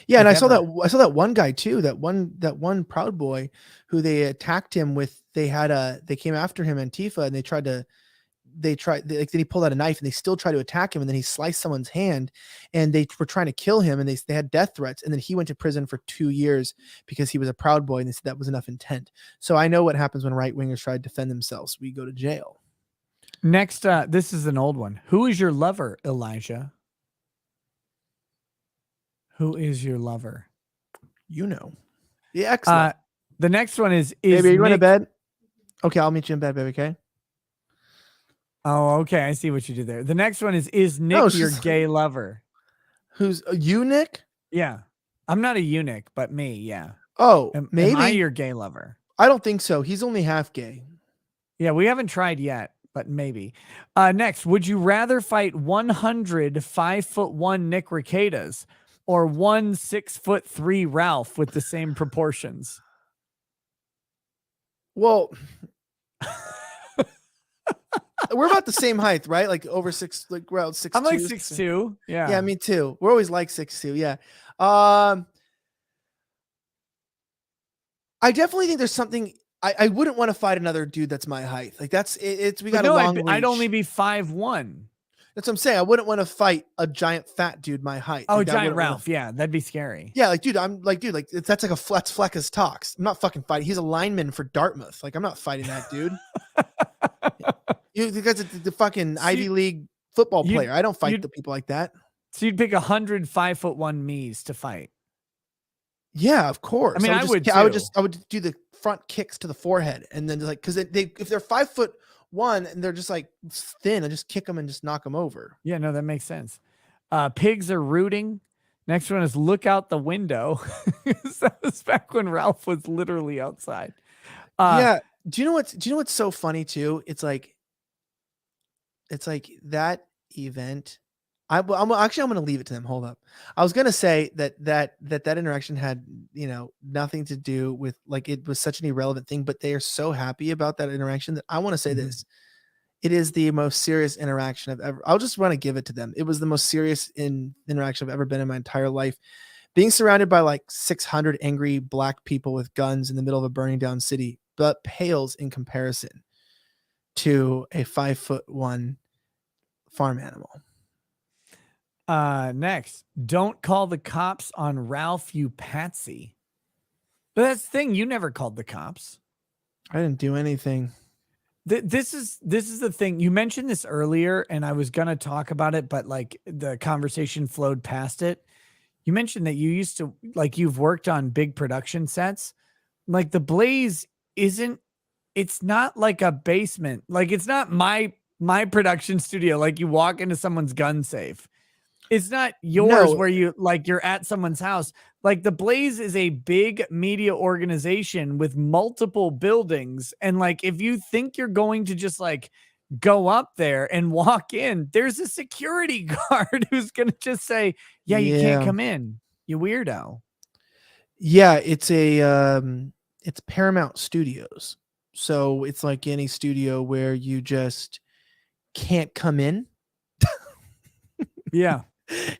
Yeah, and Like I saw ever. that one guy too, that one Proud Boy who they attacked him with. They came after him, Antifa, and then he pulled out a knife and they still tried to attack him, and then he sliced someone's hand, and they were trying to kill him, and they had death threats, and then he went to prison for 2 years because he was a Proud Boy, and they said that was enough intent. So I know what happens when right wingers try to defend themselves. We go to jail. Next, this is an old one. Who is your lover, Elijah? Who is your lover? You know. Yeah, excellent. The next one is Baby, are you going to Nick- bed? Okay, I'll meet you in bed, baby. Okay. Oh, okay. I see what you did there. The next one is Nick No, your she's- gay lover? Who's you, Nick? Yeah. I'm not a eunuch, but me, yeah. Oh, Am maybe. I your gay lover? I don't think so. He's only half gay. Yeah, we haven't tried yet, but maybe. Next, would you rather fight 100 5'1" Nick Ricadas or 1 6'3" Ralph with the same proportions? Well, we're about the same height, right? Like over 6, like we're out 6'2". I'm like 6'2". Yeah. Yeah, me too. We're always like 6'2". Yeah. I definitely think there's something. I wouldn't want to fight another dude that's my height. Like that's it's we But got no, a long I'd only reach. be 5'1". That's what I'm saying. I wouldn't want to fight a giant fat dude my height. Oh, Like, I giant wouldn't wanna- Ralph. Yeah, that'd be scary. Yeah, like dude, that's like a that's Flecka's talks. I'm not fucking fighting. He's a lineman for Dartmouth. Like I'm not fighting that dude. You guys are the fucking So Ivy League football you'd- player. I don't fight you'd- the people like that. So you'd pick 100 5'1" me's to fight. Yeah, of course. I mean, I just- would I would too. just I would do the front kicks to the forehead, and then like because they if they're 5'1" and they're just like thin, I just kick them and just knock them over. Yeah, no, that makes sense. Pigs are rooting. Next one is look out the window. That was back when Ralph was literally outside. Yeah. Do you know what's so funny too? It's like that event. I'm going to leave it to them. Hold up. I was going to say that interaction had, nothing to do with, like, it was such an irrelevant thing, but they are so happy about that interaction that I want to say Mhm. this. It is the most serious interaction I've ever, I'll just want to give it to them. It was the most serious interaction I've ever been in my entire life. Being surrounded by like 600 angry black people with guns in the middle of a burning down city, but pales in comparison to a 5'1" farm animal. Next, don't call the cops on Ralph, you patsy. But that's the thing. You never called the cops. I didn't do anything. This is the thing. You mentioned this earlier, and I was gonna talk about it, but like the conversation flowed past it. You mentioned that you used to you've worked on big production sets. Like the Blaze it's not like a basement. Like it's not my production studio. Like you walk into someone's gun safe. It's not yours No. where you're at someone's house. Like the Blaze is a big media organization with multiple buildings. And like, if you think you're going to just like go up there and walk in, there's a security guard who's going to just say, yeah, you can't Yeah. come in, you weirdo. Yeah, it's it's Paramount Studios. So it's like any studio where you just can't come in. Yeah.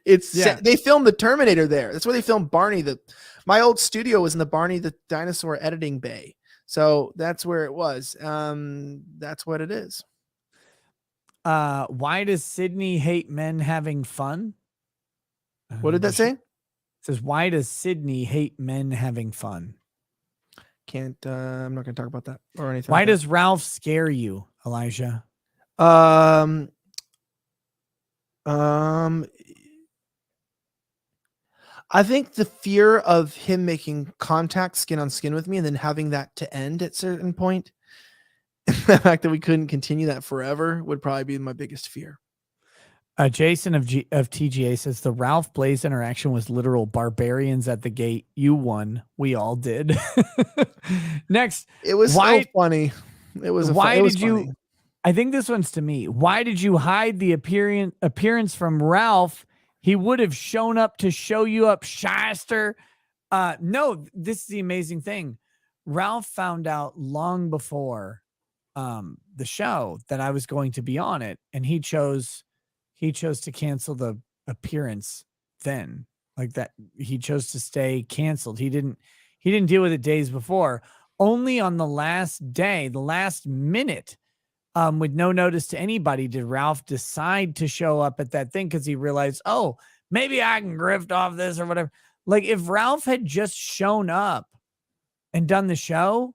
It's Yeah. they filmed the Terminator there. That's where they filmed Barney. My old studio was in the Barney the Dinosaur editing bay. So that's where it was. That's what it is. Why does Sydney hate men having fun? What did that say? It says, why does Sydney hate men having fun? Can't I'm not gonna talk about that or anything. Why like does Ralph scare you, Elijah? that. I think the fear of him making contact skin on skin with me and then having that to end at a certain point, the fact that we couldn't continue that forever would probably be my biggest fear. Jason of TGA says the Ralph Blaze interaction was literal barbarians at the gate. You won. We all did. Next, It was Why- so funny. It was. why it was did you? funny. I think this one's to me. Why did you hide the appearance from Ralph? He would have shown up to show you up, shyster. No, this is the amazing thing. Ralph found out long before the show that I was going to be on it, and he chose to cancel the appearance then. Like that, he chose to stay canceled. He didn't deal with it days before. Only on the last day, the last minute, with no notice to anybody, did Ralph decide to show up at that thing because he realized, oh, maybe I can grift off this or whatever. Like if Ralph had just shown up and done the show,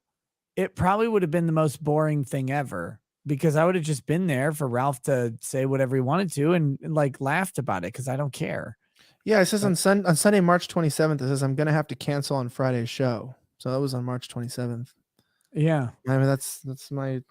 it probably would have been the most boring thing ever, because I would have just been there for Ralph to say whatever he wanted to and like laughed about it because I don't care. Yeah, it says on Sunday, March 27th, it says I'm gonna have to cancel on Friday's show. So that was on March 27th. Yeah. I mean, that's my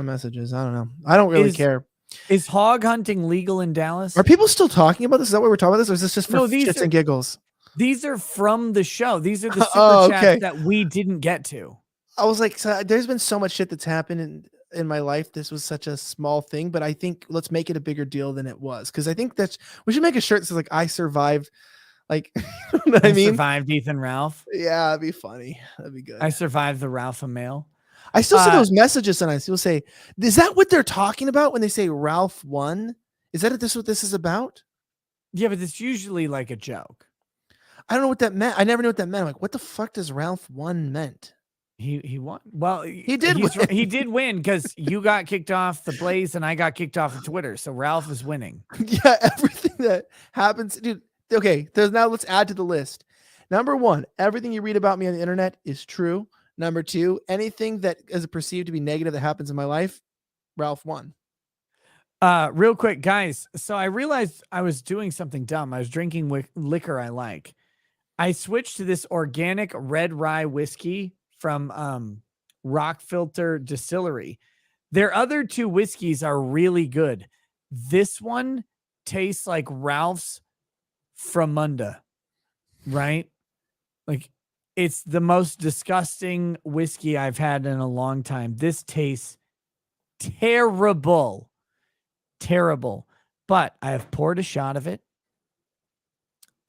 messages. I don't know. I don't really care. Is hog hunting legal in Dallas? Are people still talking about this? Is that what we're talking about this? Or is this just for shits and giggles? These are from the show. These are the super chats that we didn't get to. I was like, so there's been so much shit that's happened in my life. This was such a small thing, but I think let's make it a bigger deal than it was. Cause I think we should make a shirt that says like, I survived. Like, you know what I mean? Survived Ethan Ralph. Yeah, that'd be funny. That'd be good. I survived the Ralph mail. I still see those messages and I still say, is that what they're talking about when they say Ralph won? Is that what this is about? Yeah, but it's usually like a joke. I don't know what that meant. I never knew what that meant. I'm like, what the fuck does Ralph won meant? He won. Well, he did win. He did win because you got kicked off the Blaze and I got kicked off of Twitter. So Ralph is winning. Yeah, everything that happens, dude. Okay, let's add to the list. Number 1, everything you read about me on the internet is true. Number 2, anything that is perceived to be negative that happens in my life, Ralph won. Real quick, guys. So I realized I was doing something dumb. I was drinking liquor I like. I switched to this organic red rye whiskey from Rock Filter Distillery. Their other 2 whiskeys are really good. This one tastes like Ralph's Framunda, right? Like it's the most disgusting whiskey I've had in a long time. This tastes terrible. Terrible. But I have poured a shot of it.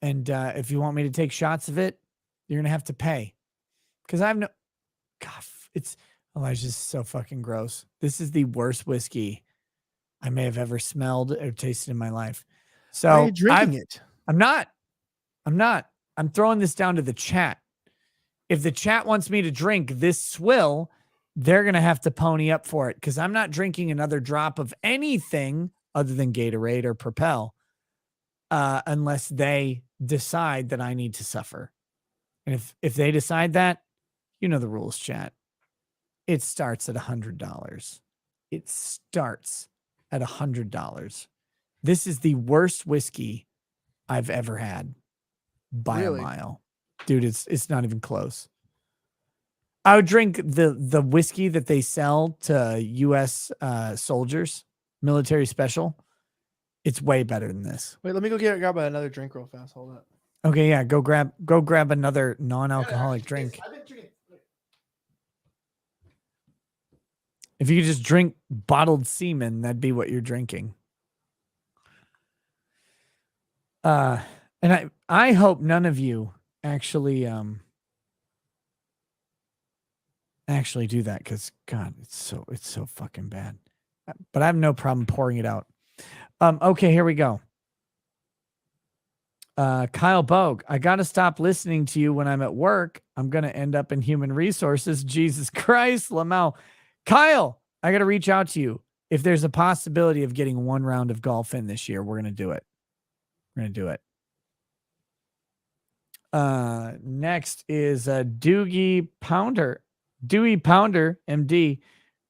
And if you want me to take shots of it, you're going to have to pay. Because I have no... God, Elijah's so fucking gross. This is the worst whiskey I may have ever smelled or tasted in my life. So why are you drinking it? I'm not. I'm throwing this down to the chat. If the chat wants me to drink this swill, they're going to have to pony up for it because I'm not drinking another drop of anything other than Gatorade or Propel unless they decide that I need to suffer. And if they decide that, you know the rules, chat. It starts at $100. It starts at $100. This is the worst whiskey I've ever had by a mile. Dude, it's not even close. I would drink the whiskey that they sell to U.S. soldiers, military special. It's way better than this. Wait, let me go grab another drink real fast. Hold up. Okay, yeah, go grab another non-alcoholic drink. I've been drinking. If you could just drink bottled semen, that'd be what you're drinking. And I hope none of you actually do that because God, it's so fucking bad. But I have no problem pouring it out. Okay, here we go. Kyle Bogue, I gotta stop listening to you when I'm at work. I'm gonna end up in human resources. Jesus Christ, Lamau. Kyle, I gotta reach out to you. If there's a possibility of getting 1 round of golf in this year, we're gonna do it. We're gonna do it. Next is Dewey Pounder, MD.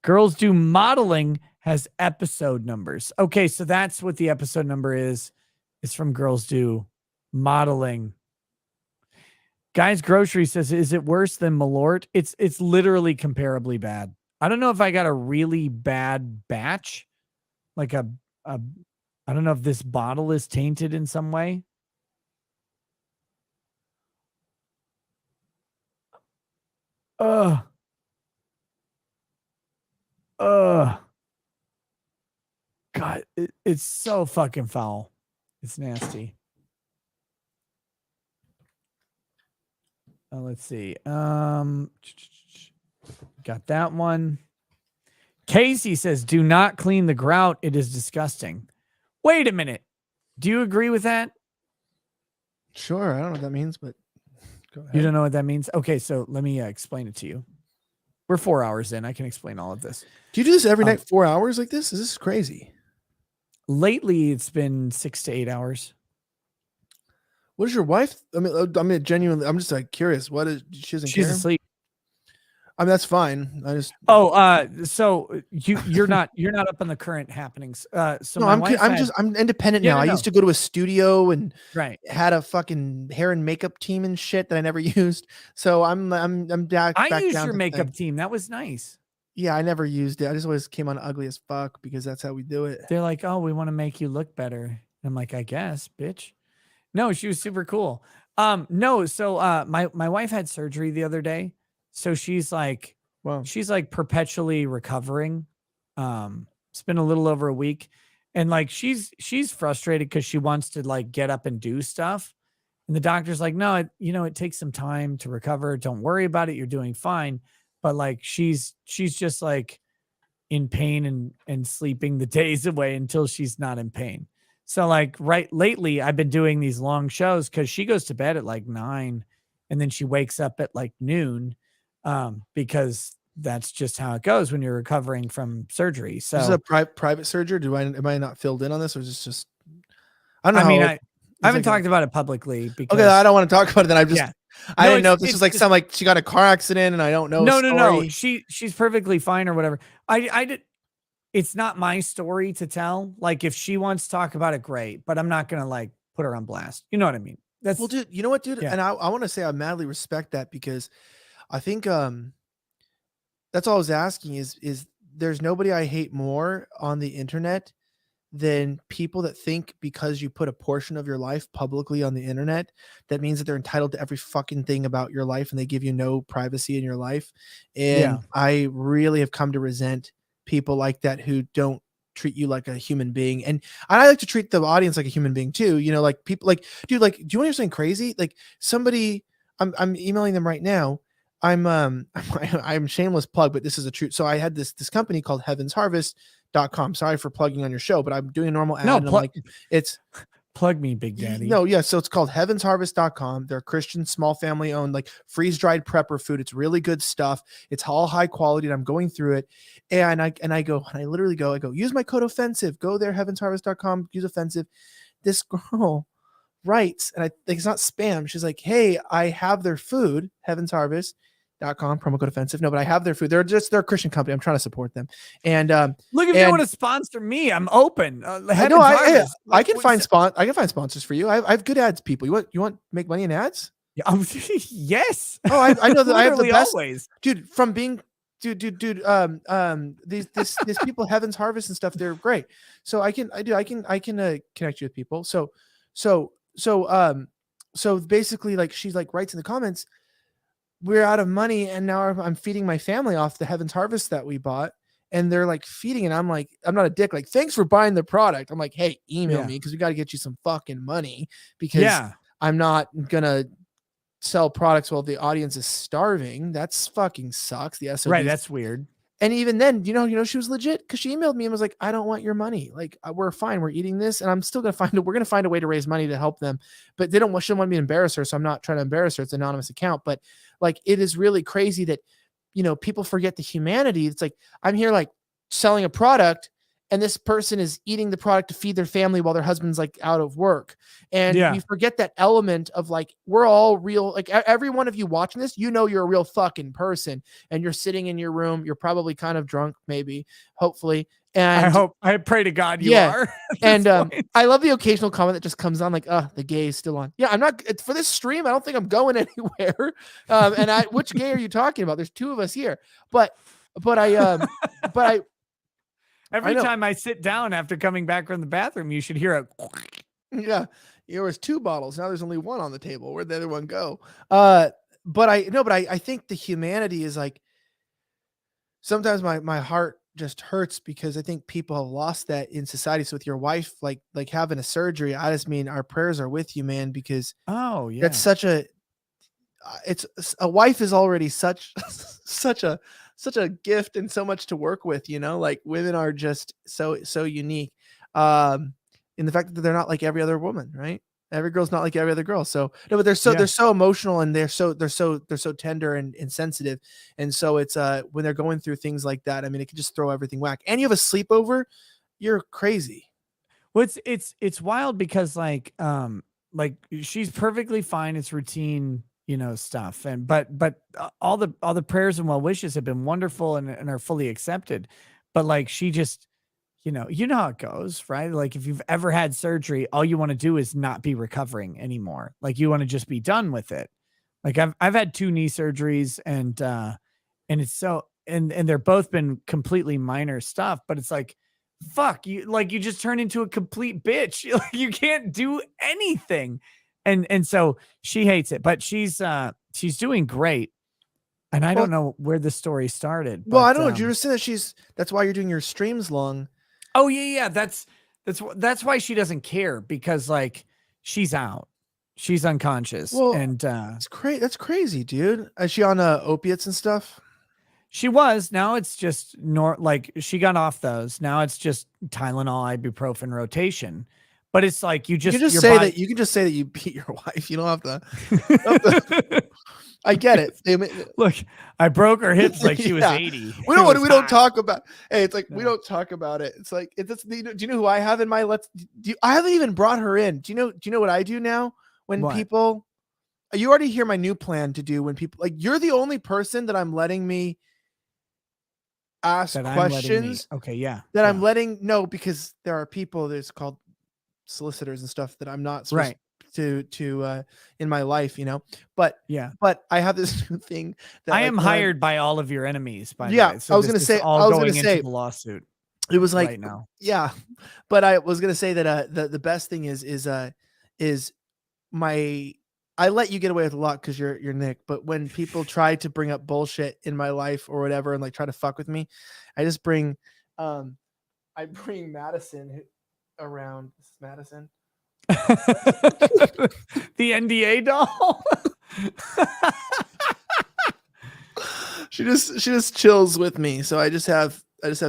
Girls Do Modeling has episode numbers. Okay, so that's what the episode number is. It's from Girls Do Modeling. Guys Grocery says, is it worse than Malort? It's literally comparably bad. I don't know if I got a really bad batch. Like I don't know if this bottle is tainted in some way. it's so fucking foul. It's nasty. Let's see. Got that one. Casey says, "Do not clean the grout. It is disgusting." Wait a minute. Do you agree with that? Sure, I don't know what that means, but go ahead. You don't know what that means? Okay, so let me explain it to you. We're 4 hours in. I can explain all of this. Do you do this every night, 4 hours like this? Is this crazy? Lately, it's been 6 to 8 hours. What is your wife? I mean, genuinely, I'm just like curious. What is she doesn't She's care? asleep. I mean, that's fine. I just So you're not up on the current happenings. So no, I'm independent now. I used to go to a studio and had a fucking hair and makeup team and shit that I never used. So I'm back. I used down your to makeup team. That was nice. Yeah, I never used it. I just always came on ugly as fuck because that's how we do it. They're like, "Oh, we want to make you look better." I'm like, "I guess, bitch." No, she was super cool. No, so my wife had surgery the other day. So she's like, wow, she's like perpetually recovering. It's been a little over a week. And like she's frustrated because she wants to like get up and do stuff. And the doctor's like, "No, it takes some time to recover. Don't worry about it. You're doing fine." But like she's just like in pain and sleeping the days away until she's not in pain. So like lately I've been doing these long shows because she goes to bed at like 9 and then she wakes up at like noon, because that's just how it goes when you're recovering from surgery. So this is a private surgery. Am I not filled in on this, or is this just? I don't know. I mean, I haven't talked about it publicly because okay, I don't want to talk about it. Then I just I No, didn't know if this was like some like she got a car accident and I don't know. No. She's perfectly fine or whatever. I did. It's not my story to tell. Like if she wants to talk about it, great, but I'm not going to like put her on blast. You know what I mean? That's well, dude, you know what, dude? Yeah. And I want to say I madly respect that because I think, that's all I was asking is there's nobody I hate more on the internet than people that think because you put a portion of your life publicly on the internet, that means that they're entitled to every fucking thing about your life and they give you no privacy in your life. And I really have come to resent people like that who don't treat you like a human being. And I like to treat the audience like a human being too. You know, like people like, dude, like, do you want to hear something crazy? Like somebody, I'm emailing them right now. I'm shameless plug, but this is a truth. So I had this company called heavensharvest.com. Sorry for plugging on your show, but I'm doing a normal ad. No, and I'm like, it's plug me, Big Daddy. No, yeah. So it's called heavensharvest.com. They're Christian, small family owned, like freeze-dried prepper food. It's really good stuff. It's all high quality. And I'm going through it. And I literally go, use my code offensive. Go there, heavensharvest.com, use offensive. This girl writes, and I think it's not spam. She's like, "Hey, I have their food, heavensharvest.com, promo code offensive." No, but I have their food. They're a Christian company. I'm trying to support them. And look, if you want to sponsor me, I'm open. I can find sponsors for you. I have good ads, people. You want to make money in ads? Yeah, yes. Oh, I know that I have the best, always. Dude. From being dude. These people, Heaven's Harvest and stuff, they're great. So I can connect you with people. So basically, like she's like writes in the comments, "We're out of money and now I'm feeding my family off the Heaven's Harvest that we bought." And they're like feeding it. I'm like, I'm not a dick. Like, thanks for buying the product. I'm like, hey, email me because we got to get you some fucking money because I'm not gonna sell products while the audience is starving. That's fucking sucks. The SOBs. Right, that's weird. And even then, you know, she was legit because she emailed me and was like, "I don't want your money. Like, we're fine. We're eating this, and I'm still we're gonna find a way to raise money to help them." But she don't want me to embarrass her, so I'm not trying to embarrass her. It's an anonymous account, but like, it is really crazy that, you know, people forget the humanity. It's like I'm here like selling a product, and this person is eating the product to feed their family while their husband's like out of work. And we forget that element of like, we're all real. Like every one of you watching this, you know, you're a real fucking person and you're sitting in your room. You're probably kind of drunk, maybe, hopefully. And I pray to God you are. And I love the occasional comment that just comes on like, the gay is still on. Yeah, I'm not for this stream. I don't think I'm going anywhere. Which gay are you talking about? There's two of us here, but every time I sit down after coming back from the bathroom, you should hear a. Yeah, there was 2 bottles. Now there's only 1 on the table. Where'd the other one go? But I think the humanity is like, sometimes my heart just hurts because I think people have lost that in society. So with your wife, like having a surgery, I just mean our prayers are with you, man, because Oh yeah. that's such a a wife is already such such a gift and so much to work with, like women are just so unique, in the fact that they're not like every other woman, right? Every girl's not like every other girl. So no, but they're so emotional, and they're so tender and sensitive. And so it's when they're going through things like that, I mean, it can just throw everything whack. And you have a sleepover, you're crazy. Well, it's wild because like she's perfectly fine. It's routine, stuff. And but all the prayers and well wishes have been wonderful and are fully accepted. But like she just, you know how it goes, right? Like if you've ever had surgery, all you want to do is not be recovering anymore. Like you want to just be done with it. Like I've had 2 knee surgeries, and it's so, and they're both been completely minor stuff, but it's like, fuck you, like you just turn into a complete bitch. You can't do anything. And so she hates it, but she's doing great. And I don't know where the story started. Well, but, I don't know. Did you ever say that that's why you're doing your streams long? Oh yeah. That's why she doesn't care, because like she's out. She's unconscious. Well, and That's crazy, dude. Is she on opiates and stuff? she was. Now it's just like she got off those. Now it's just Tylenol, ibuprofen rotation. But it's like you can just say that you beat your wife. You don't have to. I get it. Look, I broke her hips like she was 80. We don't talk about. Hey, it's like we don't talk about it. It's like do you know who I have in my I haven't even brought her in. Do you know what I do now when people? You already hear my new plan to do when people you're the only person that I'm letting me ask questions. Okay, yeah. I'm letting know, because there are people that's called solicitors and stuff that I'm not supposed to in my life, but I have this new thing that I am hired by all of your enemies, by the way. So I was going to say the lawsuit. It was like right now. Yeah, but I was going to say that the best thing is I let you get away with a lot because you're Nick, but when people try to bring up bullshit in my life or whatever and like try to fuck with me, I just bring Madison around. This is Madison. The NDA doll. She just chills with me. So I just have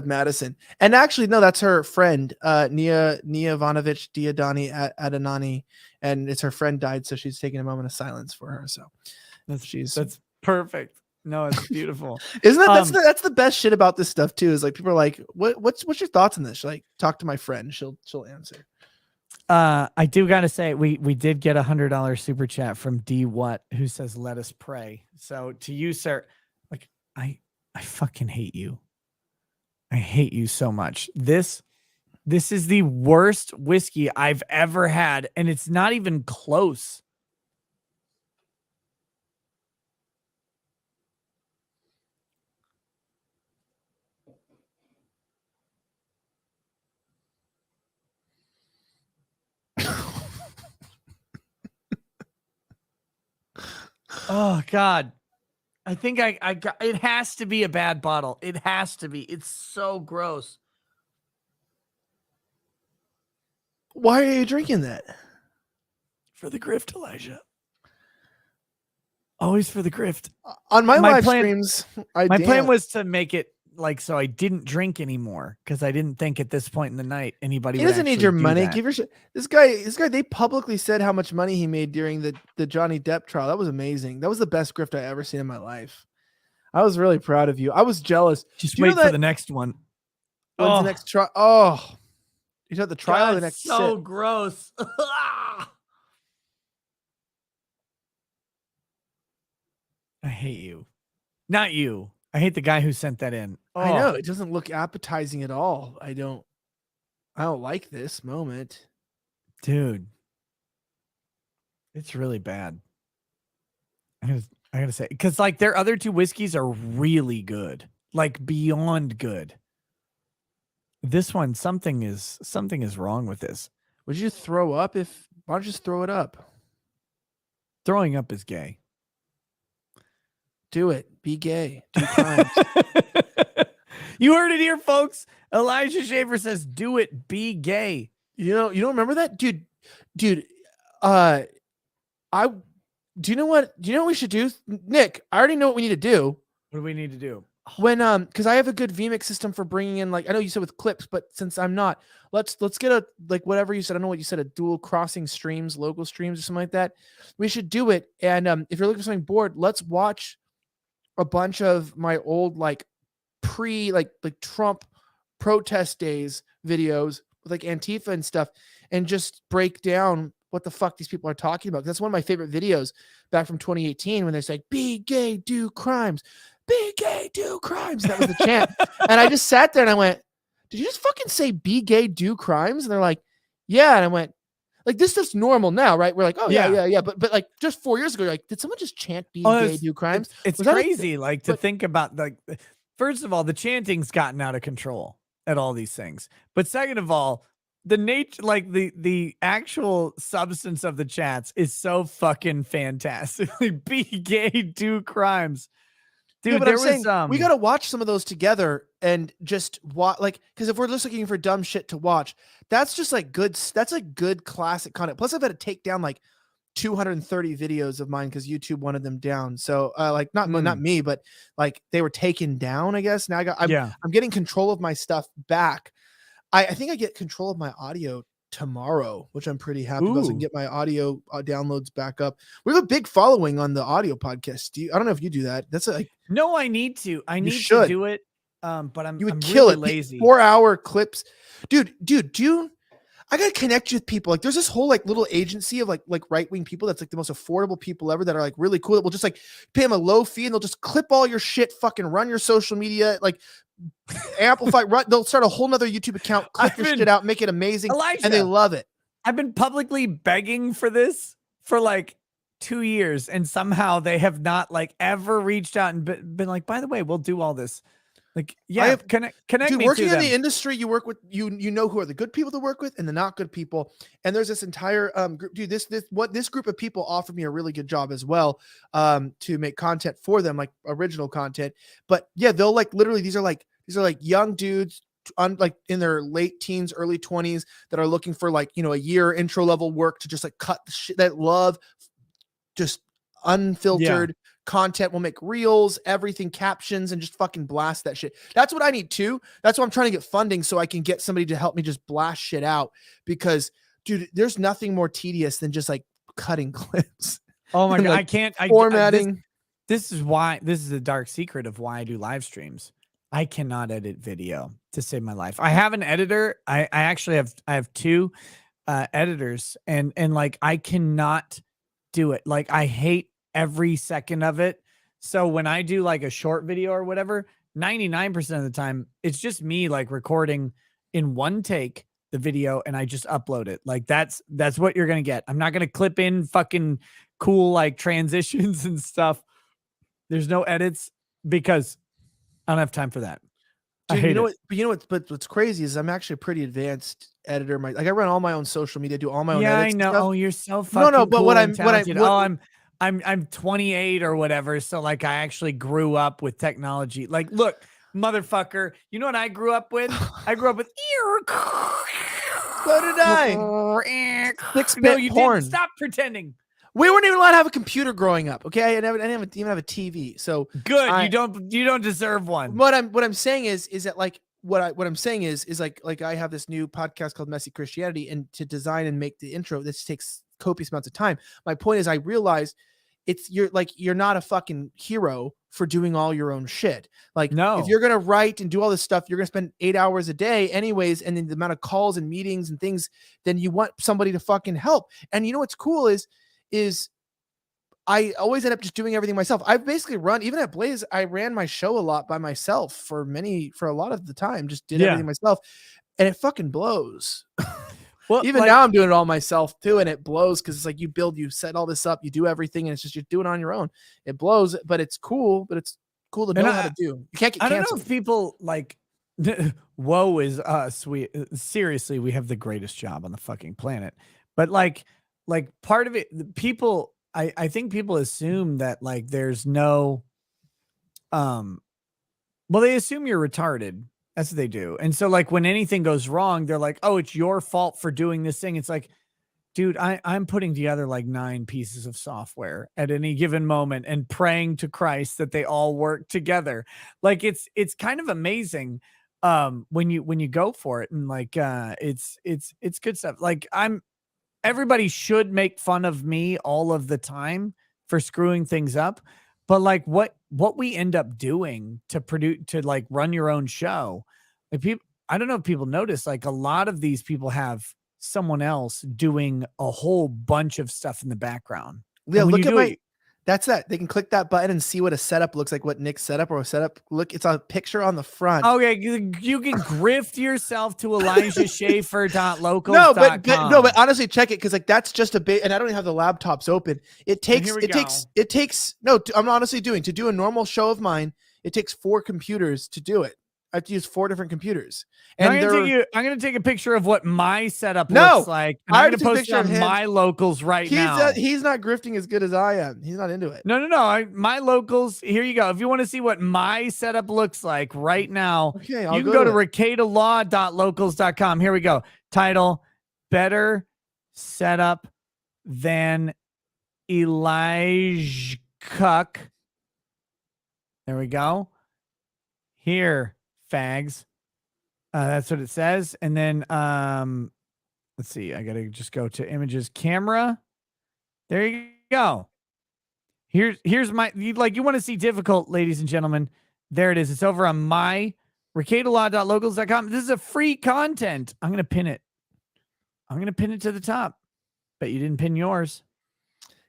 Madison. And actually, no, that's her friend, Nia Ivanovich Diadani Adanani, and it's her friend died, so she's taking a moment of silence for her. So that's perfect. No, it's beautiful. Isn't that that's the best shit about this stuff too? Is like people are like, what's your thoughts on this? She's like, talk to my friend. She'll answer. I do gotta say, we did get $100 super chat from D What, who says, "Let us pray." So to you, sir, like I fucking hate you. I hate you so much. This is the worst whiskey I've ever had, and it's not even close. Oh God. I think I got, it has to be a bad bottle. It has to be. It's so gross. Why are you drinking that? For the grift, Elijah. Always for the grift. On my live streams, my plan was to make it like so I didn't drink anymore, because I didn't think at this point in the night anybody. He doesn't need your money. Give your shit. This guy. They publicly said how much money he made during the Johnny Depp trial. That was amazing. That was the best grift I ever seen in my life. I was really proud of you. I was jealous. Just wait for the next one. When's the next trial? Oh, you had the trial. God, the next. So gross. I hate you. Not you. I hate the guy who sent that in. Oh. I know, it doesn't look appetizing at all. I don't like this moment. Dude. It's really bad. I gotta say, because like their other 2 whiskeys are really good. Like beyond good. This one, something is wrong with this. Would you throw up why don't you just throw it up? Throwing up is gay. Do it. Be gay. Do crimes. You heard it here, folks. Elijah Schaffer says, "Do it. Be gay." You don't remember that, dude? I do you know what we should do, Nick? I already know what we need to do. What do we need to do? When because I have a good vmix system for bringing in, like, I know you said with clips, but since I'm not, let's get a, like, whatever you said, I don't know what you said, a dual crossing streams, local streams or something like that. We should do it. And if you're looking for something bored, let's watch a bunch of my old, like, like Trump protest days videos with like Antifa and stuff, and just break down what the fuck these people are talking about. That's one of my favorite videos back from 2018 when they say, "Be gay, do crimes. Be gay, do crimes." That was the chant. And I just sat there and I went, "Did you just fucking say be gay, do crimes?" And they're like, "Yeah." And I went, like, this stuff's normal now, right? We're like, "Oh yeah." But like just 4 years ago, you're like, did someone just chant be gay, do crimes? It's crazy, like, to think about, like, first of all, the chanting's gotten out of control at all these things. But second of all, the nature, like the actual substance of the chats is so fucking fantastic. Like, be gay, do crimes. Dude, but there I'm saying, was we got to watch some of those together and just watch, like, because if we're just looking for dumb shit to watch, that's just like good. That's like good classic content. Plus, I've had to take down like 230 videos of mine because YouTube wanted them down. So, like, not me, but like they were taken down, I guess. Now I'm getting control of my stuff back. I think I get control of my audio tomorrow, which I'm pretty happy about. So I can get my audio downloads back up. We have a big following on the audio podcast. I don't know if you do that. That's like, no, I need to. I need to do it. But I'm kill really it. Lazy. 4-hour clips, dude. I gotta connect you with people. Like, there's this whole like little agency of like right-wing people that's like the most affordable people ever that are like really cool. That will just like pay them a low fee and they'll just clip all your shit, fucking run your social media, like amplify. They'll start a whole nother YouTube account, clip your shit out, make it amazing, Elijah, and they love it. I've been publicly begging for this for like 2 years, and somehow they have not like ever reached out and been like, by the way, we'll do all this. Like, yeah, connect dude, me working to in them. the industry, you work with, you know who are the good people to work with and the not good people. And there's this entire group, dude. This group of people offered me a really good job as well, to make content for them, like original content. But yeah, they'll like literally, these are like young dudes, like in their late teens, early 20s, that are looking for like, a year intro level work to just like cut the shit, that love just unfiltered content. Will make reels, everything, captions, and just fucking blast that shit. That's what I need too. That's why I'm trying to get funding, so I can get somebody to help me just blast shit out, because dude, there's nothing more tedious than just like cutting clips. Oh my God. Like, I can't formatting. This is why, this is the dark secret of why I do live streams. I cannot edit video to save my life. I have an editor. I actually have two editors, and like, I cannot do it. Like, I hate every second of it. So when I do like a short video or whatever, 99% of the time it's just me like recording in one take the video, and I just upload it. Like, that's what you're gonna get. I'm not gonna clip in fucking cool like transitions and stuff. There's no edits because I don't have time for that. Dude, I hate it. But what's crazy is I'm actually a pretty advanced editor. I run all my own social media, do all my own Yeah, edits. I know. And stuff. Oh, you're so fucking no, but cool what and talented. I'm 28 or whatever. So like, I actually grew up with technology. Like, look, motherfucker, you know what I grew up with? I grew up with so did I. 6-bit No, you porn. didn't. Stop pretending. We weren't even allowed to have a computer growing up. Okay, I didn't even have a TV. So good. You don't deserve one. What I'm saying is that like what I'm saying is like I have this new podcast called Messy Christianity, and to design and make the intro, this takes copious amounts of time. My point is, I realized you're not a fucking hero for doing all your own shit. Like, no, if you're gonna write and do all this stuff, you're gonna spend 8 hours a day anyways, and then the amount of calls and meetings and things, then you want somebody to fucking help. And you know what's cool is I always end up just doing everything myself. I've basically even at Blaze, I ran my show a lot by myself for a lot of the time, just did everything myself, and it fucking blows. Well, even now I'm doing it all myself too, and it blows because it's like you set all this up, you do everything, and it's just you're doing it on your own. It blows, but it's cool. But it's cool to know how to do. You can't get canceled. I don't know if people like, woe is us. Seriously, we have the greatest job on the fucking planet. But like part of it, people, I think people assume that like there's no, well, they assume you're retarded That's what they do. And so like when anything goes wrong, they're like, oh, it's your fault for doing this thing. It's like, dude, I'm putting together like 9 pieces of software at any given moment and praying to Christ that they all work together. Like it's kind of amazing when you go for it, and like it's good stuff. Like everybody should make fun of me all of the time for screwing things up. But like what we end up doing to produce, to like run your own show, like people, I don't know if people notice, like a lot of these people have someone else doing a whole bunch of stuff in the background. Yeah, And when look you at do my. it- That's that. They can click that button and see what a setup looks like. What Nick's setup or a setup. Look, it's a picture on the front. Okay, you can grift yourself to ElijahSchaefer.locals.com. No, but honestly, check it, because like that's just a bit, and I don't even have the laptops open. It takes here we go. I'm honestly to do a normal show of mine. It takes 4 computers to do it. I have to use 4 different computers. And I'm gonna take a picture of what my setup No, looks like. And I I'm have gonna to take a post it picture of on him. my locals right now. he's not grifting as good as I am. He's not into it. No. My locals. Here you go. If you want to see what my setup looks like right now, Okay, you can go to ricadalaw.locals.com. Here we go. Title: Better setup than Elijah Cuck. There we go. Here, fags. That's what it says. And then let's see. I gotta just go to images, camera. There you go. Here's my, you want to see difficult, ladies and gentlemen. There it is. It's over on my ricadalaw.locals.com. This is a free content. I'm gonna pin it. I'm gonna pin it to the top. Bet you didn't pin yours.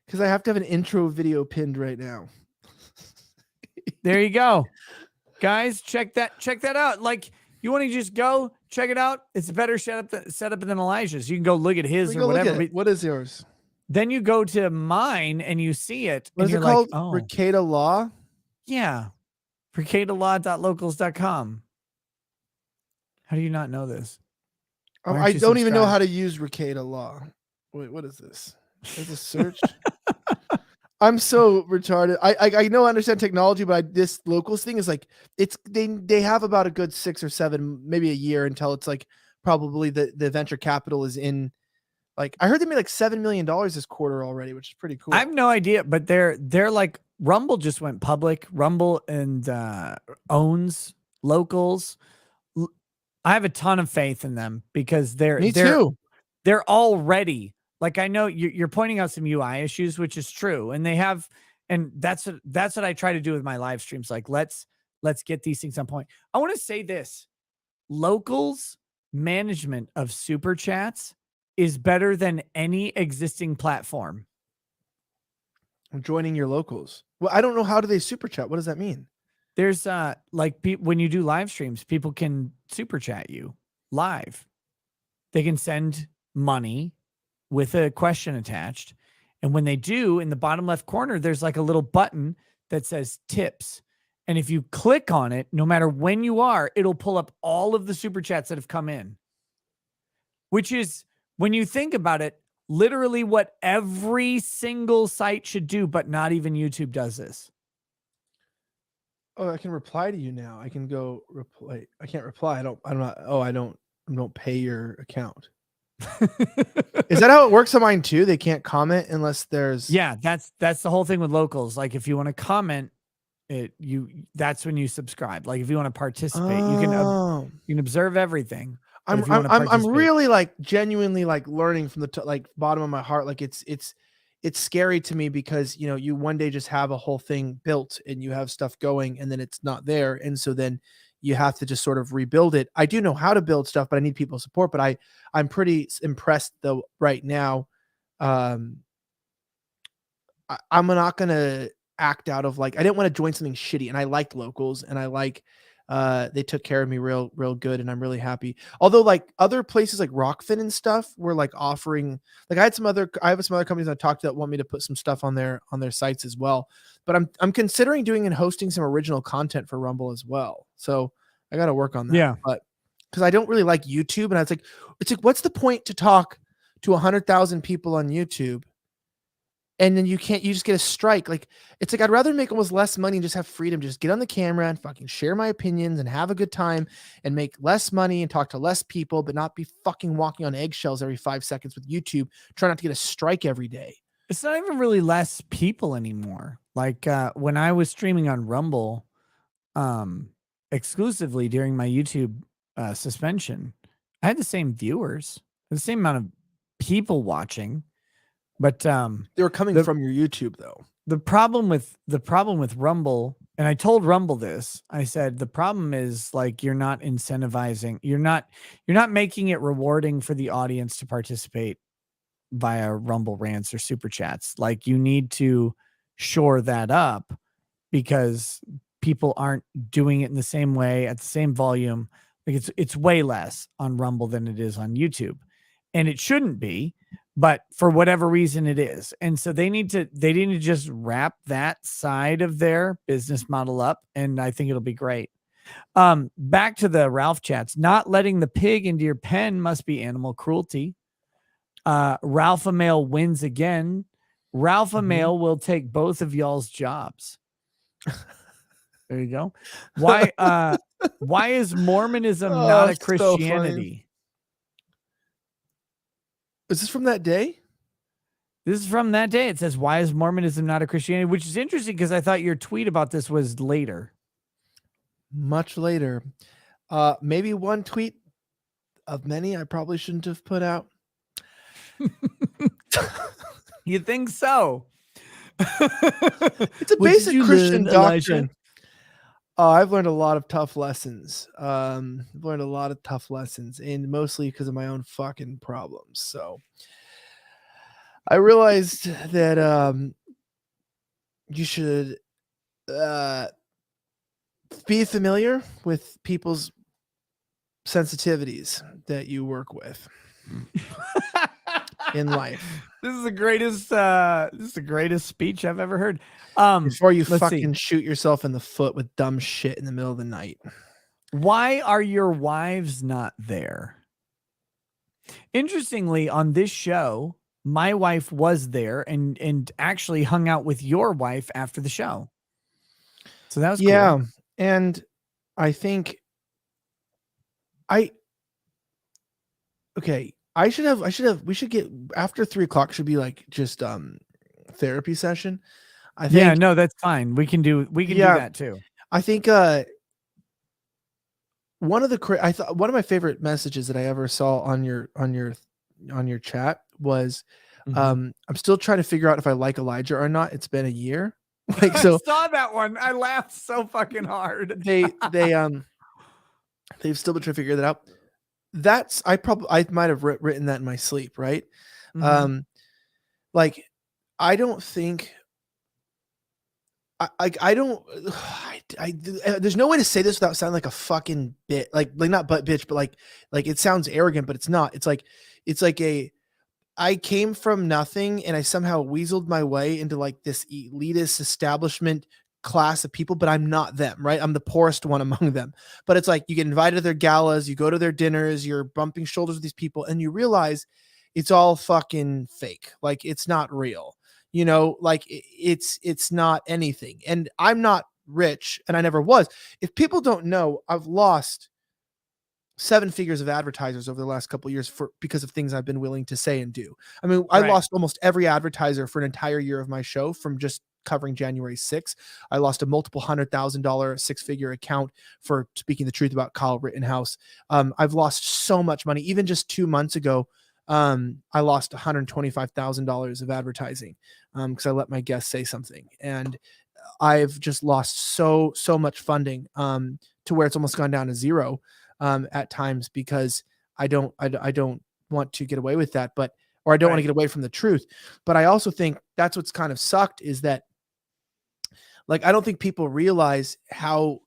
Because I have to have an intro video pinned right now. There you go. Guys, check that out. Like, you want to just go check it out? It's a better setup than Elijah's. You can go look at his or whatever. What is yours? Then you go to mine and you see it. What and is you're it called? Like, oh, Ricada Law? yeah. ricadalaw.locals.com. How do you not know this? Oh, Why I aren't you don't even know subscribed? how to use Ricada Law. Wait, what is this? Is this search? I'm so retarded. I know I understand technology, but this locals thing is like, it's they have about a good 6 or 7, maybe a year until it's like probably the venture capital is in. Like, I heard they made like $7 million this quarter already, which is pretty cool. I have no idea, but they're like, Rumble just went public. Rumble and owns locals. I have a ton of faith in them because Me too. They're already, like, I know you're pointing out some UI issues, which is true. And they have, and that's what I try to do with my live streams. Like, let's get these things on point. I want to say this: locals management of super chats is better than any existing platform. I'm joining your locals. Well, I don't know, how do they super chat? What does that mean? There's like when you do live streams, people can super chat you live. They can send money with a question attached. And when they do, in the bottom left corner, there's like a little button that says tips. And if you click on it, no matter when you are, it'll pull up all of the super chats that have come in, which is, when you think about it, literally what every single site should do, but not even YouTube does this. Oh, I can reply to you now. I can go reply. I can't reply. I don't pay your account. Is that how it works on mine too? They can't comment unless there's. Yeah, that's the whole thing with locals. Like, if you want to comment, that's when you subscribe. Like, if you want to participate, you can observe everything. I'm really like genuinely like learning from the like bottom of my heart. Like it's scary to me because, you know, you one day just have a whole thing built and you have stuff going and then it's not there. And so then you have to just sort of rebuild it. I do know how to build stuff, but I need people's support. But I'm pretty impressed though right now. I'm not going to act out of like, I didn't want to join something shitty, and I liked locals and I like, they took care of me real good, and I'm really happy. Although like other places like Rockfin and stuff were like offering, like I have some other companies I talked to that want me to put some stuff on their sites as well. But I'm considering doing and hosting some original content for Rumble as well. So I got to work on that. Yeah. But because I don't really like YouTube, and it's like, what's the point to talk to 100,000 people on YouTube and then you just get a strike. Like, it's like, I'd rather make almost less money and just have freedom, just get on the camera and fucking share my opinions and have a good time and make less money and talk to less people, but not be fucking walking on eggshells every 5 seconds with YouTube, trying not to get a strike every day. It's not even really less people anymore. Like when I was streaming on Rumble exclusively during my YouTube suspension, I had the same viewers, the same amount of people watching, but They were coming from your YouTube though. The problem with Rumble, and I told Rumble this, I said the problem is like you're not incentivizing, you're not making it rewarding for the audience to participate via Rumble rants or super chats. Like, you need to shore that up because people aren't doing it in the same way at the same volume. Like, it's way less on Rumble than it is on YouTube, and it shouldn't be, but for whatever reason it is. And so they need to just wrap that side of their business model up, and I think it'll be great. Back to the Ralph chats. Not letting the pig into your pen must be animal cruelty. Ralph Amail wins again. Ralph Amail will take both of y'all's jobs. There you go. Why is Mormonism not a Christianity? Is this from that day? This is from that day. It says, why is Mormonism not a Christianity? Which is interesting because I thought your tweet about this was later. Much later. Maybe one tweet of many I probably shouldn't have put out. You think so? It's a basic Christian doctrine. I've learned a lot of tough lessons. And mostly because of my own fucking problems. So I realized that you should be familiar with people's sensitivities that you work with in life. This is the greatest speech I've ever heard. Before you fucking shoot yourself in the foot with dumb shit in the middle of the night. Why are your wives not there? Interestingly, on this show, my wife was there and actually hung out with your wife after the show. So that was cool. And I think we should get after 3:00 should be like just therapy session. I think no, that's fine. We can do that too. I think one of my favorite messages that I ever saw on your chat was I'm still trying to figure out if I like Elijah or not. It's been a year. Like, so I saw that one. I laughed so fucking hard. they've still been trying to figure that out. I might have written that in my sleep, right? Like, I don't think there's no way to say this without sounding like a fucking bit, like not butt bitch, but like it sounds arrogant, but it's not. It's like I came from nothing and I somehow weaseled my way into like this elitist establishment class of people, but I'm not them, right? I'm the poorest one among them. But it's like you get invited to their galas, you go to their dinners, you're bumping shoulders with these people, and you realize it's all fucking fake. Like, it's not real. You know, like it's not anything. And I'm not rich, and I never was. If people don't know, I've lost 7 figures of advertisers over the last couple of years because of things I've been willing to say and do. I mean, I lost almost every advertiser for an entire year of my show from just covering January 6th. I lost a multiple $100,000 6-figure account for speaking the truth about Kyle Rittenhouse. I've lost so much money. Even just 2 months ago, I lost $125,000 of advertising because I let my guests say something, and I've just lost so much funding to where it's almost gone down to zero at times because I don't want to get away with that, or I don't want to get away from the truth. But I also think that's what's kind of sucked is that, like, I don't think people realize how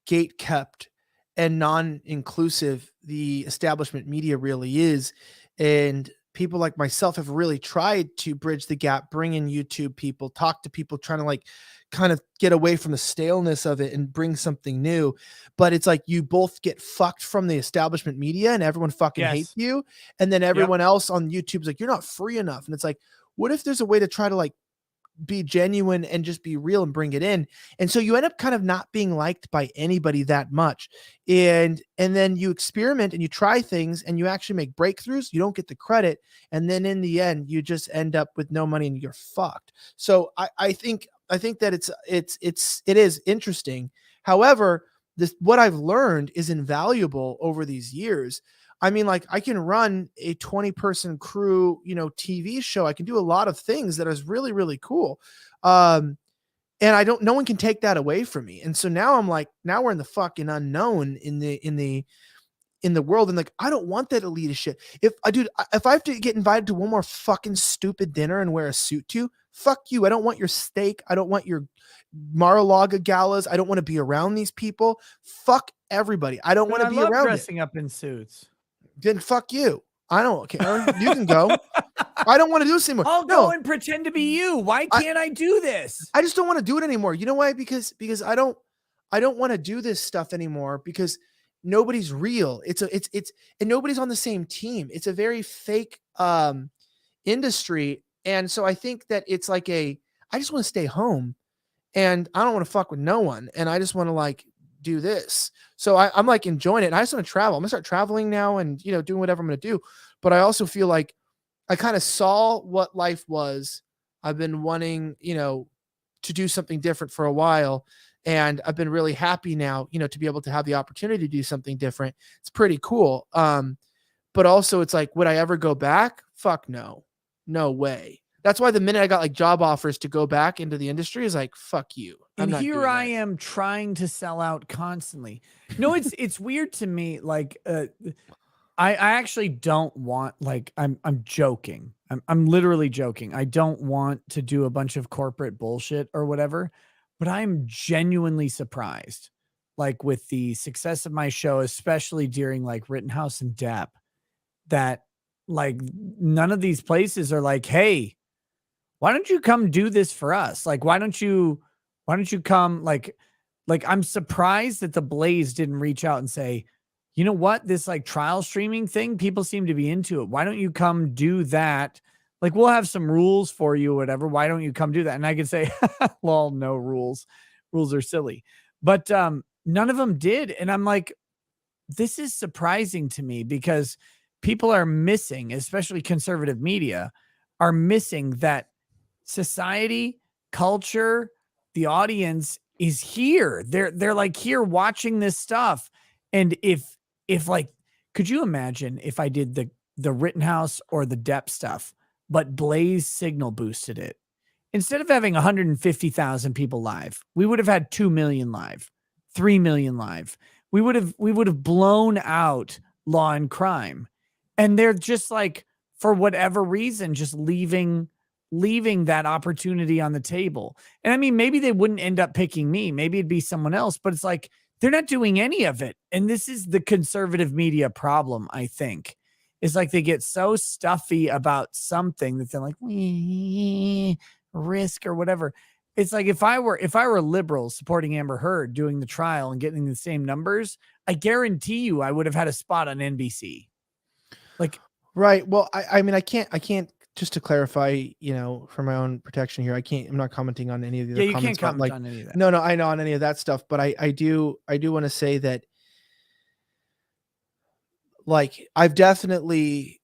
gate kept and non-inclusive the establishment media really is. And people like myself have really tried to bridge the gap, bring in YouTube people, talk to people, trying to like kind of get away from the staleness of it and bring something new. But it's like you both get fucked from the establishment media and everyone fucking hates you. And then everyone else on YouTube's like, you're not free enough. And it's like, what if there's a way to try to like be genuine and just be real and bring it in? And so you end up kind of not being liked by anybody that much. And then you experiment and you try things and you actually make breakthroughs. You don't get the credit. And then in the end, you just end up with no money and you're fucked. So I think that it is interesting. However, what I've learned is invaluable over these years. I mean, like I can run a 20-person crew, TV show. I can do a lot of things that is really, really cool. And no one can take that away from me. And so now I'm like, now we're in the fucking unknown in the world. And like, I don't want that elitist shit. If I have to get invited to one more fucking stupid dinner and wear a suit to, fuck you. I don't want your steak. I don't want your Mar-a-Lago galas. I don't want to be around these people. Fuck everybody. I don't want to be around dressing up in suits. Then fuck you. I don't care. You can go. I don't want to do this anymore. I'll go and pretend to be you. Why can't I do this? I just don't want to do it anymore. You know why? Because I don't want to do this stuff anymore because nobody's real. It's and nobody's on the same team. It's a very fake industry. And so I think that it's like I just want to stay home and I don't want to fuck with no one. And I just want to like do this. So I'm like enjoying it. And I just want to travel. I'm gonna start traveling now and, doing whatever I'm going to do. But I also feel like I kind of saw what life was. I've been wanting, to do something different for a while. And I've been really happy now, to be able to have the opportunity to do something different. It's pretty cool. But also it's like, would I ever go back? Fuck no. No way. That's why the minute I got like job offers to go back into the industry is like, fuck you. And here I am trying to sell out constantly. No, it's weird to me. Like, I actually don't want, like, I'm joking. I'm literally joking. I don't want to do a bunch of corporate bullshit or whatever, but I'm genuinely surprised, like with the success of my show, especially during like Rittenhouse and Depp, that like none of these places are like, hey, why don't you come do this for us? Like, why don't you come like I'm surprised that the Blaze didn't reach out and say, you know what, this like trial streaming thing, people seem to be into it. Why don't you come do that? Like, we'll have some rules for you or whatever. Why don't you come do that? And I could say, lol, no rules. Rules are silly. But none of them did. And I'm like, this is surprising to me because people are missing, especially conservative media, are missing that society, culture, the audience is here. They're like here watching this stuff. And if like, could you imagine if I did the Rittenhouse or the Depp stuff, but Blaze signal boosted it? Instead of having 150,000 people live, we would have had 2 million live, 3 million live. We would have blown out Law and Crime. And they're just like, for whatever reason, just leaving that opportunity on the table. And I mean, maybe they wouldn't end up picking me. Maybe it'd be someone else, but it's like, they're not doing any of it. And this is the conservative media problem, I think. It's like they get so stuffy about something that they're like, risk or whatever. It's like if I were liberal supporting Amber Heard doing the trial and getting the same numbers, I guarantee you I would have had a spot on NBC. Like, right. Well, I mean, I can't just to clarify, for my own protection here, I'm not commenting on any of the other comments. You can't comment on any of that. No, I know on any of that stuff, but I do want to say that, like, I've definitely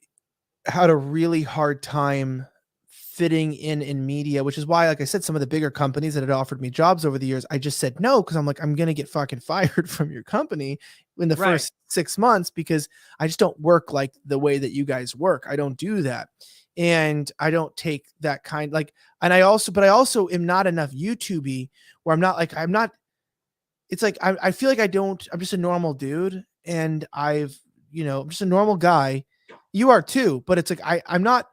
had a really hard time fitting in media, which is why, like I said, some of the bigger companies that had offered me jobs over the years, I just said no, because I'm like, I'm going to get fucking fired from your company in the first 6 months because I just don't work like the way that you guys work. I don't do that. And I don't take that kind, like, and I also am not enough YouTubey where it's like, I feel like I'm just a normal dude and I'm just a normal guy. You are too, but it's like, I'm not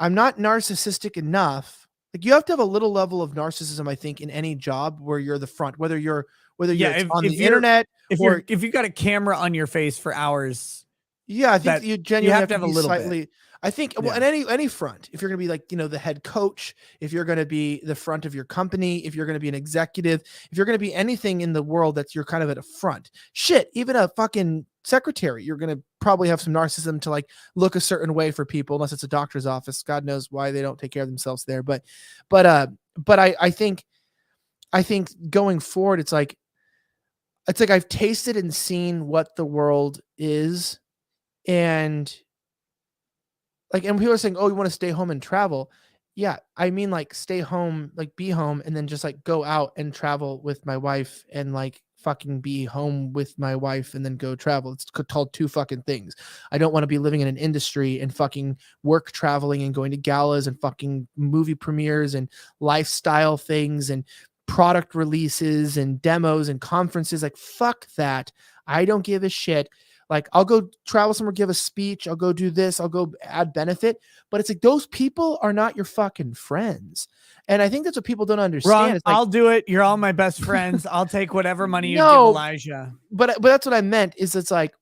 narcissistic enough. Like, you have to have a little level of narcissism, I think, in any job where you're the front, whether you're on the internet, if you got a camera on your face for hours. Yeah, I think you genuinely have to have a little bit. I think, well, at any front, if you're going to be like, the head coach, if you're going to be the front of your company, if you're going to be an executive, if you're going to be anything in the world that's you're kind of at a front, shit, even a fucking secretary. You're going to probably have some narcissism to like look a certain way for people, unless it's a doctor's office. God knows why they don't take care of themselves there. But I think going forward, it's like I've tasted and seen what the world is. And people are saying, oh, you want to stay home and travel. Yeah. I mean, like stay home, like be home and then just like go out and travel with my wife and like fucking be home with my wife and then go travel. It's called two fucking things. I don't want to be living in an industry and fucking work traveling and going to galas and fucking movie premieres and lifestyle things and product releases and demos and conferences. Like, fuck that. I don't give a shit. Like, I'll go travel somewhere, give a speech. I'll go do this. I'll go add benefit. But it's like, those people are not your fucking friends. And I think that's what people don't understand. Wrong. It's like, I'll do it. You're all my best friends. I'll take whatever money you give No, Elijah. but that's what I meant is it's like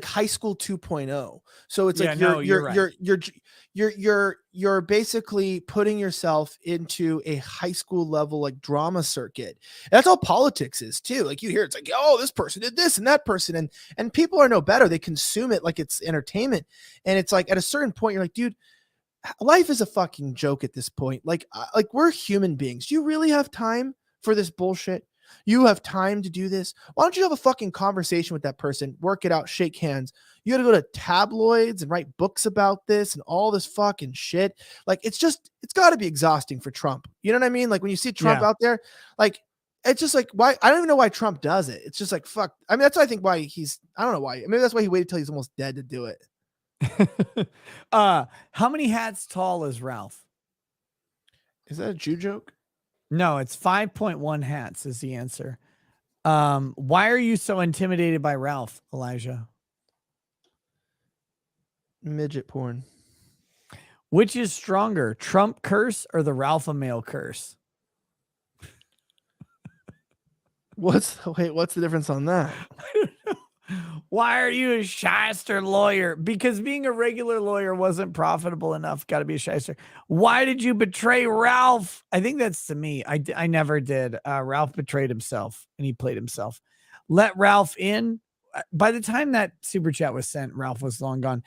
high school 2.0. So it's Yeah, like no, you're right. you're basically putting yourself into a high school level like drama circuit. That's all politics is too. Like you hear it's like, oh, this person did this and that person, and people are no better. They consume it like it's entertainment. And it's like at a certain point, you're like, dude, life is a fucking joke at this point. Like we're human beings. Do you really have time for this bullshit? You have time to do this? Why don't you have a fucking conversation with that person, work it out, shake hands? You got to go to tabloids and write books about this and all this fucking shit. Like, it's got to be exhausting for Trump. You know what I mean? Like when you see Trump out there, like, it's just like, why? I don't even know why Trump does it. It's just like, fuck. I mean, that's why I think why I don't know why. Maybe that's why he waited till he's almost dead to do it. How many hats tall is Ralph? Is that a Jew joke? No, it's 5.1 hats is the answer. Why are you so intimidated by Ralph, Elijah? Midget porn. Which is stronger, Trump curse or the Ralph Mail curse? What's the difference on that? Why are you a shyster lawyer? Because being a regular lawyer wasn't profitable enough. Got to be a shyster. Why did you betray Ralph? I think that's to me. I never did. Ralph betrayed himself and he played himself. Let Ralph in. By the time that super chat was sent, Ralph was long gone.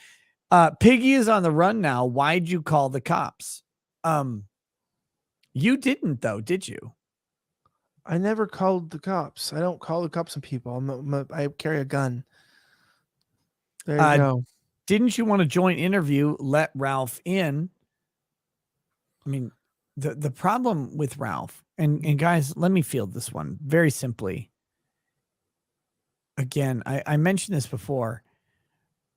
Piggy is on the run now. Why'd you call the cops? You didn't though, did you? I never called the cops. I don't call the cops on people. I carry a gun. There you go. Didn't you want a joint interview? Let Ralph in. I mean, the problem with Ralph, and guys, let me field this one very simply. Again, I mentioned this before.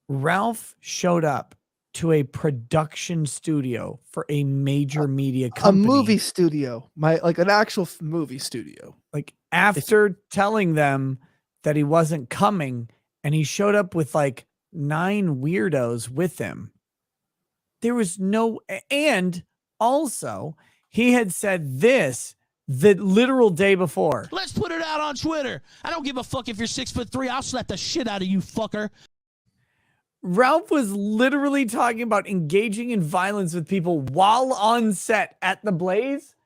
Ralph showed up to a production studio for a major media company. A movie studio. Like an actual movie studio. Like after telling them that he wasn't coming, and he showed up with like 9 weirdos with him. There was no, and also he had said this the literal day before. Let's put it out on Twitter. I don't give a fuck if you're 6'3". I'll slap the shit out of you, fucker. Ralph was literally talking about engaging in violence with people while on set at the Blaze.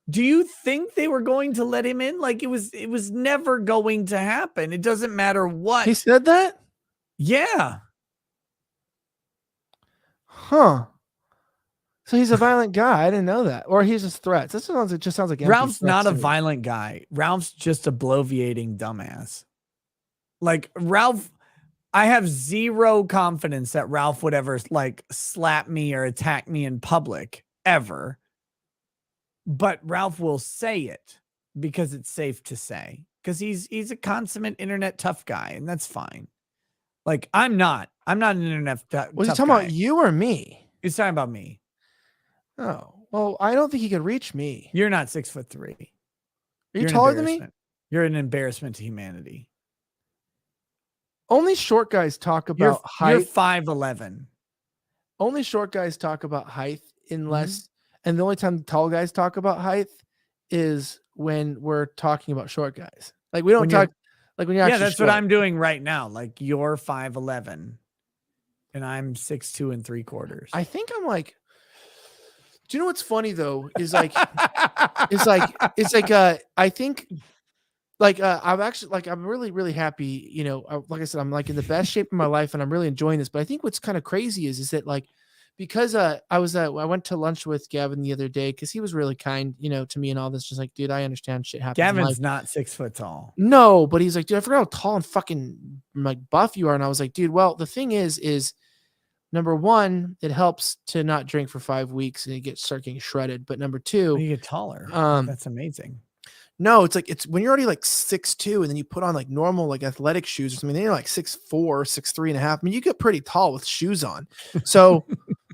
Do you think they were going to let him in? Like it was never going to happen. It doesn't matter what. He said that? Yeah. Huh. So he's a violent guy. I didn't know that. Or he's just threats. This sounds like Ralph's not a violent guy. Ralph's just a bloviating dumbass. Like Ralph, I have zero confidence that Ralph would ever like slap me or attack me in public ever. But Ralph will say it because it's safe to say, because he's a consummate internet tough guy, and that's fine. Like I'm not an internet tough guy. Was he talking about you or me? He's talking about me. Oh, well, I don't think he could reach me. You're not 6'3". Are you taller than me? You're an embarrassment to humanity. Only short guys talk about height. You're 5'11". Only short guys talk about height unless, and the only time tall guys talk about height is when we're talking about short guys. Like we don't talk like when you're actually that's short. what I'm doing right now. Like you're 5'11", and I'm 6'2 3/4". I think I'm like. Do you know what's funny though? Is like, it's like I think like I'm actually like I'm really really happy. You know, like I said, I'm like in the best shape of my life, and I'm really enjoying this. But I think what's kind of crazy is that like because I went to lunch with Gavin the other day because he was really kind, you know, to me and all this. Just like, dude, I understand shit happens. in life. Gavin's not 6 foot tall. No, but he's like, dude, I forgot how tall and fucking like buff you are. And I was like, dude, well, the thing is number one, it helps to not drink for 5 weeks and you start getting shredded. But number two, You get taller. That's amazing. no, it's like it's when you're already like 6'2", and then you put on like normal like athletic shoes or something. Then you're like 6'4", 6'3.5". I mean, you get pretty tall with shoes on. So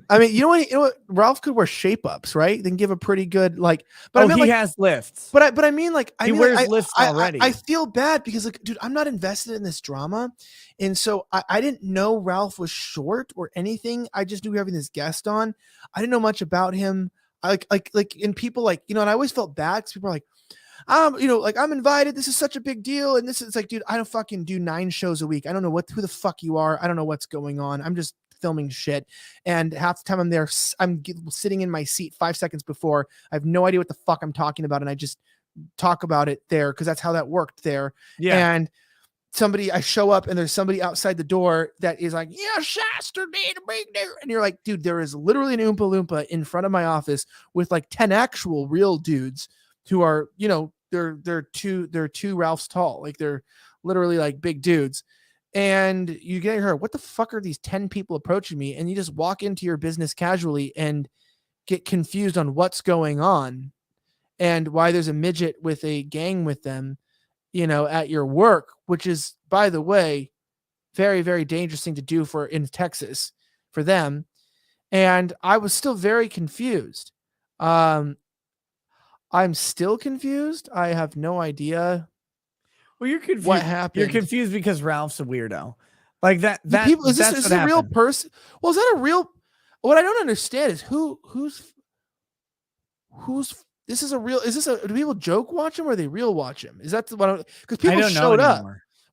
I mean, you know what? Ralph could wear shape ups, right? Then give a pretty good like. But I mean, he like, has lifts. But I mean, like, He wears lifts already. I feel bad because, like, dude, I'm not invested in this drama, and so I didn't know Ralph was short or anything. I just knew we were having this guest on. I didn't know much about him. I like, and people like, you know, and I always felt bad because people are like, you know, like I'm invited. This is such a big deal, and this is like, dude, I don't fucking do 9 shows a week. I don't know who the fuck you are. I don't know what's going on. I'm just filming shit, and half the time I'm there, I'm sitting in my seat 5 seconds before. I have no idea what the fuck I'm talking about, and I just talk about it there because that's how that worked there. Yeah. And I show up and there's somebody outside the door that is like, yeah, Shasta did a big deal. And you're like, dude, there is literally an Oompa Loompa in front of my office with like 10 actual real dudes who are, you know, they're two Ralphs tall. Like they're literally like big dudes. And you get her, what the fuck are these 10 people approaching me? And you just walk into your business casually and get confused on what's going on and why there's a midget with a gang with them, you know, at your work, which is, by the way, very, very dangerous thing to do in Texas for them. And I was still very confused. I'm still confused. I have no idea. Well, you're confused. What happened? You're confused because Ralph's a weirdo. Like that. Is this a real person? Well, is that a real? What I don't understand is who's this is a real? Is this a? Do people joke watch him or they real watch him? Is that what? Because people showed up.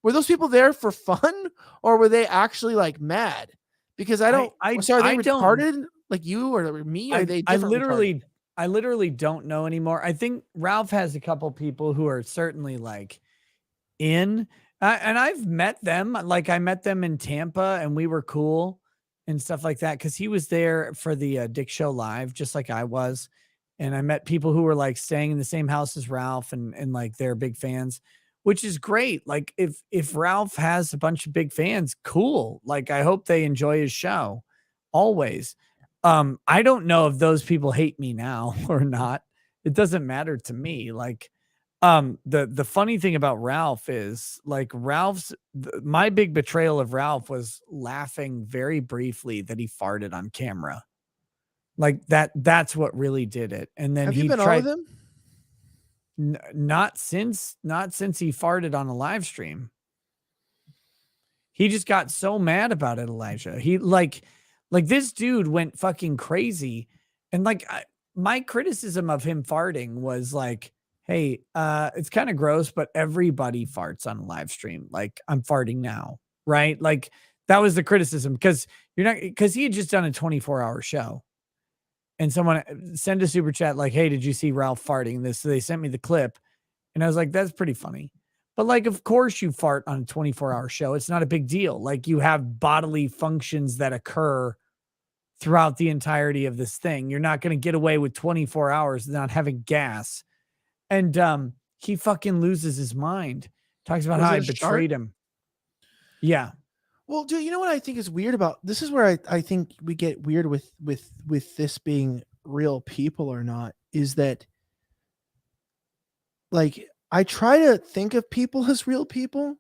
Were those people there for fun or were they actually like mad? Because I don't. Sorry, are they retarded like you or me? Or are they? I literally don't know anymore. I think Ralph has a couple people who are certainly like in, and I've met them. Like I met them in Tampa, and we were cool and stuff like that because he was there for the Dick Show Live, just like I was. And I met people who were like staying in the same house as Ralph, and like they're big fans, which is great. Like if Ralph has a bunch of big fans, cool. Like I hope they enjoy his show always. I don't know if those people hate me now or not. It doesn't matter to me. Like, the funny thing about Ralph is like my big betrayal of Ralph was laughing very briefly that he farted on camera. Like that's what really did it. And then have he you been tried on with him? Not since he farted on a live stream. He just got so mad about it, Elijah. He like this dude went fucking crazy. And like my criticism of him farting was like, hey, it's kind of gross, but everybody farts on a live stream. Like I'm farting now, right? Like that was the criticism because he had just done a 24-hour show. And someone sent a super chat like, hey, did you see Ralph farting this? So they sent me the clip. And I was like, that's pretty funny. But like, of course you fart on a 24-hour show. It's not a big deal. Like you have bodily functions that occur throughout the entirety of this thing. You're not going to get away with 24 hours not having gas. And he fucking loses his mind. Talks about how I betrayed him. Yeah. Well, dude, you know what I think is weird about this is where I think we get weird with this being real people or not is that like I try to think of people as real people.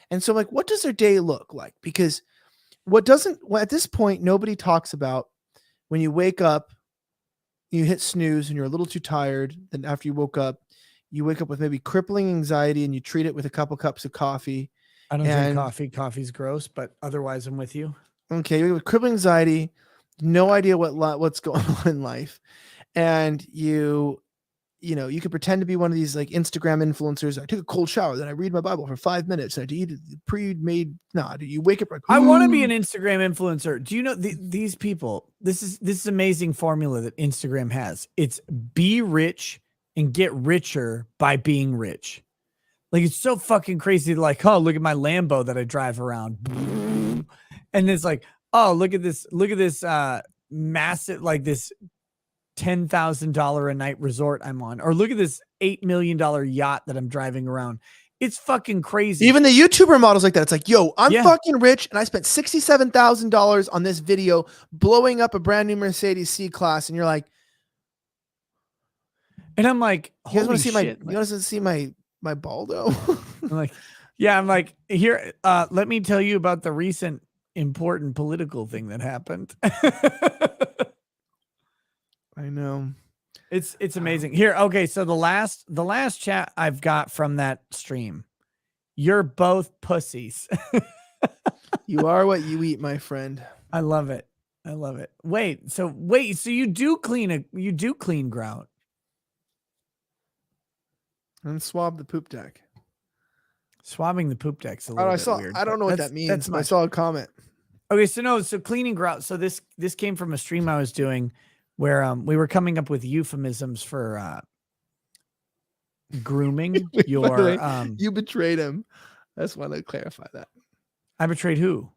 And so like what does their day look like? Because at this point nobody talks about when you wake up, you hit snooze and you're a little too tired. Then after you wake up with maybe crippling anxiety and you treat it with a couple cups of coffee. I don't drink coffee. Coffee's gross, but otherwise I'm with you. Okay. You have crippling anxiety, no idea what's going on in life. And you could pretend to be one of these like Instagram influencers. I took a cold shower, then I read my Bible for 5 minutes. And I eat pre-made. Do you wake up? Like, I want to be an Instagram influencer. Do you know these people? This is amazing formula that Instagram has. It's be rich and get richer by being rich. Like it's so fucking crazy. Like, oh, look at my Lambo that I drive around. And it's like, oh, look at this massive, like this $10,000 a night resort I'm on. Or look at this $8 million yacht that I'm driving around. It's fucking crazy. Even the YouTuber models like that. It's like, yo, I'm Yeah. fucking rich and I spent $67,000 on this video blowing up a brand new Mercedes C-Class. And you're like, and I'm like, you guys holy want to see shit. you want to see my Baldo? I'm like, yeah, I'm like, here, let me tell you about the recent important political thing that happened. I know. It's amazing. Here, okay, so the last chat I've got from that stream. You're both pussies. You are what you eat, my friend. I love it. I love it. Wait, so you do clean grout. And swab the poop deck. Swabbing the poop deck's a Oh, little I bit saw. weird. I don't know what that means. But I saw a comment. Okay, so cleaning grout. So this came from a stream I was doing where we were coming up with euphemisms for grooming By the your way, you betrayed him. I just want to clarify that. I betrayed who?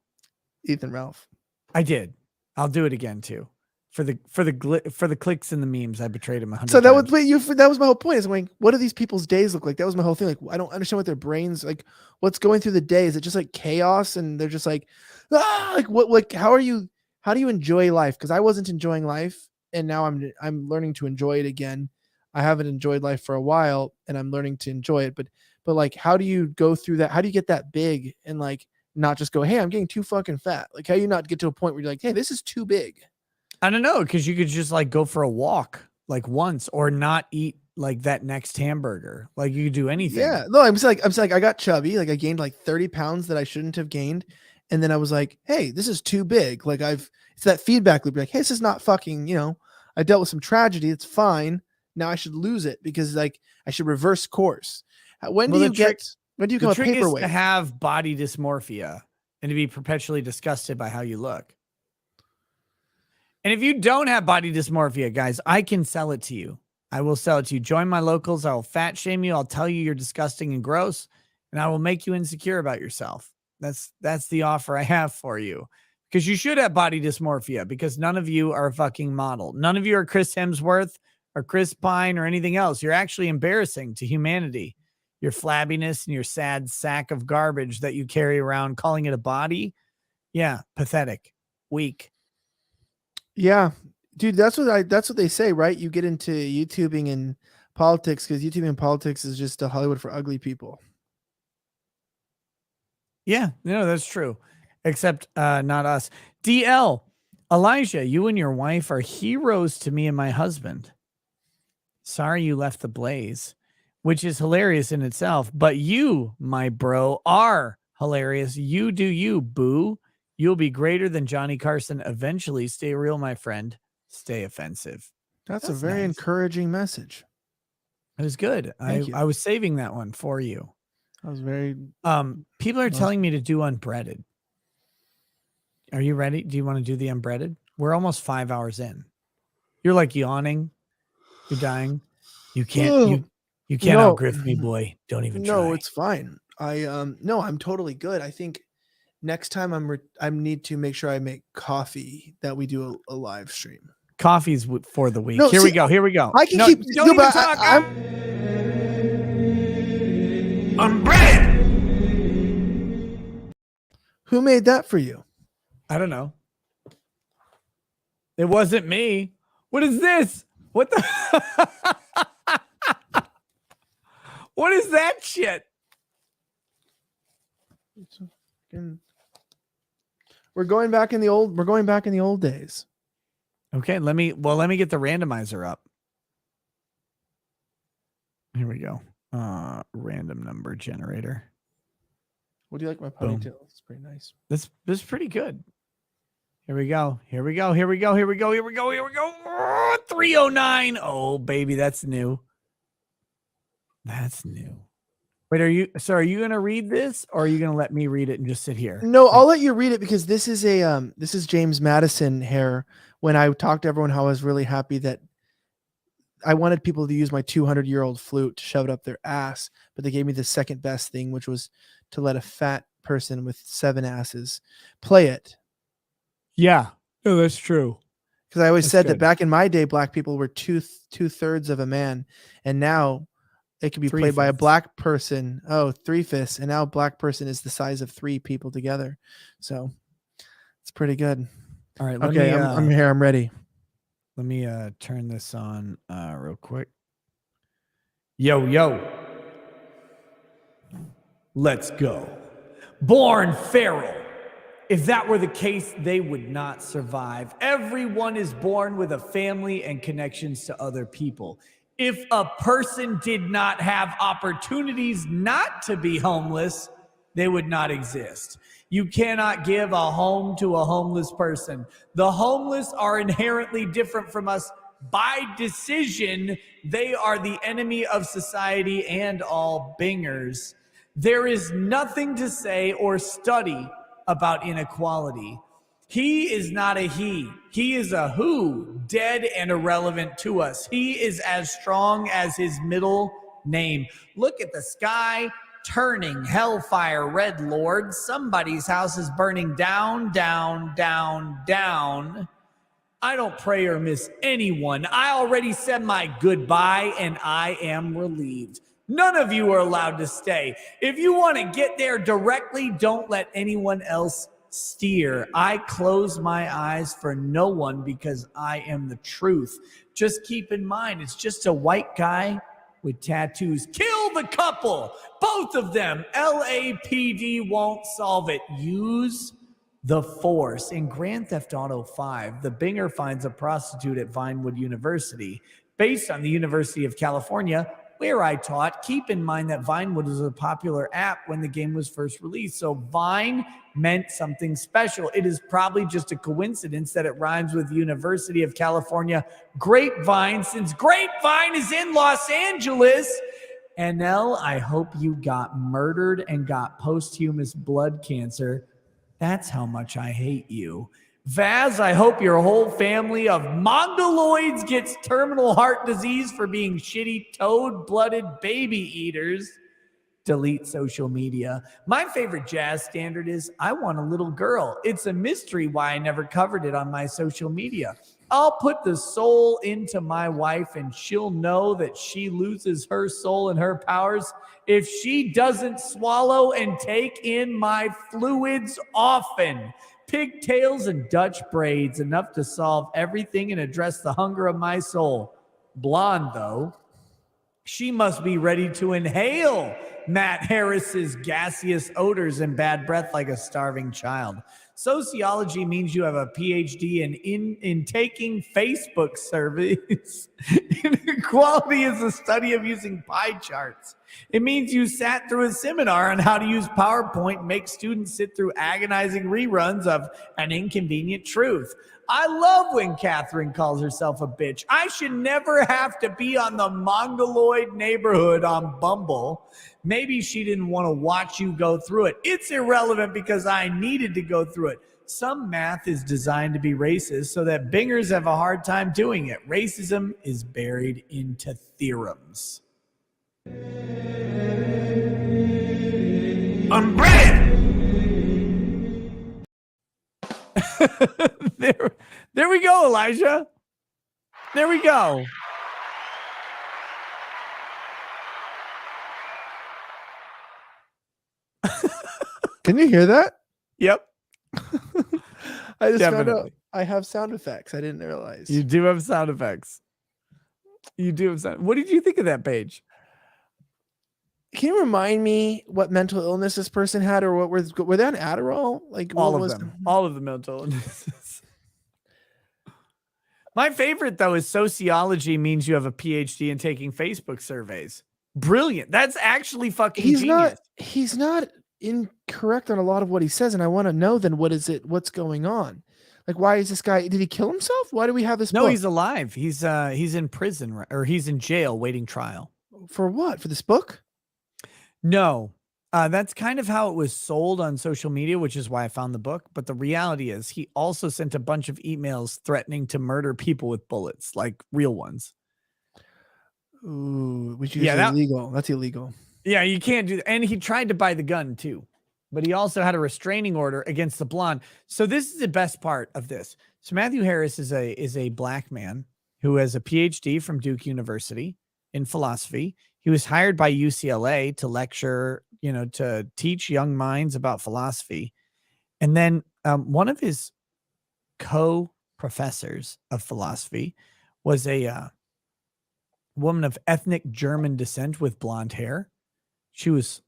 Ethan Ralph. I did. I'll do it again too. For the clicks and the memes, I betrayed him 100 So that times. that was my whole point. Is going, what do these people's days look like? That was my whole thing. Like, I don't understand what their brains like. What's going through the day? Is it just like chaos? And they're just like, like what? Like, how do you enjoy life? Because I wasn't enjoying life, and now I'm learning to enjoy it again. I haven't enjoyed life for a while, and I'm learning to enjoy it. But like, how do you go through that? How do you get that big and like not just go, hey, I'm getting too fucking fat? Like, how do you not get to a point where you're like, hey, this is too big? I don't know, because you could just like go for a walk like once or not eat like that next hamburger. Like you could do anything. Yeah. No, I'm just like I got chubby. Like I gained like 30 pounds that I shouldn't have gained. And then I was like, hey, this is too big. Like it's that feedback loop. You're like, hey, this is not fucking, I dealt with some tragedy. It's fine. Now I should lose it because like I should reverse course. When do you become a trick is paperweight? to have body dysmorphia and to be perpetually disgusted by how you look. And if you don't have body dysmorphia, guys, I can sell it to you. I will sell it to you. Join my locals. I will fat shame you. I'll tell you you're disgusting and gross, and I will make you insecure about yourself. That's the offer I have for you, because you should have body dysmorphia, because none of you are a fucking model. None of you are Chris Hemsworth or Chris Pine or anything else. You're actually embarrassing to humanity. Your flabbiness and your sad sack of garbage that you carry around calling it a body. Yeah. Pathetic. Weak. Yeah, dude, that's what they say, right? You get into YouTubing and politics because YouTubing and politics is just a Hollywood for ugly people. Yeah, no, that's true. Except not us. DL, Elijah, you and your wife are heroes to me and my husband. Sorry you left the blaze, which is hilarious in itself. But you, my bro, are hilarious. You do you, boo. You'll be greater than Johnny Carson eventually. Stay real, my friend. Stay offensive. That's a very encouraging message. It was good. I was saving that one for you. I was very. People are telling me to do unbreaded. Are you ready? Do you want to do the unbreaded? We're almost 5 hours in. You're like yawning. You're dying. You can't. You can't outgriff me, boy. Don't even try. No, it's fine. No, I'm totally good. I think next time I need to make sure I make coffee that we do a live stream. Coffee's for the week. No, Here we go. Here we go. I can keep. Don't even talk. Unbreaded! Who made that for you? I don't know. It wasn't me. What is this? What the? What is that shit? We're going back in the old days. Okay, let me get the randomizer up. Here we go. Random number generator. What do you like my Boom. ponytail? It's pretty nice. This is pretty good. Here we go. Here we go. Here we go. Here we go. Here we go. Here we go. 309. Oh, baby, that's new. That's new. Wait, are you going to read this, or are you going to let me read it and just sit here? No, I'll let you read it because this is James Madison hair. When I talked to everyone how I was really happy that I wanted people to use my 200-year-old flute to shove it up their ass, but they gave me the second best thing, which was to let a fat person with 7 asses play it. Yeah. No, that's true. Because I always That's said that good. back in my day, black people were two-thirds of a man, and now it can be played by a 3/5. black person. Oh, 3/5, and now a black person is the size of 3 people together. So it's pretty good. All right. Okay, I'm here. I'm ready. Let me turn this on real quick. Yo. Let's go. Born feral. If that were the case, they would not survive. Everyone is born with a family and connections to other people. If a person did not have opportunities not to be homeless, they would not exist. You cannot give a home to a homeless person. The homeless are inherently different from us by decision. They are the enemy of society and all bingers. There is nothing to say or study about inequality. He is not a he. He is a who, dead and irrelevant to us. He is as strong as his middle name. Look at the sky turning, hellfire, red lord. Somebody's house is burning down, down, down, down. I don't pray or miss anyone. I already said my goodbye and I am relieved. None of you are allowed to stay. If you want to get there directly, don't let anyone else steer. I close my eyes for no one because I am the truth. Just keep in mind, it's just a white guy with tattoos. Kill the couple, both of them. LAPD won't solve it. Use the force. In Grand Theft Auto 5, the Binger finds a prostitute at Vinewood University. Based on the University of California, where I taught, keep in mind that Vinewood was a popular app when the game was first released. So Vine meant something special. It is probably just a coincidence that it rhymes with University of California Grapevine, since Grapevine is in Los Angeles. NL, I hope you got murdered and got posthumous blood cancer. That's how much I hate you. Vaz, I hope your whole family of mongoloids gets terminal heart disease for being shitty toad-blooded baby eaters. Delete social media. My favorite jazz standard is I Want a Little Girl. It's a mystery why I never covered it on my social media. I'll put the soul into my wife and she'll know that she loses her soul and her powers if she doesn't swallow and take in my fluids often. Pigtails and Dutch braids, enough to solve everything and address the hunger of my soul. Blonde, though. She must be ready to inhale Matt Harris's gaseous odors and bad breath like a starving child. Sociology means you have a PhD in taking Facebook surveys. Inequality is the study of using pie charts. It means you sat through a seminar on how to use PowerPoint and make students sit through agonizing reruns of An Inconvenient Truth. I love when Catherine calls herself a bitch. I should never have to be on the Mongoloid neighborhood on Bumble. Maybe she didn't want to watch you go through it. It's irrelevant because I needed to go through it. Some math is designed to be racist so that bingers have a hard time doing it. Racism is buried into theorems. I'm ready. There we go, Elijah. There we go. Can you hear that? Yep. I just found out Definitely. I have sound effects. I didn't realize. You do have sound effects. You do have sound. What did you think of that page? Can you remind me what mental illness this person had, or what were they on Adderall? Like All what of was them. All of the mental illnesses. My favorite, though, is sociology means you have a PhD in taking Facebook surveys. Brilliant. That's actually fucking genius. He's not incorrect on a lot of what he says, and I want to know then what's going on? Like, why is this guy, did he kill himself? Why do we have this No, book? he's alive. He's in prison, or he's in jail waiting trial. For what? For this book? No, that's kind of how it was sold on social media, which is why I found the book. But the reality is he also sent a bunch of emails threatening to murder people with bullets, like real ones. Ooh, which is Yeah, illegal. That's illegal. Yeah, you can't do that. And he tried to buy the gun too, but he also had a restraining order against the blonde. So this is the best part of this. So Matthew Harris is a black man who has a PhD from Duke University in philosophy. He was hired by UCLA to lecture, to teach young minds about philosophy. And then one of his co-professors of philosophy was a woman of ethnic German descent with blonde hair. She was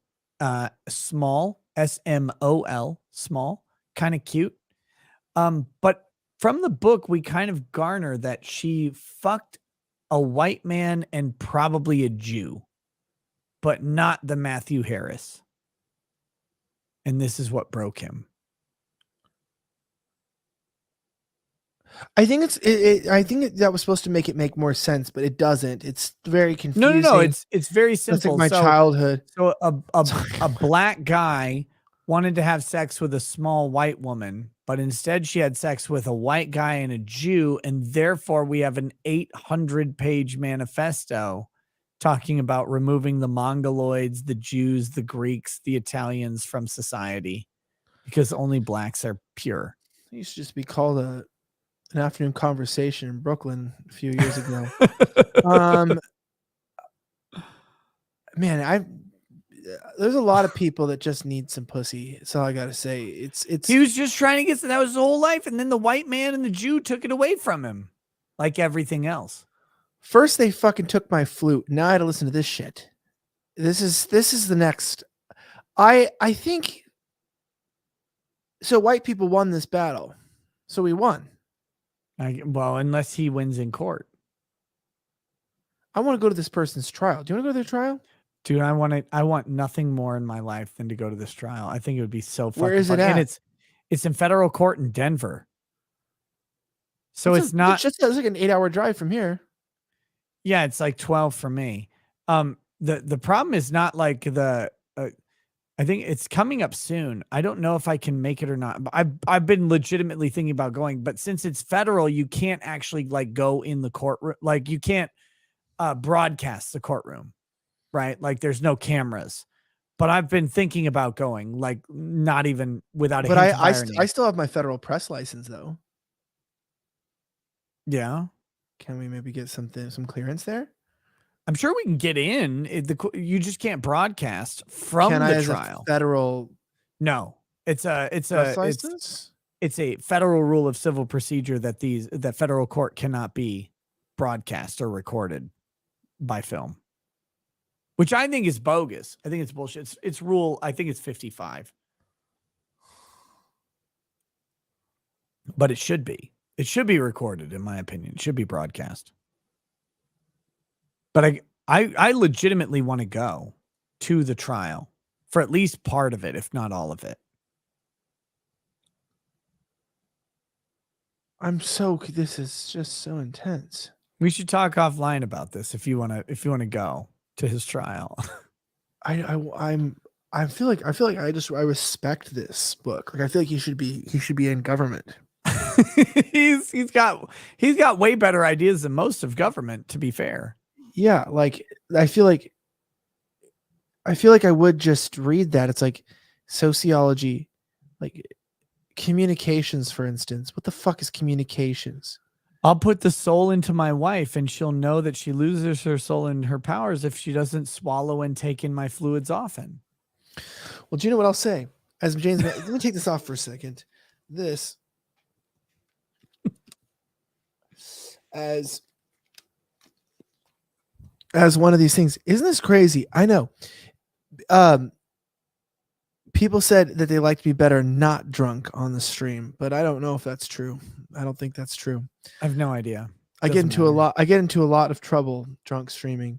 small, SMOL, small, kind of cute. But from the book, we kind of garner that she fucked a white man and probably a Jew, but not the Matthew Harris. And this is what broke him. I think that was supposed to make more sense, but it doesn't. It's very confusing. No. It's very simple. It's like my childhood. So a black guy wanted to have sex with a small white woman, but instead she had sex with a white guy and a Jew, and therefore we have an 800-page manifesto talking about removing the Mongoloids, the Jews, the Greeks, the Italians from society because only blacks are pure. It used to just be called an afternoon conversation in Brooklyn a few years ago. Man, there's a lot of people that just need some pussy. That's all I gotta say. It's he was just trying to get that was his whole life, and then the white man and the Jew took it away from him, like everything else. First they fucking took my flute. Now I had to listen to this shit. This is the next. I think so. White people won this battle, so we won. Well, unless he wins in court. I want to go to this person's trial. Do you want to go to their trial? Dude, I want nothing more in my life than to go to this trial. I think it would be so fucking Where is fun. it at? And it's in federal court in Denver. So it's just like an 8-hour drive from here. Yeah, it's like 12 for me. The problem is not like I think it's coming up soon. I don't know if I can make it or not. But I've been legitimately thinking about going, but since it's federal, you can't actually like go in the courtroom. Like you can't broadcast the courtroom, right? Like there's no cameras. But I've been thinking about going, like not even without a hint of irony. I still have my federal press license though. Yeah. Can we maybe get some clearance there? I'm sure we can get in. You just can't broadcast from the trial. Federal. No, it's a federal rule of civil procedure that federal court cannot be broadcast or recorded by film, which I think is bogus. I think it's bullshit. It's rule. I think it's 55, but it should be. It should be recorded, in my opinion. It should be broadcast. But I legitimately want to go to the trial for at least part of it, if not all of it. This is just so intense. We should talk offline about this if you want to go to his trial. I feel like I respect this book. Like I feel like he should be in government. he's got way better ideas than most of government, to be fair. Yeah, like I feel like I would just read that. It's like sociology, like communications, for instance. What the fuck is communications? I'll put the soul into my wife and she'll know that she loses her soul and her powers if she doesn't swallow and take in my fluids often. Well, do you know what I'll say? As James, let me take this off for a second. This as one of these things. Isn't this crazy? I know. People said that they liked me better not drunk on the stream, but I don't know if that's true. I don't think that's true. I have no idea. I get into a lot of trouble drunk streaming.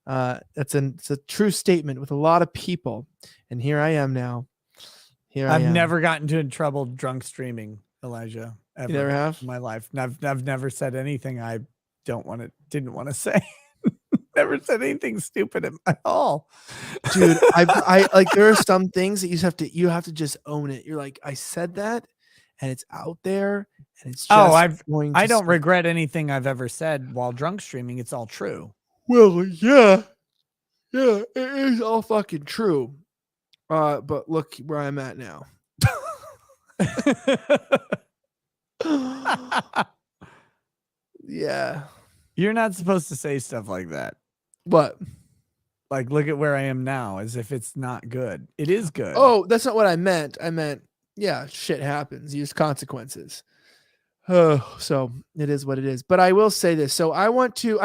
It's a true statement with a lot of people, and here I am now. I've never gotten into trouble drunk streaming, Elijah. Ever you never have in my life. I've never said anything I didn't want to say. Never said anything stupid at all, dude. I like there are some things that you have to just own it. You're like, I said that, and it's out there, and it's just I don't regret anything I've ever said while drunk streaming. It's all true. Well, yeah, it is all fucking true. But look where I'm at now. Yeah. You're not supposed to say stuff like that. What? Like, look at where I am now, as if it's not good. It is good. Oh, that's not what I meant. I meant, yeah, shit happens. Use consequences. Oh, so it is what it is. But I will say this. So I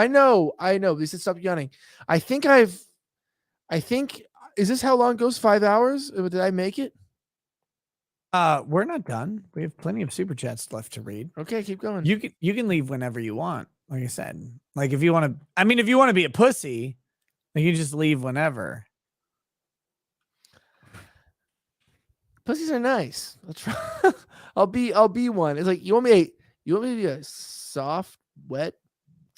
know. Lisa, stop yawning. I think, is this how long it goes? 5 hours? Did I make it? We're not done. We have plenty of super chats left to read. Okay, keep going. You can leave whenever you want. Like I said, like if you want to, if you want to be a pussy, you can just leave whenever. Pussies are nice. That's right. I'll be one. It's like you want me to be a soft, wet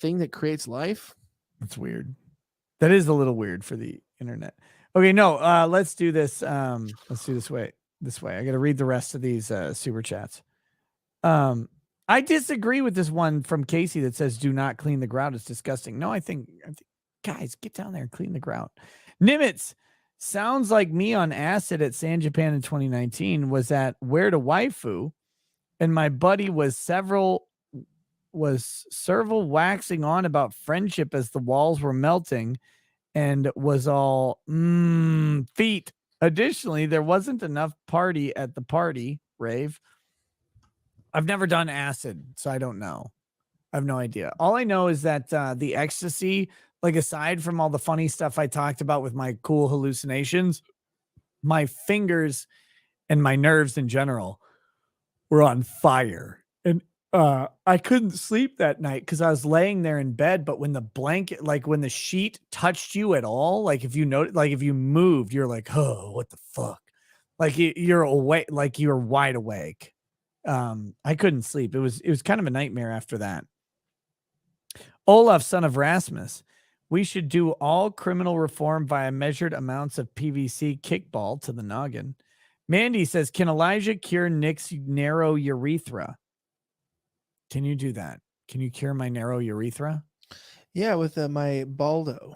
thing that creates life? That's weird. That is a little weird for the internet. Okay, no, let's do this. Let's do this way. I got to read the rest of these super chats. I disagree with this one from Casey that says do not clean the grout. It's disgusting. No, I think guys, get down there and clean the grout. Nimitz sounds like me on acid at San Japan in 2019. Was at Where to Waifu, and my buddy was several waxing on about friendship as the walls were melting and was all feet. Additionally, there wasn't enough party at the party rave. I've never done acid, so I don't know. I have no idea. All I know is that the ecstasy, like aside from all the funny stuff I talked about with my cool hallucinations, my fingers and my nerves in general were on fire. And I couldn't sleep that night because I was laying there in bed. But when the blanket, like when the sheet touched you at all, like if you noticed, like if you moved, you're like, oh, what the fuck? Like you're awake, like you're wide awake. I couldn't sleep. It was kind of a nightmare after that. Olaf, son of Rasmus, we should do all criminal reform via measured amounts of PVC kickball to the noggin. Mandy says, can Elijah cure Nick's narrow urethra? Can you do that? Can you cure my narrow urethra? Yeah, with my baldo.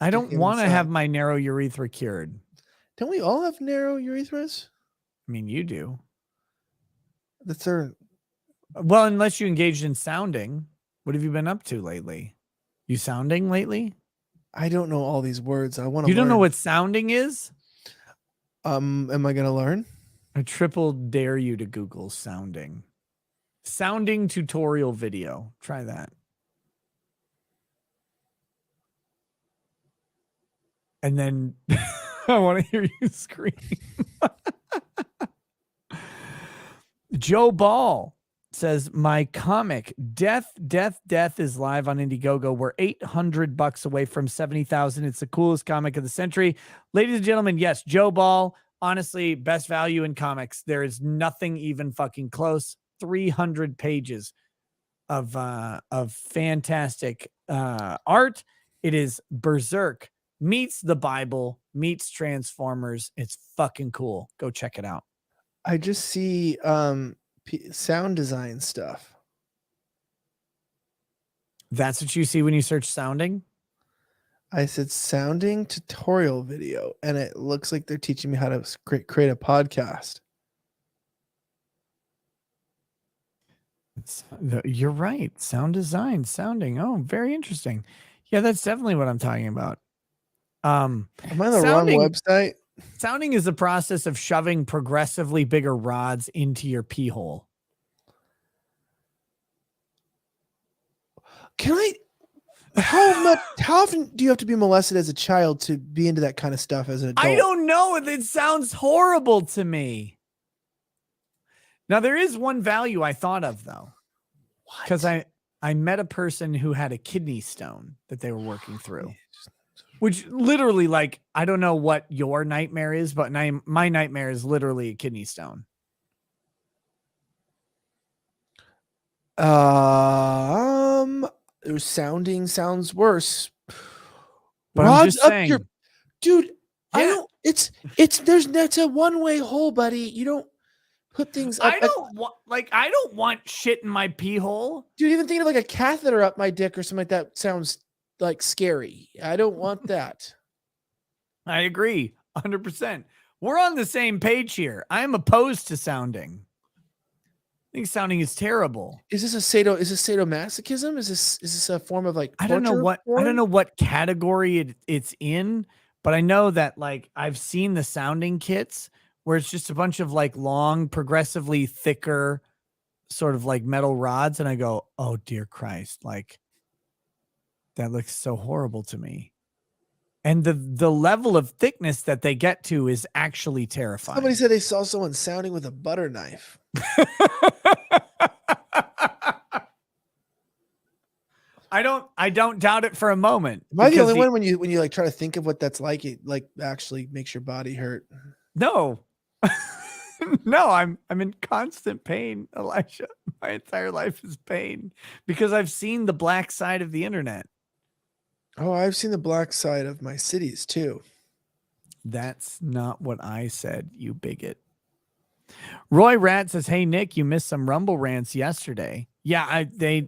I don't want to have my narrow urethra cured. Don't we all have narrow urethras? I mean, you do. That's our... Well, unless you engaged in sounding. What have you been up to lately? You sounding lately? I don't know all these words. I want to. You don't know what sounding is? Am I gonna learn? I triple dare you to Google sounding. Sounding tutorial video. Try that. And then I want to hear you scream. Joe Ball says, my comic Death is live on Indiegogo. We're $800 away from 70,000. It's the coolest comic of the century. Ladies and gentlemen, yes, Joe Ball, honestly, best value in comics. There is nothing even fucking close. 300 pages of fantastic art. It is Berserk meets the Bible meets Transformers. It's fucking cool. Go check it out. I just see sound design stuff. That's what you see when you search sounding? I said sounding tutorial video, and it looks like they're teaching me how to create a podcast. You're right. Sound design, sounding. Oh, very interesting. Yeah, that's definitely what I'm talking about. Am I on the wrong website? Sounding is the process of shoving progressively bigger rods into your pee hole. How often do you have to be molested as a child to be into that kind of stuff as an adult? I don't know. It sounds horrible to me. Now, there is one value I thought of, though. Because I met a person who had a kidney stone that they were working through. Which literally, like, I don't know what your nightmare is, but my nightmare is literally a kidney stone. Sounding sounds worse. But I'm just saying, dude. Yeah. I don't. That's a one-way hole, buddy. You don't put things. I don't want shit in my pee hole. Dude, even thinking of like a catheter up my dick or something like that sounds like scary. I don't want that. I agree 100%. We're on the same page here. I'm opposed to sounding. I think sounding is terrible. Is this sadomasochism? Is this a form of like I don't know torture what category it's in, but I know that like I've seen the sounding kits where it's just a bunch of like long, progressively thicker sort of like metal rods, and I go, oh dear Christ, like that looks so horrible to me. And the level of thickness that they get to is actually terrifying. Somebody said they saw someone sounding with a butter knife. I don't doubt it for a moment. Am I the only one when you like try to think of what that's like, it like actually makes your body hurt? No. No, I'm in constant pain, Elijah. My entire life is pain because I've seen the black side of the internet. Oh, I've seen the black side of my cities too. That's not what I said, you bigot. Roy Rat says, "Hey Nick, you missed some Rumble rants yesterday." Yeah, the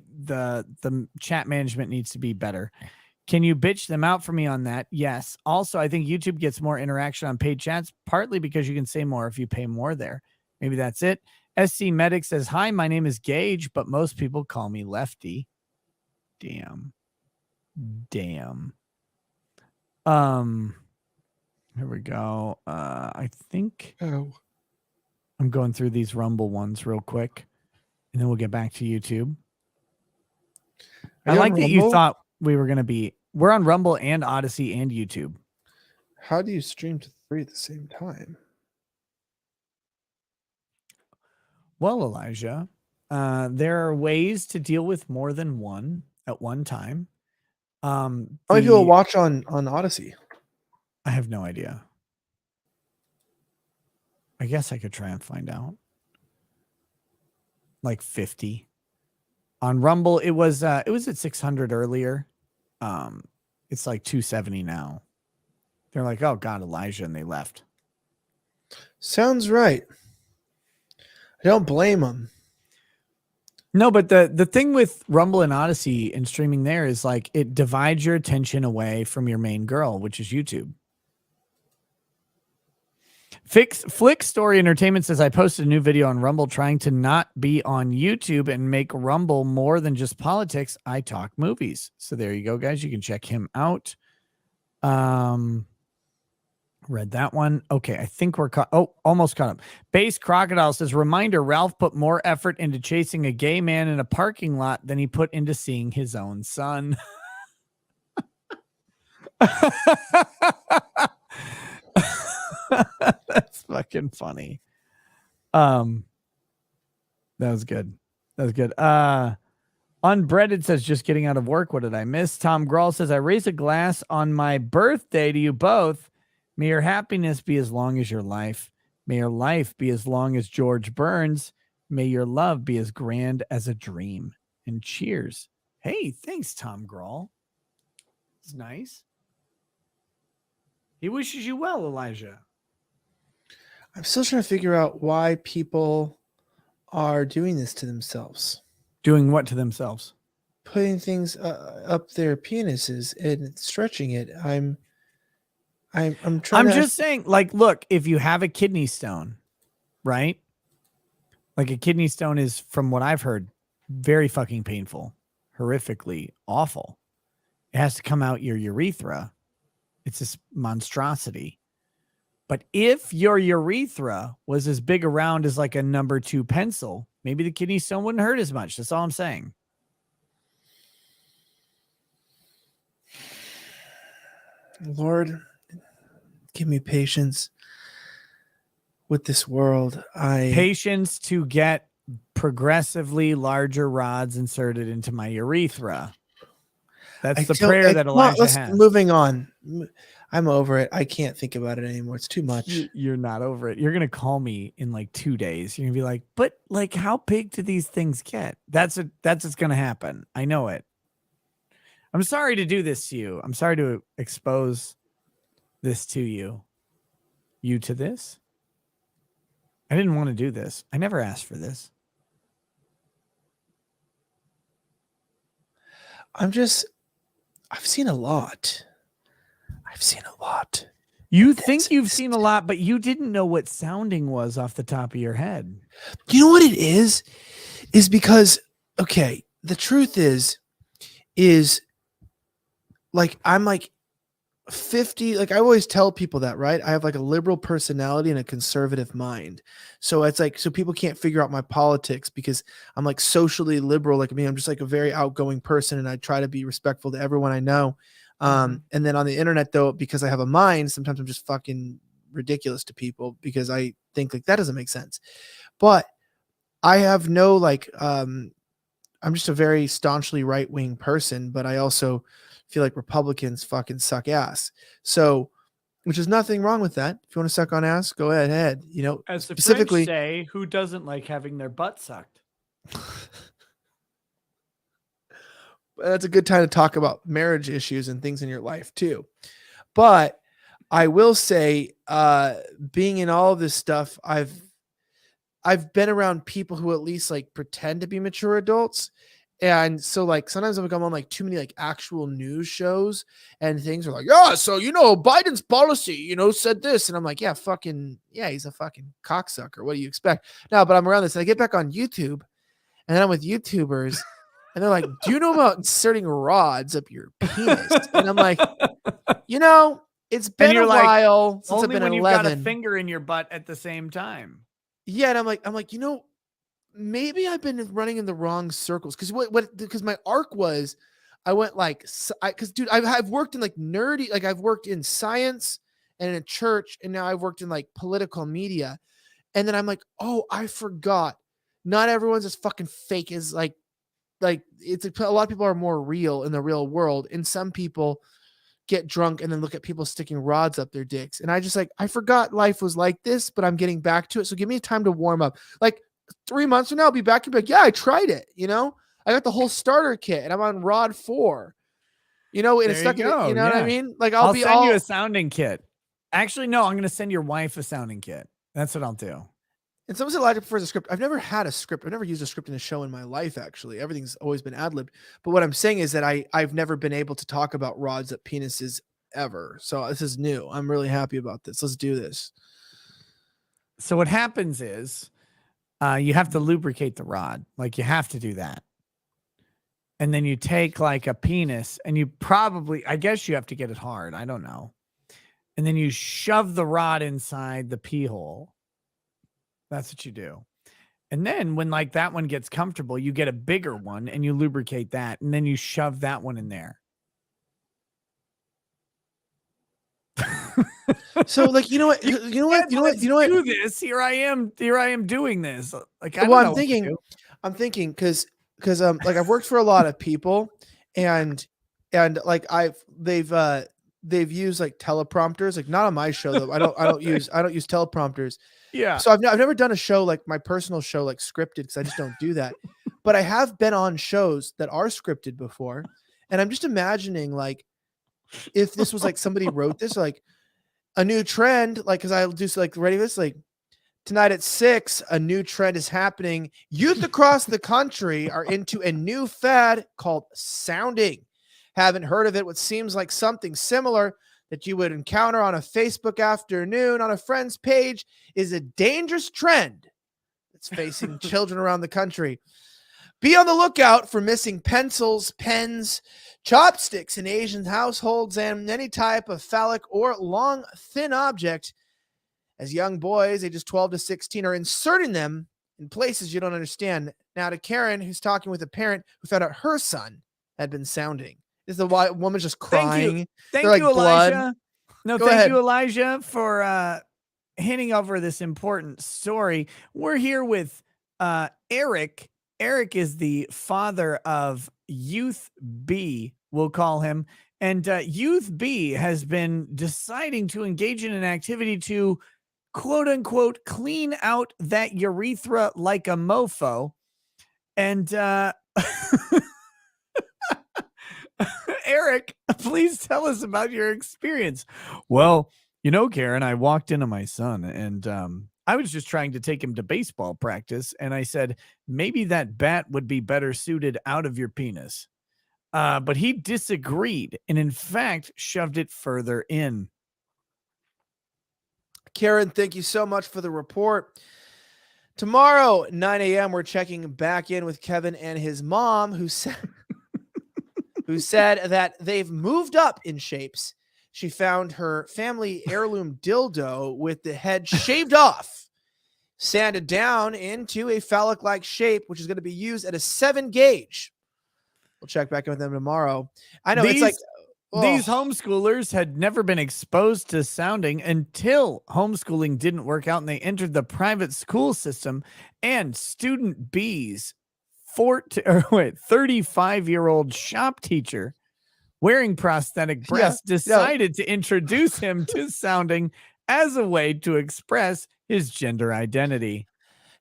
chat management needs to be better. Can you bitch them out for me on that? Yes. Also, I think YouTube gets more interaction on paid chats, partly because you can say more if you pay more there. Maybe that's it. SC Medic says, "Hi, my name is Gage, but most people call me Lefty." Damn. Here we go. I think I'm going through these Rumble ones real quick, and then we'll get back to YouTube. I like that you thought we were going to be. We're on Rumble and Odyssey and YouTube. How do you stream to 3 at the same time? Well, Elijah, there are ways to deal with more than one at one time. How many people watch on Odyssey? I have no idea. I guess I could try and find out. Like 50. On Rumble, it was at 600 earlier. It's like 270 now. They're like, "Oh God, Elijah," and they left. Sounds right. I don't blame them. No, but the thing with Rumble and Odyssey and streaming there is like it divides your attention away from your main girl, which is YouTube. Flick Story Entertainment says, "I posted a new video on Rumble trying to not be on YouTube and make Rumble more than just politics. I talk movies." So there you go, guys. You can check him out. Read that one. Okay, I think we're caught. Oh, almost caught up. Base Crocodile says, "Reminder, Ralph put more effort into chasing a gay man in a parking lot than he put into seeing his own son." That's fucking funny. That was good. Unbreaded says, "Just getting out of work. What did I miss?" Tom Grawl says, "I raise a glass on my birthday to you both. May your happiness be as long as your life. May your life be as long as George Burns. May your love be as grand as a dream. And cheers." Hey, thanks, Tom Grawl. It's nice. He wishes you well, Elijah. I'm still trying to figure out why people are doing this to themselves. Doing what to themselves? Putting things up their penises and stretching it. I'm just saying, like, look, if you have a kidney stone, right? Like a kidney stone is, from what I've heard, very fucking painful, horrifically awful. It has to come out your urethra. It's this monstrosity. But if your urethra was as big around as like a number 2 pencil, maybe the kidney stone wouldn't hurt as much. That's all I'm saying. Lord, give me patience with this world. Patience to get progressively larger rods inserted into my urethra. That's the prayer that Elijah has. Moving on. I'm over it. I can't think about it anymore. It's too much. You're not over it. You're going to call me in like 2 days. You're going to be like, "But like, how big do these things get?" That's what's going to happen. I know it. I'm sorry to do this to you. I'm sorry to expose this to you. You to this? I didn't want to do this. I never asked for this. I've seen a lot. You think you've seen a lot, but you didn't know what sounding was off the top of your head. You know what it is because, okay, the truth is like, I'm like 50, like I always tell people that, right? I have like a liberal personality and a conservative mind. So it's like, so people can't figure out my politics because I'm like socially liberal. Like, I mean, I'm just like a very outgoing person and I try to be respectful to everyone I know. And then on the internet though, because I have a mind, sometimes I'm just fucking ridiculous to people because I think like that doesn't make sense. But I have no like, I'm just a very staunchly right-wing person, but I also feel like Republicans fucking suck ass. So, which is nothing wrong with that. If you want to suck on ass, go ahead. You know, As the specifically, French say, who doesn't like having their butt sucked? that's a good time to talk about marriage issues and things in your life too. But I will say, being in all of this stuff, I've been around people who at least like pretend to be mature adults. And so like sometimes I've come on like too many like actual news shows and things are like, yeah, so you know, Biden's policy, you know, said this. And I'm like, yeah, he's a fucking cocksucker. What do you expect? No, but I'm around this and I get back on YouTube and then I'm with YouTubers and they're like, do you know about inserting rods up your penis? And I'm like, you know, it's been a while since I've Only been when 11. you've got a finger in your butt at the same time. Yeah, and I'm like, you know, maybe I've been running in the wrong circles because my arc was, I went like, because dude, I've worked in like nerdy, like I've worked in science and in a church, and now I've worked in like political media, and then I'm like, oh, I forgot, not everyone's as fucking fake as like it's a lot of people are more real in the real world, and some people get drunk and then look at people sticking rods up their dicks. And I just like, I forgot life was like this, but I'm getting back to it. So give me time to warm up. Like 3 months from now, I'll be back and be like, yeah, I tried it. You know, I got the whole starter kit and I'm on rod 4, you know, and it's stuck. You know what I mean? Like I'll send you a sounding kit. Actually, no, I'm going to send your wife a sounding kit. That's what I'll do. And someone said Elijah prefers a script. I've never had a script. I've never used a script in a show in my life, actually. Everything's always been ad-libbed. But what I'm saying is that I've never been able to talk about rods up penises ever. So this is new. I'm really happy about this. Let's do this. So what happens is you have to lubricate the rod. Like you have to do that. And then you take like a penis and you probably, I guess you have to get it hard. I don't know. And then you shove the rod inside the pee hole. That's what you do. And then when like that one gets comfortable, you get a bigger one and you lubricate that. And then you shove that one in there. So like, you know what, do this. Here I am doing this. Like, I don't well, know I'm thinking cause like I've worked for a lot of people and like they've used like teleprompters, like not on my show though. I don't use teleprompters. Yeah. So I've never done a show like my personal show, like scripted, because I just don't do that. But I have been on shows that are scripted before. And I'm just imagining like if this was like somebody wrote this, like a new trend, like because I'll do like ready this, like tonight at 6, a new trend is happening. Youth across the country are into a new fad called sounding. Haven't heard of it? What seems like something similar that you would encounter on a Facebook afternoon on a friend's page is a dangerous trend that's facing children around the country. Be on the lookout for missing pencils, pens, chopsticks in Asian households, and any type of phallic or long, thin object, as young boys ages 12 to 16 are inserting them in places you don't understand. Now to Karen, who's talking with a parent who found out her son had been sounding. Is the woman's just crying? Thank like you, Elijah. blood. No, Go thank ahead. you, Elijah, for hitting over this important story. We're here with Eric. Eric is the father of Youth B, we'll call him. And Youth B has been deciding to engage in an activity to, quote unquote, clean out that urethra like a mofo. And Eric, please tell us about your experience. Well, you know, Karen, I walked into my son and I was just trying to take him to baseball practice. And I said, maybe that bat would be better suited out of your penis. But he disagreed and, in fact, shoved it further in. Karen, thank you so much for the report. Tomorrow, 9 a.m., we're checking back in with Kevin and his mom, who said that they've moved up in shapes. She found her family heirloom dildo with the head shaved off, sanded down into a phallic-like shape, which is going to be used at a 7 gauge. We'll check back in with them tomorrow. I know it's like these homeschoolers had never been exposed to sounding until homeschooling didn't work out and they entered the private school system, and student B's 35-year-old shop teacher wearing prosthetic breasts decided to introduce him to sounding as a way to express his gender identity.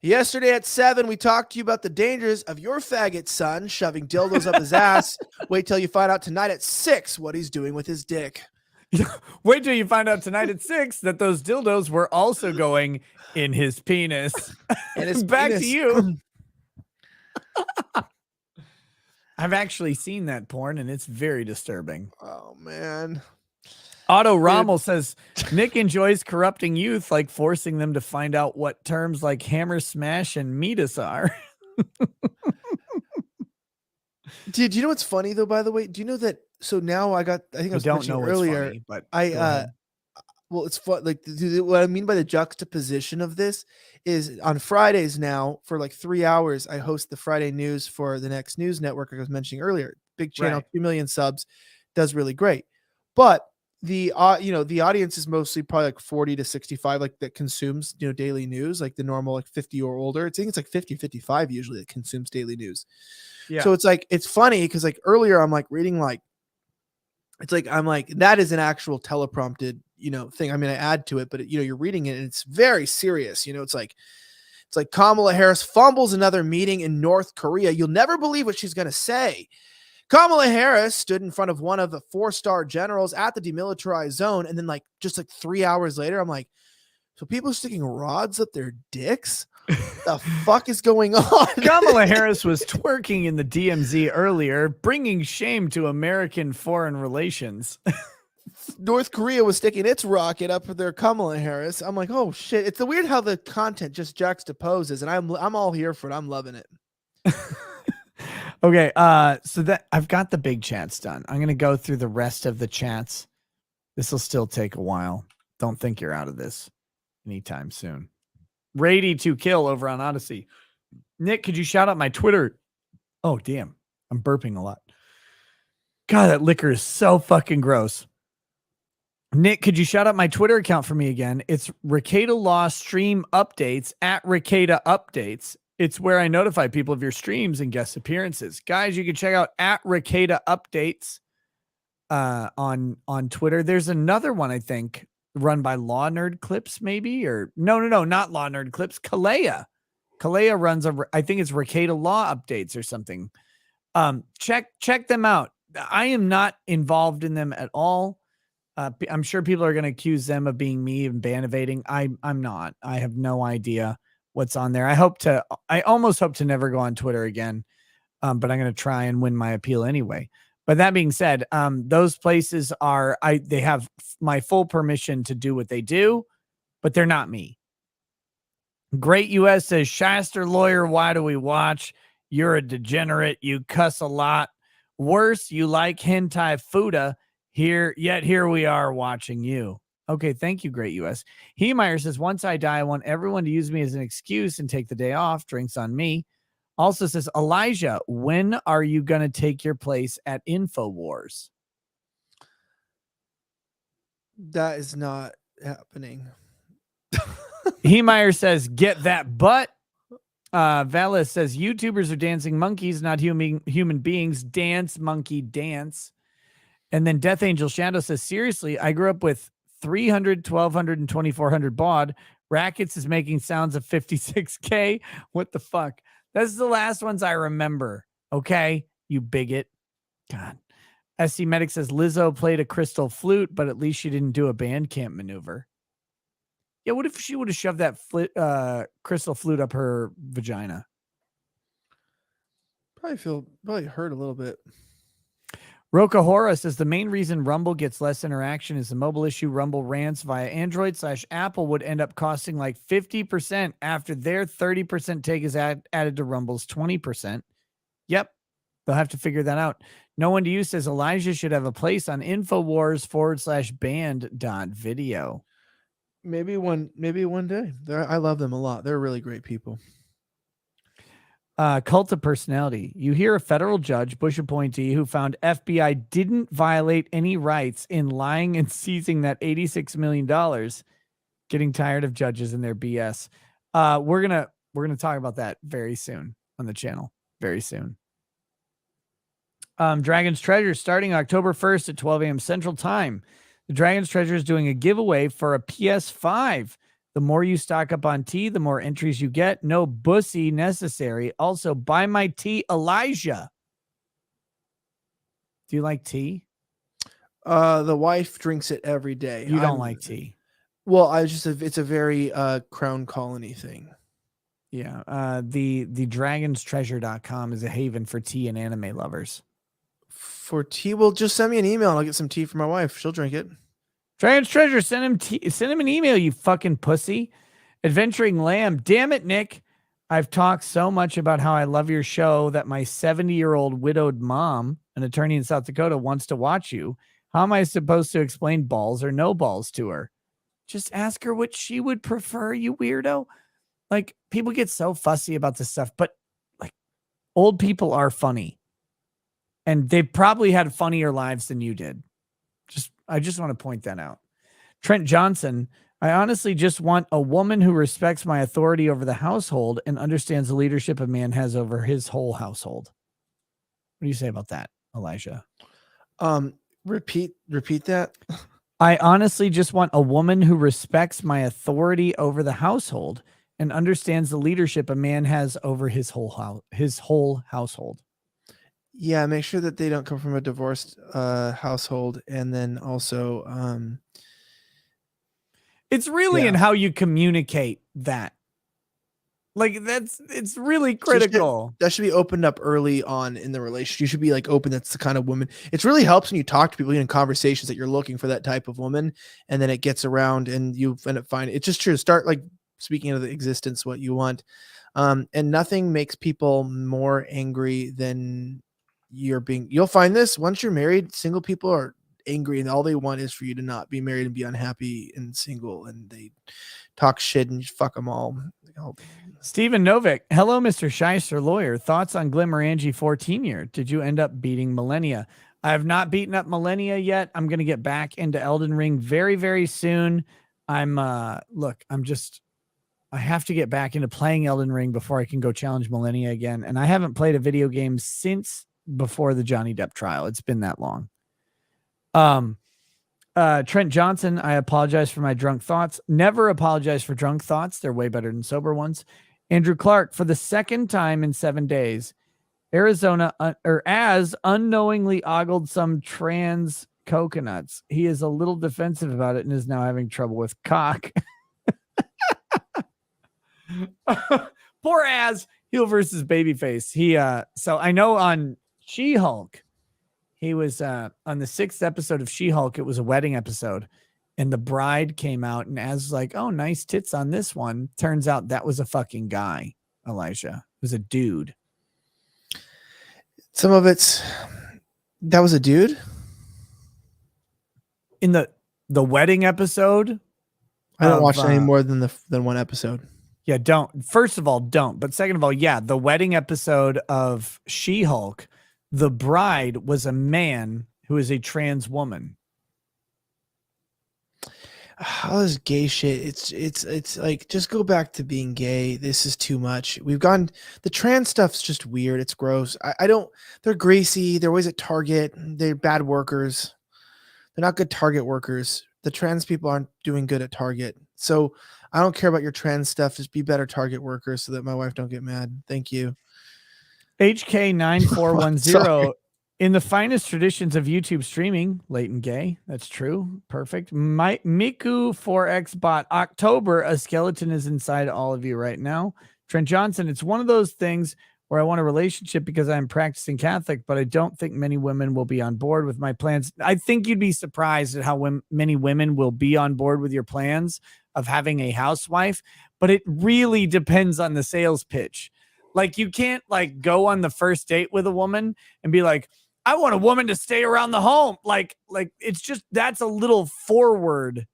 Yesterday at 7, we talked to you about the dangers of your faggot son shoving dildos up his ass. Wait till you find out tonight at 6 what he's doing with his dick. Wait till you find out tonight at 6 that those dildos were also going in his penis. And back to you. I've actually seen that porn, and it's very disturbing. Oh, man. Otto Rommel says, Nick enjoys corrupting youth, like forcing them to find out what terms like hammer smash and meatus are. Dude, you know what's funny, though, by the way? Do you know that? So now I think I was mentioning earlier, funny, but well, it's fun. Like, what I mean by the juxtaposition of this is on Fridays now for like 3 hours, I host the Friday news for the Next News Network. I was mentioning earlier, big channel, 2 million subs, does really great. But the audience is mostly probably like 40 to 65, like that consumes, daily news, like the normal, like 50 or older. I think it's like 50, 55 usually that consumes daily news. Yeah. So it's like, it's funny because like earlier I'm like reading, like, it's like, I'm like, that is an actual teleprompted, thing. I mean, I add to it, but you're reading it and it's very serious. It's like Kamala Harris fumbles another meeting in North Korea. You'll never believe what she's going to say. Kamala Harris stood in front of one of the 4-star generals at the demilitarized zone. And then just 3 hours later, I'm like, so people are sticking rods up their dicks? What the fuck is going on? Kamala Harris was twerking in the DMZ earlier, bringing shame to American foreign relations. North Korea was sticking its rocket up for their Kamala Harris. I'm like, oh shit. It's weird how the content just juxtaposes, and I'm all here for it. I'm loving it. Okay, so that I've got the big chats done. I'm gonna go through the rest of the chats. This will still take a while. Don't think you're out of this anytime soon. Rady to kill over on Odyssey. Nick, could you shout out my Twitter? Oh damn, I'm burping a lot. God, that liquor is so fucking gross. Nick, could you shout out my Twitter account for me again? It's Ricada Law Stream Updates at Ricada Updates. It's where I notify people of your streams and guest appearances. Guys, you can check out at Ricada Updates on Twitter. There's another one, I think, run by Law Nerd Clips, maybe, or no, not Law Nerd Clips. Kalea runs I think it's Ricada Law Updates or something. Check them out. I am not involved in them at all. I'm sure people are going to accuse them of being me and ban evading. I'm not. I have no idea what's on there. I almost hope to never go on Twitter again. But I'm going to try and win my appeal anyway. But that being said, those places they have my full permission to do what they do, but they're not me. Great US says, Shaster lawyer, why do we watch? You're a degenerate. You cuss a lot. Worse, you like hentai fuda. Here we are watching you. Okay, thank you, Great US. Heemeyer says, once I die, I want everyone to use me as an excuse and take the day off. Drinks on me. Also says, Elijah, when are you going to take your place at InfoWars? That is not happening. Heemeyer says, get that butt. Valis says, YouTubers are dancing monkeys, not human beings. Dance, monkey, dance. And then Death Angel Shadow says, seriously, I grew up with 300, 1200, and 2400 baud. Rackets is making sounds of 56K. What the fuck? That's the last ones I remember. Okay, you bigot. God. SC Medic says, Lizzo played a crystal flute, but at least she didn't do a band camp maneuver. Yeah, what if she would have shoved that crystal flute up her vagina? Probably hurt a little bit. Rokahora says the main reason Rumble gets less interaction is the mobile issue. Rumble rants via Android/Apple would end up costing like 50% after their 30% take is added to Rumble's 20%. Yep. They'll have to figure that out. No One to You says Elijah should have a place on Infowars/band.video. Maybe one day. I love them a lot. They're really great people. Cult of Personality. You hear a federal judge, Bush appointee, who found FBI didn't violate any rights in lying and seizing that $86 million. Getting tired of judges and their BS. We're gonna talk about that very soon on the channel. Very soon. Dragon's Treasure starting October 1st at 12 a.m. Central Time. The Dragon's Treasure is doing a giveaway for a PS5. The more you stock up on tea, the more entries you get. No bussy necessary. Also, buy my tea, Elijah. Do you like tea? The wife drinks it every day. You don't like tea. Well, it's a very Crown Colony thing. Yeah. The dragonstreasure.com is a haven for tea and anime lovers. For tea, well, just send me an email and I'll get some tea for my wife. She'll drink it. Dragon's Treasure, send him an email, you fucking pussy. Adventuring Lamb, damn it, Nick. I've talked so much about how I love your show that my 70-year-old widowed mom, an attorney in South Dakota, wants to watch you. How am I supposed to explain balls or no balls to her? Just ask her what she would prefer, you weirdo. Like, people get so fussy about this stuff, but like, old people are funny. And they've probably had funnier lives than you did. I just want to point that out. Trent Johnson, I honestly just want a woman who respects my authority over the household and understands the leadership a man has over his whole household. What do you say about that, Elijah? Repeat that. I honestly just want a woman who respects my authority over the household and understands the leadership a man has over his whole household. Yeah, make sure that they don't come from a divorced household, and then also it's really in how you communicate that. Like it's really critical. That should be opened up early on in the relationship. You should be like open. That's the kind of woman. It really helps when you talk to people in conversations that you're looking for that type of woman, and then it gets around and you end up finding it's just true to start like speaking into the existence what you want. And nothing makes people more angry than you'll find this once you're married. Single people are angry and all they want is for you to not be married and be unhappy and single, and they talk shit and you fuck them all. Stephen Novick, hello, Mr. Shyster lawyer. Thoughts on Glimmer Angie 14 year? Did you end up beating Millennia? I have not beaten up Millennia yet. I'm going to get back into Elden Ring very, very soon. I have to get back into playing Elden Ring before I can go challenge Millennia again. And I haven't played a video game since before the Johnny Depp trial. It's been that long. Trent Johnson, I apologize for my drunk thoughts. Never apologize for drunk thoughts. They're way better than sober ones. Andrew Clark, for the second time in 7 days, Arizona as unknowingly ogled some trans coconuts. He is a little defensive about it and is now having trouble with cock. Poor Az, heel versus babyface. So I know on She-Hulk, he was on the 6th episode of She-Hulk. It was a wedding episode, and the bride came out, and Az was like, "Oh, nice tits on this one." Turns out that was a fucking guy, Elijah. It was a dude. Some of that was a dude in the wedding episode. I don't watch any more than one episode. Yeah, don't. First of all, don't. But second of all, yeah, the wedding episode of She-Hulk, the bride was a man who is a trans woman. All this gay shit. It's like, just go back to being gay. This is too much. The trans stuff's just weird. It's gross. They're greasy. They're always at Target. They're bad workers. They're not good Target workers. The trans people aren't doing good at Target. So I don't care about your trans stuff. Just be better Target workers so that my wife don't get mad. Thank you. HK9410. In the finest traditions of YouTube streaming, Leighton Gay. That's true. Perfect. Miku 4X bot. October, a skeleton is inside all of you right now. Trent Johnson, it's one of those things or I want a relationship because I'm practicing Catholic, but I don't think many women will be on board with my plans. I think you'd be surprised at how many women will be on board with your plans of having a housewife, but it really depends on the sales pitch. Like you can't like go on the first date with a woman and be like, I want a woman to stay around the home. Like it's just, that's a little forward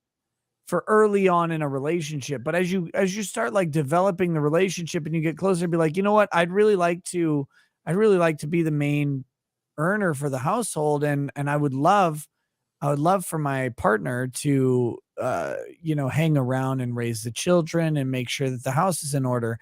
for early on in a relationship. But as you start like developing the relationship and you get closer, be like, you know what, I'd really like to be the main earner for the household. And I would love for my partner to, hang around and raise the children and make sure that the house is in order.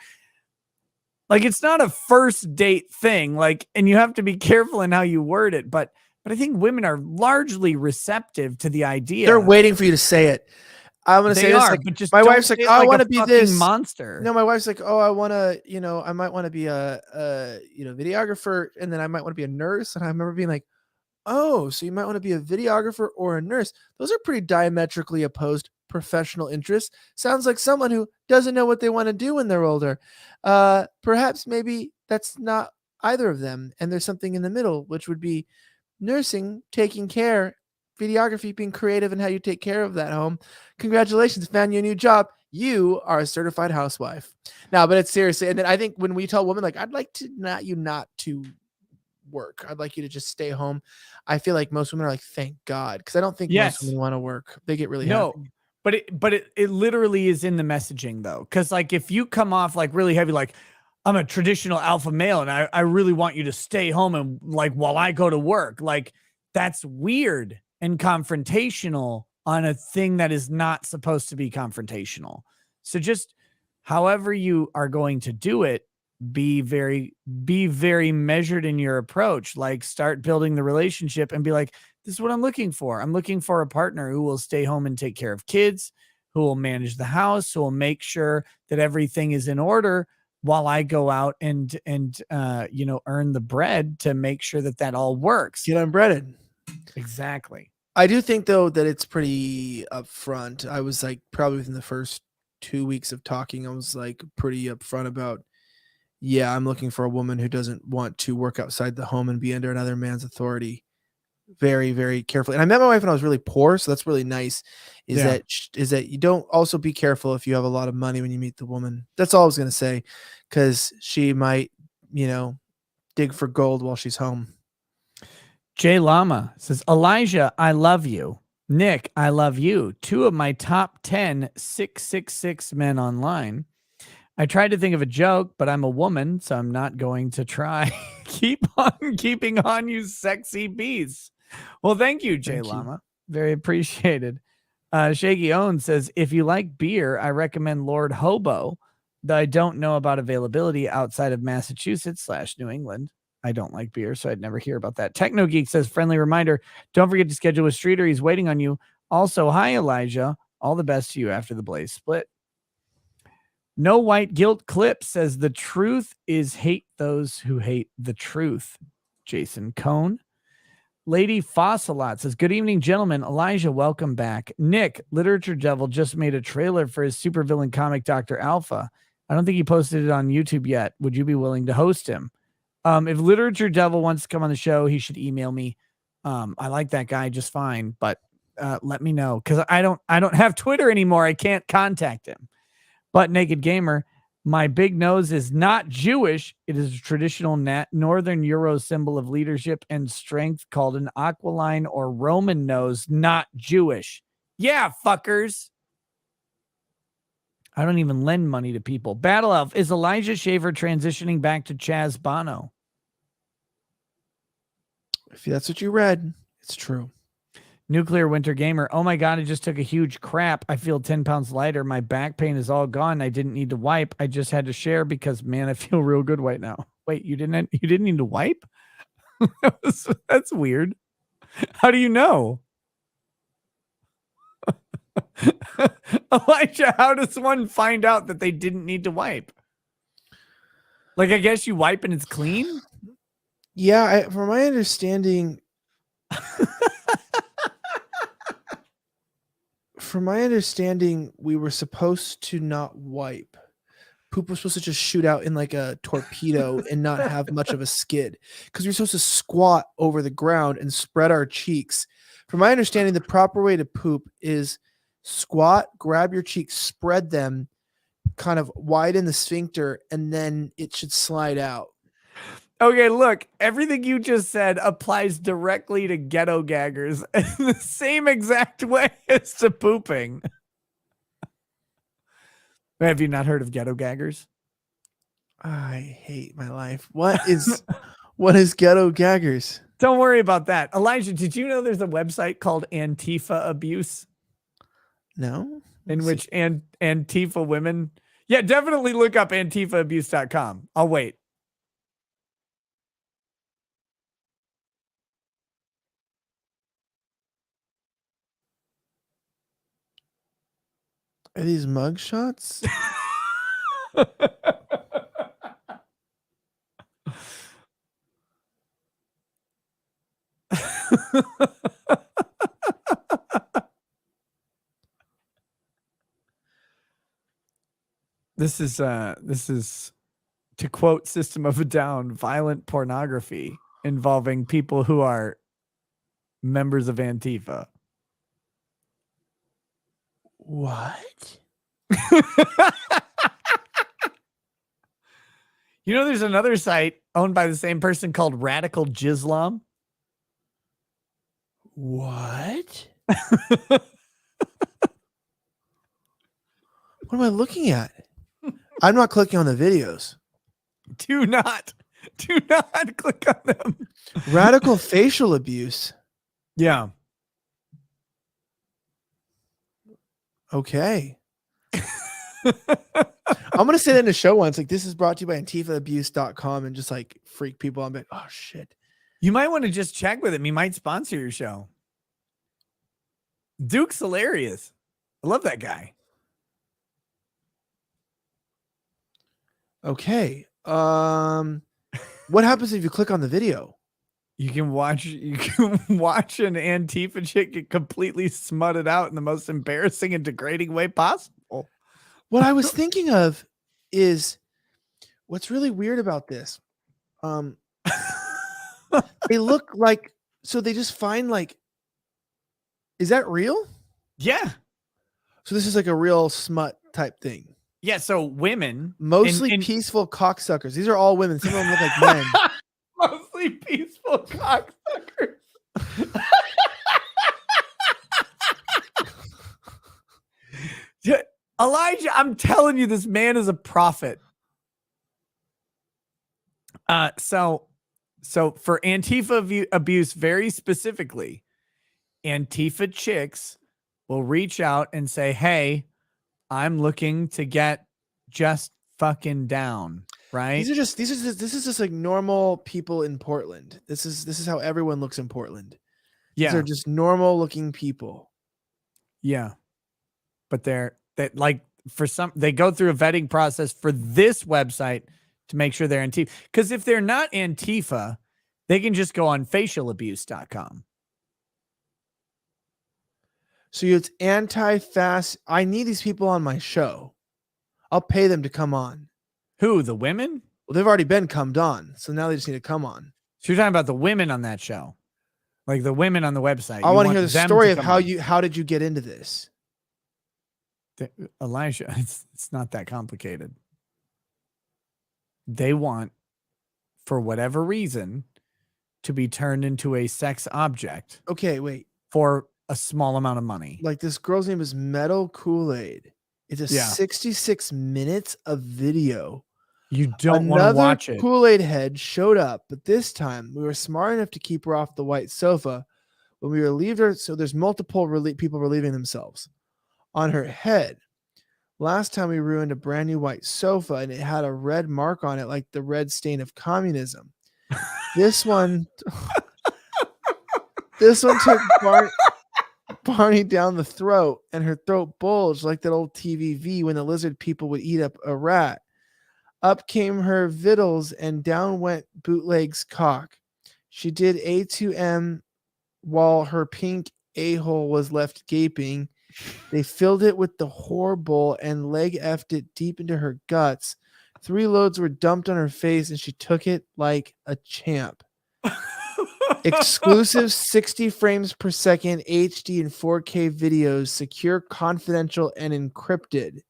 Like it's not a first date thing, like, and you have to be careful in how you word it. But I think women are largely receptive to the idea. They're waiting for you to say it. I'm going to say this. Like, but just my wife's like, oh, I want to be this monster. No, my wife's like, oh, I want to, I might want to be a videographer. And then I might want to be a nurse. And I remember being like, oh, so you might want to be a videographer or a nurse. Those are pretty diametrically opposed professional interests. Sounds like someone who doesn't know what they want to do when they're older. Perhaps maybe that's not either of them. And there's something in the middle, which would be nursing, taking care, videography, being creative in how you take care of that home. Congratulations, found you a new job. You are a certified housewife. Now, but it's seriously. And then I think when we tell women, like, I'd like to not to work. I'd like you to just stay home. I feel like most women are like, thank God. Because I don't think most women want to work. They get really happy. But it literally is in the messaging though. Cause like if you come off like really heavy, like I'm a traditional alpha male and I really want you to stay home and like while I go to work, like that's weird and confrontational on a thing that is not supposed to be confrontational. So just however you are going to do it, be very measured in your approach. Like start building the relationship and be like, this is what I'm looking for. I'm looking for a partner who will stay home and take care of kids, who will manage the house, who will make sure that everything is in order while I go out and earn the bread to make sure that all works. Get unbreaded. Exactly. I do think though that it's pretty upfront. I was like probably within the first 2 weeks of talking, I was like pretty upfront about, yeah, I'm looking for a woman who doesn't want to work outside the home and be under another man's authority. Very, very carefully. And I met my wife when I was really poor, so that's really nice. Is that you don't also be careful if you have a lot of money when you meet the woman. That's all I was gonna say, because she might, dig for gold while she's home. Jay Lama says, Elijah, I love you. Nick, I love you. 2 of my top 10 666 men online. I tried to think of a joke, but I'm a woman, so I'm not going to try. Keep on keeping on, you sexy bees. Well, thank you, Jay Lama. Very appreciated. Shaky Owen says, if you like beer, I recommend Lord Hobo, though I don't know about availability outside of Massachusetts / New England. I don't like beer, so I'd never hear about that. Techno Geek says, friendly reminder, don't forget to schedule with Streeter. He's waiting on you. Also, hi, Elijah. All the best to you after the Blaze split. No White Guilt Clip says, the truth is hate those who hate the truth. Jason Cohn. Lady Fossilot says, good evening, gentlemen. Elijah, welcome back. Nick, Literature Devil, just made a trailer for his supervillain comic, Dr. Alpha. I don't think he posted it on YouTube yet. Would you be willing to host him? If Literature Devil wants to come on the show, he should email me. I like that guy just fine, but let me know, because I don't have Twitter anymore. I can't contact him. But Naked Gamer, my big nose is not Jewish. It is a traditional Northern Euro symbol of leadership and strength called an aquiline or Roman nose, not Jewish. Yeah, fuckers. I don't even lend money to people. Battle Elf, is Elijah Schaffer transitioning back to Chaz Bono? If that's what you read, it's true. Nuclear Winter Gamer, oh my God, I just took a huge crap. I feel 10 pounds lighter. My back pain is all gone. I didn't need to wipe. I just had to share because, man, I feel real good right now. Wait, you didn't need to wipe? That's weird. How do you know? Elijah, how does one find out that they didn't need to wipe? Like, I guess you wipe and it's clean? Yeah, from my understanding... From my understanding, we were supposed to not wipe, poop was supposed to just shoot out in like a torpedo and not have much of a skid, because we're supposed to squat over the ground and spread our cheeks. From my understanding, the proper way to poop is squat, grab your cheeks, spread them, kind of widen the sphincter, and then it should slide out. Okay, look, everything you just said applies directly to ghetto gaggers in the same exact way as to pooping. Have you not heard of ghetto gaggers? I hate my life. What is ghetto gaggers? Don't worry about that. Elijah, did you know there's a website called Antifa Abuse? No. In which Antifa women... Yeah, definitely look up antifaabuse.com. I'll wait. Are these mug shots? This is to quote System of a Down, violent pornography involving people who are members of Antifa. What? You know, there's another site owned by the same person called Radical Jislam. What? What am I looking at? I'm not clicking on the videos. Do not click on them. Radical facial abuse. Yeah. Okay. I'm going to say that in a show once, like, this is brought to you by antifaabuse.com, and just like freak people out. I'm like, oh shit. You might want to just check with him. He might sponsor your show. Duke's hilarious. I love that guy. Okay. What happens if you click on the video? You can watch an Antifa chick get completely smutted out in the most embarrassing and degrading way possible. What I was thinking of is what's really weird about this. They look like, so they just find like, is that real? Yeah. So this is like a real smut type thing. Yeah. So women, Mostly peaceful cocksuckers. These are all women. Some of them look like men. Mostly peaceful cocksuckers. Elijah, I'm telling you, this man is a prophet. So for Antifa abuse, very specifically, Antifa chicks will reach out and say, "Hey, I'm looking to get just fucking down." Right? This is just like normal people in Portland. This is how everyone looks in Portland. Yeah. These are just normal looking people. Yeah. But they go through a vetting process for this website to make sure they're Antifa. Because if they're not Antifa, they can just go on facialabuse.com. So it's anti-fast. I need these people on my show. I'll pay them to come on. Who? The women? Well, they've already been cummed on, so now they just need to come on. So you're talking about the women on that show, like the women on the website. I want to hear the story of how did you get into this? Elijah, it's not that complicated. They want, for whatever reason, to be turned into a sex object. Okay, wait. For a small amount of money. Like, this girl's name is Metal Kool-Aid. It's a 66 minutes of video. You don't want to watch it. Kool-Aid head showed up, but this time we were smart enough to keep her off the white sofa when we relieved her. So there's multiple people relieving themselves on her head. Last time we ruined a brand new white sofa and it had a red mark on it, like the red stain of communism. This one took Barney down the throat, and her throat bulged like that old TVV when the lizard people would eat up a rat. Up came her vittles and down went Bootleg's cock. She did A to M while her pink a-hole was left gaping. They filled it with the whore bowl and leg effed it deep into her guts. 3 loads were dumped on her face, and she took it like a champ. Exclusive 60 frames per second HD and 4K videos, secure, confidential, and encrypted.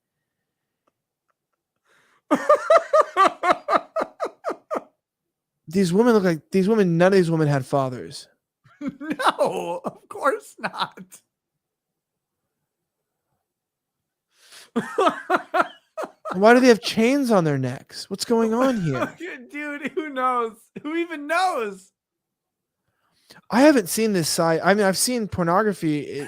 These women look like none of these women had fathers. No, of course not. Why do they have chains on their necks? What's going on here? Dude, who knows? Who even knows? I haven't seen this side. I mean, I've seen pornography,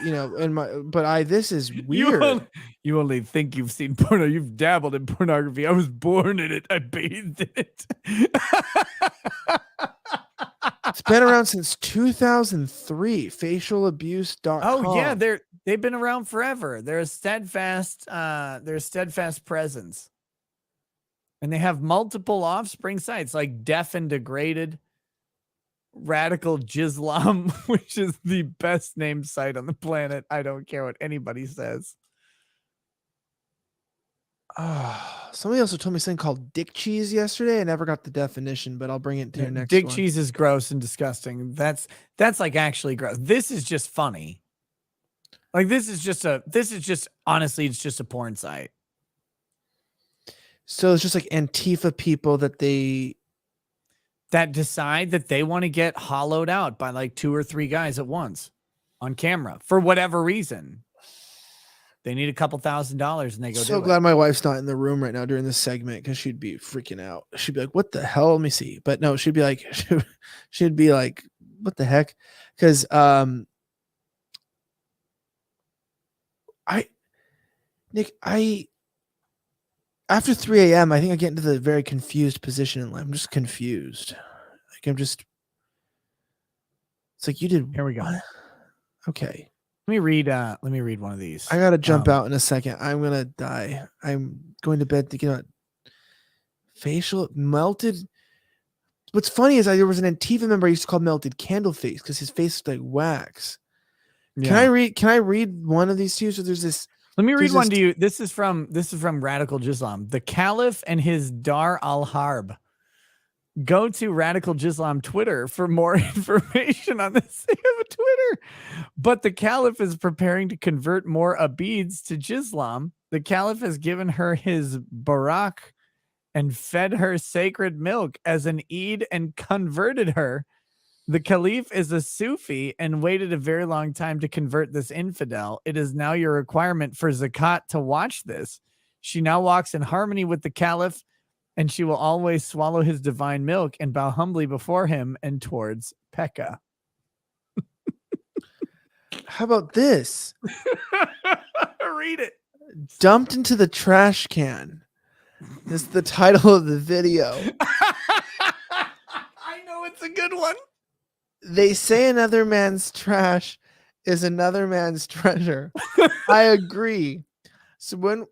this is weird. You only think you've seen porno. You've dabbled in pornography. I was born in it. I bathed in it. It's been around since 2003. Facialabuse.com. Oh yeah, they've been around forever. They're a steadfast presence. And they have multiple offspring sites like Deaf and Degraded, Radical Jislam, which is the best named site on the planet. I don't care what anybody says. Somebody also told me something called dick cheese yesterday. I never got the definition, but I'll bring it to your next Dick one. cheese is gross and disgusting. That's like actually gross. This is just funny. Like this is just honestly, it's just a porn site. So it's just like Antifa people that decide that they want to get hollowed out by like 2 or 3 guys at once on camera for whatever reason. They need a couple $1,000s and they go so do glad it. my wife's not in the room right now during this segment because she'd be freaking out. She'd be like, what the hell? Let me see. But no, she'd be like, what the heck? Because after 3 a.m., I think I get into the very confused position in life. I'm just confused. It's like you did. Here we go. What? Okay. Let me read one of these. I gotta jump out in a second. I'm gonna die. I'm going to bed thinking about facial melted. What's funny is there was an Antifa member I used to call Melted Candle Face because his face is like wax. Yeah. Can I read one of these two? So there's this. Let me read one to you. This is from Radical Jislam. The Caliph and his Dar al-Harb. Go to Radical Jislam Twitter for more information on this. They have a Twitter. But the Caliph is preparing to convert more Abids to Jislam. The Caliph has given her his barak and fed her sacred milk as an Eid and converted her. The Caliph is a Sufi and waited a very long time to convert this infidel. It is now your requirement for Zakat to watch this. She now walks in harmony with the Caliph, and she will always swallow his divine milk and bow humbly before him and towards Pekka. How about this? Read it. Dumped into the trash can. This is the title of the video. I know it's a good one. They say another man's trash is another man's treasure. I agree. So when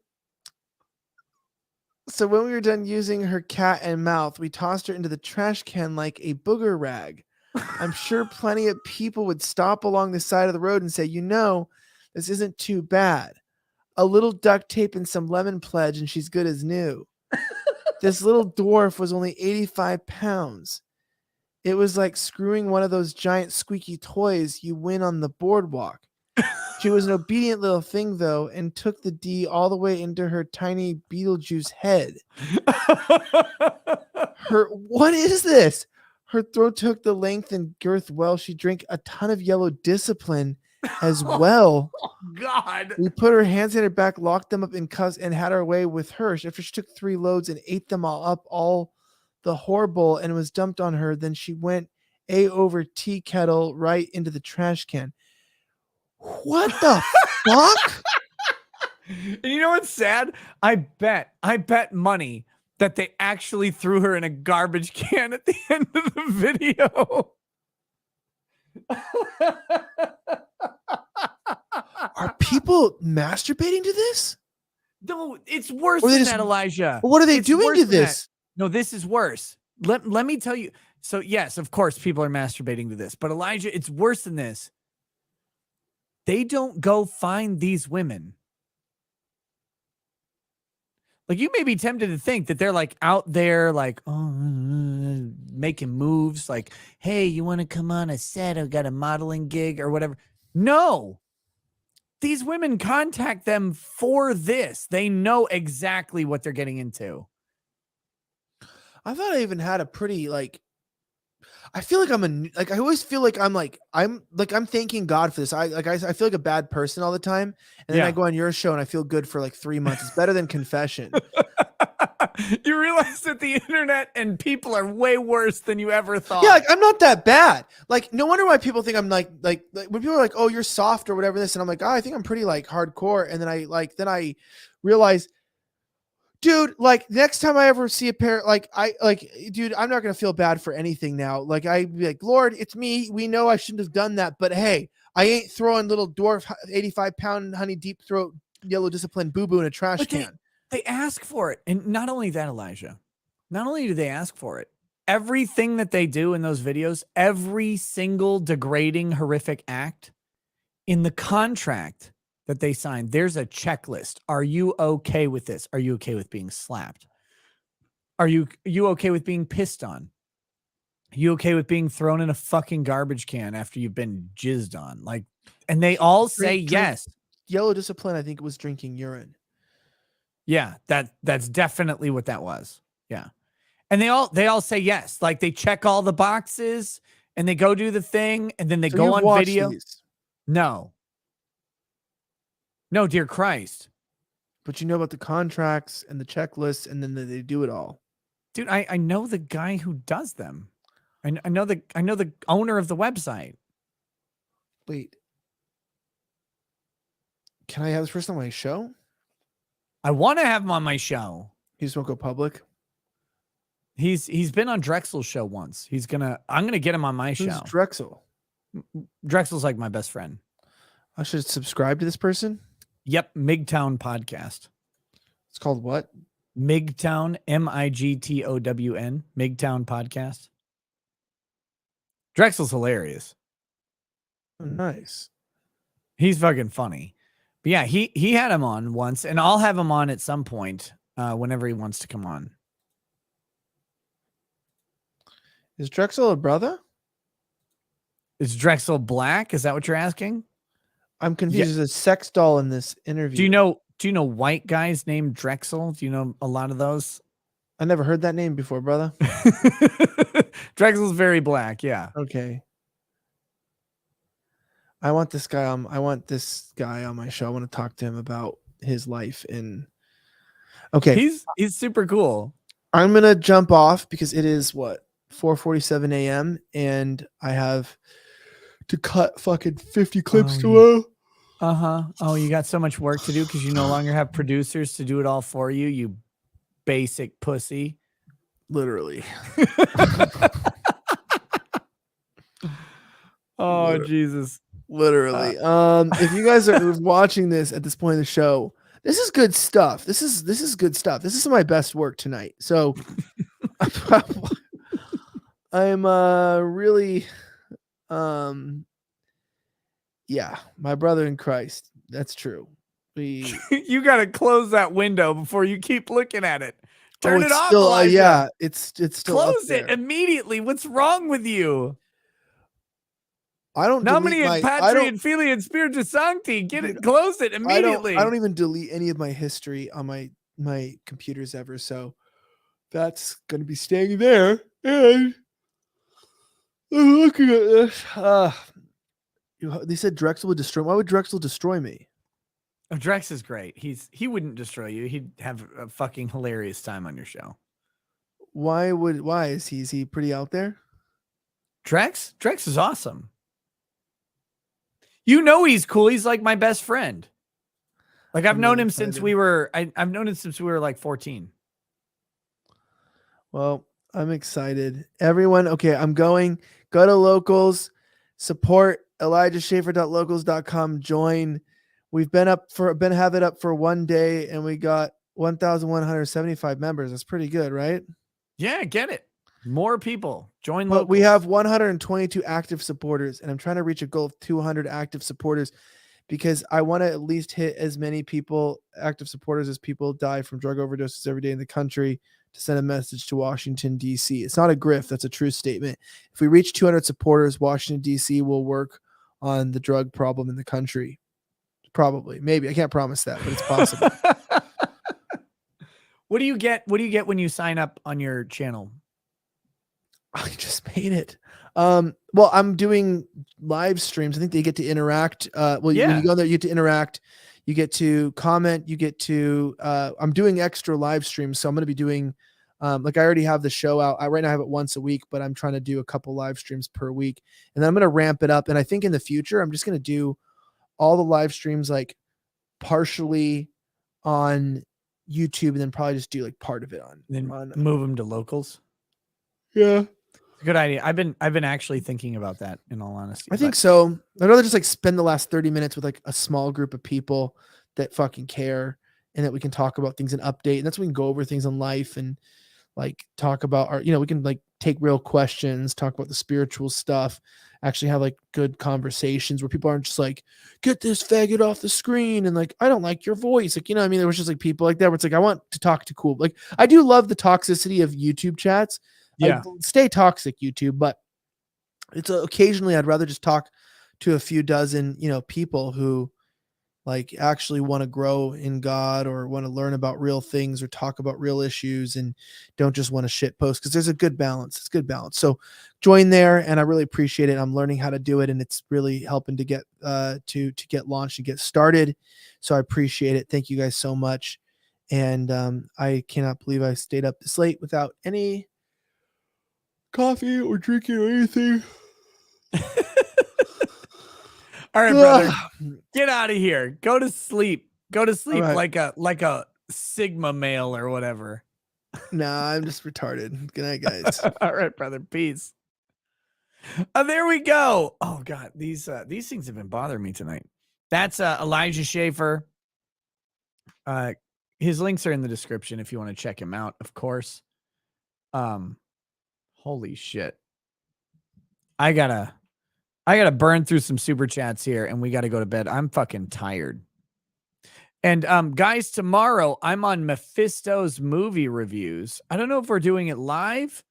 we were done using her cat and mouth, we tossed her into the trash can like a booger rag. I'm sure plenty of people would stop along the side of the road and say, this isn't too bad. A little duct tape and some lemon pledge and she's good as new. This little dwarf was only 85 pounds. It was like screwing one of those giant squeaky toys you win on the boardwalk. She was an obedient little thing, though, and took the D all the way into her tiny Beetlejuice head. What is this? Her throat took the length and girth well. She drank a ton of yellow discipline as well. Oh, God. We put her hands in her back, locked them up in cuffs, and had our way with her. After she took 3 loads and ate them all up, all the horrible, and was dumped on her, then she went over tea kettle right into the trash can. What the fuck? And you know what's sad? I bet money that they actually threw her in a garbage can at the end of the video. Are people masturbating to this? No, it's worse Or they than just- that, Elijah. What are they It's doing worse to than that. this? No, this is worse. Let me tell you. So yes, of course, people are masturbating to this. But Elijah, it's worse than this. They don't go find these women. Like, you may be tempted to think that they're like out there, like, making moves, like, hey, you want to come on a set? I've got a modeling gig or whatever. No, these women contact them for this. They know exactly what they're getting into. I thought I even had a pretty I feel like I always feel like I'm thanking God for this. I feel like a bad person all the time. And then I go on your show and I feel good for like 3 months. It's better than confession. You realize that the internet and people are way worse than you ever thought. Yeah, like, I'm not that bad. Like, no wonder why people think I'm like when people are like, oh, you're soft or whatever this, and I'm like, oh, I think I'm pretty like hardcore. And then I realize, dude, like next time I ever see a pair, dude, I'm not gonna feel bad for anything now. Like, I'd be like, Lord, it's me. We know I shouldn't have done that, but hey, I ain't throwing little dwarf 85-pound honey deep throat yellow discipline boo boo in a trash can. They ask for it. And not only that, Elijah, not only do they ask for it, everything that they do in those videos, every single degrading, horrific act in the contract that they sign, there's a checklist. Are you okay with this? Are you okay with being slapped? Are you okay with being pissed on? Are you okay with being thrown in a fucking garbage can after you've been jizzed on? Like, and they all say yes. Yellow discipline, I think it was drinking urine. Yeah, that's definitely what that was. Yeah. And they all say yes. Like, they check all the boxes and they go do the thing and then they go on video. These. No, dear Christ. But you know about the contracts and the checklists, and then they do it all. Dude, I know the guy who does them. I know the owner of the website. Wait. Can I have this person on my show? I want to have him on my show. He just won't go public. He's been on Drexel's show once. I'm gonna get him on my show. Who's Drexel? Drexel's like my best friend. I should subscribe to this person. Yep, MGTOWN podcast. It's called what? MGTOWN, MIGTOWN, MGTOWN podcast. Drexel's hilarious. Oh, nice. He's fucking funny. But yeah, he had him on once, and I'll have him on at some point whenever he wants to come on. Is Drexel a brother? Is Drexel black? Is that what you're asking? I'm confused. There's a sex doll in this interview. Do you know white guys named Drexel? Do you know a lot of those? I never heard that name before, brother. Drexel's very black, yeah. Okay. I want this guy on my show. I want to talk to him about his life okay. He's super cool. I'm gonna jump off because it is 4:47 a.m. and I have to cut fucking 50 clips tomorrow. Oh, you got so much work to do because you no longer have producers to do it all for you, you basic pussy. Literally. Jesus. Literally. If you guys are watching this at this point in the show, this is good stuff. This is good stuff. This is my best work tonight. So I'm really yeah, my brother in Christ. That's true. You got to close that window before you keep looking at it. Turn it off. Still, yeah, it's still close it immediately. What's wrong with you? I don't Nomini and Patri and Fili and Spiritus Sancti. Close it immediately. I don't even delete any of my history on my computers ever. So that's gonna be staying there. And I'm looking at this. They said Drexel would destroy. Why would Drexel destroy me? Oh, Drex is great. He wouldn't destroy you. He'd have a fucking hilarious time on your show. Why is he pretty out there? Drex is awesome. You know he's cool. He's like my best friend. Like I've known him since we were like 14. Well, I'm excited. Everyone, okay, I'm going. Go to Locals, support ElijahSchaffer.locals.com. Join. We've been have it up for 1 day, and we got 1,175 members. That's pretty good, right? Yeah, get it. More people join. But we have 122 active supporters, and I'm trying to reach a goal of 200 active supporters. because I want to at least hit as many people, active supporters, as people die from drug overdoses every day in the country, to send a message to Washington, D.C. It's not a grift. That's a true statement. If we reach 200 supporters, Washington, D.C. will work on the drug problem in the country. Probably, maybe. I can't promise that, but it's possible. What do you get? What do you get when you sign up on your channel? I just made it. Well, I'm doing live streams. I think they get to interact. When you go there, you get to interact. You get to comment. You get to. I'm doing extra live streams, so I'm going to be doing. Like I already have the show out. Right now I have it once a week, but I'm trying to do a couple live streams per week, and then I'm going to ramp it up. And I think in the future, I'm just going to do all the live streams like partially on YouTube, and then probably just do like part of it on. Move them to locals. Yeah. Good idea. I've been actually thinking about that, in all honesty. I think so. I'd rather just like spend the last 30 minutes with like a small group of people that fucking care, and that we can talk about things and update. And that's when we can go over things in life and like talk about our, we can like take real questions, talk about the spiritual stuff, actually have like good conversations where people aren't just like, get this faggot off the screen. And like, I don't like your voice. Like, I mean, there was just like people like that where it's like, I want to talk to cool. Like I do love the toxicity of YouTube chats. Yeah. Like, stay toxic, YouTube, but it's occasionally I'd rather just talk to a few dozen, people who like actually want to grow in God or want to learn about real things or talk about real issues and don't just want to shit post, because there's a good balance. It's good balance. So join there, and I really appreciate it. I'm learning how to do it, and it's really helping to get to get launched and get started. So I appreciate it. Thank you guys so much. And I cannot believe I stayed up this late without any coffee or drinking or anything. All right, brother, get out of here. Go to sleep. Go to sleep right. like a Sigma male or whatever. Nah, I'm just retarded. Good night, guys. All right, brother. Peace. There we go. Oh God, these things have been bothering me tonight. That's Elijah Schaffer. His links are in the description if you want to check him out, of course. Holy shit. I gotta burn through some super chats here, and we got to go to bed. I'm fucking tired. And guys, tomorrow I'm on Mephisto's movie reviews. I don't know if we're doing it live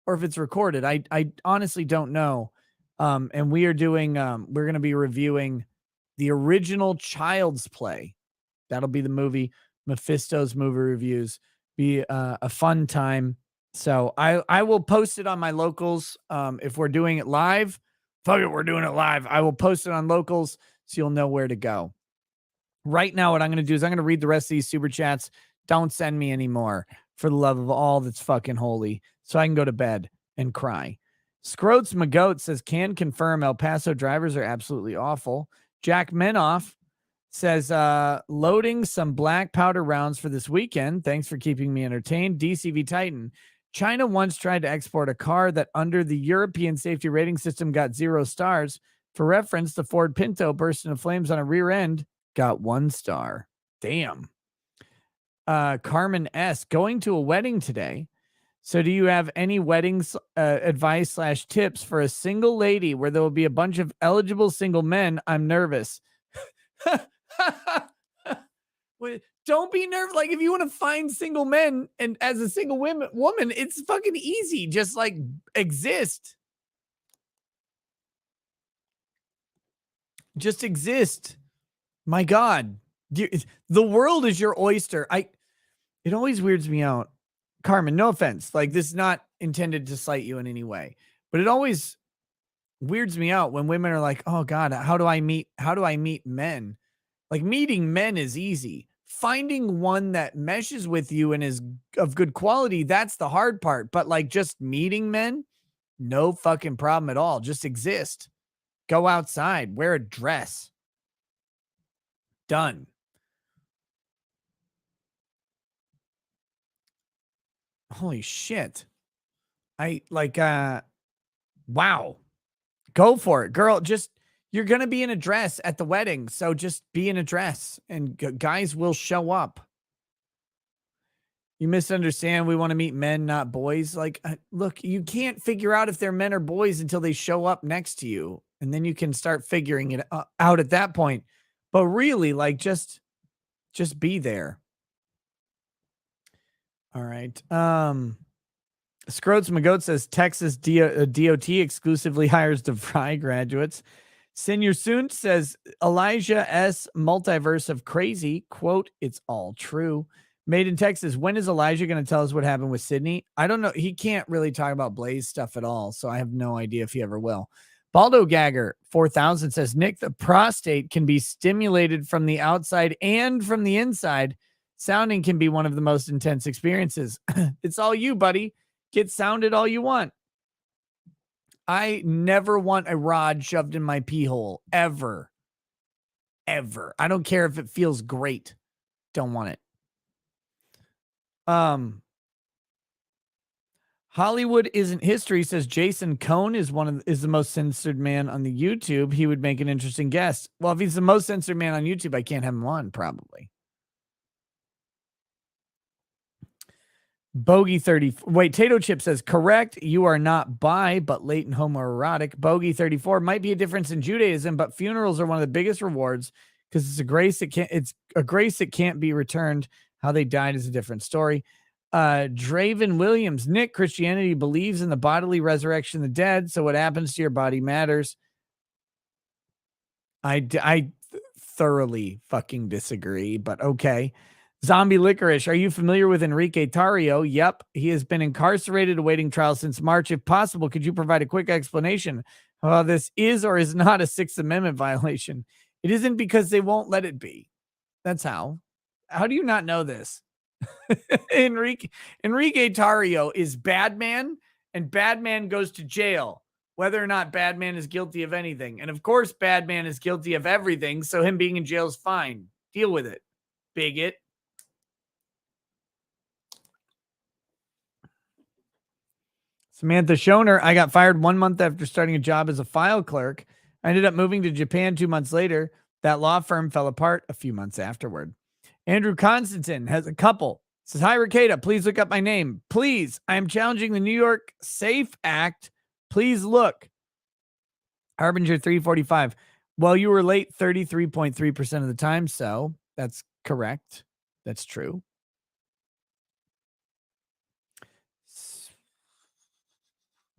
or if it's recorded. I honestly don't know. And we are doing we're going to be reviewing the original Child's Play. That'll be the movie. Mephisto's movie reviews. Be a fun time. So I will post it on my locals. If we're doing it live, fuck it, we're doing it live. I will post it on locals so you'll know where to go. Right now, what I'm going to do is I'm going to read the rest of these super chats. Don't send me any more, for the love of all that's fucking holy, so I can go to bed and cry. Scroats Magoat says, can confirm El Paso drivers are absolutely awful. Jack Menoff says, loading some black powder rounds for this weekend. Thanks for keeping me entertained. DCV Titan. China once tried to export a car that under the European safety rating system got 0 stars. For reference, the Ford Pinto burst into flames on a rear end, got 1 star. Damn. Carmen S. going to a wedding today. So do you have any weddings advice / tips for a single lady where there will be a bunch of eligible single men? I'm nervous. Don't be nervous. Like, if you want to find single men, and as a single woman, it's fucking easy. Just like exist. Just exist. My God. The world is your oyster. It always weirds me out. Carmen, no offense. Like, this is not intended to slight you in any way, but it always weirds me out when women are like, oh God, how do I meet men? Like, meeting men is easy. Finding one that meshes with you and is of good quality, that's the hard part. But like, just meeting men, no fucking problem at all. Just exist. Go outside, wear a dress. Done. Holy shit. Wow. Go for it, girl. You're going to be in a dress at the wedding. So just be in a dress and guys will show up. You misunderstand. We want to meet men, not boys. Like, look, you can't figure out if they're men or boys until they show up next to you. And then you can start figuring it out at that point. But really, like, just be there. All right. Scroats McGoat says Texas DOT exclusively hires DeVry graduates. Senior Soon says Elijah S. Multiverse of Crazy, quote, it's all true. Made in Texas. When is Elijah going to tell us what happened with Sydney? I don't know. He can't really talk about Blaze stuff at all, so I have no idea if he ever will. Baldo Gagger 4000 says, Nick, the prostate can be stimulated from the outside and from the inside. Sounding can be one of the most intense experiences. It's all you, buddy. Get sounded all you want. I never want a rod shoved in my pee hole, ever. Ever. I don't care if it feels great. Don't want it. Hollywood Isn't History says Jason Cohn is the most censored man on the YouTube. He would make an interesting guest. Well, if he's the most censored man on YouTube, I can't have him on, probably. Bogey 30. Wait, Tato Chip says, correct. You are not bi, but latent homoerotic. Bogey 34 might be a difference in Judaism, but funerals are one of the biggest rewards because it's a grace that can't be returned. How they died is a different story. Draven Williams, Nick, Christianity believes in the bodily resurrection of the dead, so what happens to your body matters. I thoroughly fucking disagree, but okay. Zombie Licorice, are you familiar with Enrique Tarrio? Yep, he has been incarcerated awaiting trial since March. If possible, could you provide a quick explanation of how this is or is not a Sixth Amendment violation? It isn't because they won't let it be. That's how. How do you not know this? Enrique Tarrio is Badman, and Badman goes to jail, whether or not Badman is guilty of anything. And of course, Badman is guilty of everything, so him being in jail is fine. Deal with it, bigot. Samantha Schoner, I got fired 1 month after starting a job as a file clerk. I ended up moving to Japan 2 months later. That law firm fell apart a few months afterward. Andrew Constantine has a couple. Says, hi, Ricada. Please look up my name. Please. I am challenging the New York SAFE Act. Please look. Harbinger 345. Well, you were late 33.3% of the time, so that's correct. That's true.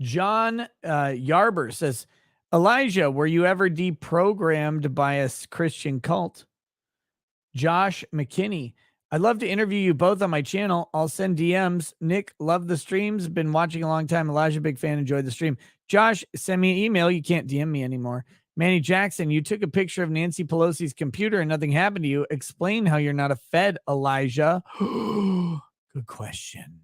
John Yarber says, Elijah, were you ever deprogrammed by a Christian cult? Josh McKinney, I'd love to interview you both on my channel. I'll send DMs. Nick, love the streams. Been watching a long time. Elijah, big fan. Enjoyed the stream. Josh, send me an email. You can't DM me anymore. Manny Jackson, you took a picture of Nancy Pelosi's computer and nothing happened to you. Explain how you're not a Fed, Elijah. Good question.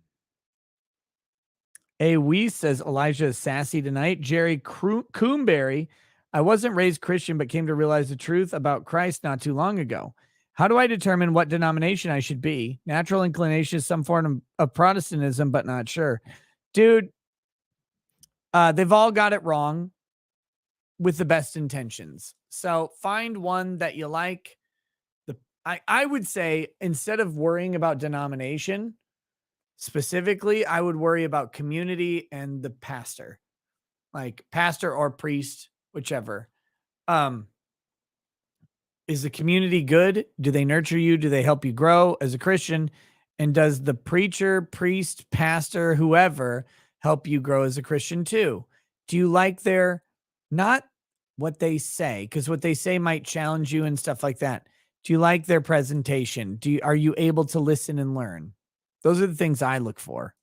A Weiss says Elijah is sassy tonight. Jerry Coomberry, I wasn't raised Christian, but came to realize the truth about Christ not too long ago. How do I determine what denomination I should be? Natural inclination is some form of Protestantism, but not sure. Dude, they've all got it wrong with the best intentions. So find one that you like. I would say instead of worrying about denomination, specifically, I would worry about community and the pastor, like pastor or priest, whichever. Is the community good? Do they nurture you? Do they help you grow as a Christian? And does the preacher, priest, pastor, whoever help you grow as a Christian too? Do you like their, not what they say, because what they say might challenge you and stuff like that. Do you like their presentation? Are you able to listen and learn? Those are the things I look for.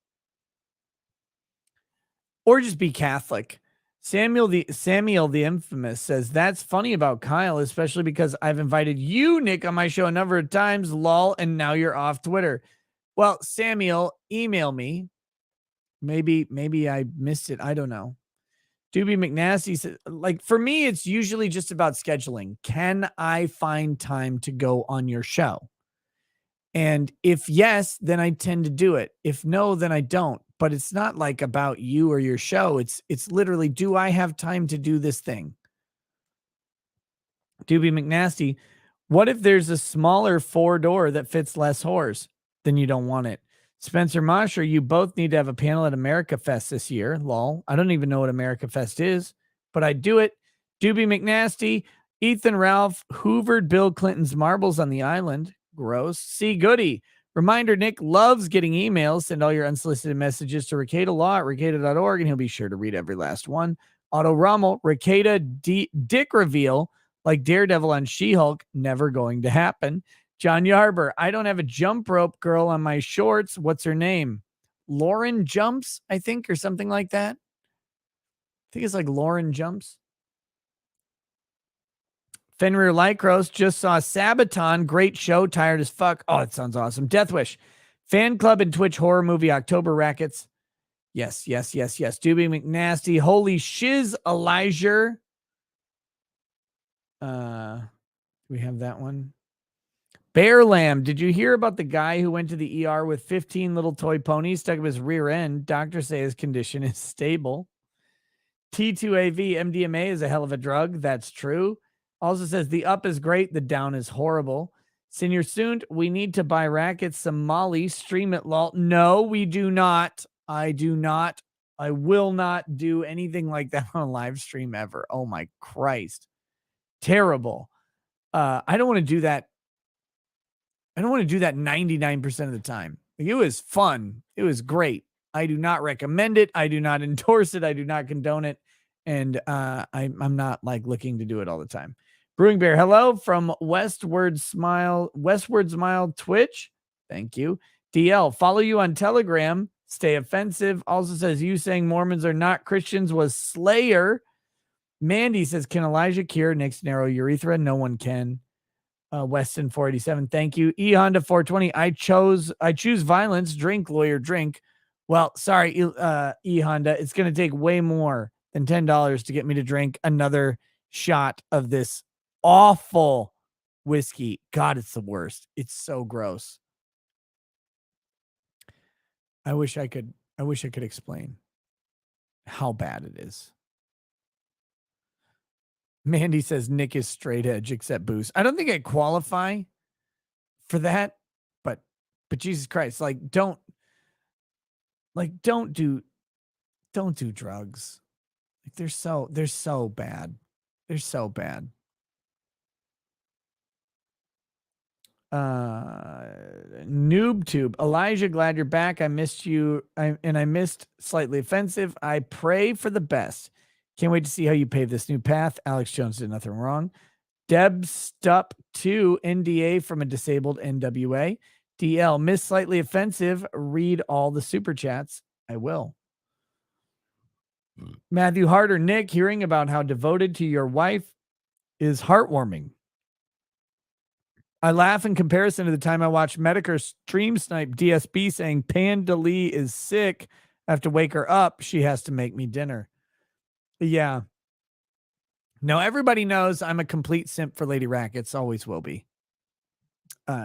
Or just be Catholic. Samuel the Infamous says, that's funny about Kyle, especially because I've invited you, Nick, on my show a number of times, lol, and now you're off Twitter. Well, Samuel, email me. Maybe I missed it. I don't know. Doobie McNasty says, like, for me, it's usually just about scheduling. Can I find time to go on your show? And if yes, then I tend to do it. If no, then I don't. But it's not like about you or your show. It's literally, do I have time to do this thing? Doobie McNasty, what if there's a smaller 4-door that fits less whores? Then you don't want it. Spencer Mosher, you both need to have a panel at America Fest this year. Lol. I don't even know what America Fest is, but I'd do it. Doobie McNasty, Ethan Ralph hoovered Bill Clinton's marbles on the island. Gross. C. Goody. Reminder, Nick loves getting emails. Send all your unsolicited messages to Ricada Law at ricada.org, and he'll be sure to read every last one. Otto Rommel, Ricada dick reveal like Daredevil on She-Hulk, never going to happen. John Yarber, I don't have a jump rope girl on my shorts. What's her name? Lauren Jumps, I think, or something like that. I think it's like Lauren Jumps. Fenrir Lycros just saw Sabaton. Great show. Tired as fuck. Oh, it sounds awesome. Deathwish. Fan Club and Twitch horror movie October Rackets. Yes, yes, yes, yes. Doobie McNasty. Holy shiz, Elijah. We have that one. Bear Lamb. Did you hear about the guy who went to the ER with 15 little toy ponies stuck up his rear end? Doctors say his condition is stable. T2AV. MDMA is a hell of a drug. That's true. Also says the up is great. The down is horrible. Senior Soon, we need to buy rackets, some Molly, stream it, lol. No, we do not. I do not. I will not do anything like that on a live stream ever. Oh my Christ. Terrible. I don't want to do that. I don't want to do that 99% of the time. It was fun. It was great. I do not recommend it. I do not endorse it. I do not condone it. And I'm not like looking to do it all the time. Brewing Bear, hello from Westward Smile Twitch. Thank you. DL, follow you on Telegram. Stay offensive. Also says you saying Mormons are not Christians was Slayer. Mandy says, can Elijah cure Nick's narrow urethra? No one can. Weston 487. Thank you. E Honda 420. I choose violence. Drink, lawyer, drink. Well, sorry, E Honda. It's going to take way more than $10 to get me to drink another shot of this awful whiskey. God, it's the worst. It's so gross. I wish I could explain how bad it is. Mandy says Nick is straight edge except booze. I don't think I qualify for that, but Jesus Christ, don't do drugs. Like they're so bad. They're so bad. Noob Tube. Elijah, glad you're back. I missed you. I missed Slightly Offensive. I pray for the best. Can't wait to see how you pave this new path. Alex Jones did nothing wrong. Deb Stup 2 NDA from a disabled NWA. DL, miss Slightly Offensive. Read all the super chats. I will. Matthew Harder, Nick, hearing about how devoted to your wife is heartwarming. I laugh in comparison to the time I watched Medicare stream snipe DSB saying Panda Lee is sick. I have to wake her up. She has to make me dinner. Yeah. No, everybody knows I'm a complete simp for Lady Rackets. Always will be.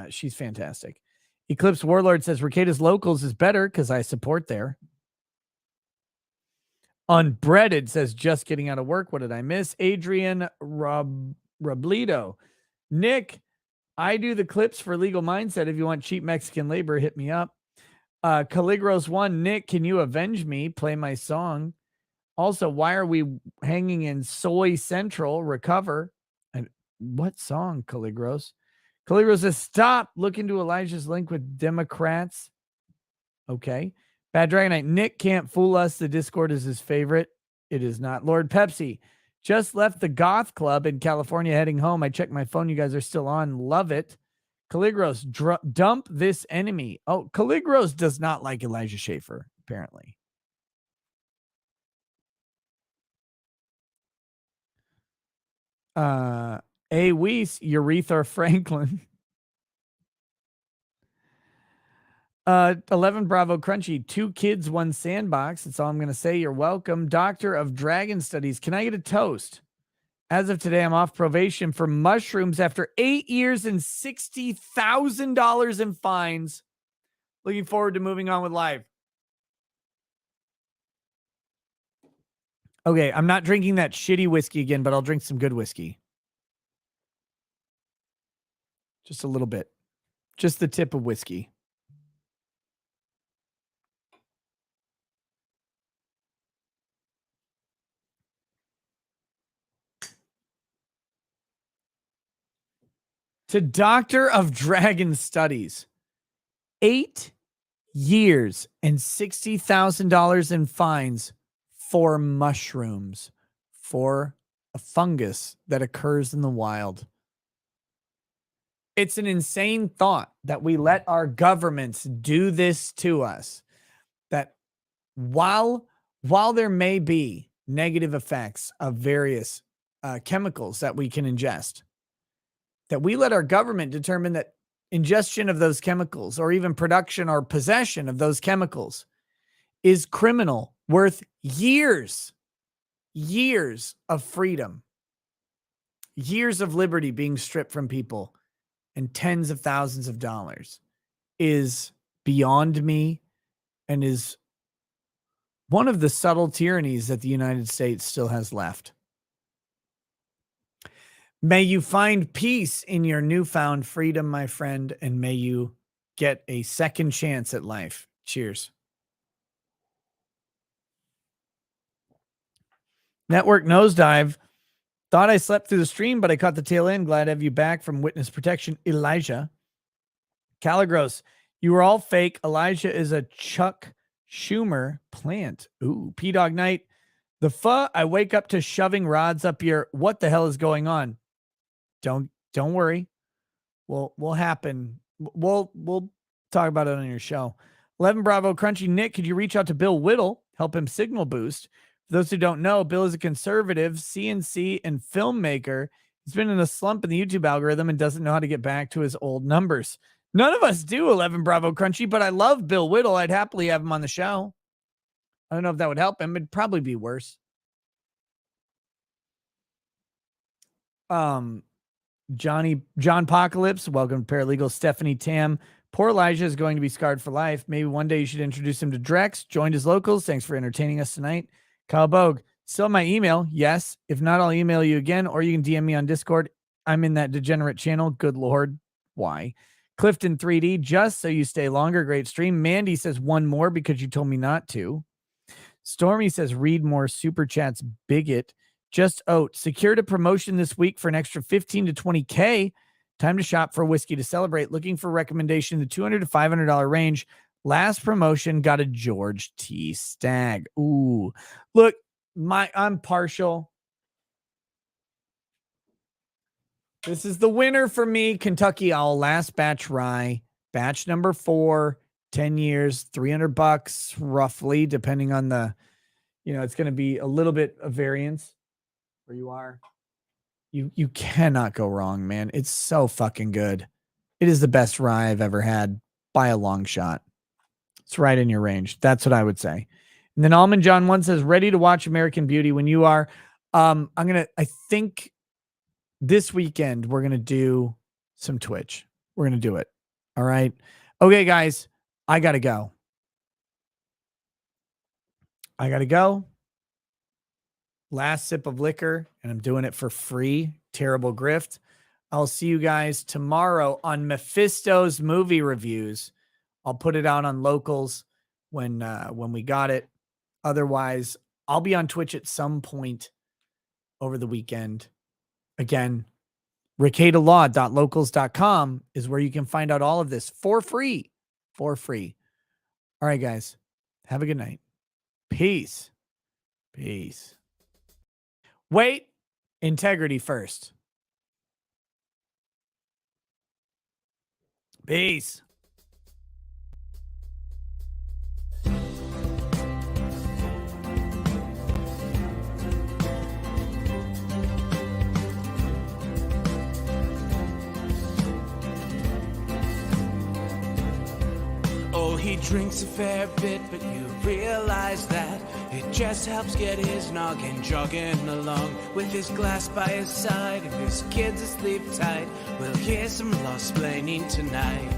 She's fantastic. Eclipse Warlord says Ricada's Locals is better because I support there. Unbreaded says just getting out of work. What did I miss? Adrian Robledo. Nick, I do the clips for Legal Mindset. If you want cheap Mexican labor, hit me up. Caligros 1. Nick, can you avenge me? Play my song. Also, why are we hanging in Soy Central? Recover. And what song, Caligros? Caligros says, stop. Look into Elijah's link with Democrats. Okay. Bad Dragonite. Nick can't fool us. The Discord is his favorite. It is not. Lord Pepsi. Just left the Goth Club in California heading home. I checked my phone. You guys are still on. Love it. Caligros. Dump this enemy. Oh, Caligros does not like Elijah Schaffer, apparently. A. Weiss, Urethra Franklin. 11 Bravo Crunchy. 2 kids, 1 sandbox. That's all I'm going to say. You're welcome. Doctor of Dragon Studies. Can I get a toast? As of today, I'm off probation for mushrooms after 8 years and $60,000 in fines. Looking forward to moving on with life. Okay, I'm not drinking that shitty whiskey again, but I'll drink some good whiskey. Just a little bit. Just the tip of whiskey. to Doctor of Dragon Studies. 8 years and $60,000 in fines for mushrooms, for a fungus that occurs in the wild. It's an insane thought that we let our governments do this to us. That while there may be negative effects of various chemicals that we can ingest, that we let our government determine that ingestion of those chemicals or even production or possession of those chemicals is criminal, worth years of freedom, years of liberty being stripped from people, and tens of thousands of dollars, is beyond me and is one of the subtle tyrannies that the United States still has left. May you find peace in your newfound freedom, my friend, and may you get a second chance at life. Cheers. Network nosedive. Thought I slept through the stream, but I caught the tail end. Glad to have you back from witness protection, Elijah. Caligros, you were all fake. Elijah is a Chuck Schumer plant. Ooh, P-Dog Night. The I wake up to shoving rods up your. What the hell is going on? Don't worry. We'll happen. We'll talk about it on your show. 11 Bravo Crunchy Nick, could you reach out to Bill Whittle, help him signal boost? For those who don't know, Bill is a conservative, CNC, and filmmaker. He's been in a slump in the YouTube algorithm and doesn't know how to get back to his old numbers. None of us do, 11 Bravo Crunchy, but I love Bill Whittle. I'd happily have him on the show. I don't know if that would help him. It'd probably be worse. John Apocalypse, welcome to Paralegal. Stephanie Tam, poor Elijah is going to be scarred for life. Maybe one day you should introduce him to Drex. Joined his locals. Thanks for entertaining us tonight. Kyle Bogue, still my email? Yes. If not, I'll email you again, or you can DM me on Discord. I'm in that degenerate channel. Good Lord. Why? Clifton 3D, just so you stay longer. Great stream. Mandy says one more because you told me not to. Stormy says read more super chats. Bigot. Just Oat secured a promotion this week for an extra 15 to 20K. Time to shop for whiskey to celebrate. Looking for recommendation in the $200 to $500 range. Last promotion got a George T. Stag. Ooh, look, I'm partial. This is the winner for me. Kentucky Owl last batch rye, batch number 4, 10 years, $300 roughly, depending on the, it's going to be a little bit of variance. Where you are, you cannot go wrong, man. It's so fucking good. It is the best rye I've ever had by a long shot. It's right in your range. That's what I would say. And then Almond John 1 says, ready to watch American Beauty when you are. I think this weekend we're gonna do some Twitch. We're gonna do it. All right. Okay, guys, I gotta go. Last sip of liquor, and I'm doing it for free. Terrible grift. I'll see you guys tomorrow on Mephisto's movie reviews. I'll put it out on locals when we got it. Otherwise, I'll be on Twitch at some point over the weekend. Again, ricadalaw.locals.com is where you can find out all of this for free. For free. All right, guys. Have a good night. Peace. Peace. Wait, integrity first. Peace. Oh, he drinks a fair bit, but you realize that it just helps get his noggin jogging along. With his glass by his side and his kids asleep tight, we'll hear some lost-splaining tonight.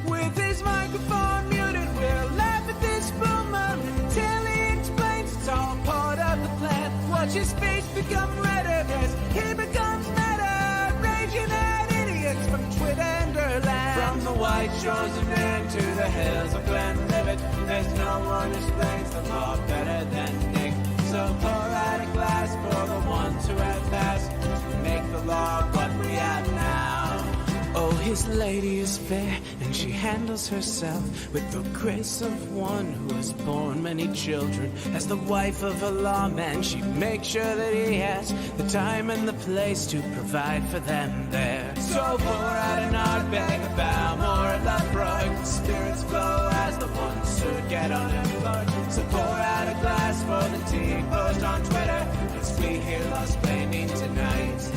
With his microphone muted, we'll laugh at this boomer until he explains it's all part of the plan. Watch his face become redder as he becomes meta, raging at idiots from Twitter and Erland. From the white shores of Maine to the hills of Glenlivet, there's no one who explains the law better than Nick. So pour out a glass for the ones who have passed to make the law what we have now. This lady is fair, and she handles herself with the grace of one who has borne many children. As the wife of a lawman, she makes sure that he has the time and the place to provide for them there. So pour out an art bag, a bow, more of love broke. The spirits flow as the ones who get unemployed. So pour out a glass for the tea, post on Twitter, as we hear Lost Blaming tonight.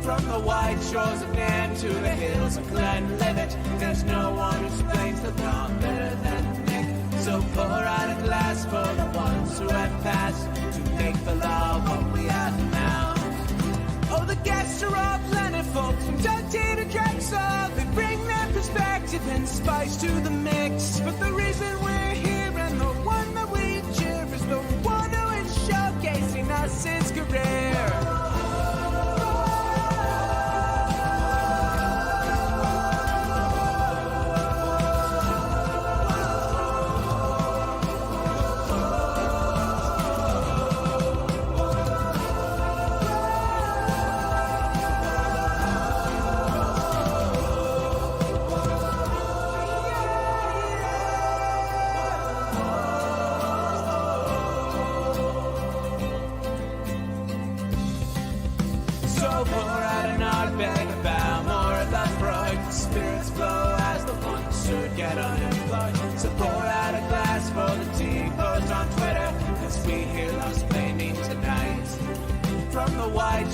From the white shores of Nam to the hills of Glenlivet, there's no one who explains the wrong better than Nick. So pour out a glass for the ones who have passed to make the law what we have now. Oh, the guests are all plentiful, from Dundee to Drexel. They bring their perspective and spice to the mix. But the reason we're here and the one that we cheer is the one who is showcasing us his career.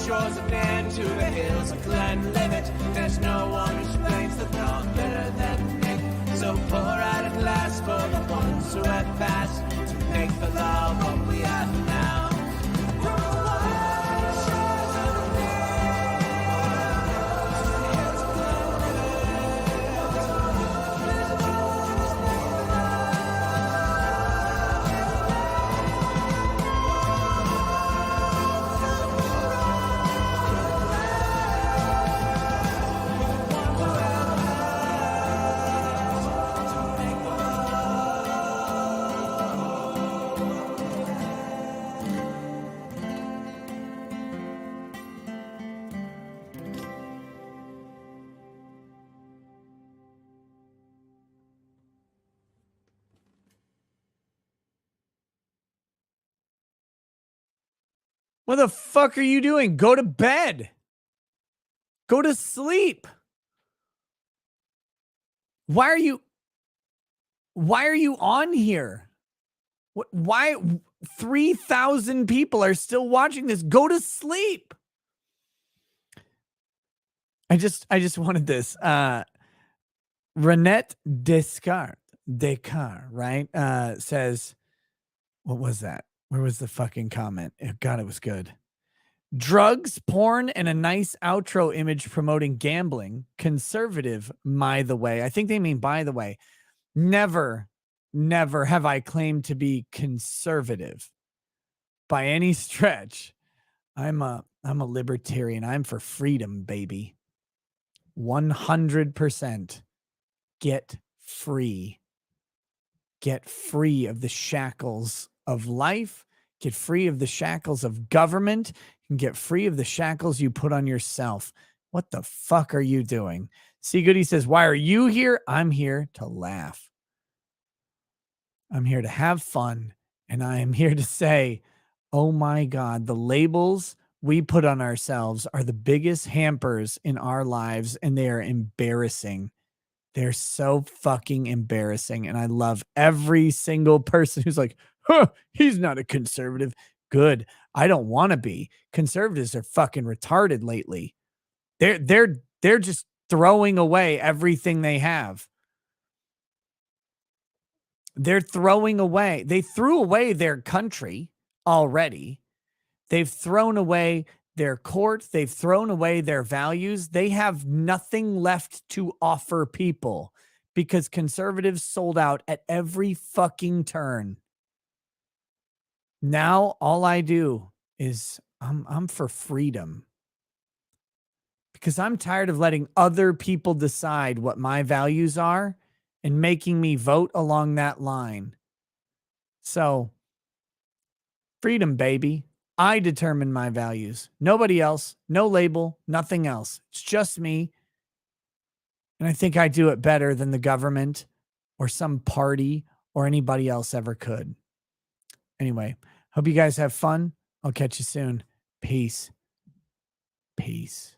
Shores of Nan to the hills of Glenlivet, there's no one who explains the wrong better than Nick. So pour out a glass for the ones who have passed to make the law what we have now. From the white shores of What the fuck are you doing? Go to bed. Go to sleep. Why are you on here? Why 3,000 people are still watching this? Go to sleep. I just wanted this. Renette Descartes, right? Says, what was that? Where was the fucking comment? God, it was good. Drugs, porn, and a nice outro image promoting gambling. Conservative, by the way. I think they mean by the way. Never have I claimed to be conservative by any stretch. I'm a libertarian. I'm for freedom, baby. 100%. Get free. Get free of the shackles of life, get free of the shackles of government, and get free of the shackles you put on yourself. What the fuck are you doing? See Goody says, why are you here? I'm here to laugh. I'm here to have fun. And I am here to say, oh my God, the labels we put on ourselves are the biggest hampers in our lives, and they are embarrassing. They're so fucking embarrassing. And I love every single person who's like, huh, he's not a conservative. Good. I don't want to be. Conservatives are fucking retarded lately. They're just throwing away everything they have. They're throwing away. They threw away their country already. They've thrown away their court. They've thrown away their values. They have nothing left to offer people because conservatives sold out at every fucking turn. Now all I do is I'm for freedom, because I'm tired of letting other people decide what my values are and making me vote along that line. So freedom, baby. I determine my values. Nobody else, no label, nothing else. It's just me. And I think I do it better than the government or some party or anybody else ever could. Anyway, hope you guys have fun. I'll catch you soon. Peace. Peace.